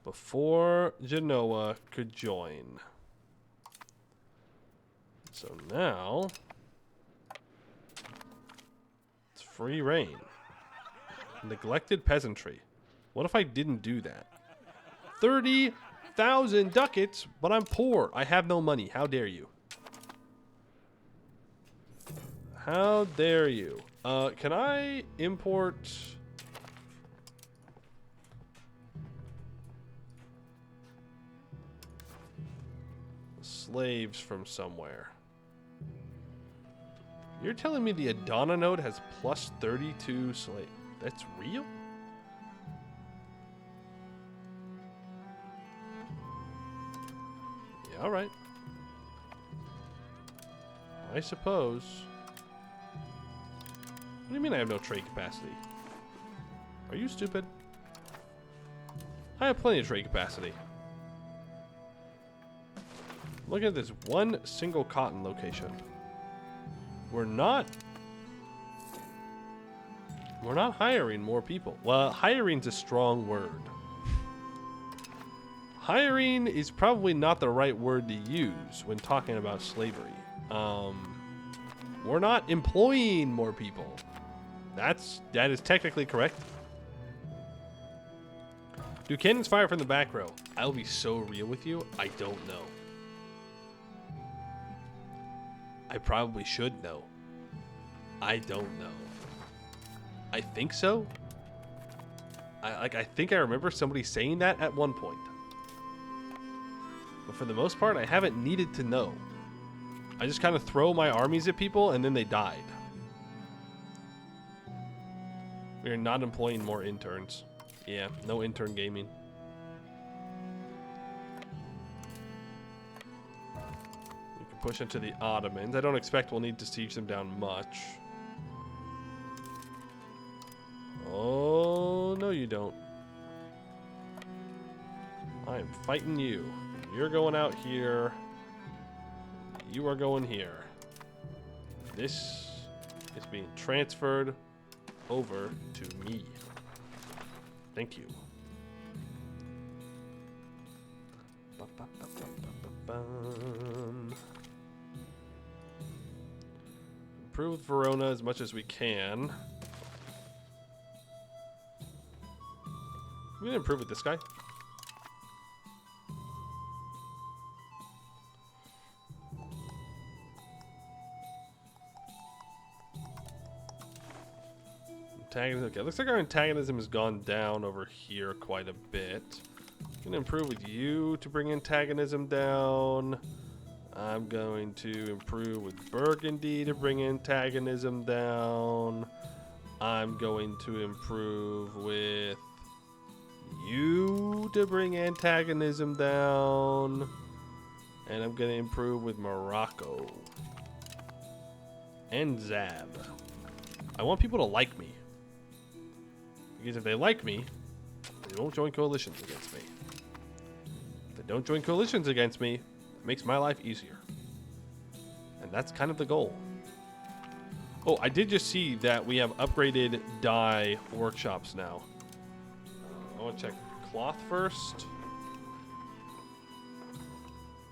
Speaker 1: Before Genoa could join. So now it's free reign. Neglected peasantry. What if I didn't do that? 30,000 ducats, but I'm poor. I have no money. How dare you? How dare you? Can I import slaves from somewhere? You're telling me the Adana node has plus 32 slaves? That's real? Yeah, all right. I suppose. What do you mean I have no trade capacity? Are you stupid? I have plenty of trade capacity. Look at this one single cotton location. We're not hiring more people. Well, hiring's a strong word. Hiring is probably not the right word to use when talking about slavery. We're not employing more people. That is technically correct. Do cannons fire from the back row? I'll be so real with you. I don't know. I probably should know. I don't know. I think so. I think I remember somebody saying that at one point. But for the most part, I haven't needed to know. I just kind of throw my armies at people and then they died. We are not employing more interns. Yeah, no intern gaming. You can push into the Ottomans. I don't expect we'll need to siege them down much. Oh, no you don't. I am fighting you. You're going out here. You are going here. This is being transferred over to me. Thank you. Improve Verona as much as we can. We can improve with this guy. Antagonism. Okay, looks like our antagonism has gone down over here quite a bit. gonna improve with you to bring antagonism down. I'm going to improve with Burgundy to bring antagonism down. I'm going to improve with you to bring antagonism down. And I'm going to improve with Morocco. And Zab. I want people to like me. Because if they like me, they won't join coalitions against me. If they don't join coalitions against me, it makes my life easier. And that's kind of the goal. Oh, I did just see that we have upgraded dye workshops now. I want to check cloth first.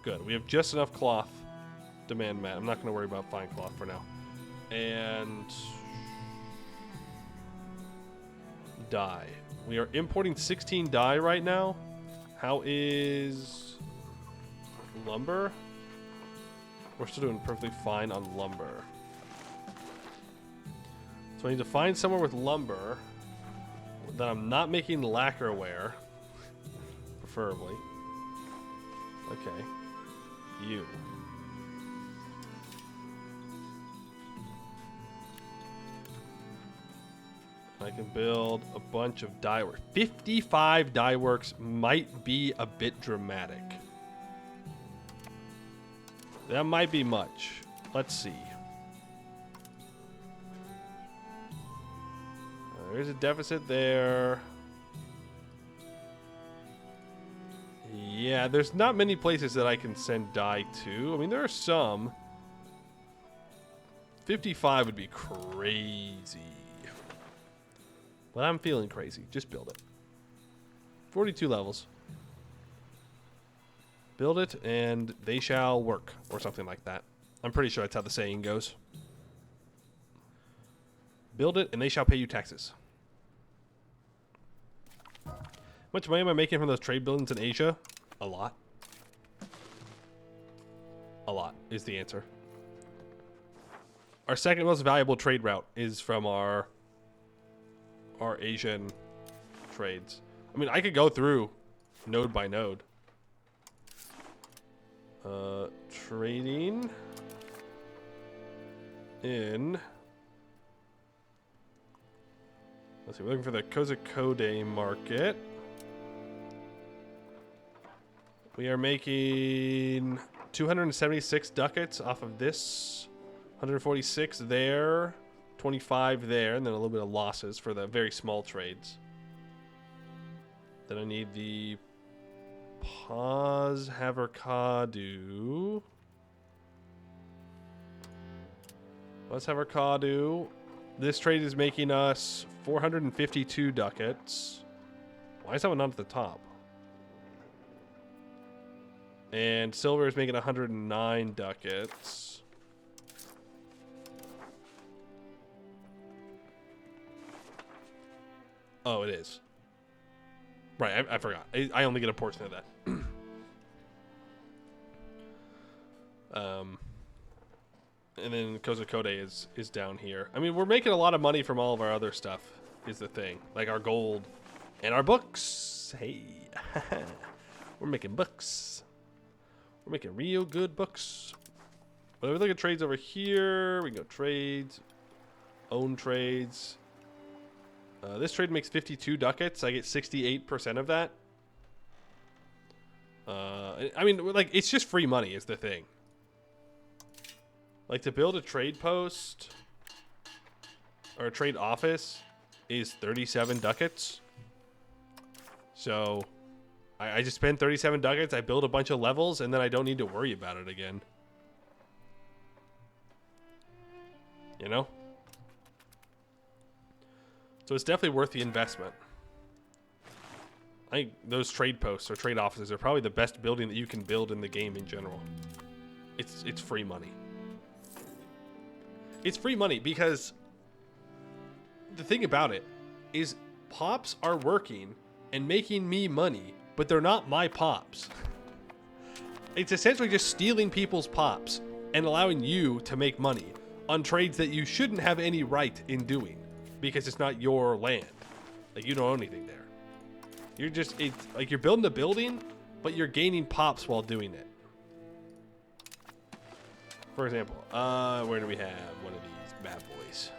Speaker 1: Good. We have just enough cloth. Demand met. I'm not going to worry about fine cloth for now. And dye. We are importing 16 dye right now. How is lumber? We're still doing perfectly fine on lumber. So I need to find somewhere with lumber that I'm not making lacquerware. Preferably. Okay. You. I can build a bunch of dye works. 55 dye works might be a bit dramatic. That might be much. Let's see. There's a deficit there. Yeah, there's not many places that I can send dye to. I mean, there are some. 55 would be crazy. But I'm feeling crazy. Just build it. 42 levels. Build it and they shall work. Or something like that. I'm pretty sure that's how the saying goes. Build it and they shall pay you taxes. How much money am I making from those trade buildings in Asia? A lot. A lot is the answer. Our second most valuable trade route is from our Asian trades. I mean, I could go through node by node. Trading in. Let's see, we're looking for the Kozhikode market. We are making 276 ducats off of this. 146 there. 25 there, and then a little bit of losses for the very small trades. Then I need the Paz Haverkadu. Paz Haverkadu. This trade is making us 452 ducats. Why is that one not at the top? And silver is making 109 ducats. Oh, it is. Right, I forgot. I only get a portion of that. And then Kozhikode is down here. I mean, we're making a lot of money from all of our other stuff, is the thing. Like our gold and our books. Hey. We're making books. We're making real good books. But if we look at trades over here, we can go trades. Own trades. This trade makes 52 ducats. I get 68% of that. I mean, like, it's just free money is the thing. Like, to build a trade post or a trade office is 37 ducats. So, I just spend 37 ducats, I build a bunch of levels, and then I don't need to worry about it again. You know? So it's definitely worth the investment. I think those trade posts or trade offices are probably the best building that you can build in the game in general. It's free money. It's free money because the thing about it is pops are working and making me money, but they're not my pops. It's essentially just stealing people's pops and allowing you to make money on trades that you shouldn't have any right in doing. Because it's not your land. Like, you don't own anything there. You're just, it's like you're building a building, but you're gaining pops while doing it. For example, where do we have one of these bad boys?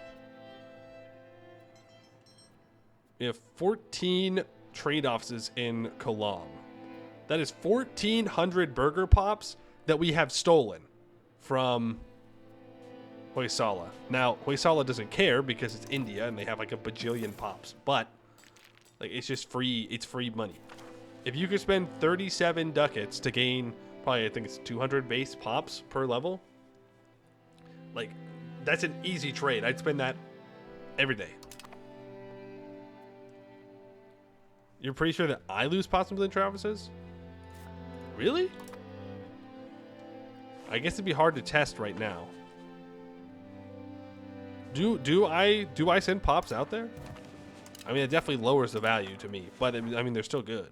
Speaker 1: We have 14 trade offices in Cologne. That is 1,400 burger pops that we have stolen from Hoysala. Now, Hoysala doesn't care because it's India and they have like a bajillion pops, but like it's just free, it's free money. If you could spend 37 ducats to gain probably, I think it's 200 base pops per level, like that's an easy trade. I'd spend that every day. You're pretty sure that I lose pops within Travis's? Really? I guess it'd be hard to test right now. Do I send pops out there? I mean, it definitely lowers the value to me, but I mean they're still good.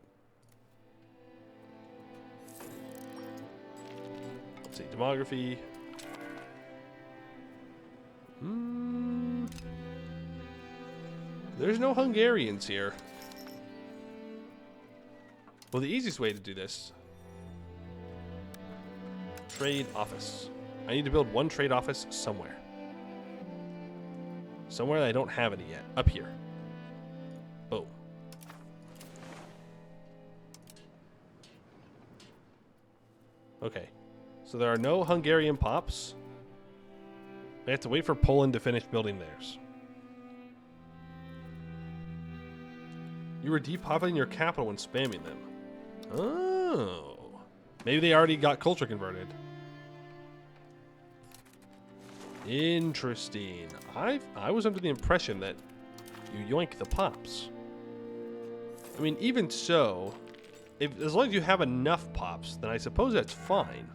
Speaker 1: Let's see, demography. There's no Hungarians here. Well, the easiest way to do this, trade office. I need to build one trade office somewhere. Somewhere that I don't have any yet. Up here. Oh. Okay. So there are no Hungarian pops. I have to wait for Poland to finish building theirs. You were depopulating your capital when spamming them. Oh. Maybe they already got culture converted. Interesting. I was under the impression that you yoink the pops. I mean, even so, as long as you have enough pops, then I suppose that's fine.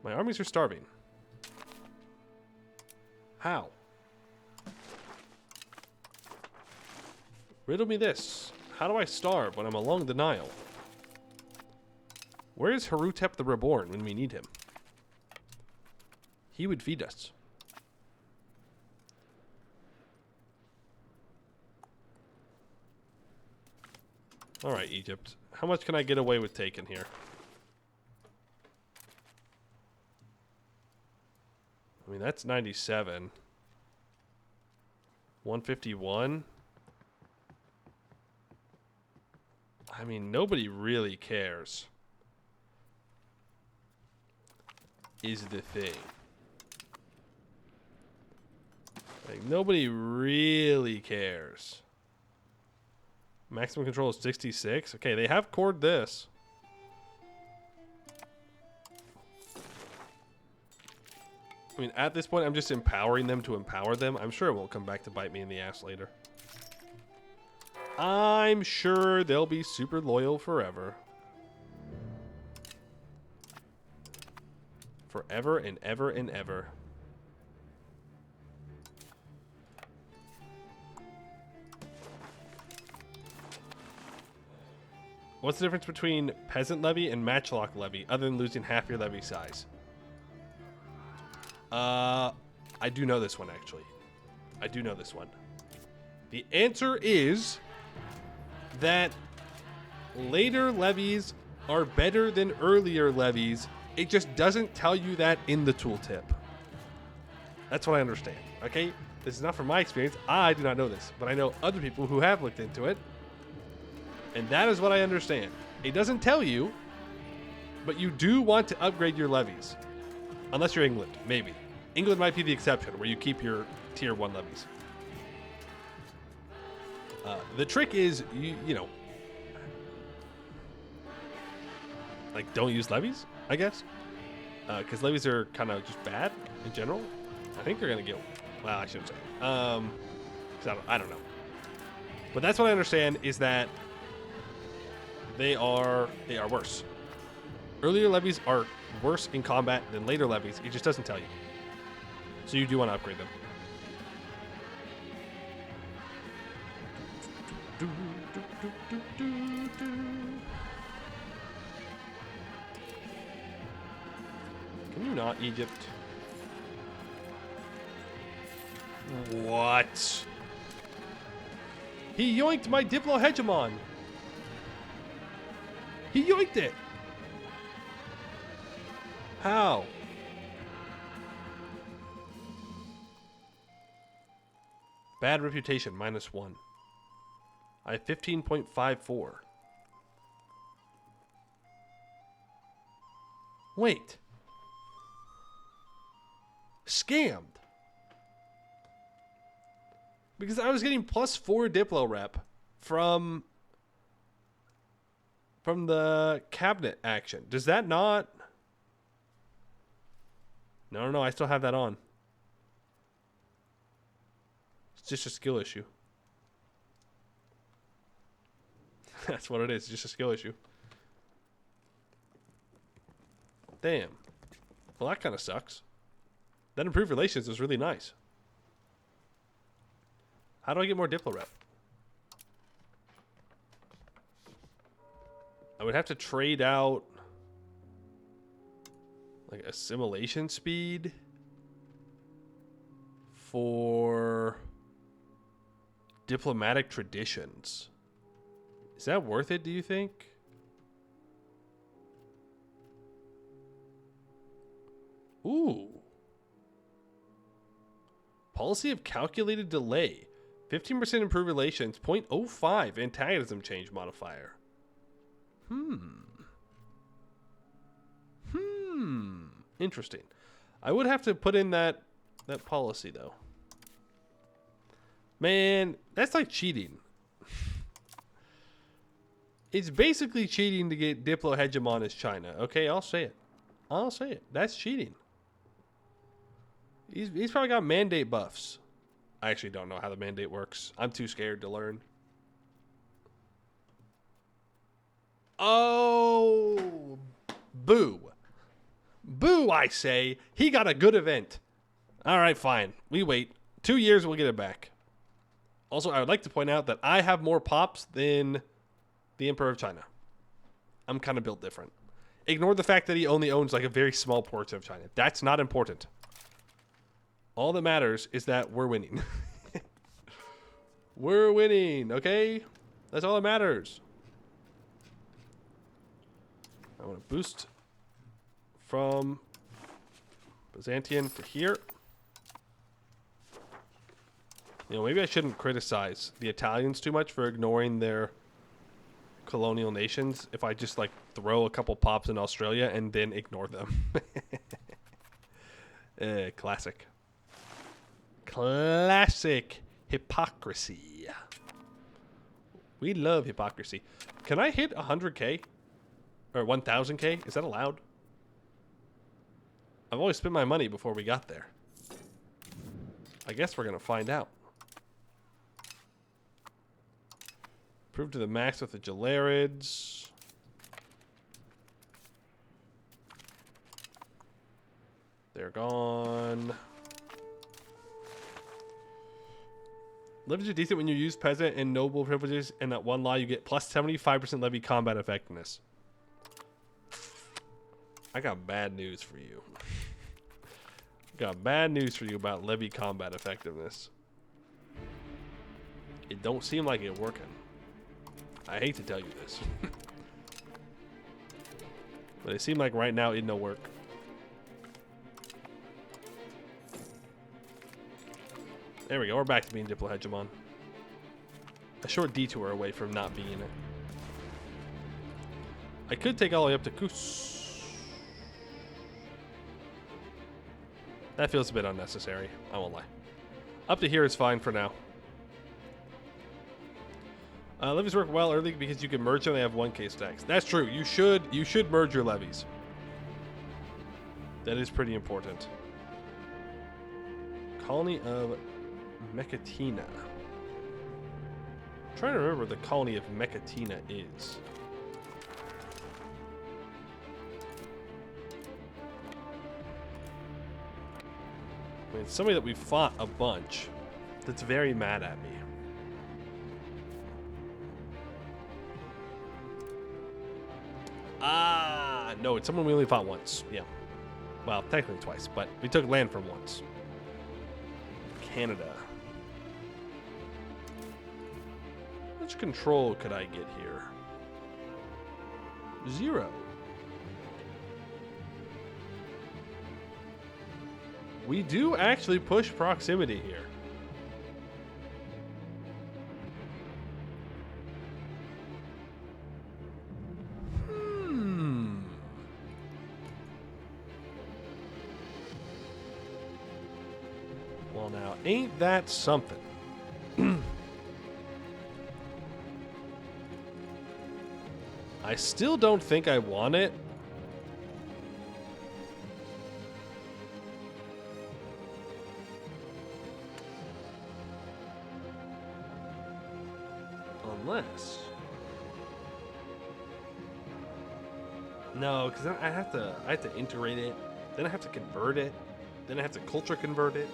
Speaker 1: My armies are starving. How? Riddle me this. How do I starve when I'm along the Nile? Where is Harutep the Reborn when we need him? He would feed us. Alright, Egypt. How much can I get away with taking here? I mean, that's 97. 151. I mean, nobody really cares. Is the thing. Like, nobody really cares. Maximum control is 66. Okay, they have cored this. I mean, at this point, I'm just empowering them to empower them. I'm sure it won't come back to bite me in the ass later. I'm sure they'll be super loyal forever. Forever and ever and ever. What's the difference between peasant levy and matchlock levy, other than losing half your levy size? I do know this one, actually. I do know this one. The answer is that later levies are better than earlier levies. It just doesn't tell you that in the tooltip. That's what I understand, okay? This is not from my experience. I do not know this, but I know other people who have looked into it. And that is what I understand. It doesn't tell you, but you do want to upgrade your levies. Unless you're England, maybe. England might be the exception, where you keep your tier 1 levies. The trick is, you know, like, don't use levies, I guess. Because levies are kind of just bad in general. I think they're going to get, well, I shouldn't say. 'Cause I don't know. But that's what I understand, is that they are worse. Earlier levies are worse in combat than later levies. It just doesn't tell you. So you do want to upgrade them. Can you not, Egypt? What? He yoinked my Diplo-Hegemon. He yoinked it. How? Bad reputation, -1. I have 15.54. Wait. Scammed. Because I was getting +4 Diplo rep from the cabinet action. Does that not? No, I still have that on. It's just a skill issue. That's what it is, just a skill issue. Damn. Well, that kind of sucks. That improved relations is really nice. How do I get more Diplo rep? I would have to trade out like assimilation speed for diplomatic traditions. Is that worth it, do you think? Ooh. Policy of calculated delay. 15% improved relations. 0.05 antagonism change modifier. Interesting. I would have to put in that policy, though. Man, that's like cheating. It's basically cheating to get Diplo-Hegemon as China. Okay, I'll say it. I'll say it. That's cheating. He's probably got mandate buffs. I actually don't know how the mandate works. I'm too scared to learn. Oh, boo. Boo, I say. He got a good event. All right, fine. We wait. 2 years, we'll get it back. Also, I would like to point out that I have more pops than the Emperor of China. I'm kind of built different. Ignore the fact that he only owns like a very small portion of China. That's not important. All that matters is that we're winning. We're winning, okay? That's all that matters. I want to boost from Byzantium to here. You know, maybe I shouldn't criticize the Italians too much for ignoring their colonial nations if I just like throw a couple pops in Australia and then ignore them. Classic. Classic hypocrisy. We love hypocrisy. Can I hit 100k? Or 1000k? Is that allowed? I've always spent my money before we got there. I guess we're going to find out. Prove to the max with the Gelarids. They're gone. Levies are decent when you use peasant and noble privileges, and at one law you get plus 75% levy combat effectiveness. I got bad news for you. Got bad news for you about levy combat effectiveness. It don't seem like it working. I hate to tell you this. But it seemed like right now it no work. There we go. We're back to being Diplo-Hegemon. A short detour away from not being it. I could take all the way up to Kuz. That feels a bit unnecessary. I won't lie. Up to here is fine for now. Levies work well early because you can merge them. They have 1k stacks. That's true. You should merge your levies. That is pretty important. Colony of Mekatina. I'm trying to remember what the colony of Mekatina is. I mean, it's somebody that we fought a bunch that's very mad at me. Ah, no, it's someone we only fought once. Yeah. Well, technically twice, but we took land from once. Canada. much control could I get here? 0. We do actually push proximity here. Well, now, ain't that something? I still don't think I want it. Unless... No, because I have to integrate it, then I have to convert it, then I have to culture convert it.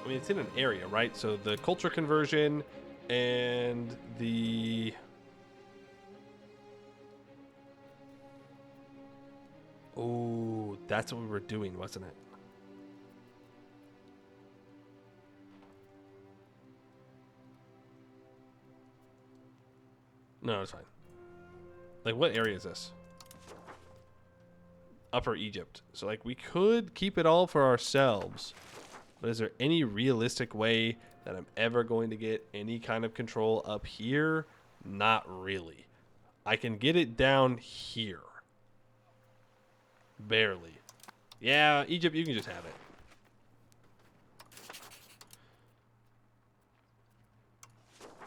Speaker 1: I mean, it's in an area, right? So the culture conversion and the... Oh, that's what we were doing, wasn't it? No, it's fine. Like, what area is this? Upper Egypt. So, like, we could keep it all for ourselves. But is there any realistic way that I'm ever going to get any kind of control up here? Not really. I can get it down here. Barely. Yeah, Egypt, you can just have it.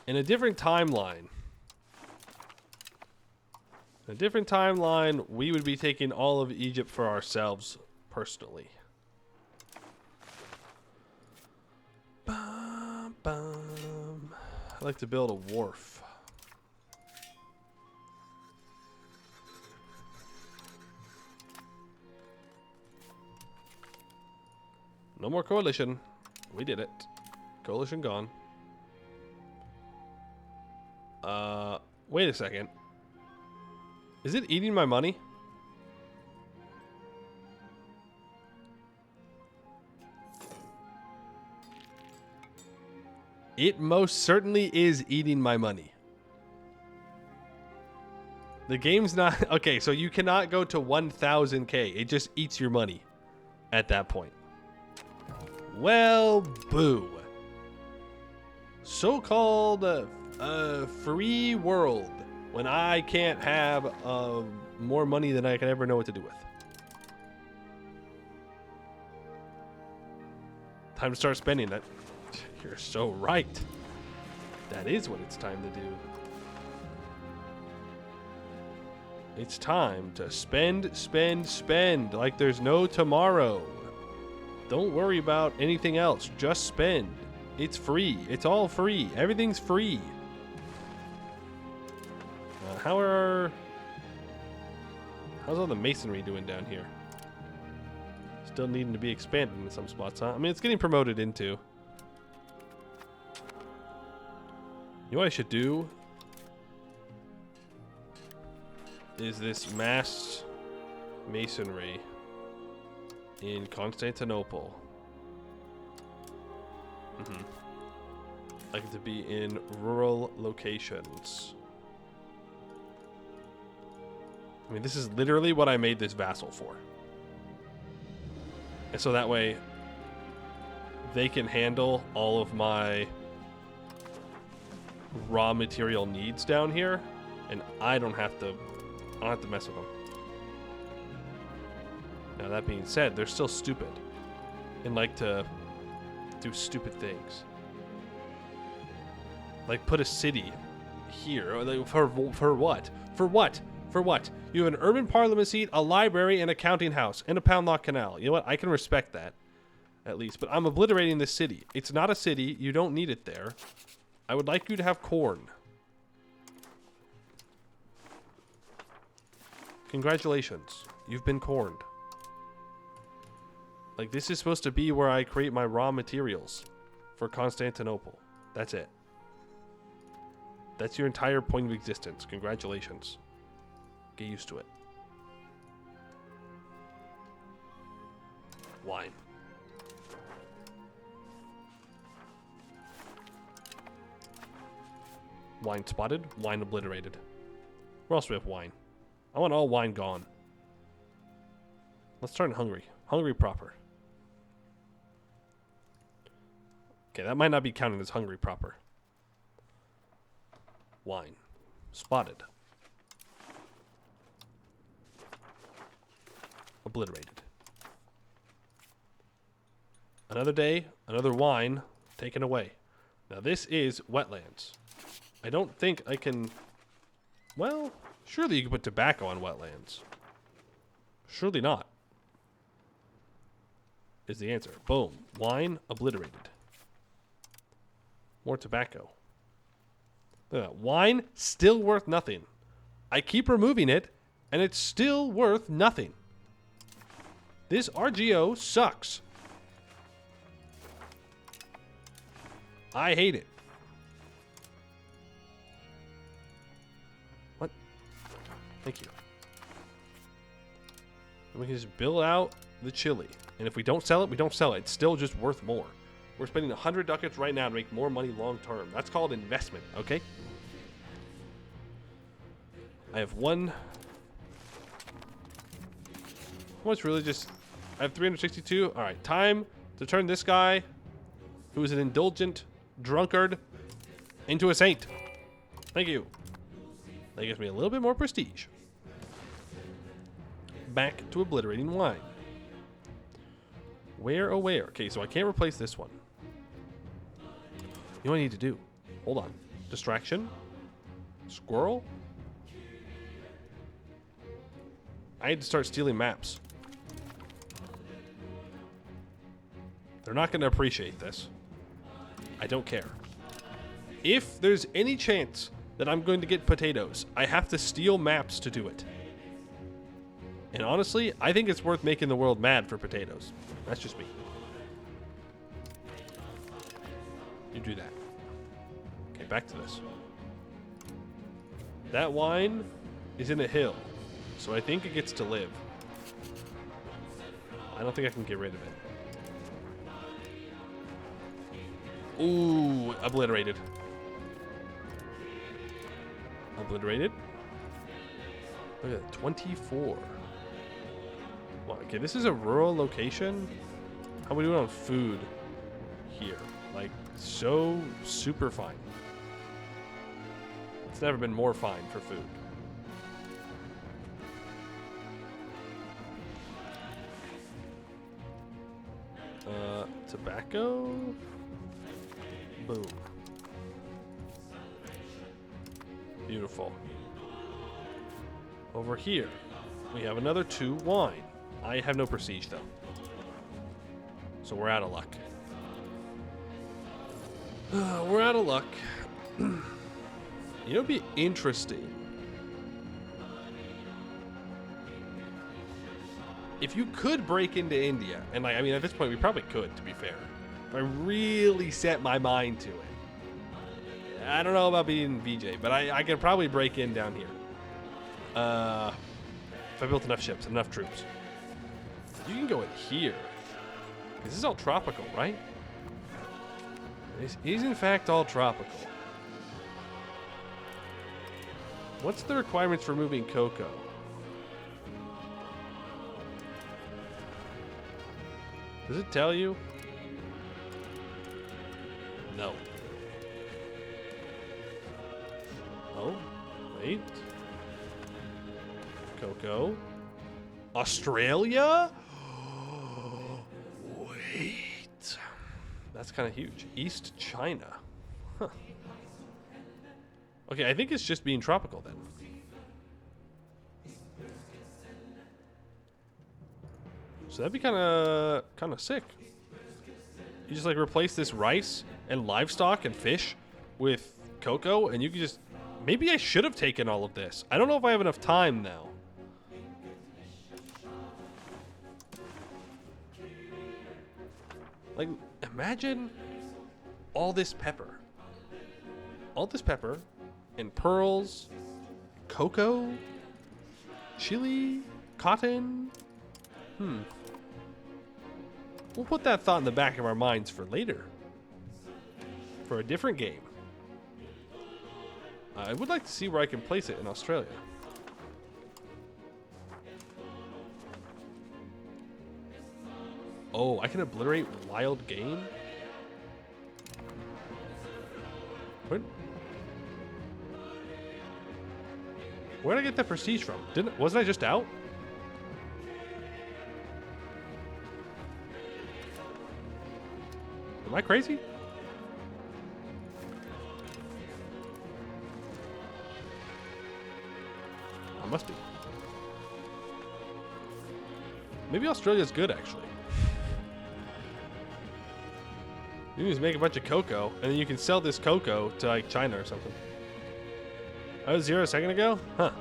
Speaker 1: In a different timeline, we would be taking all of Egypt for ourselves personally. Bum, bum. I'd like to build a wharf. No more coalition. We did it. Coalition gone. Wait a second. Is it eating my money? It most certainly is eating my money. The game's not... Okay, so you cannot go to 1000k. It just eats your money at that point. Well, boo. So-called free world when I can't have more money than I can ever know what to do with. Time to start spending that. You're so right. That is what it's time to do. It's time to spend, spend, spend like there's no tomorrow. Don't worry about anything else. Just spend. It's free. It's all free. Everything's free. How's all the masonry doing down here? Still needing to be expanded in some spots, huh? I mean, it's getting promoted into. You know what I should do? Is this mass masonry in Constantinople. Like it to be in rural locations. I mean, this is literally what I made this vassal for. And so that way they can handle all of my raw material needs down here, and I don't have to mess with them. Now that being said, they're still stupid and like to do stupid things. Like put a city here. Like for what? For what? For what? You have an urban parliament seat, a library, and a counting house, and a pound lock canal. You know what? I can respect that, at least. But I'm obliterating this city. It's not a city. You don't need it there. I would like you to have corn. Congratulations. You've been corned. Like, this is supposed to be where I create my raw materials for Constantinople. That's it. That's your entire point of existence. Congratulations. Get used to it. Wine. Wine spotted. Wine obliterated. Where else do we have wine? I want all wine gone. Let's start in Hungary. Hungary proper. Okay, that might not be counted as Hungary proper. Wine. Spotted. Obliterated. Another day, another wine taken away. Now this is wetlands. I don't think I can... Well, surely you can put tobacco on wetlands. Surely not. Is the answer. Boom. Wine obliterated. More tobacco. Look at that. Wine still worth nothing. I keep removing it, and it's still worth nothing. This RGO sucks. I hate it. What? Thank you. And we can just bill out the chili. And if we don't sell it, we don't sell it. It's still just worth more. We're spending 100 ducats right now to make more money long term. That's called investment, okay? I have one. Well, it's really just... I have 362. All right, time to turn this guy, who is an indulgent drunkard, into a saint. Thank you. That gives me a little bit more prestige. Back to obliterating wine. Where, oh where? Okay, so I can't replace this one. You know what I need to do? Hold on. Distraction. Squirrel. I need to start stealing maps. They're not going to appreciate this. I don't care. If there's any chance that I'm going to get potatoes, I have to steal maps to do it. And honestly, I think it's worth making the world mad for potatoes. That's just me. You do that. Okay, back to this. That wine is in a hill, so I think it gets to live. I don't think I can get rid of it. Ooh, obliterated. Obliterated. Look at that, 24. Well, okay, this is a rural location. How are we doing on food here? Like, so super fine. It's never been more fine for food. Tobacco. Boom. Beautiful. Over here, we have another 2 wine. I have no prestige, though. So we're out of luck. We're out of luck. You know, it'd be interesting if you could break into India, and like, I mean, at this point, we probably could, to be fair. If I really set my mind to it. I don't know about being VJ, but I could probably break in down here. If I built enough ships, enough troops. You can go in here. This is all tropical, right? This is in fact all tropical. What's the requirements for moving cocoa? Does it tell you? No. Oh, wait. Cocoa. Australia? Wait. That's kind of huge. East China. Huh. Okay, I think it's just being tropical then. So that'd be kind of sick. You just like replace this rice and livestock and fish with cocoa, and you can just... Maybe I should have taken all of this. I don't know if I have enough time now. Like, imagine all this pepper. All this pepper and pearls, cocoa, chili, cotton. We'll put that thought in the back of our minds for later. For a different game. I would like to see where I can place it in Australia. Oh, I can obliterate wild game? What? Where did I get that prestige from? Wasn't I just out? Am I crazy? I must be. Maybe Australia's good, actually. You can just make a bunch of cocoa, and then you can sell this cocoa to, like, China or something. I was 0 a second ago? Huh.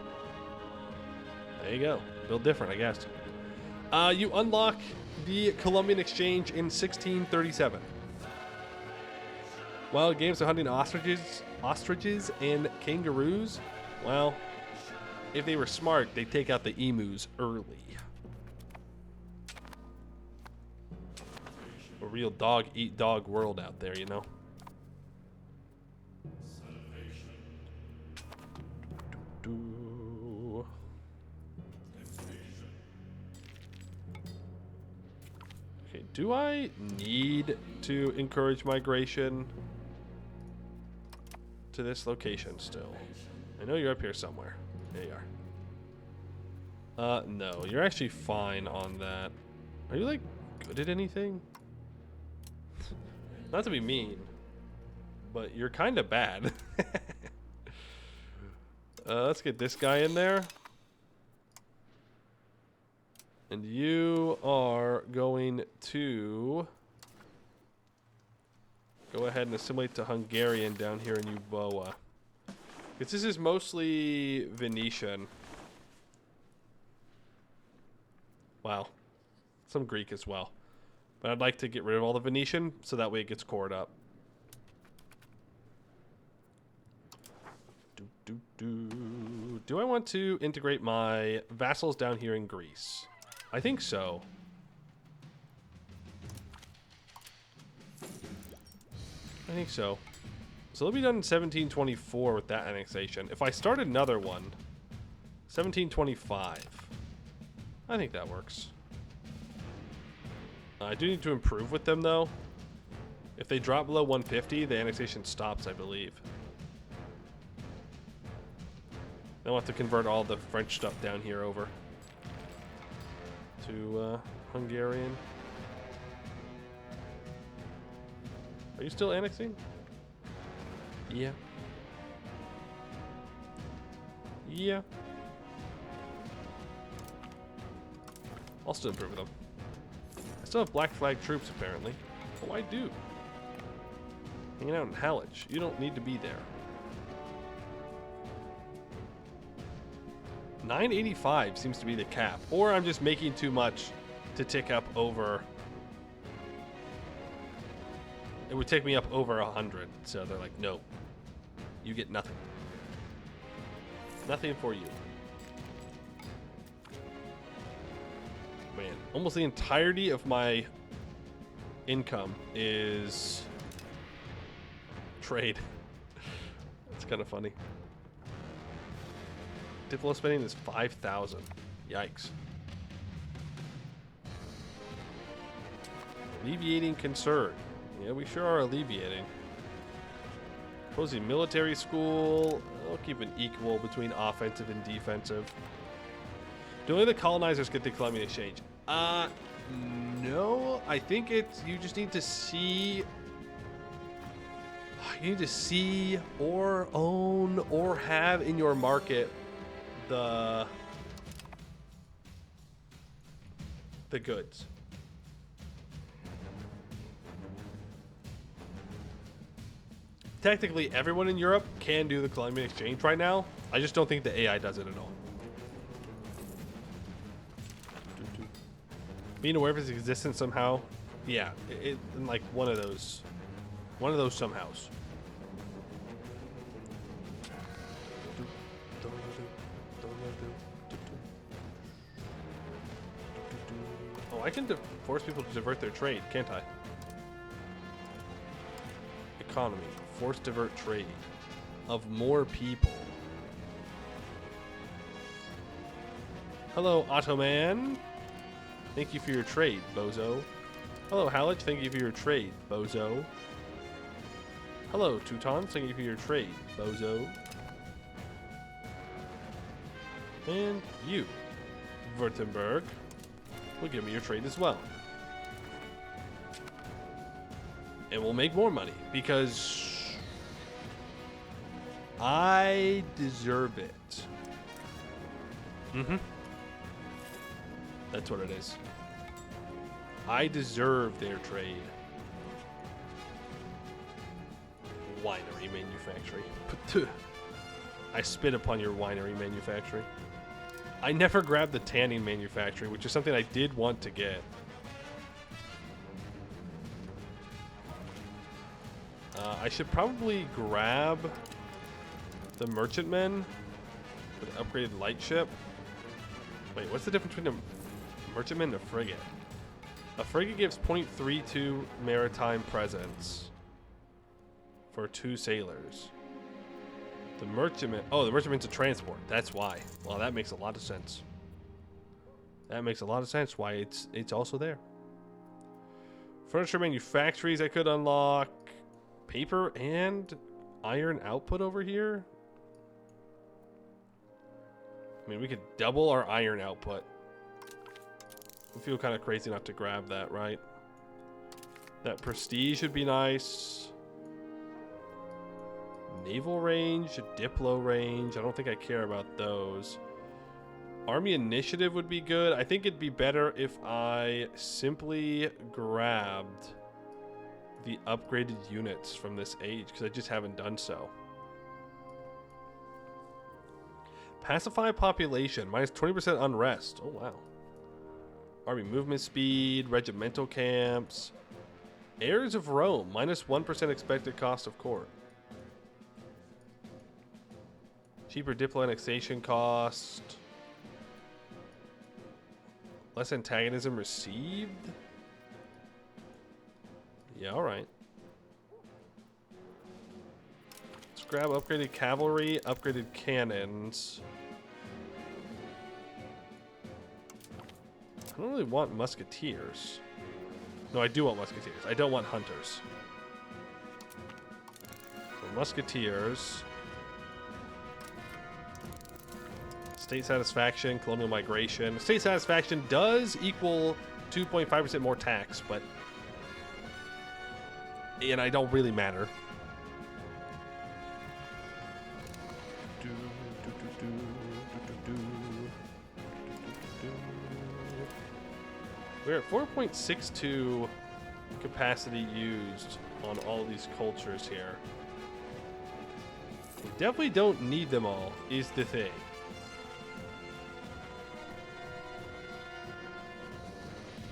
Speaker 1: There you go. Build different, I guess. You unlock the Columbian Exchange in 1637. Wild games are hunting ostriches and kangaroos. Well, if they were smart, they'd take out the emus early. A real dog-eat-dog world out there, you know? Okay, do I need to encourage migration to this location still? I know you're up here somewhere. There you are. No, you're actually fine on that. Are you, like, good at anything? Not to be mean, but you're kind of bad. Let's get this guy in there. And you are going to go ahead and assimilate to Hungarian down here in Uboa. Because this is mostly Venetian. Wow. Some Greek as well. But I'd like to get rid of all the Venetian so that way it gets cored up. Do I want to integrate my vassals down here in Greece? I think so. I think so. So they'll be done in 1724 with that annexation. If I start another one, 1725. I think that works. I do need to improve with them, though. If they drop below 150, the annexation stops, I believe. Then we'll have to convert all the French stuff down here over to Hungarian. Are you still annexing? Yeah. Yeah. I'll still improve them. I still have black flag troops, apparently. Oh, I do. Hanging out in Hallich. You don't need to be there. 985 seems to be the cap. Or I'm just making too much to tick up over... It would take me up over 100. So they're like, no. You get nothing. Nothing for you. Man, almost the entirety of my income is trade. It's kind of funny. Diplo spending is 5,000. Yikes. Alleviating concern. Yeah, we sure are alleviating. Opposing military school. I'll keep it equal between offensive and defensive. Do only the colonizers get the Columbian Exchange? No. I think it's you just need to see. You need to see or own or have in your market the goods. Technically, everyone in Europe can do the Columbian Exchange right now. I just don't think the AI does it at all. Being aware of its existence somehow, yeah, it in like one of those somehows. Oh, I can force people to divert their trade, can't I? Economy, force divert trade. of more people. Hello, Ottoman. Thank you for your trade, bozo. Hello, Hallich. Thank you for your trade, bozo. Hello, Teuton. Thank you for your trade, bozo. And you, Württemberg, will give me your trade as well. And we'll make more money because I deserve it. Mm-hmm. That's what it is. I deserve their trade. Winery manufacturing. I spit upon your winery manufacturing. I never grabbed the tanning manufacturing, which is something I did want to get. I should probably grab the merchantmen for the upgraded light ship. Wait, what's the difference between a merchantman and a frigate? A frigate gives 0.32 maritime presence for 2 sailors. The merchantman... Oh, the merchantman's a transport. That's why. Well, that makes a lot of sense. That makes a lot of sense why it's also there. Furniture manufactories I could unlock. Paper and iron output over here. I mean, we could double our iron output. I feel kind of crazy not to grab that, right? That prestige would be nice. Naval range, Diplo range. I don't think I care about those. Army initiative would be good. I think it'd be better if I simply grabbed the upgraded units from this age, because I just haven't done so. Pacify population, minus 20% unrest. Oh, wow. Army movement speed, regimental camps. Heirs of Rome, minus 1% expected cost of court. Cheaper Diplo annexation cost. Less antagonism received. Yeah, alright. Let's grab upgraded cavalry, upgraded cannons. I don't really want musketeers. No, I do want musketeers. I don't want hunters. So musketeers. State satisfaction, colonial migration. State satisfaction does equal 2.5% more tax, but... And I don't really matter. We're at 4.62 capacity used on all these cultures here. We definitely don't need them all, is the thing.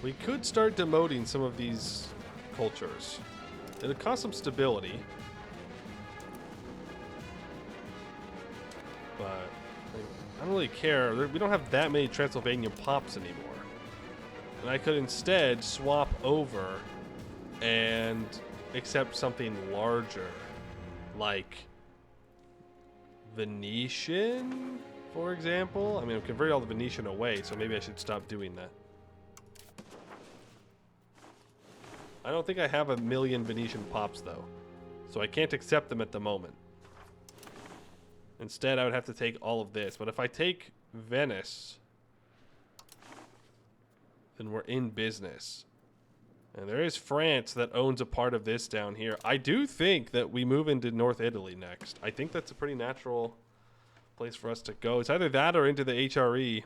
Speaker 1: We could start demoting some of these cultures. It'll cost some stability. But I don't really care. We don't have that many Transylvanian pops anymore. And I could instead swap over and accept something larger. Like Venetian, for example. I mean, I've converted all the Venetian away, so maybe I should stop doing that. I don't think I have 1 million Venetian pops, though. So I can't accept them at the moment. Instead, I would have to take all of this. But if I take Venice, then we're in business. And there is France that owns a part of this down here. I do think that we move into North Italy next. I think that's a pretty natural place for us to go. It's either that or into the HRE.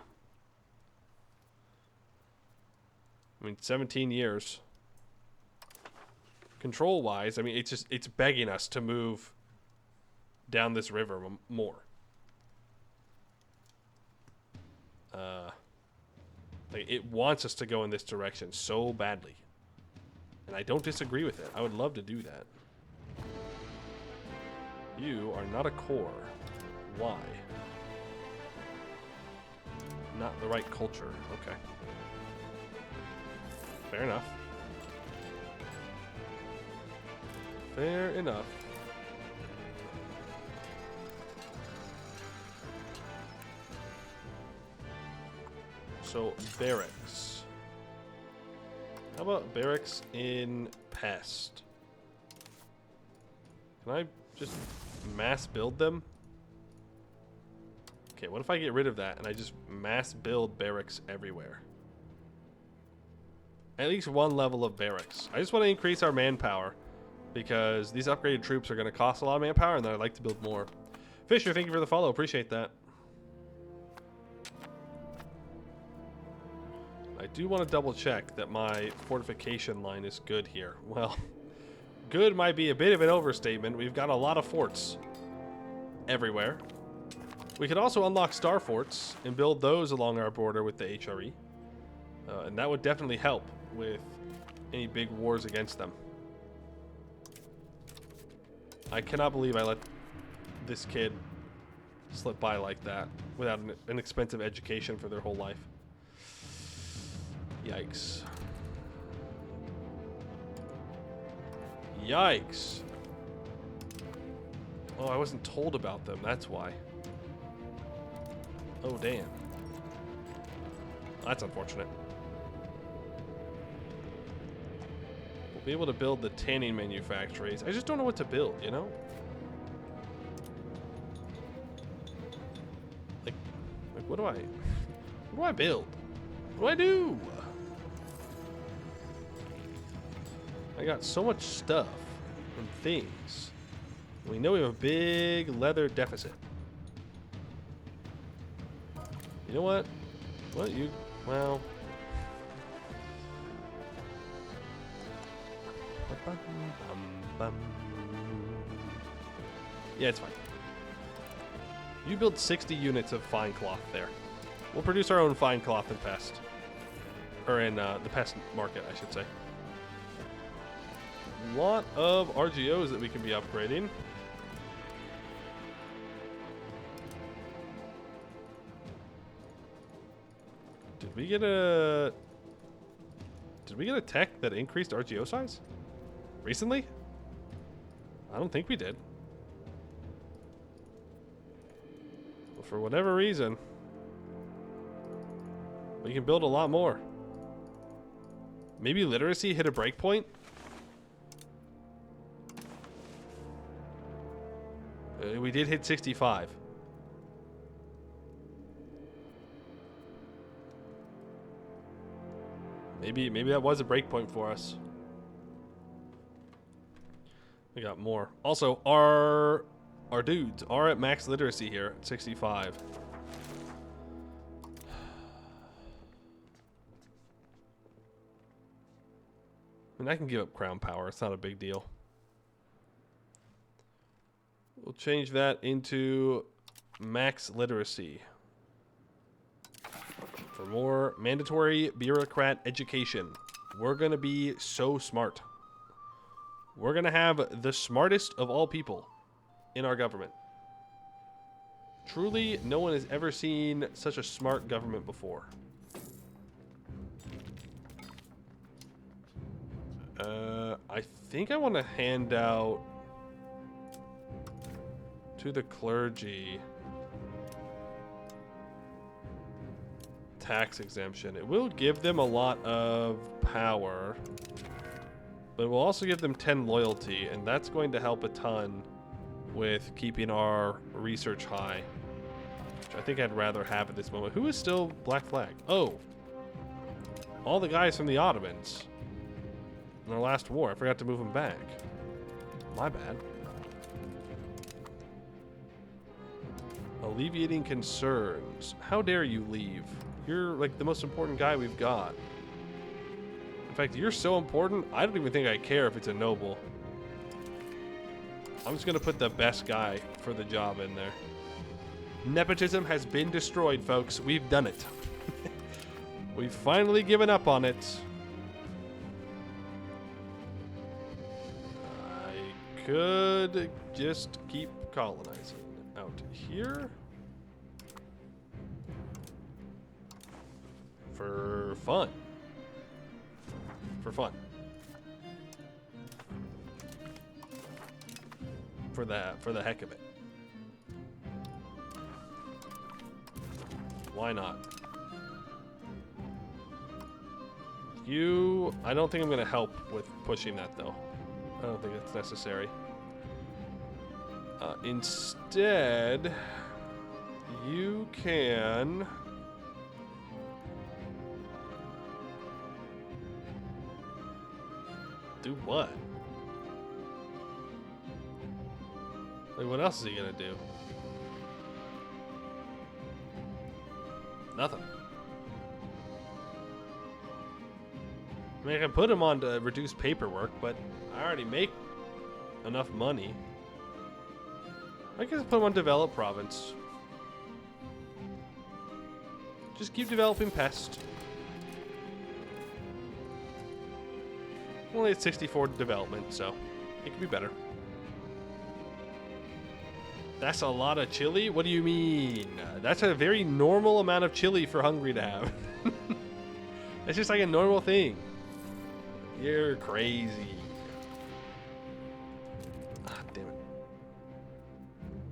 Speaker 1: I mean, 17 years. Control-wise, I mean, it's begging us to move down this river more. Like, it wants us to go in this direction so badly. And I don't disagree with it. I would love to do that. You are not a core. Why? Not the right culture. Okay. Fair enough. Fair enough. So, barracks. How about barracks in Pest? Can I just mass build them? Okay, what if I get rid of that and I just mass build barracks everywhere? At least one level of barracks. I just want to increase our manpower because these upgraded troops are going to cost a lot of manpower and I'd like to build more. Fisher, thank you for the follow. Appreciate that. I do want to double check that my fortification line is good here. Well, good might be a bit of an overstatement. We've got a lot of forts everywhere. We could also unlock star forts and build those along our border with the HRE. And that would definitely help with any big wars against them. I cannot believe I let this kid slip by like that without an expensive education for their whole life. Yikes. Yikes. Oh, I wasn't told about them. That's why. Oh, damn. That's unfortunate. We'll be able to build the tanning manufactories. I just don't know what to build, you know? Like what do I build? What do I do? I got so much stuff and things. We know we have a big leather deficit. You know what? Well, yeah, it's fine. You build 60 units of fine cloth there. We'll produce our own fine cloth in Pest. Or in the Pest market, I should say. Lot of RGOs that we can be upgrading. Did we get a tech that increased RGO size recently? I don't think we did. Well, for whatever reason, we can build a lot more. Maybe literacy hit a breakpoint. We did hit 65. Maybe that was a breakpoint for us. We got more. Also, our dudes are at max literacy here at 65. I mean, I can give up crown power. It's not a big deal. We'll change that into max literacy for more mandatory bureaucrat education. We're going to be so smart. We're going to have the smartest of all people in our government. Truly, no one has ever seen such a smart government before. I think I want to hand out to the clergy tax exemption. It will give them a lot of power, but it will also give them 10 loyalty, and that's going to help a ton with keeping our research high, which I think I'd rather have at this moment. Who is still Black Flag? Oh, all the guys from the Ottomans in our last war. I forgot to move them back. My bad. Alleviating concerns. How dare you leave? You're like the most important guy we've got. In fact, you're so important, I don't even think I care if it's a noble. I'm just gonna put the best guy for the job in there. Nepotism has been destroyed, folks. We've done it. We've finally given up on it. I could just keep colonizing out here. For fun. For fun. For the heck of it. Why not? You... I don't think I'm going to help with pushing that, though. I don't think it's necessary. Instead, you can... Do what? Like, what else is he gonna do? Nothing. I mean, I can put him on to reduce paperwork, but I already make enough money. I can just put him on develop province. Just keep developing pest. Only at 64 development, so it could be better. That's a lot of chili? What do you mean? That's a very normal amount of chili for Hungary to have. It's just like a normal thing. You're crazy. Ah, damn it.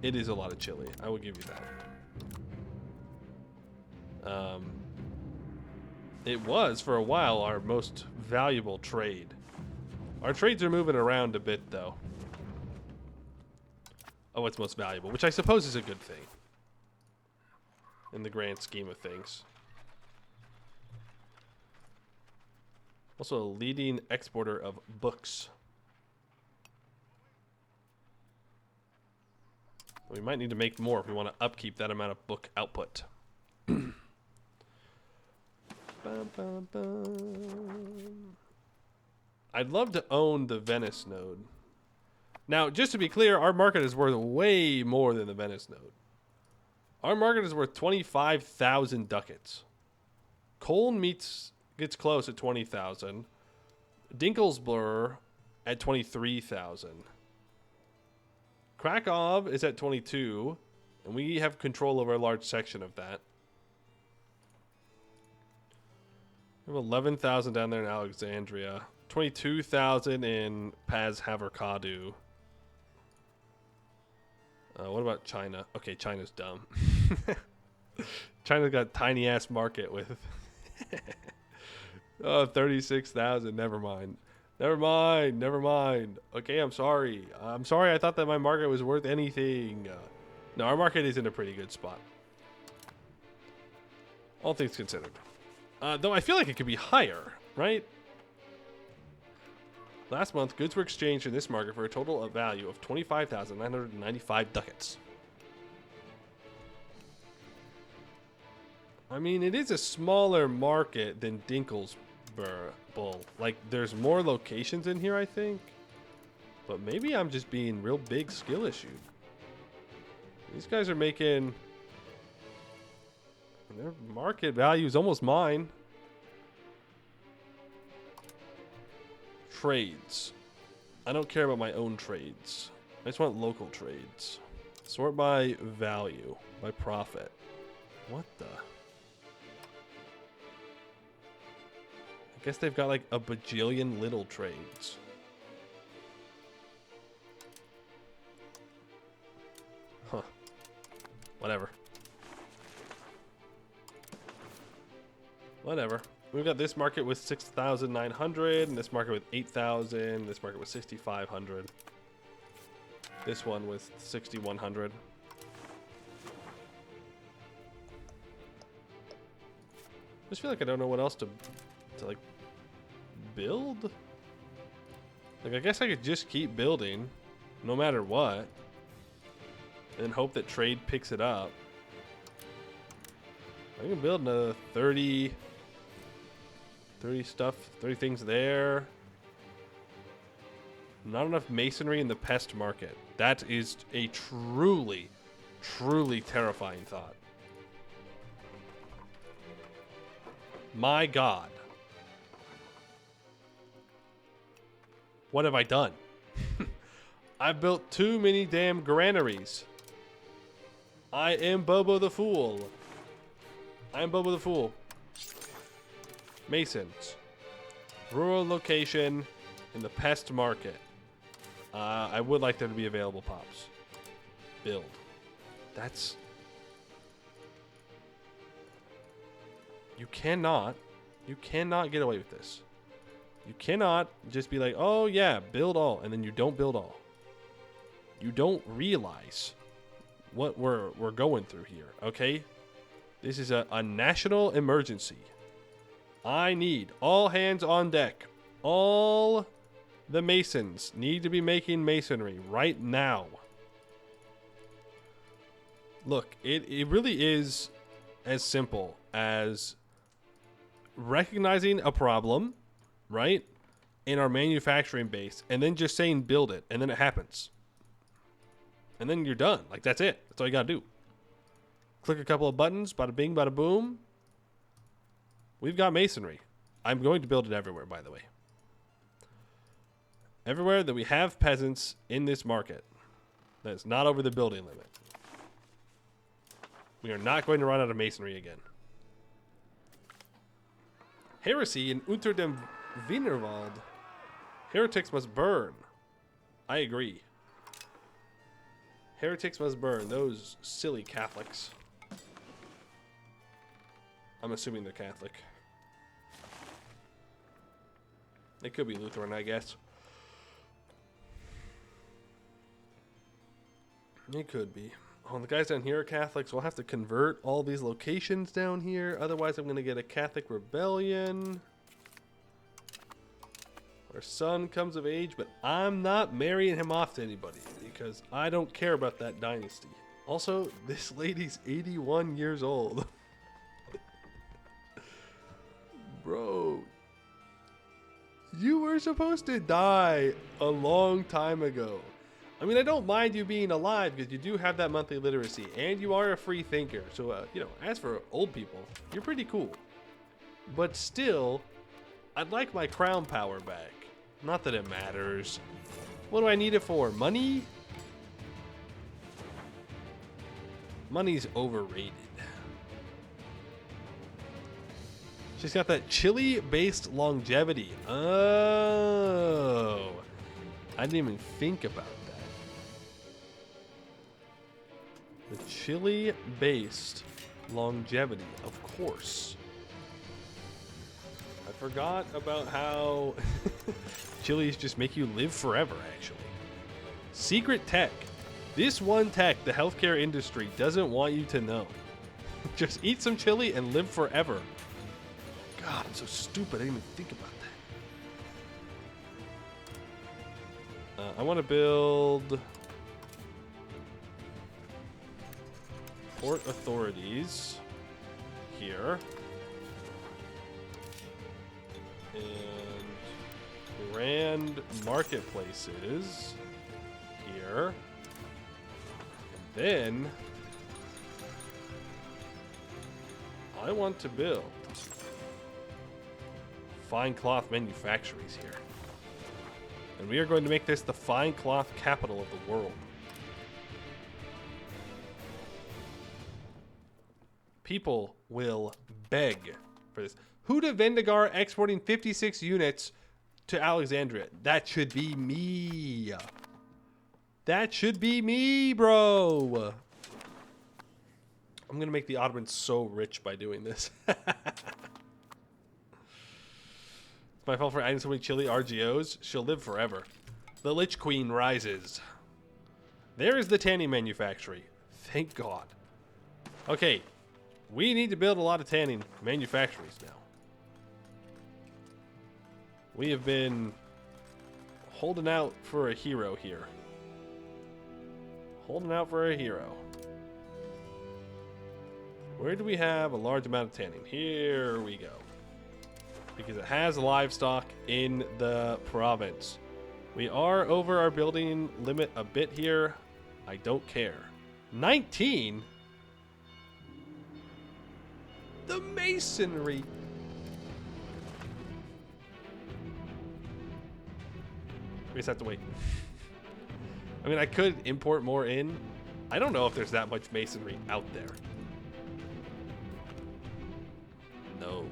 Speaker 1: It is a lot of chili. I will give you that. It was, for a while, our most valuable trade. Our trades are moving around a bit, though. Oh, it's most valuable, which I suppose is a good thing. In the grand scheme of things. Also a leading exporter of books. We might need to make more if we want to upkeep that amount of book output. Bum, bum, bum. I'd love to own the Venice node. Now, just to be clear, our market is worth way more than the Venice node. Our market is worth 25,000 ducats. Cologne gets close at 20,000. Dinkelsblur at 23,000. Krakow is at 22, and we have control over a large section of that. We have 11,000 down there in Alexandria. 22,000 in Paz Haverkadu. What about China? Okay, China's dumb. China's got a tiny ass market with 36,000. Never mind. Never mind. Never mind. Okay, I'm sorry. I'm sorry. I thought that my market was worth anything. No, our market is in a pretty good spot. All things considered. Though I feel like it could be higher, right? Last month, goods were exchanged in this market for a total of value of 25,995 ducats. I mean, it is a smaller market than Dinkelsbull. Like, there's more locations in here, I think. But maybe I'm just being real big skill issued. These guys are making... Their market value is almost mine. Trades. I don't care about my own trades. I just want local trades. Sort by value, by profit. What the? I guess they've got like a bajillion little trades. Huh. Whatever. Whatever. We've got this market with 6,900, and this market with 8,000, this market with 6,500. This one with 6,100. I just feel like I don't know what else to like build. Like, I guess I could just keep building no matter what and hope that trade picks it up. I can build another 30 things there. Not enough masonry in the pest market. That is a truly, truly terrifying thought. My God. What have I done? I've built too many damn granaries. I am Bobo the Fool. I am Bobo the Fool. Masons. Rural location in the pest market. I would like there to be available pops. Build. That's... You cannot You cannot get away with this. You cannot just be like, oh yeah, build all, and then you don't build all. You don't realize what we're going through here, okay? This is a national emergency. I need all hands on deck. All the masons need to be making masonry right now. Look, it really is as simple as recognizing a problem, right, in our manufacturing base, and then just saying build it, and then it happens. And then you're done. Like, that's it. That's all you gotta do. Click a couple of buttons, bada bing, bada boom. We've got masonry. I'm going to build it everywhere, by the way. Everywhere that we have peasants in this market that's not over the building limit. We are not going to run out of masonry again. Heresy in Unter dem Wienerwald. Heretics must burn. I agree. Heretics must burn. Those silly Catholics. I'm assuming they're Catholic. They could be Lutheran, I guess. They could be. Oh, the guys down here are Catholics. We'll have to convert all these locations down here. Otherwise, I'm going to get a Catholic rebellion. Our son comes of age, but I'm not marrying him off to anybody because I don't care about that dynasty. Also, this lady's 81 years old. Bro, you were supposed to die a long time ago. I mean, I don't mind you being alive because you do have that monthly literacy and you are a free thinker. So, you know, as for old people, you're pretty cool. But still, I'd like my crown power back. Not that it matters. What do I need it for? Money? Money's overrated. She's got that chili-based longevity. Oh. I didn't even think about that. The chili-based longevity, of course. I forgot about how chilies just make you live forever, actually. Secret tech. This one tech the healthcare industry doesn't want you to know. Just eat some chili and live forever. God, I'm so stupid. I didn't even think about that. I want to build port authorities here. And grand marketplaces here. And then I want to build fine cloth manufactories here. And we are going to make this the fine cloth capital of the world. People will beg for this. Huda Vendigar exporting 56 units to Alexandria. That should be me. That should be me, bro. I'm going to make the Ottomans so rich by doing this. It's my fault for adding so many chili RGOs. She'll live forever. The Lich Queen rises. There is the tanning manufactory. Thank God. Okay. We need to build a lot of tanning manufactories now. We have been holding out for a hero here. Holding out for a hero. Where do we have a large amount of tanning? Here we go. Because it has livestock in the province. We are over our building limit a bit here. I don't care. 19? The masonry. We just have to wait. I mean, I could import more in. I don't know if there's that much masonry out there. No.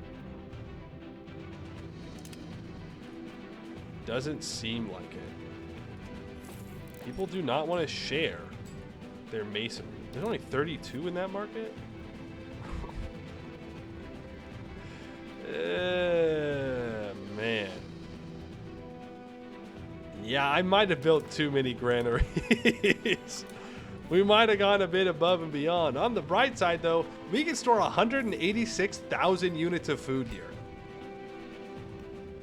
Speaker 1: Doesn't seem like it. People do not want to share their masonry. There's only 32 in that market? Man. Yeah, I might have built too many granaries. We might have gone a bit above and beyond. On the bright side, though, we can store 186,000 units of food here.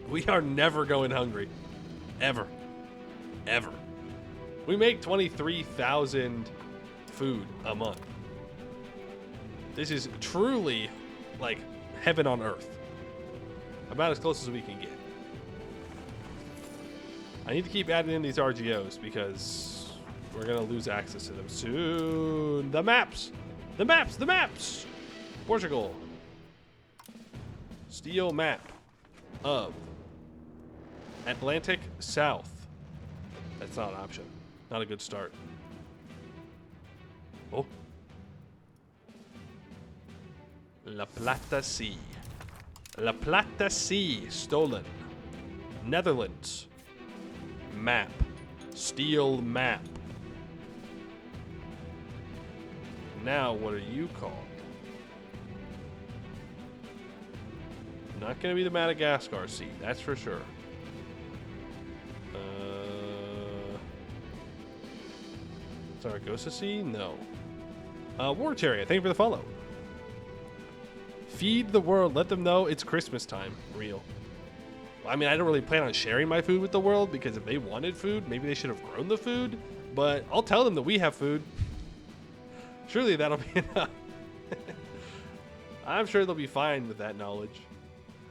Speaker 1: We are never going hungry. Ever. Ever. We make 23,000 food a month. This is truly like heaven on earth. About as close as we can get. I need to keep adding in these RGOs because we're going to lose access to them soon. The maps! The maps! The maps! Portugal. Steel map of Atlantic South. That's not an option. Not a good start. Oh. La Plata Sea. La Plata Sea. Stolen. Netherlands. Map. Steel map. Now, what are you called? Not going to be the Madagascar Sea, that's for sure. Zaragoza Sea? No. War Chariot, thank you for the follow. Feed the world, let them know it's Christmas time. Real. I mean, I don't really plan on sharing my food with the world because if they wanted food, maybe they should have grown the food. But I'll tell them that we have food. Surely that'll be enough. I'm sure they'll be fine with that knowledge.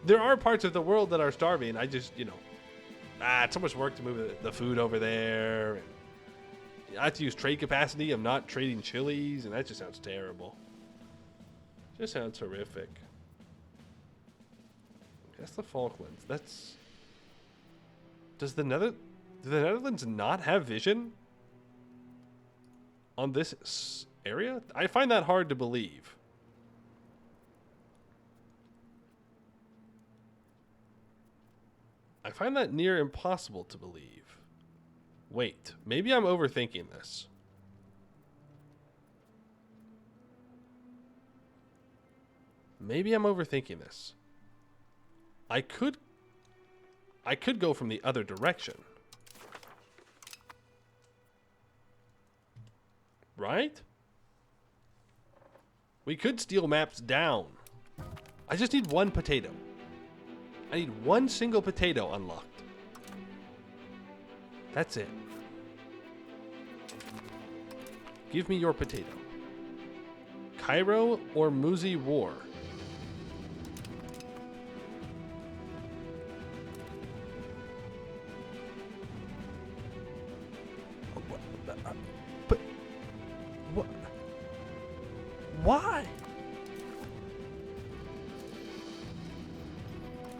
Speaker 1: There are parts of the world that are starving. I just, you know, it's so much work to move the food over there. And I have to use trade capacity. I'm not trading chilies, and that just sounds terrible. Just sounds horrific. That's the Falklands. That's... do the Netherlands not have vision on this area? I find that hard to believe. I find that near impossible to believe. Wait, maybe I'm overthinking this. Maybe I'm overthinking this. I could go from the other direction. Right? We could steal maps down. I just need one potato. I need one single potato unlocked. That's it. Give me your potato. Cairo or Muzi War? But what? Why?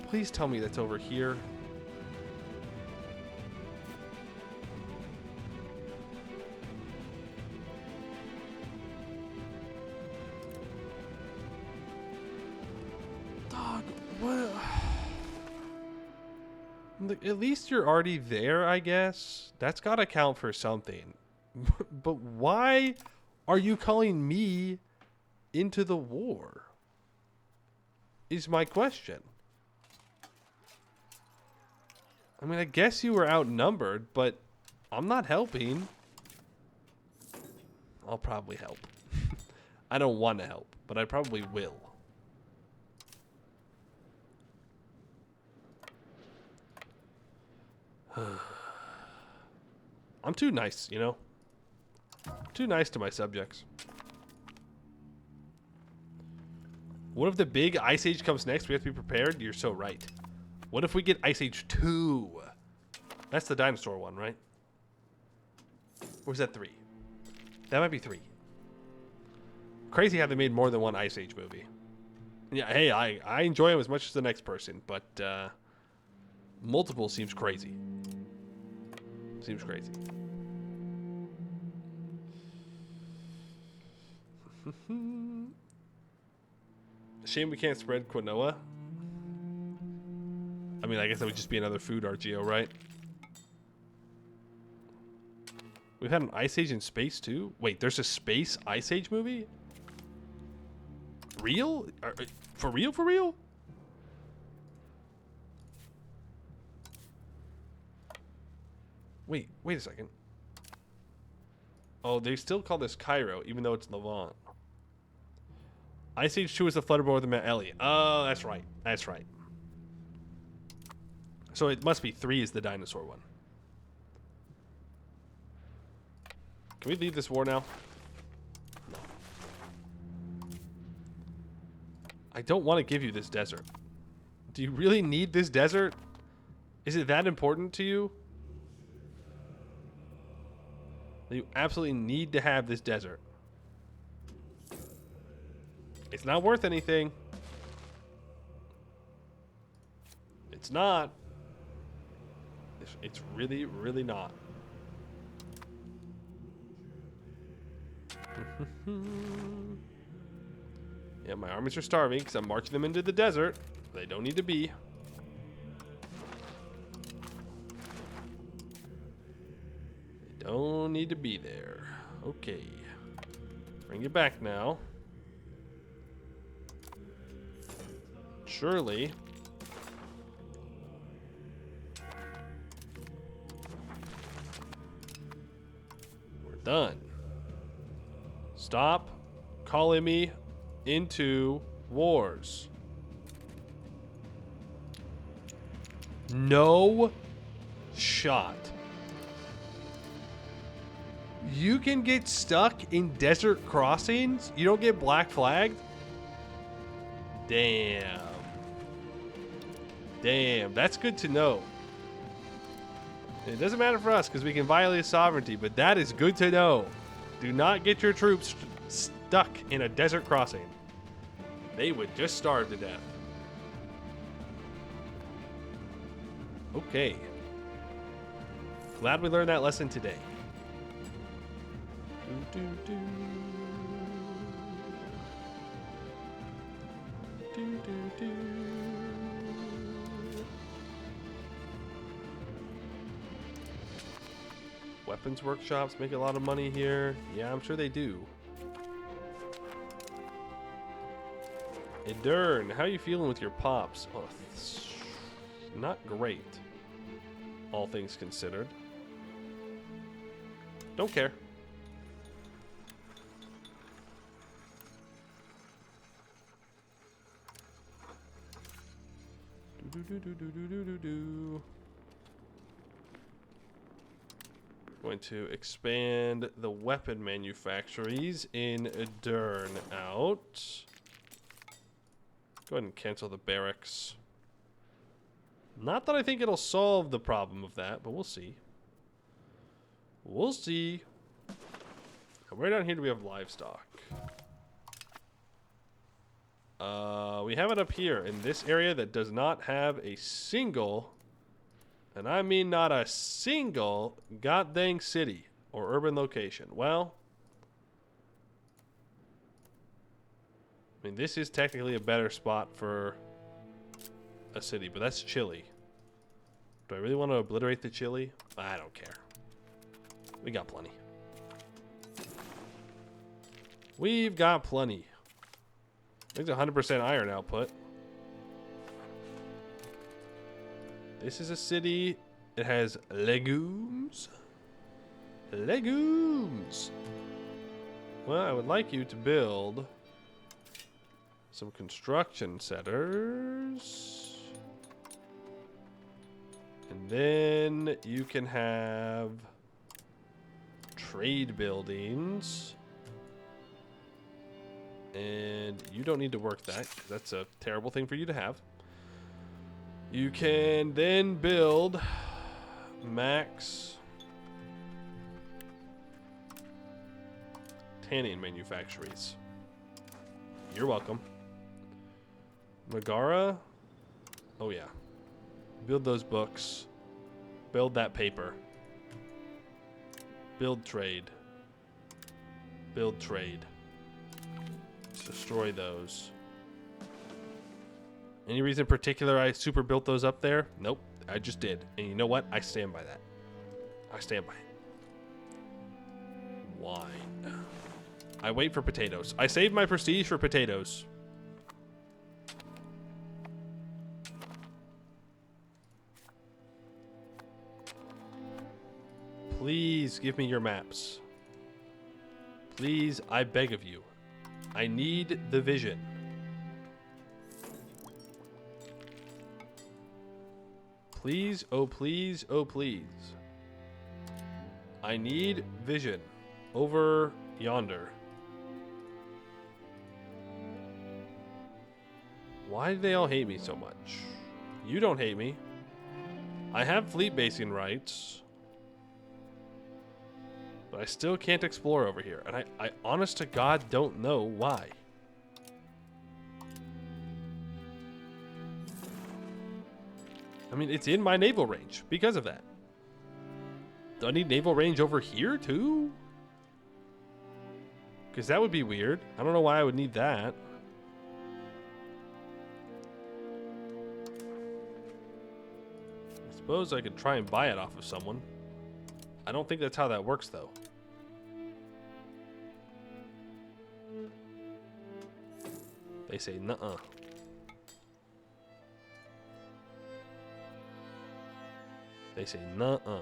Speaker 1: Please tell me that's over here. Dog, what? At least you're already there, I guess. That's gotta count for something. But why are you calling me into the war? Is my question. I mean, I guess you were outnumbered, but I'm not helping. I'll probably help. I don't want to help, but I probably will. I'm too nice, you know? Too nice to my subjects. What if the big Ice Age comes next? We have to be prepared? You're so right. What if we get Ice Age 2? That's the dinosaur one, right? Or is that 3? That might be 3. Crazy how they made more than one Ice Age movie. Yeah, hey, I enjoy them as much as the next person, but multiple seems crazy. Seems crazy. Shame we can't spread quinoa. I mean, I guess that would just be another food RGO, right? We've had an Ice Age in space, too? Wait, there's a space Ice Age movie? Real? For real, for real? Wait a second. Oh, they still call this Cairo, even though it's Levant. Ice Age 2 is the flooded world with Mount Ellie. Oh, that's right. That's right. So it must be 3 is the dinosaur one. Can we leave this war now? No. I don't want to give you this desert. Do you really need this desert? Is it that important to you? You absolutely need to have this desert. It's not worth anything. It's not. It's really, really not. Yeah, my armies are starving because I'm marching them into the desert. They don't need to be. They don't need to be there. Okay. Bring it back now. Surely. We're done. Stop calling me into wars. No shot. You can get stuck in desert crossings? You don't get black flagged? Damn. Damn, that's good to know. It doesn't matter for us because we can violate sovereignty, but that is good to know. Do not get your troops stuck in a desert crossing. They would just starve to death. Okay. Glad we learned that lesson today. Do, do, do. Do, do, do. Weapons workshops make a lot of money here. Yeah, I'm sure they do. Edern, how are you feeling with your pops? Oh, not great. All things considered. Don't care. Going to expand the weapon manufactories in Edern out. Go ahead and cancel the barracks. Not that I think it'll solve the problem of that, but we'll see. We'll see. And right down here, do we have livestock? We have it up here in this area that does not have a single, and I mean not a single, goddamn city or urban location. Well, I mean, this is technically a better spot for a city, but that's Chile. Do I really want to obliterate the Chile? I don't care. We got plenty. We've got plenty. I think 100% iron output. This is a city. It has legumes. Legumes. Well, I would like you to build some construction centers. And then you can have trade buildings. And you don't need to work that, 'cause that's a terrible thing for you to have. You can then build max tanning manufactories. You're welcome. Megara? Oh yeah. Build those books. Build that paper. Build trade. Build trade. Let's destroy those. Any reason in particular I super built those up there? Nope. I just did. And you know what? I stand by that. I stand by it. Wine. I wait for potatoes. I save my prestige for potatoes. Please give me your maps. Please, I beg of you. I need the vision. Please, oh please, oh please. I need vision. Over yonder. Why do they all hate me so much? You don't hate me. I have fleet basing rights. But I still can't explore over here. And I honest to God don't know why. I mean, it's in my naval range because of that. Do I need naval range over here too? Because that would be weird. I don't know why I would need that. I suppose I could try and buy it off of someone. I don't think that's how that works, though. They say, nuh-uh. They say, nuh-uh.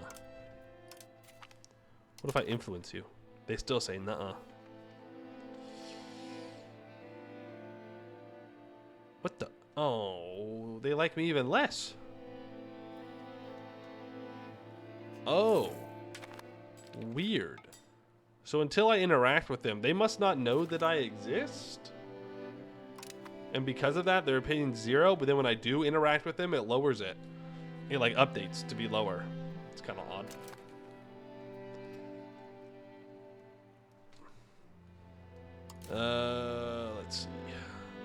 Speaker 1: What if I influence you? They still say, nuh-uh. What the? Oh, they like me even less. Oh. Weird. So until I interact with them, they must not know that I exist? And because of that, their opinion's 0, but then when I do interact with them, it lowers it. It like updates to be lower. It's kind of odd. Let's see.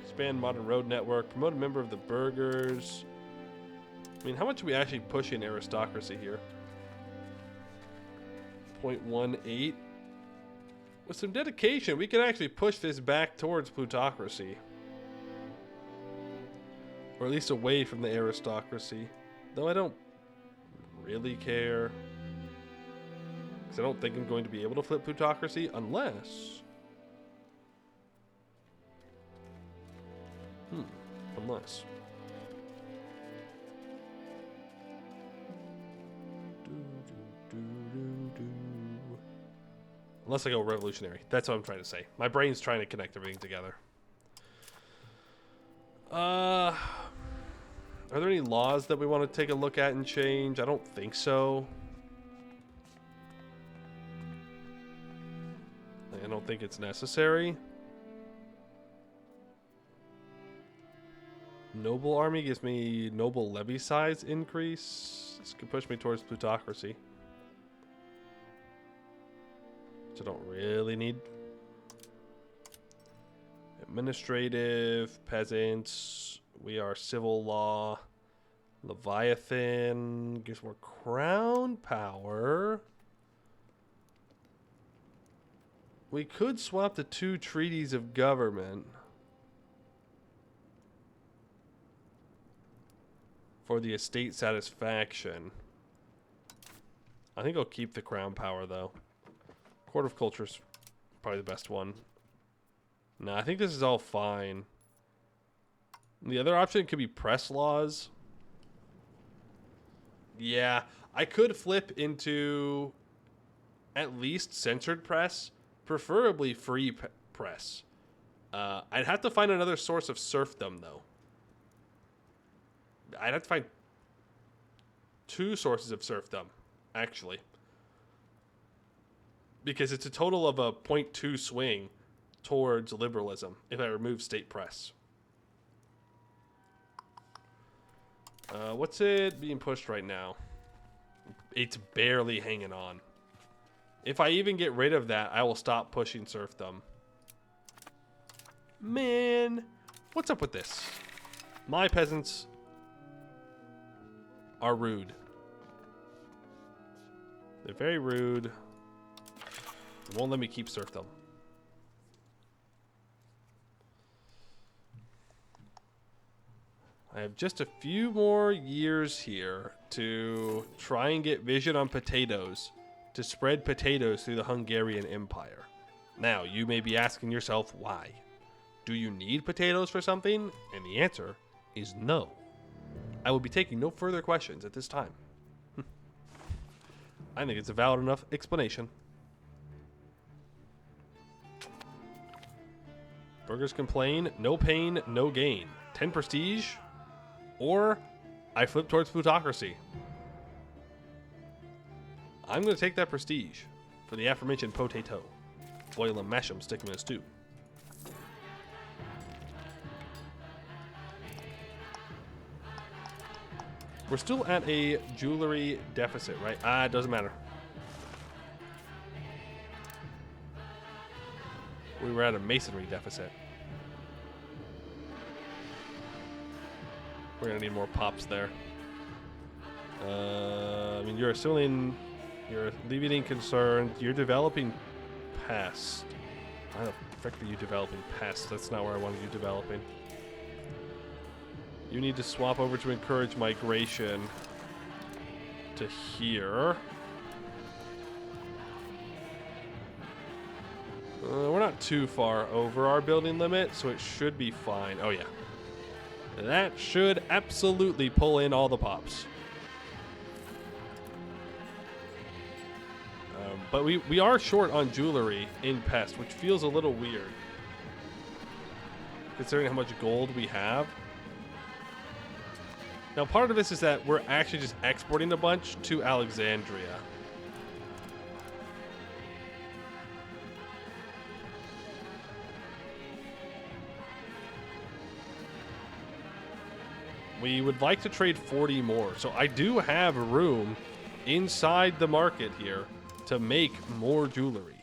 Speaker 1: Expand modern road network. Promote a member of the burghers. I mean, how much are we actually pushing aristocracy here? 0.18. With some dedication, we can actually push this back towards plutocracy. Or at least away from the aristocracy. Though I don't really care. Because I don't think I'm going to be able to flip plutocracy unless... Unless... Unless I go revolutionary. That's what I'm trying to say. My brain's trying to connect everything together. Are there any laws that we want to take a look at and change? I don't think so. I don't think it's necessary. Noble army gives me noble levy size increase. This could push me towards plutocracy. Which I don't really need. Administrative, peasants. We are civil law. Leviathan gives more crown power. We could swap the 2 treaties of government for the estate satisfaction. I think I'll keep the crown power though. Court of Culture's probably the best one. No, I think this is all fine. The other option could be press laws. Yeah, I could flip into at least censored press, preferably free press. I'd have to find another source of serfdom, though. I'd have to find 2 sources of serfdom, actually. Because it's a total of a 0.2 swing towards liberalism if I remove state press. What's it being pushed right now? It's barely hanging on. If I even get rid of that, I will stop pushing serfdom. Man, what's up with this? My peasants are rude. They're very rude. They won't let me keep serfdom. I have just a few more years here to try and get vision on potatoes, to spread potatoes through the Hungarian Empire. Now, you may be asking yourself why. Do you need potatoes for something? And the answer is no. I will be taking no further questions at this time. I think it's a valid enough explanation. Burgers complain, no pain, no gain. 10 prestige, or I flip towards plutocracy. I'm going to take that prestige for the aforementioned potato. Boil them, mash them, stick them in a stew. We're still at a jewelry deficit, right? It doesn't matter. We were at a masonry deficit. We're gonna need more pops there. I mean, you're assuming you're alleviating concerns. You're developing pest. Why the frick are you developing pest? That's not where I wanted you developing. You need to swap over to encourage migration to here. We're not too far over our building limit, so it should be fine. Oh, yeah. That should absolutely pull in all the pops. But we are short on jewelry in pest, which feels a little weird, considering how much gold we have. Now, part of this is that we're actually just exporting a bunch to Alexandria. We would like to trade 40 more. So I do have room inside the market here to make more jewelry.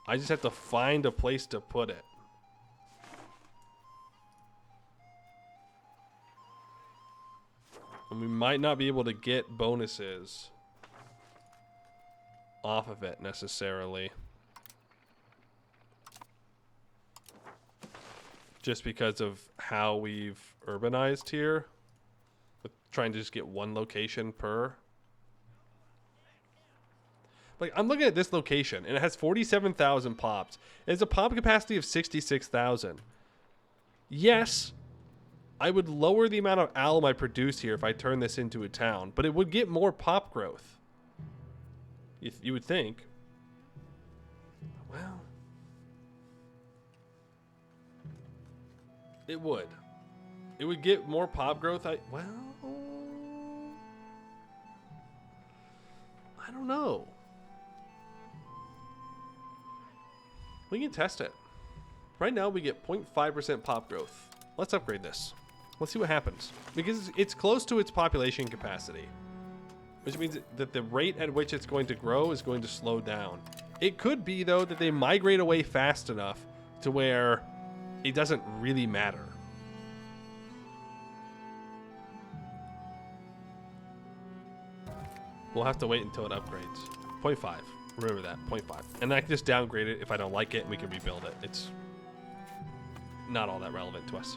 Speaker 1: I just have to find a place to put it. And we might not be able to get bonuses off of it necessarily. Just because of how we've urbanized here. With trying to just get one location per. Like, I'm looking at this location, and it has 47,000 pops. It has a pop capacity of 66,000. Yes, I would lower the amount of alum I produce here if I turn this into a town, but it would get more pop growth. You would think. Well, it would. It would get more pop growth. I don't know. We can test it. Right now we get 0.5% pop growth. Let's upgrade this. Let's see what happens. Because it's close to its population capacity. Which means that the rate at which it's going to grow is going to slow down. It could be, though, that they migrate away fast enough to where it doesn't really matter. We'll have to wait until it upgrades. 0.5. Remember that. 0.5. And I can just downgrade it if I don't like it, and we can rebuild it. It's not all that relevant to us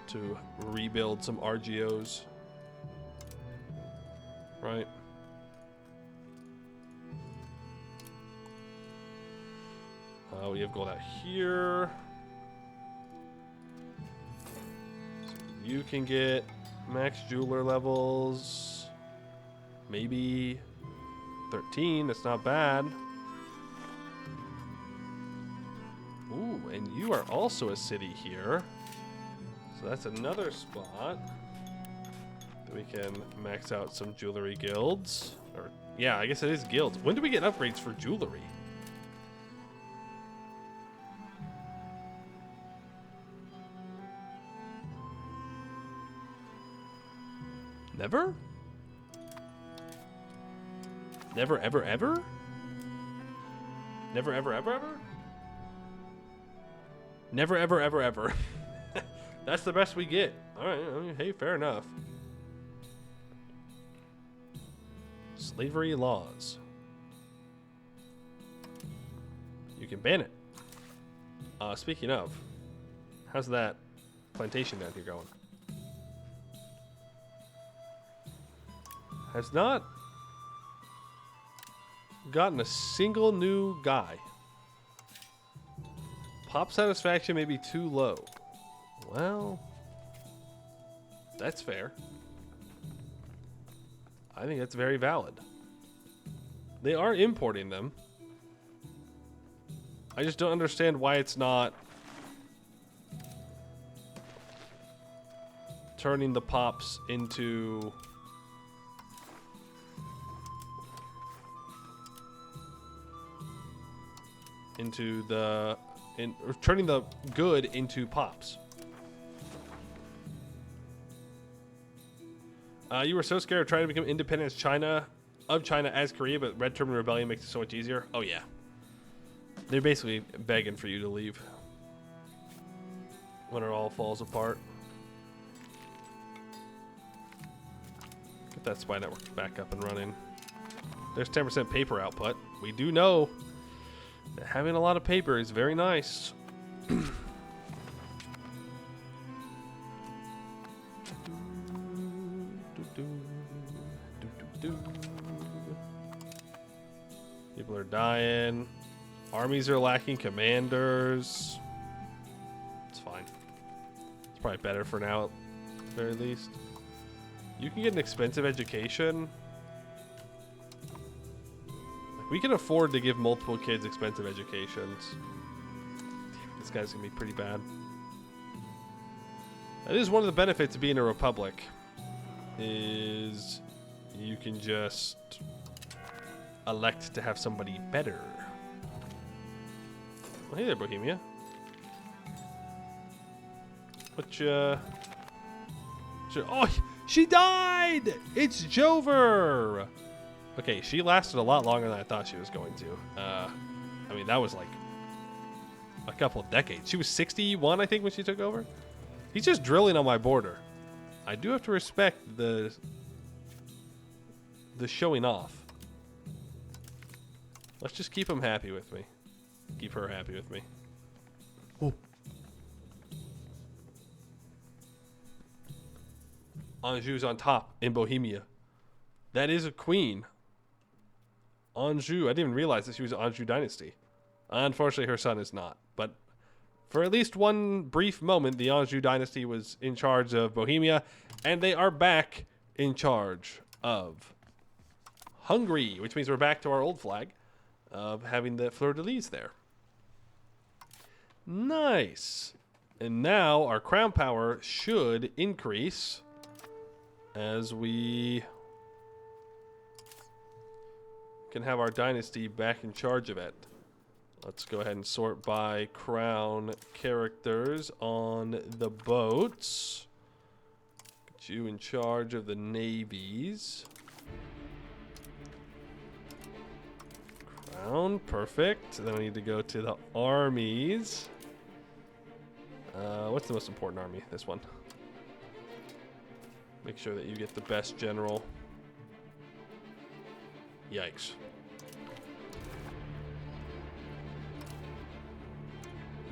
Speaker 1: to rebuild some RGOs. Right? We have gold out here. So you can get max jeweler levels. Maybe 13. That's not bad. Ooh, and you are also a city here. So that's another spot that we can max out some jewelry guilds. Or yeah, I guess it is guilds. When do we get upgrades for jewelry? Never? Never, ever, ever? Never, ever, ever, ever? Never, ever, ever, ever. That's the best we get. Alright, I mean, hey, fair enough. Slavery laws. You can ban it. Speaking of, how's that plantation down here going? Has not gotten a single new guy. Pop satisfaction may be too low. Well, that's fair. I think that's very valid. They are importing them. I just don't understand why it's not turning the pops into or turning the good into pops. You were so scared of trying to become independent of China as Korea, but Red Turban Rebellion makes it so much easier. Oh yeah. They're basically begging for you to leave when it all falls apart. Get that spy network back up and running. There's 10% paper output. We do know that having a lot of paper is very nice. People are dying. Armies are lacking commanders. It's fine. It's probably better for now, at the very least. You can get an expensive education. Like, we can afford to give multiple kids expensive educations. Damn, this guy's gonna be pretty bad. That is one of the benefits of being a republic. Is you can just elect to have somebody better. Well, hey there, Bohemia. Oh, she died! It's Jover! Okay, she lasted a lot longer than I thought she was going to. I mean, that was like a couple of decades. She was 61, I think, when she took over. He's just drilling on my border. I do have to respect the showing off. Let's just keep him happy with me. Keep her happy with me. Oh. Anjou's on top in Bohemia. That is a queen. Anjou. I didn't even realize that she was Anjou dynasty. Unfortunately, her son is not. But for at least one brief moment, the Anjou dynasty was in charge of Bohemia, and they are back in charge of Hungary, which means we're back to our old flag of having the fleur-de-lis there. Nice. And now our crown power should increase as we can have our dynasty back in charge of it. Let's go ahead and sort by crown characters on the boats. Get you in charge of the navies. Crown, perfect. Then we need to go to the armies. What's the most important army? This one. Make sure that you get the best general. Yikes.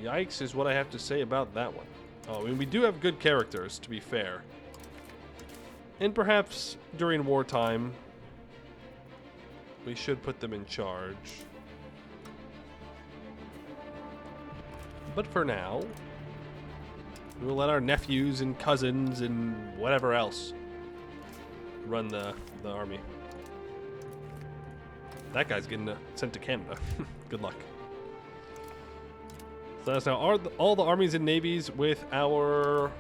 Speaker 1: Yikes is what I have to say about that one. Oh, I mean, we do have good characters, to be fair. And perhaps during wartime, we should put them in charge. But for now, we will let our nephews and cousins and whatever else run the army. That guy's getting sent to Canada. Good luck. So that's now all the armies and navies with our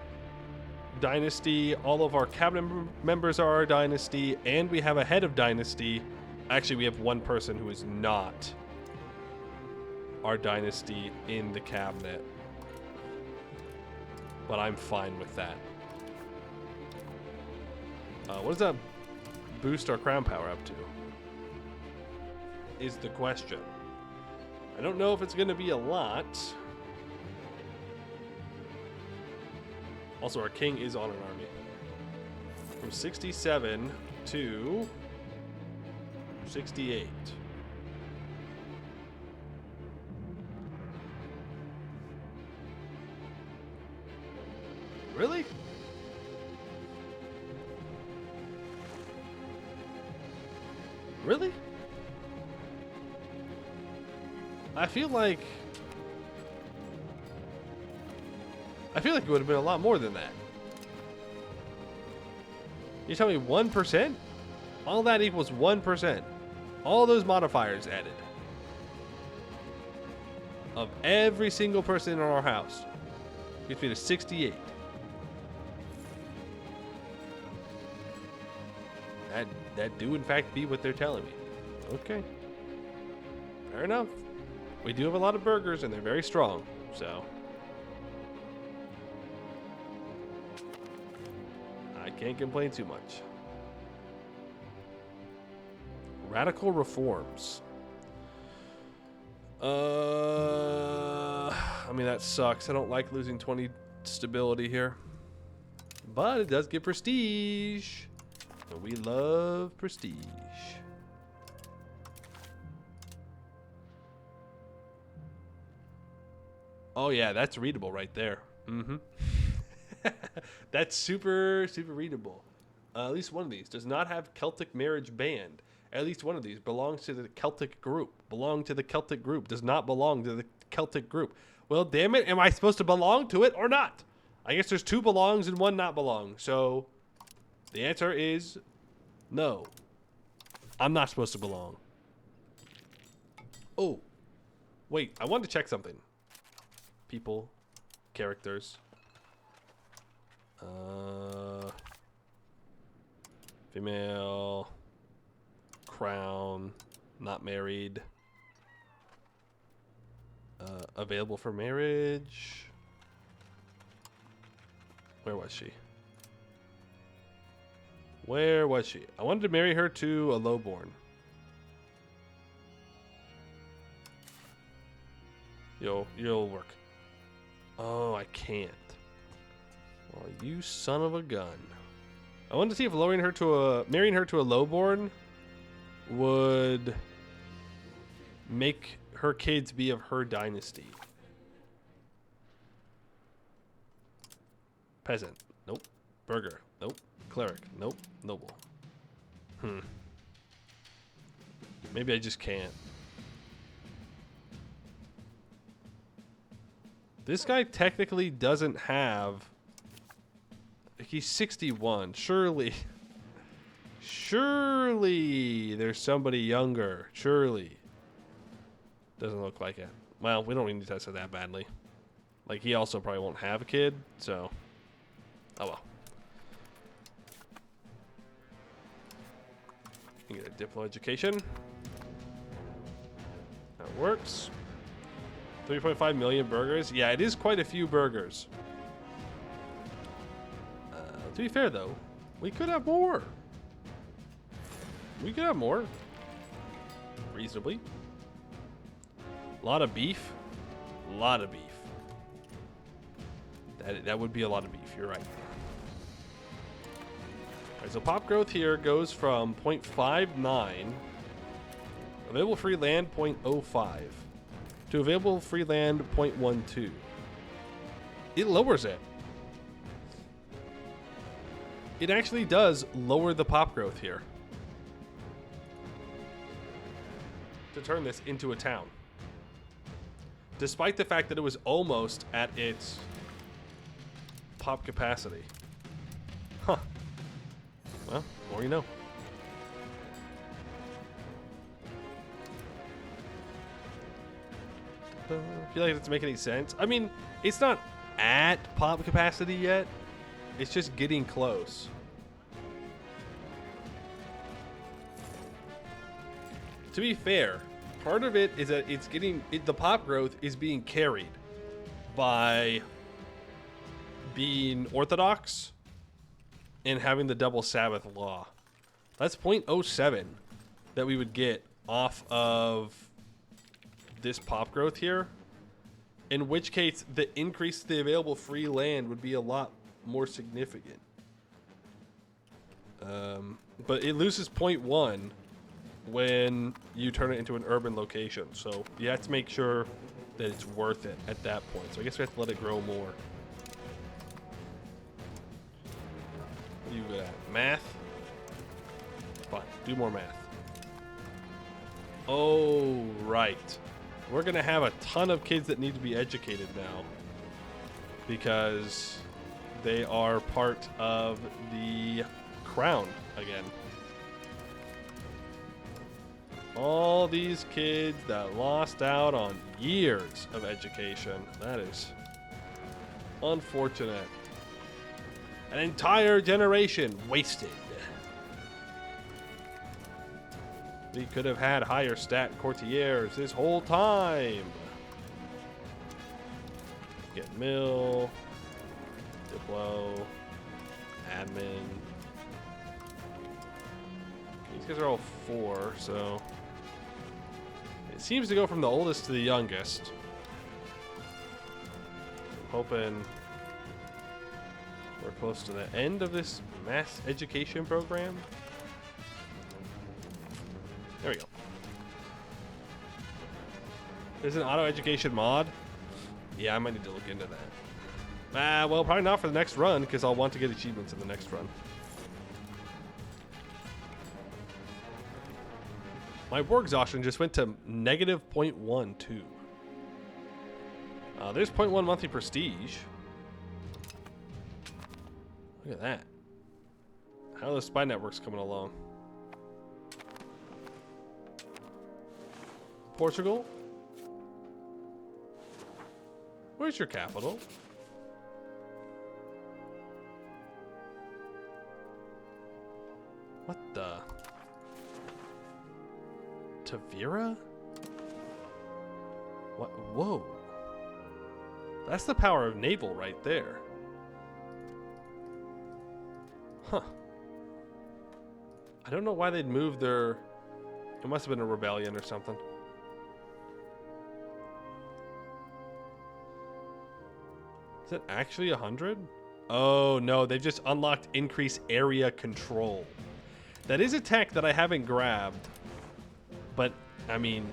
Speaker 1: dynasty. All of our cabinet members are our dynasty, and we have a head of dynasty. Actually, we have one person who is not our dynasty in the cabinet. But I'm fine with that. What does that boost our crown power up to? Is the question. I don't know if it's going to be a lot. Also, our king is on an army. From 67 to 68. Really? Really? I feel like it would have been a lot more than that. You tell me 1%? All that equals 1%. All those modifiers added. Of every single person in our house. Gets me to 68. That do in fact be what they're telling me. Okay. Fair enough. We do have a lot of burgers and they're very strong, so I can't complain too much. Radical reforms. I mean, that sucks. I don't like losing 20 stability here. But it does give prestige. And we love prestige. Oh yeah, that's readable right there. Mm-hmm. That's super, super readable. At least one of these does not have Celtic marriage band. At least one of these belongs to the Celtic group. Belong to the Celtic group. Does not belong to the Celtic group. Well, damn it. Am I supposed to belong to it or not? I guess there's 2 belongs and 1 not belong. So the answer is no. I'm not supposed to belong. Oh, wait. I wanted to check something. People, characters. Female, crown, not married, available for marriage. Where was she? Where was she? I wanted to marry her to a lowborn. You'll work. Oh, I can't. Well, you son of a gun. I wanted to see if marrying her to a lowborn would make her kids be of her dynasty. Peasant. Nope. Burger. Nope. Cleric. Nope. Noble. Maybe I just can't. This guy technically doesn't have... He's 61. Surely there's somebody younger. Surely. Doesn't look like it. Well, we don't need to test it that badly. Like, he also probably won't have a kid, so... Oh, well. You get a Diplo education. That works. 3.5 million burgers. Yeah, it is quite a few burgers. To be fair, though, we could have more. We could have more. Reasonably. A lot of beef. A lot of beef. That would be a lot of beef. You're right. All right, so pop growth here goes from 0.59, available free land 0.05, to available free land 0.12. It lowers it. It actually does lower the pop growth here to turn this into a town. Despite the fact that it was almost at its pop capacity. Huh. Well, more you know. I feel like it doesn't make any sense. I mean, it's not at pop capacity yet. It's just getting close. To be fair, part of it is that the pop growth is being carried by being Orthodox and having the double Sabbath law. That's 0.07 that we would get off of this pop growth here. In which case, the increase to the available free land would be a lot more significant. But it loses 0.1 when you turn it into an urban location. So you have to make sure that it's worth it at that point. So I guess we have to let it grow more. What are you good at? Math? Fine, do more math. Oh, right. We're going to have a ton of kids that need to be educated now. Because they are part of the crown again. All these kids that lost out on years of education. That is unfortunate. An entire generation wasted. We could have had higher stat courtiers this whole time. Get mill, Diplo, admin. These guys are all 4, so it seems to go from the oldest to the youngest. I'm hoping we're close to the end of this mass education program. There we go. There's an auto education mod. Yeah, I might need to look into that. Well, probably not for the next run, because I'll want to get achievements in the next run. My war exhaustion just went to negative 0.12. There's 0.1 monthly prestige. Look at that. How are the spy networks coming along? Portugal? Where's your capital? What the? Tavira? What? Whoa. That's the power of naval right there. Huh. I don't know why they'd move their... It must have been a rebellion or something. Is it actually 100? Oh, no. They've just unlocked increased area control. That is a tech that I haven't grabbed. But, I mean,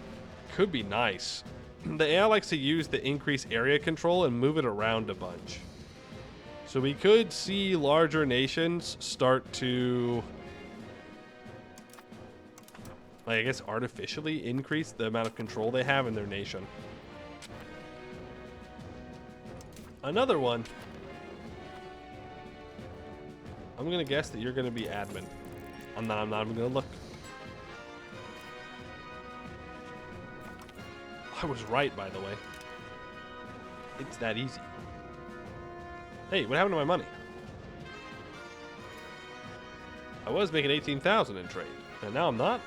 Speaker 1: could be nice. The AI likes to use the increased area control and move it around a bunch. So we could see larger nations start to, like, I guess, artificially increase the amount of control they have in their nation. Another one. I'm going to guess that you're going to be admin. I'm not even going to look. I was right, by the way. It's that easy. Hey, what happened to my money? I was making 18,000 in trade, and now I'm not?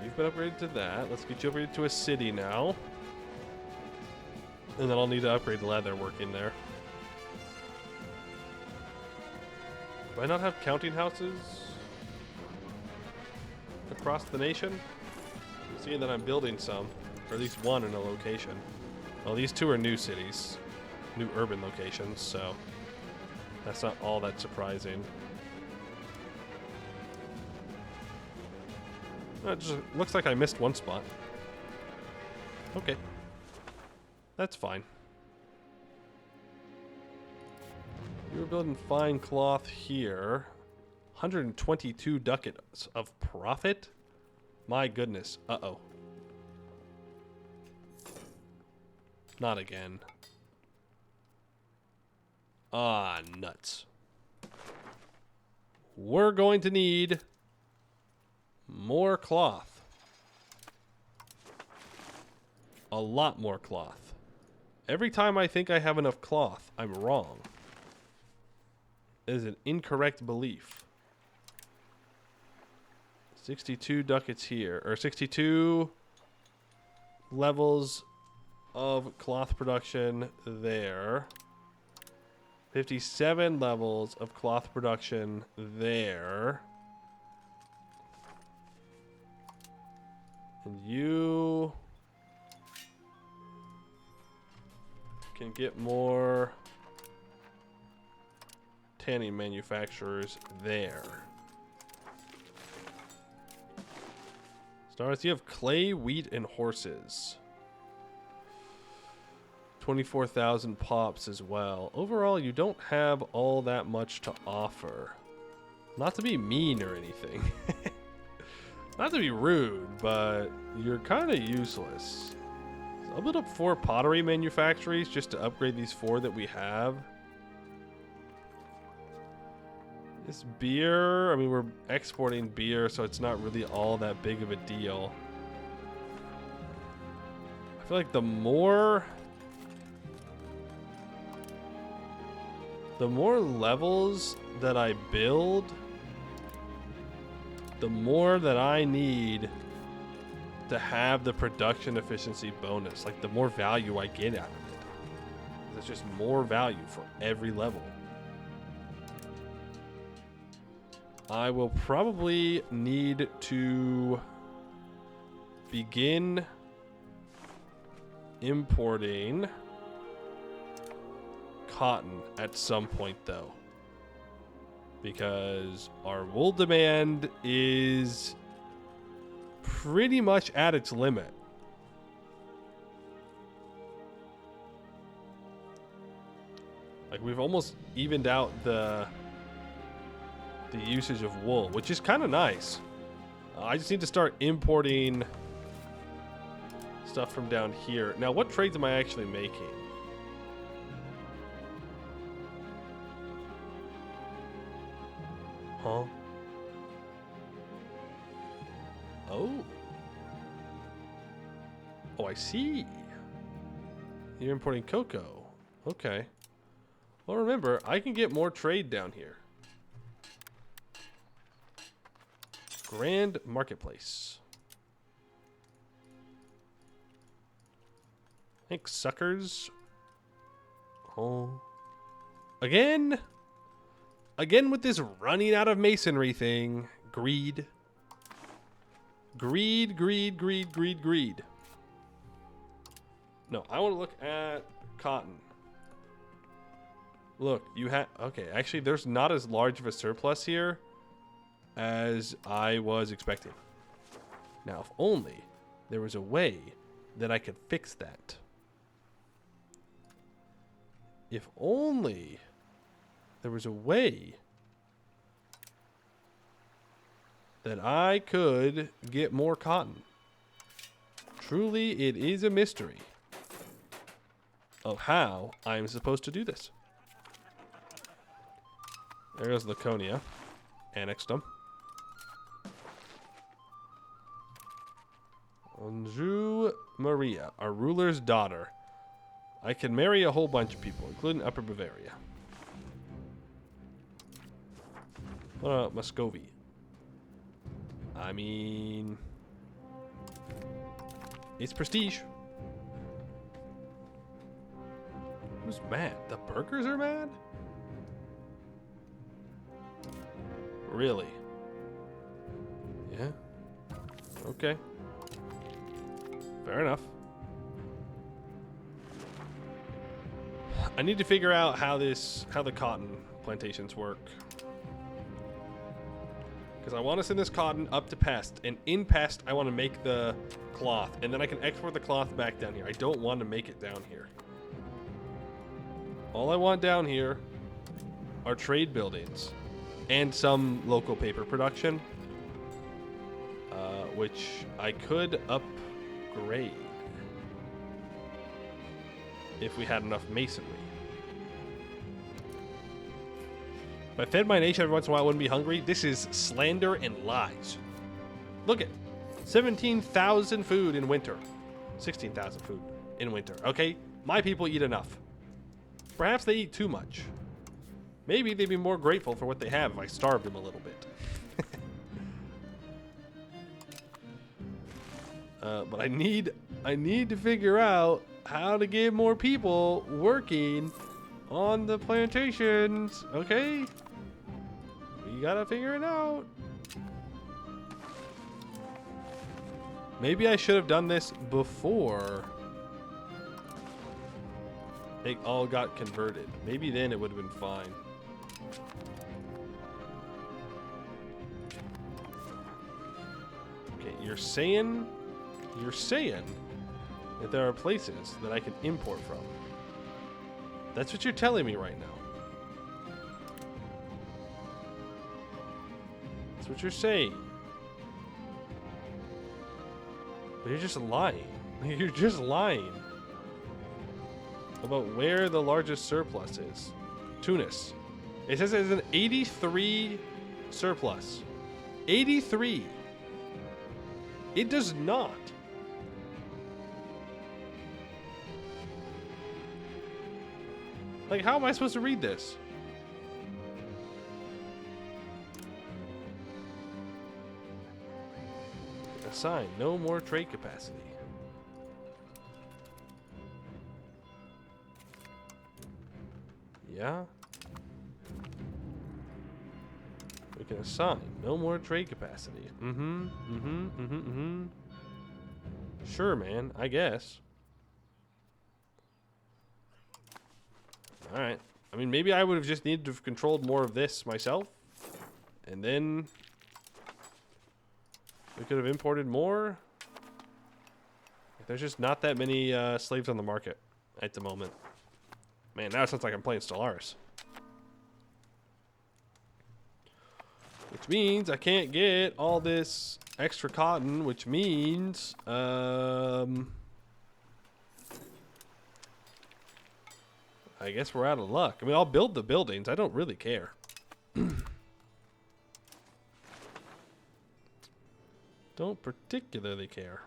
Speaker 1: You've been upgraded to that. Let's get you upgraded to a city now. And then I'll need to upgrade leather working there. Do I not have counting houses across the nation? I'm seeing that I'm building some, or at least one in a location. Well, these 2 are new cities, new urban locations, so that's not all that surprising. It just looks like I missed one spot. Okay. That's fine. You were building fine cloth here. 122 ducats of profit? My goodness. Uh-oh. Not again. Ah, nuts. We're going to need more cloth. A lot more cloth. Every time I think I have enough cloth, I'm wrong. It is an incorrect belief. 62 ducats here, or 62 levels of cloth production there. 57 levels of cloth production there. And you can get more tanning manufacturers there. Stars, you have clay, wheat, and horses. 24,000 pops as well. Overall, you don't have all that much to offer. Not to be mean or anything. Not to be rude, but you're kind of useless. So I'll build up 4 pottery manufactories just to upgrade these 4 that we have. This beer, I mean, we're exporting beer, so it's not really all that big of a deal. I feel like the more levels that I build, the more that I need to have the production efficiency bonus. Like, the more value I get out of it. There's just more value for every level. I will probably need to begin importing cotton at some point, though, because our wool demand is pretty much at its limit. Like, we've almost evened out the usage of wool, which is kind of nice. I just need to start importing stuff from down here. Now, what trades am I actually making? Huh? Oh. Oh, I see. You're importing cocoa. Okay. Well, remember, I can get more trade down here. Grand Marketplace. Thanks, suckers. Oh. Again? Again with this running out of masonry thing. Greed. Greed, greed, greed, greed, greed. No, I want to look at cotton. Look, you have... Okay, actually, there's not as large of a surplus here as I was expecting. Now, if only there was a way that I could fix that. If only there was a way that I could get more cotton. Truly, it is a mystery of how I'm supposed to do this. There goes Laconia. Annexed them. Anjou Maria, our ruler's daughter. I can marry a whole bunch of people, including Upper Bavaria. What about Muscovy? I mean, it's prestige. Who's mad? The burgers are mad? Really? Yeah. Okay. Fair enough. I need to figure out how the cotton plantations work. Because I want to send this cotton up to Pest, and in Pest I want to make the cloth, and then I can export the cloth back down here. I don't want to make it down here. All I want down here are trade buildings and some local paper production, which I could upgrade if we had enough masonry. If I fed my nation every once in a while, I wouldn't be hungry. This is slander and lies. Look at 17,000 food in winter. 16,000 food in winter. Okay, my people eat enough. Perhaps they eat too much. Maybe they'd be more grateful for what they have if I starved them a little bit. But I need to figure out how to get more people working on the plantations. Okay, we gotta figure it out. Maybe I should have done this before they all got converted. Maybe then it would have been fine. Okay, you're saying that there are places that I can import from. That's what you're telling me right now. That's what you're saying. But you're just lying. You're just lying about where the largest surplus is. Tunis. It says it's an 83 surplus. 83. It does not. Like, how am I supposed to read this? Assign no more trade capacity. Yeah. We can assign no more trade capacity. Sure, man. I guess. Alright. I mean, maybe I would have just needed to have controlled more of this myself. And then we could have imported more. There's just not that many slaves on the market at the moment. Man, now it sounds like I'm playing Stellaris. Which means I can't get all this extra cotton, which means I guess we're out of luck. I mean, I'll build the buildings. I don't really care. Don't particularly care.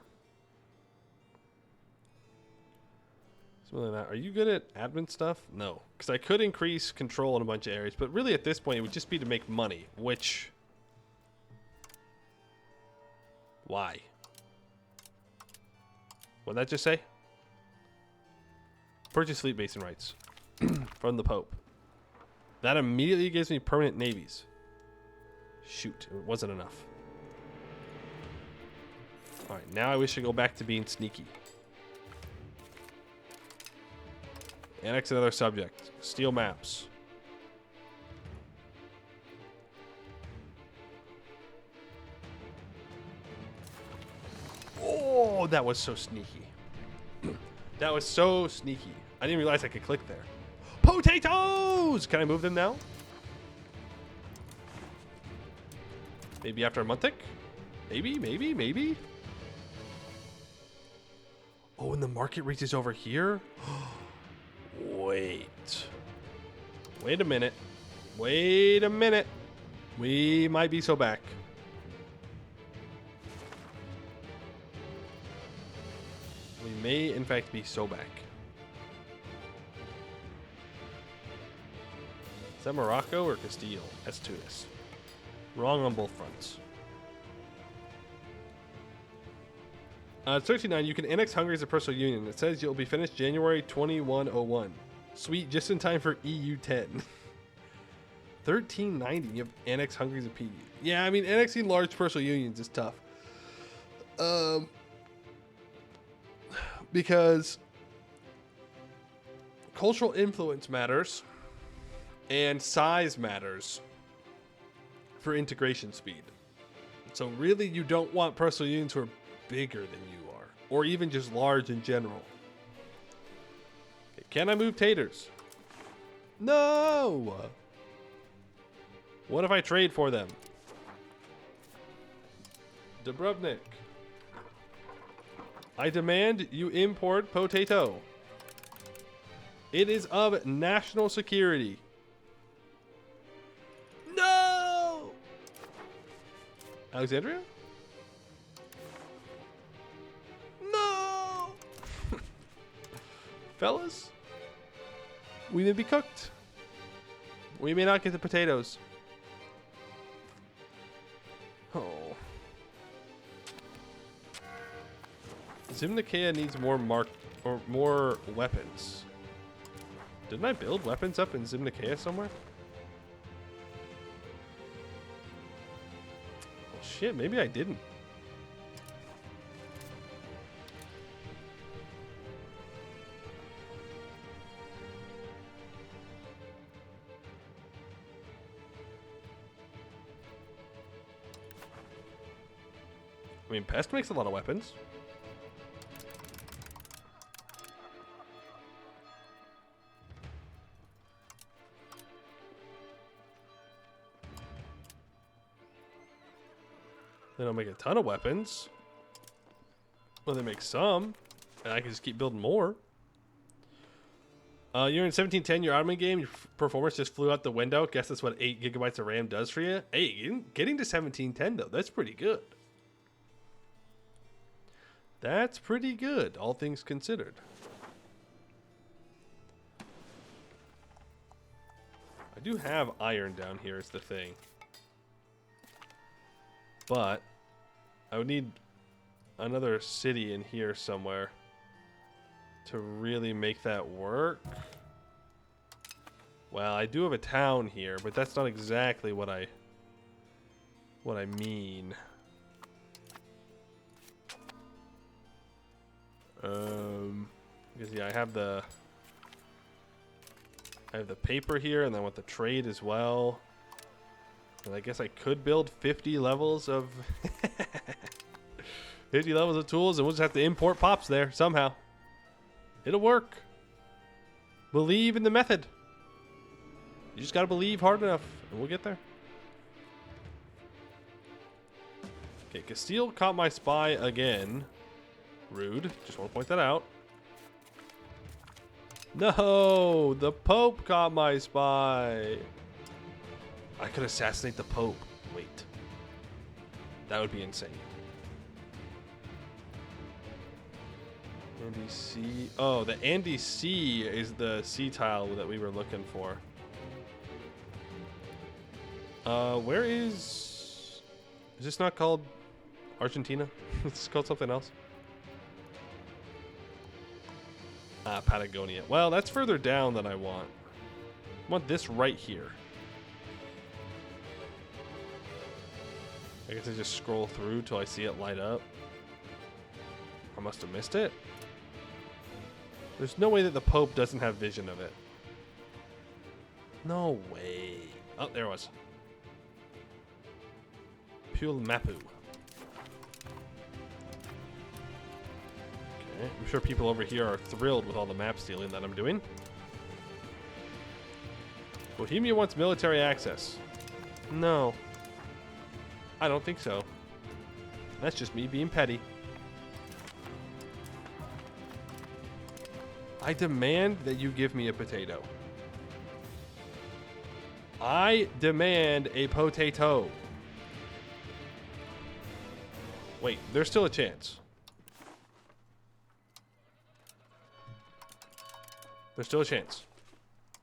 Speaker 1: Something like that. Are you good at admin stuff? No. Because I could increase control in a bunch of areas, but really at this point it would just be to make money, which... Why? What'd that just say? Purchase fleet basin rights from the Pope. That immediately gives me permanent navies. Shoot, it wasn't enough. Alright, now I wish I go back to being sneaky. Annex another subject. Steal maps. Oh, that was so sneaky. That was so sneaky. I didn't realize I could click there. Potatoes! Can I move them now? Maybe after a month tick? Maybe. Oh, and the market reaches over here? Wait a minute. We might be so back. We may, in fact, be so back. Is that Morocco or Castile? That's Tunis. Wrong on both fronts. 39, you can annex Hungary as a personal union. It says you'll be finished January 2101. Sweet, just in time for EU 10. 1390, you have annex Hungary as a PU. Yeah, I mean, annexing large personal unions is tough. Because cultural influence matters and size matters for integration speed. So really, you don't want personal unions who are bigger than you are, or even just large in general. Okay, can I move taters? No! What if I trade for them? Dubrovnik. I demand you import potato. It is of national security. No! Alexandria? No! Fellas, we may be cooked. We may not get the potatoes. Oh. Zimnikea needs more weapons. Didn't I build weapons up in Zimnikea somewhere? Well, shit, maybe I didn't. I mean, Pest makes a lot of weapons. They don't make a ton of weapons. Well, they make some, and I can just keep building more. You're in 1710, your Ottoman game, your performance just flew out the window. Guess that's what 8 gigabytes of RAM does for you. Hey, getting to 1710, though, that's pretty good. That's pretty good, all things considered. I do have iron down here is the thing. But I would need another city in here somewhere to really make that work. Well, I do have a town here, but that's not exactly what I mean. Because yeah, I have the paper here, and then with the trade as well. And I guess I could build 50 levels of 50 levels of tools, and we'll just have to import pops there somehow. It'll work. Believe in the method. You just gotta believe hard enough, and we'll get there. Okay, Castile caught my spy again. Rude. Just want to point that out. No, the Pope caught my spy. I could assassinate the Pope. Wait. That would be insane. Andy C. Oh, the Andy C is the C tile that we were looking for. Where is this not called Argentina? It's called something else. Patagonia. Well, that's further down than I want. I want this right here. I guess I just scroll through till I see it light up. I must have missed it. There's no way that the Pope doesn't have vision of it. No way. Oh, there it was. Pule Mapu. Okay, I'm sure people over here are thrilled with all the map stealing that I'm doing. Bohemia wants military access. No. I don't think so. That's just me being petty. I demand that you give me a potato. I demand a potato. Wait, there's still a chance. There's still a chance.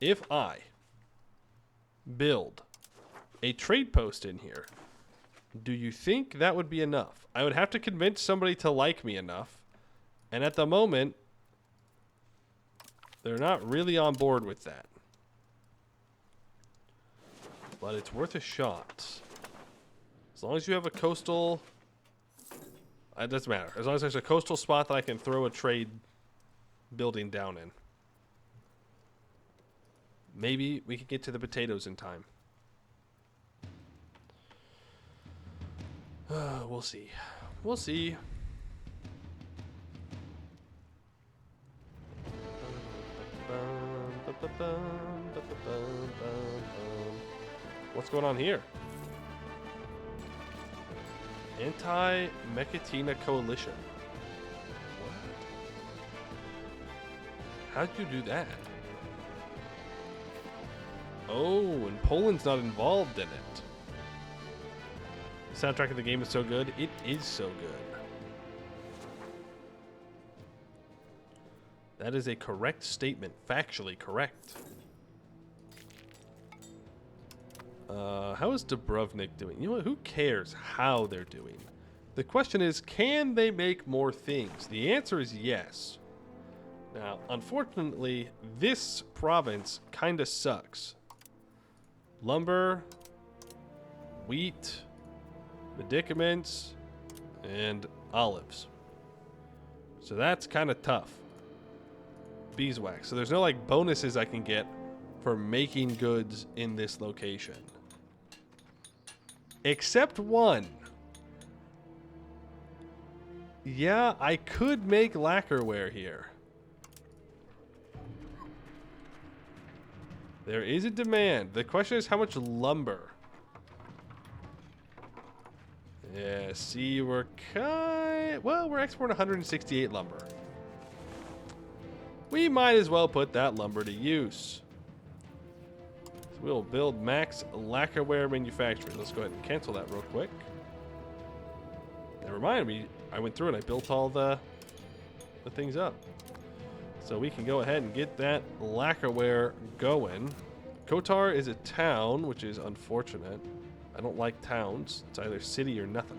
Speaker 1: If I build a trade post in here, do you think that would be enough? I would have to convince somebody to like me enough. And at the moment, they're not really on board with that. But it's worth a shot. As long as you have a coastal... It doesn't matter. As long as there's a coastal spot that I can throw a trade building down in. Maybe we can get to the potatoes in time. We'll see. We'll see. What's going on here? Anti-Mechatina Coalition. What? How'd you do that? Oh, and Poland's not involved in it. The soundtrack of the game is so good. It is so good. That is a correct statement. Factually correct. How is Dubrovnik doing? You know what? Who cares how they're doing? The question is, can they make more things? The answer is yes. Now, unfortunately, this province kind of sucks. Lumber, wheat, medicaments, and olives. So that's kind of tough. Beeswax. So there's no like bonuses I can get for making goods in this location. Except one. Yeah, I could make lacquerware here. There is a demand. The question is how much lumber. Yeah, see, we're we're exporting 168 lumber. We might as well put that lumber to use. So we'll build max lacquerware manufacturing. Let's go ahead and cancel that real quick. Never mind, I went through and I built all the things up. So we can go ahead and get that lacquerware going. Kotar is a town, which is unfortunate. I don't like towns. It's either city or nothing.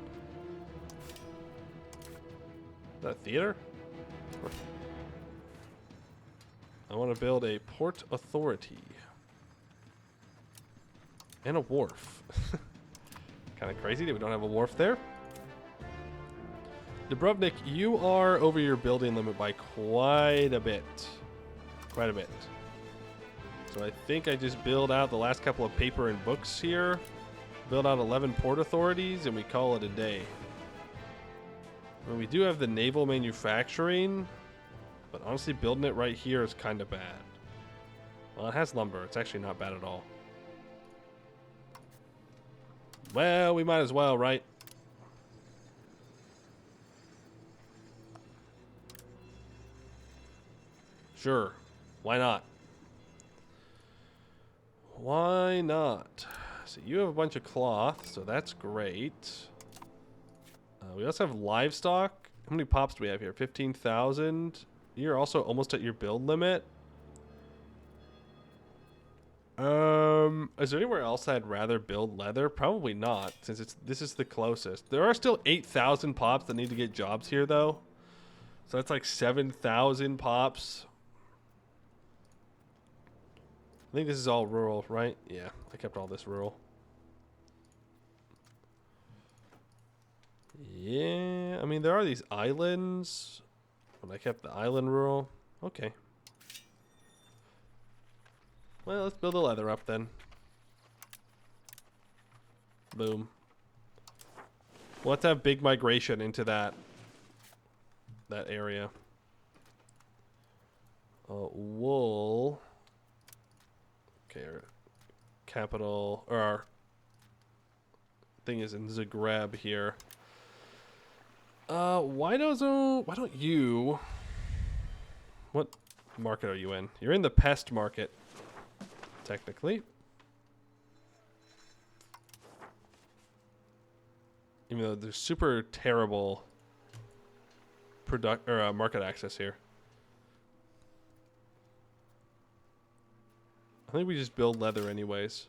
Speaker 1: Is that a theater? I want to build a port authority. And a wharf. Kind of crazy that we don't have a wharf there. Dubrovnik, you are over your building limit by quite a bit. Quite a bit. So I think I just build out the last couple of paper and books here. Build out 11 port authorities and we call it a day. Well, we do have the naval manufacturing, but honestly building it right here is kind of bad. Well, it has lumber. It's actually not bad at all. Well, we might as well, right? Sure. Why not? Why not? So you have a bunch of cloth, so that's great. We also have livestock. How many pops do we have here? 15,000. You're also almost at your build limit. Is there anywhere else I'd rather build leather? Probably not, since this is the closest. There are still 8,000 pops that need to get jobs here, though. So that's like 7,000 pops. I think this is all rural, right? Yeah, I kept all this rural. Yeah, I mean, there are these islands, but I kept the island rural. Okay. Well, let's build the leather up then. Boom. We'll have to have big migration into that area. Wool. Okay, our capital, or our thing is in Zagreb here. Why don't you... What market are you in? You're in the pest market, technically. Even though there's super terrible market access here. I think we just build leather anyways.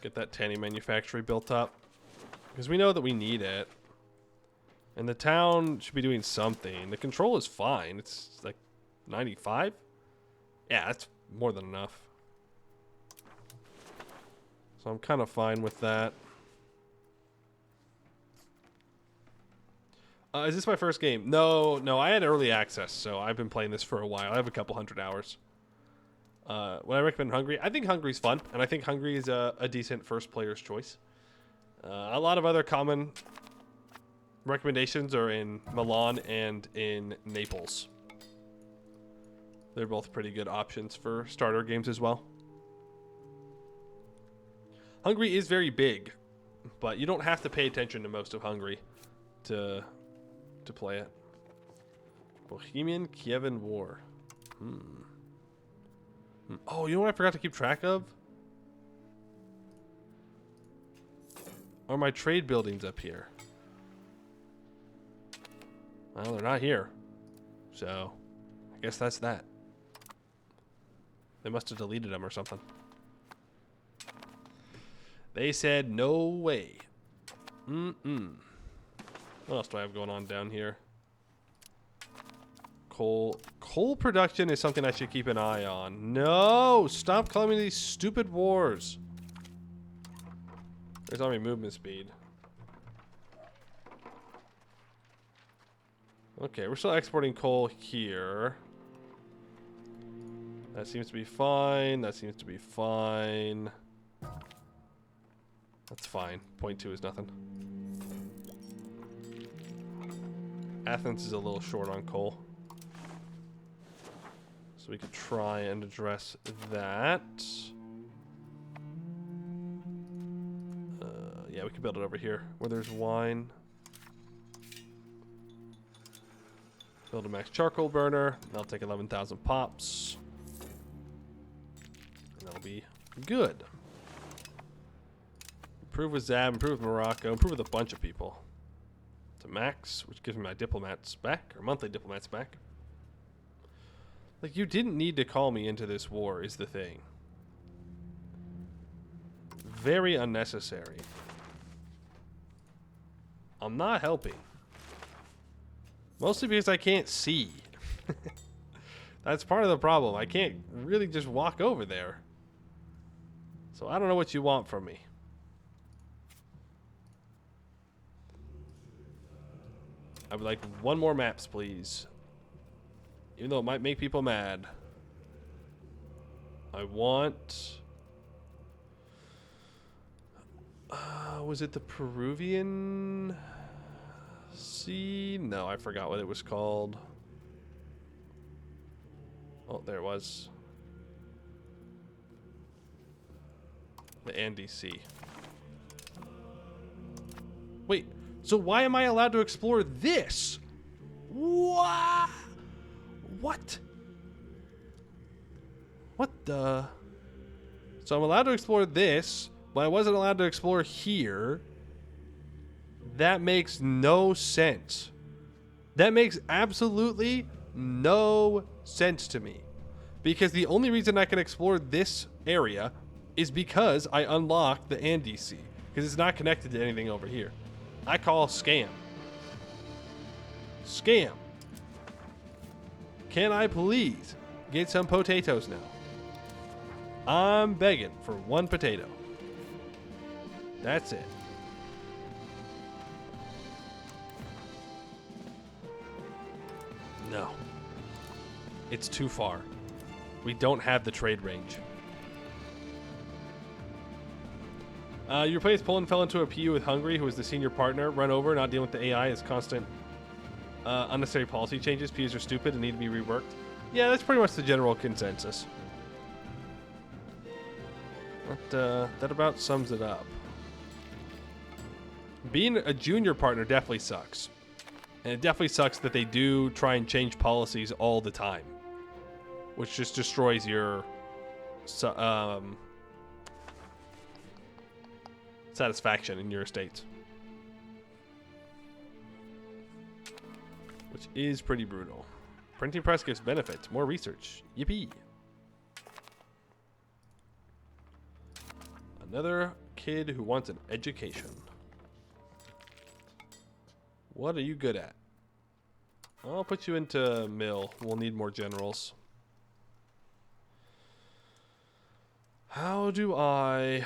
Speaker 1: Get that tanning manufactory built up. Because we know that we need it. And the town should be doing something. The control is fine. It's like 95? Yeah, that's more than enough. So I'm kind of fine with that. Is this my first game? No, I had early access, so I've been playing this for a while. I have a couple hundred hours. Would I recommend Hungary? I think Hungary's fun, and I think Hungary is a decent first player's choice. A lot of other common recommendations are in Milan and in Naples. They're both pretty good options for starter games as well. Hungary is very big, but you don't have to pay attention to most of Hungary to play it. Bohemian Kievan War. Oh, you know what I forgot to keep track of? Are my trade buildings up here? Well, they're not here. So, I guess that's that. They must have deleted them or something. They said no way. What else do I have going on down here? Coal production is something I should keep an eye on. No! Stop calling me these stupid wars. There's army movement speed. Okay, we're still exporting coal here. That seems to be fine. That seems to be fine. That's fine. 0.2 is nothing. Athens is a little short on coal. So we could try and address that. we can build it over here where there's wine. Build a max charcoal burner. That'll take 11,000 pops. And that'll be good. Improve with Zab, improve with Morocco, improve with a bunch of people. To max, which gives me my diplomats back, or monthly diplomats back. Like, you didn't need to call me into this war, is the thing. Very unnecessary. I'm not helping. Mostly because I can't see. That's part of the problem. I can't really just walk over there. So I don't know what you want from me. I would like one more maps, please. Even though it might make people mad. I want... was it the Peruvian Sea? No, I forgot what it was called. Oh, there it was. The Andes Sea. Wait, so why am I allowed to explore this? What? What? What the? So I'm allowed to explore this, but I wasn't allowed to explore here. That makes no sense. That makes absolutely no sense to me. Because the only reason I can explore this area is because I unlocked the Andes Sea. Because it's not connected to anything over here. I call scam. Scam. Can I please get some potatoes now? I'm begging for one potato. That's it. No. It's too far. We don't have the trade range. You replaced Poland, fell into a PU with Hungary, who was the senior partner. Run over, not dealing with the AI as constant unnecessary policy changes. PUs are stupid and need to be reworked. Yeah, that's pretty much the general consensus. But that about sums it up. Being a junior partner definitely sucks. And it definitely sucks that they do try and change policies all the time. Which just destroys your satisfaction in your estates. Which is pretty brutal. Printing press gives benefits. More research. Yippee. Another kid who wants an education. What are you good at? I'll put you into mill. We'll need more generals. How do I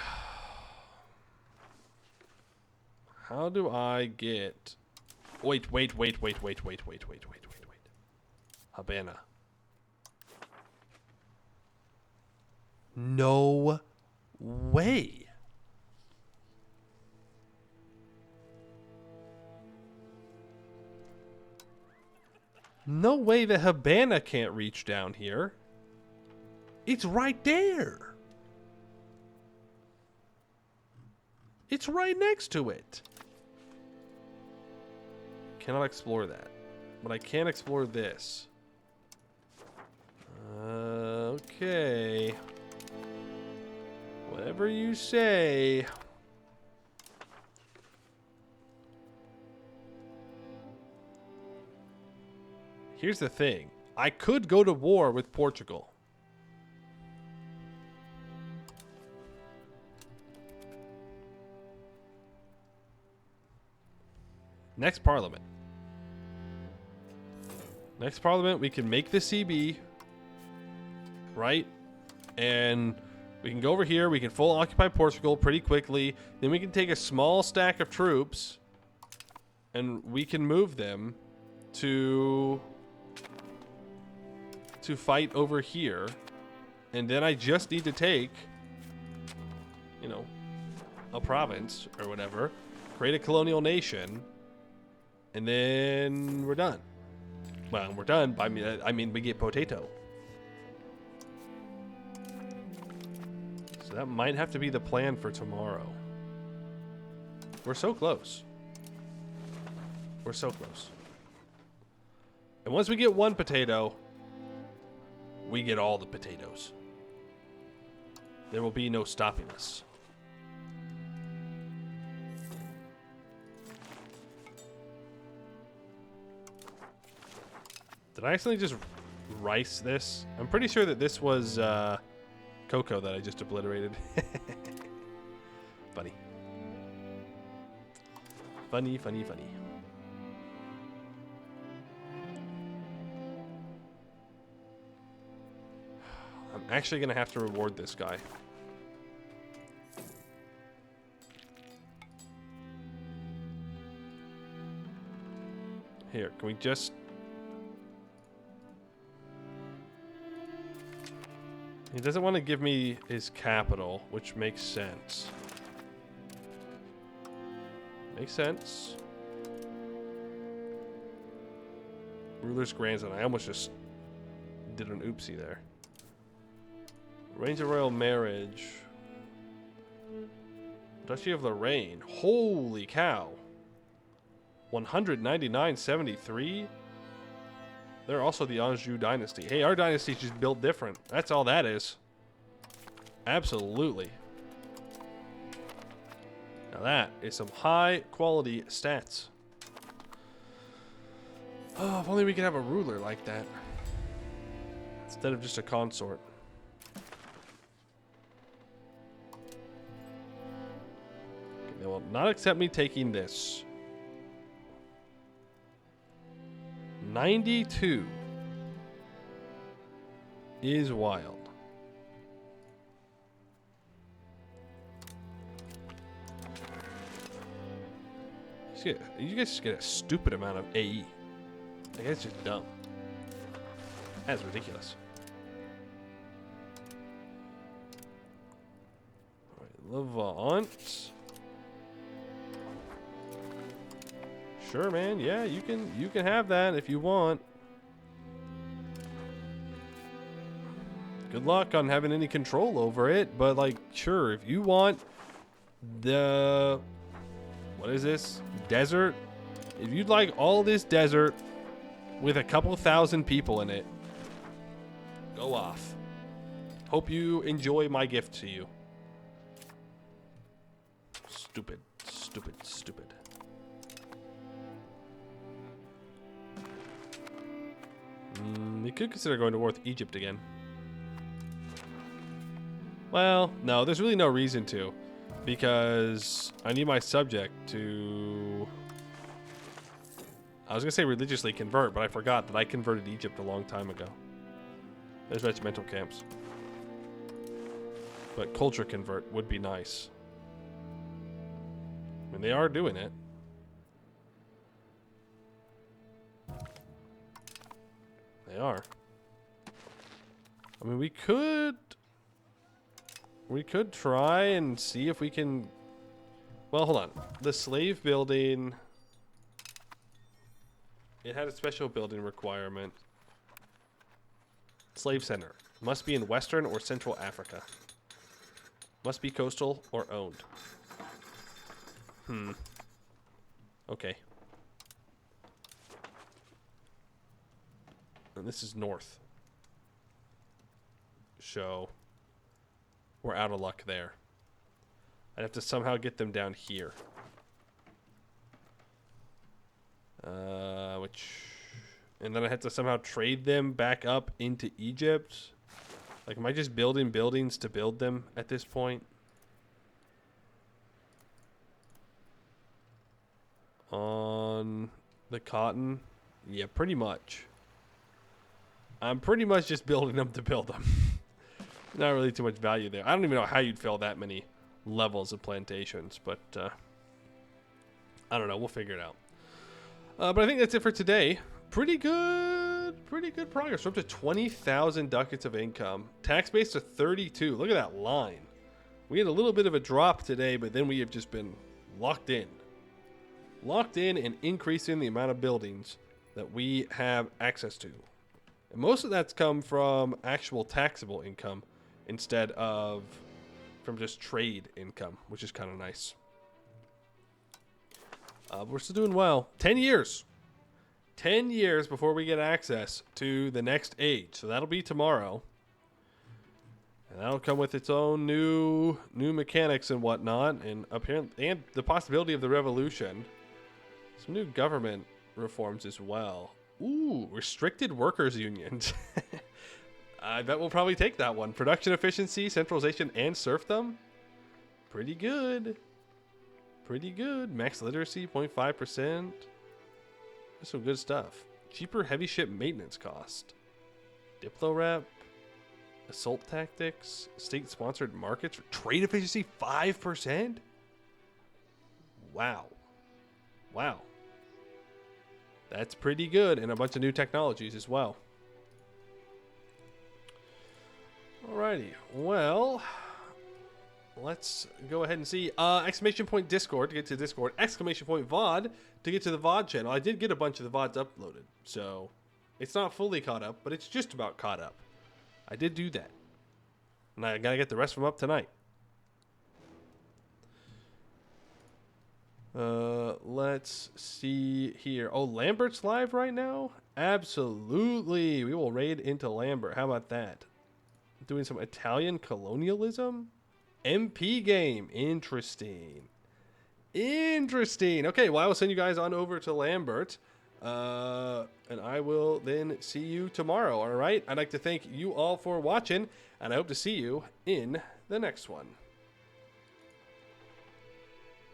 Speaker 1: get... Wait. Habana. No way. No way that Habana can't reach down here. It's right there. It's right next to it. Cannot explore that. But I can explore this. Okay. Whatever you say. Here's the thing. I could go to war with Portugal. Next parliament. Next parliament, we can make the CB. Right? And we can go over here. We can full occupy Portugal pretty quickly. Then we can take a small stack of troops. And we can move them to fight over here. And then I just need to take, you know, a province or whatever. Create a colonial nation. And then we're done. Well, we're done. I mean, we get potato. So that might have to be the plan for tomorrow. We're so close. We're so close. And once we get one potato, we get all the potatoes. There will be no stopping us. Did I accidentally just rice this? I'm pretty sure that this was cocoa that I just obliterated. Funny. Funny, funny, funny. I'm actually going to have to reward this guy. Here, can we just... He doesn't want to give me his capital, which makes sense. Makes sense. Ruler's grandson. I almost just did an oopsie there. Range of royal marriage. Duchy of Lorraine. Holy cow. 199.73. They're also the Anjou dynasty. Hey, our dynasty's just built different. That's all that is. Absolutely. Now that is some high quality stats. Oh, if only we could have a ruler like that. Instead of just a consort. Okay, they will not accept me taking this. 92 is wild. You guys just get a stupid amount of AE. Like, that's just dumb. That's ridiculous. Alright, Levant. Sure, man. Yeah, you can have that if you want. Good luck on having any control over it, but like, sure, if you want the what is this? Desert? If you'd like all this desert with a couple thousand people in it, go off. Hope you enjoy my gift to you. Stupid, stupid, stupid. We could consider going to war with Egypt again. Well, no, there's really no reason to. Because I need my subject to... I was going to say religiously convert, but I forgot that I converted Egypt a long time ago. There's regimental camps. But culture convert would be nice. I mean, they are doing it. They are. I mean, we could try and see if we can... Well, hold on. The slave building... It had a special building requirement. Slave center. Must be in Western or Central Africa. Must be coastal or owned. Okay. And this is north. So... We're out of luck there. I'd have to somehow get them down here. And then I have to somehow trade them back up into Egypt. Like, am I just building buildings to build them at this point? On the cotton? Yeah, pretty much. I'm pretty much just building them to build them. Not really too much value there. I don't even know how you'd fill that many levels of plantations, but I don't know. We'll figure it out. But I think that's it for today. Pretty good progress. We're up to 20,000 ducats of income. Tax base to 32. Look at that line. We had a little bit of a drop today, but then we have just been locked in. Locked in and increasing the amount of buildings that we have access to. And most of that's come from actual taxable income instead of from just trade income, which is kind of nice. We're still doing well. 10 years. 10 years before we get access to the next age. So that'll be tomorrow. And that'll come with its own new mechanics and whatnot. And apparently, and the possibility of the revolution. Some new government reforms as well. Ooh, restricted workers unions. I bet we'll probably take that one. Production efficiency, centralization, and serfdom. Pretty good. Pretty good. Max literacy, 0.5%. That's some good stuff. Cheaper heavy ship maintenance cost. Diplo rep. Assault tactics. State-sponsored markets. Trade efficiency, 5%? Wow. Wow. That's pretty good. And a bunch of new technologies as well. Alrighty. Well, let's go ahead and see. Exclamation point Discord to get to Discord. Exclamation point VOD to get to the VOD channel. I did get a bunch of the VODs uploaded. So it's not fully caught up, but it's just about caught up. I did do that. And I got to get the rest of them up tonight. Let's see here. Oh, Lambert's live right now? Absolutely. We will raid into Lambert. How about that? Doing some Italian colonialism? MP game. Interesting. Interesting. Okay, well, I will send you guys on over to Lambert. And I will then see you tomorrow, all right? I'd like to thank you all for watching, and I hope to see you in the next one.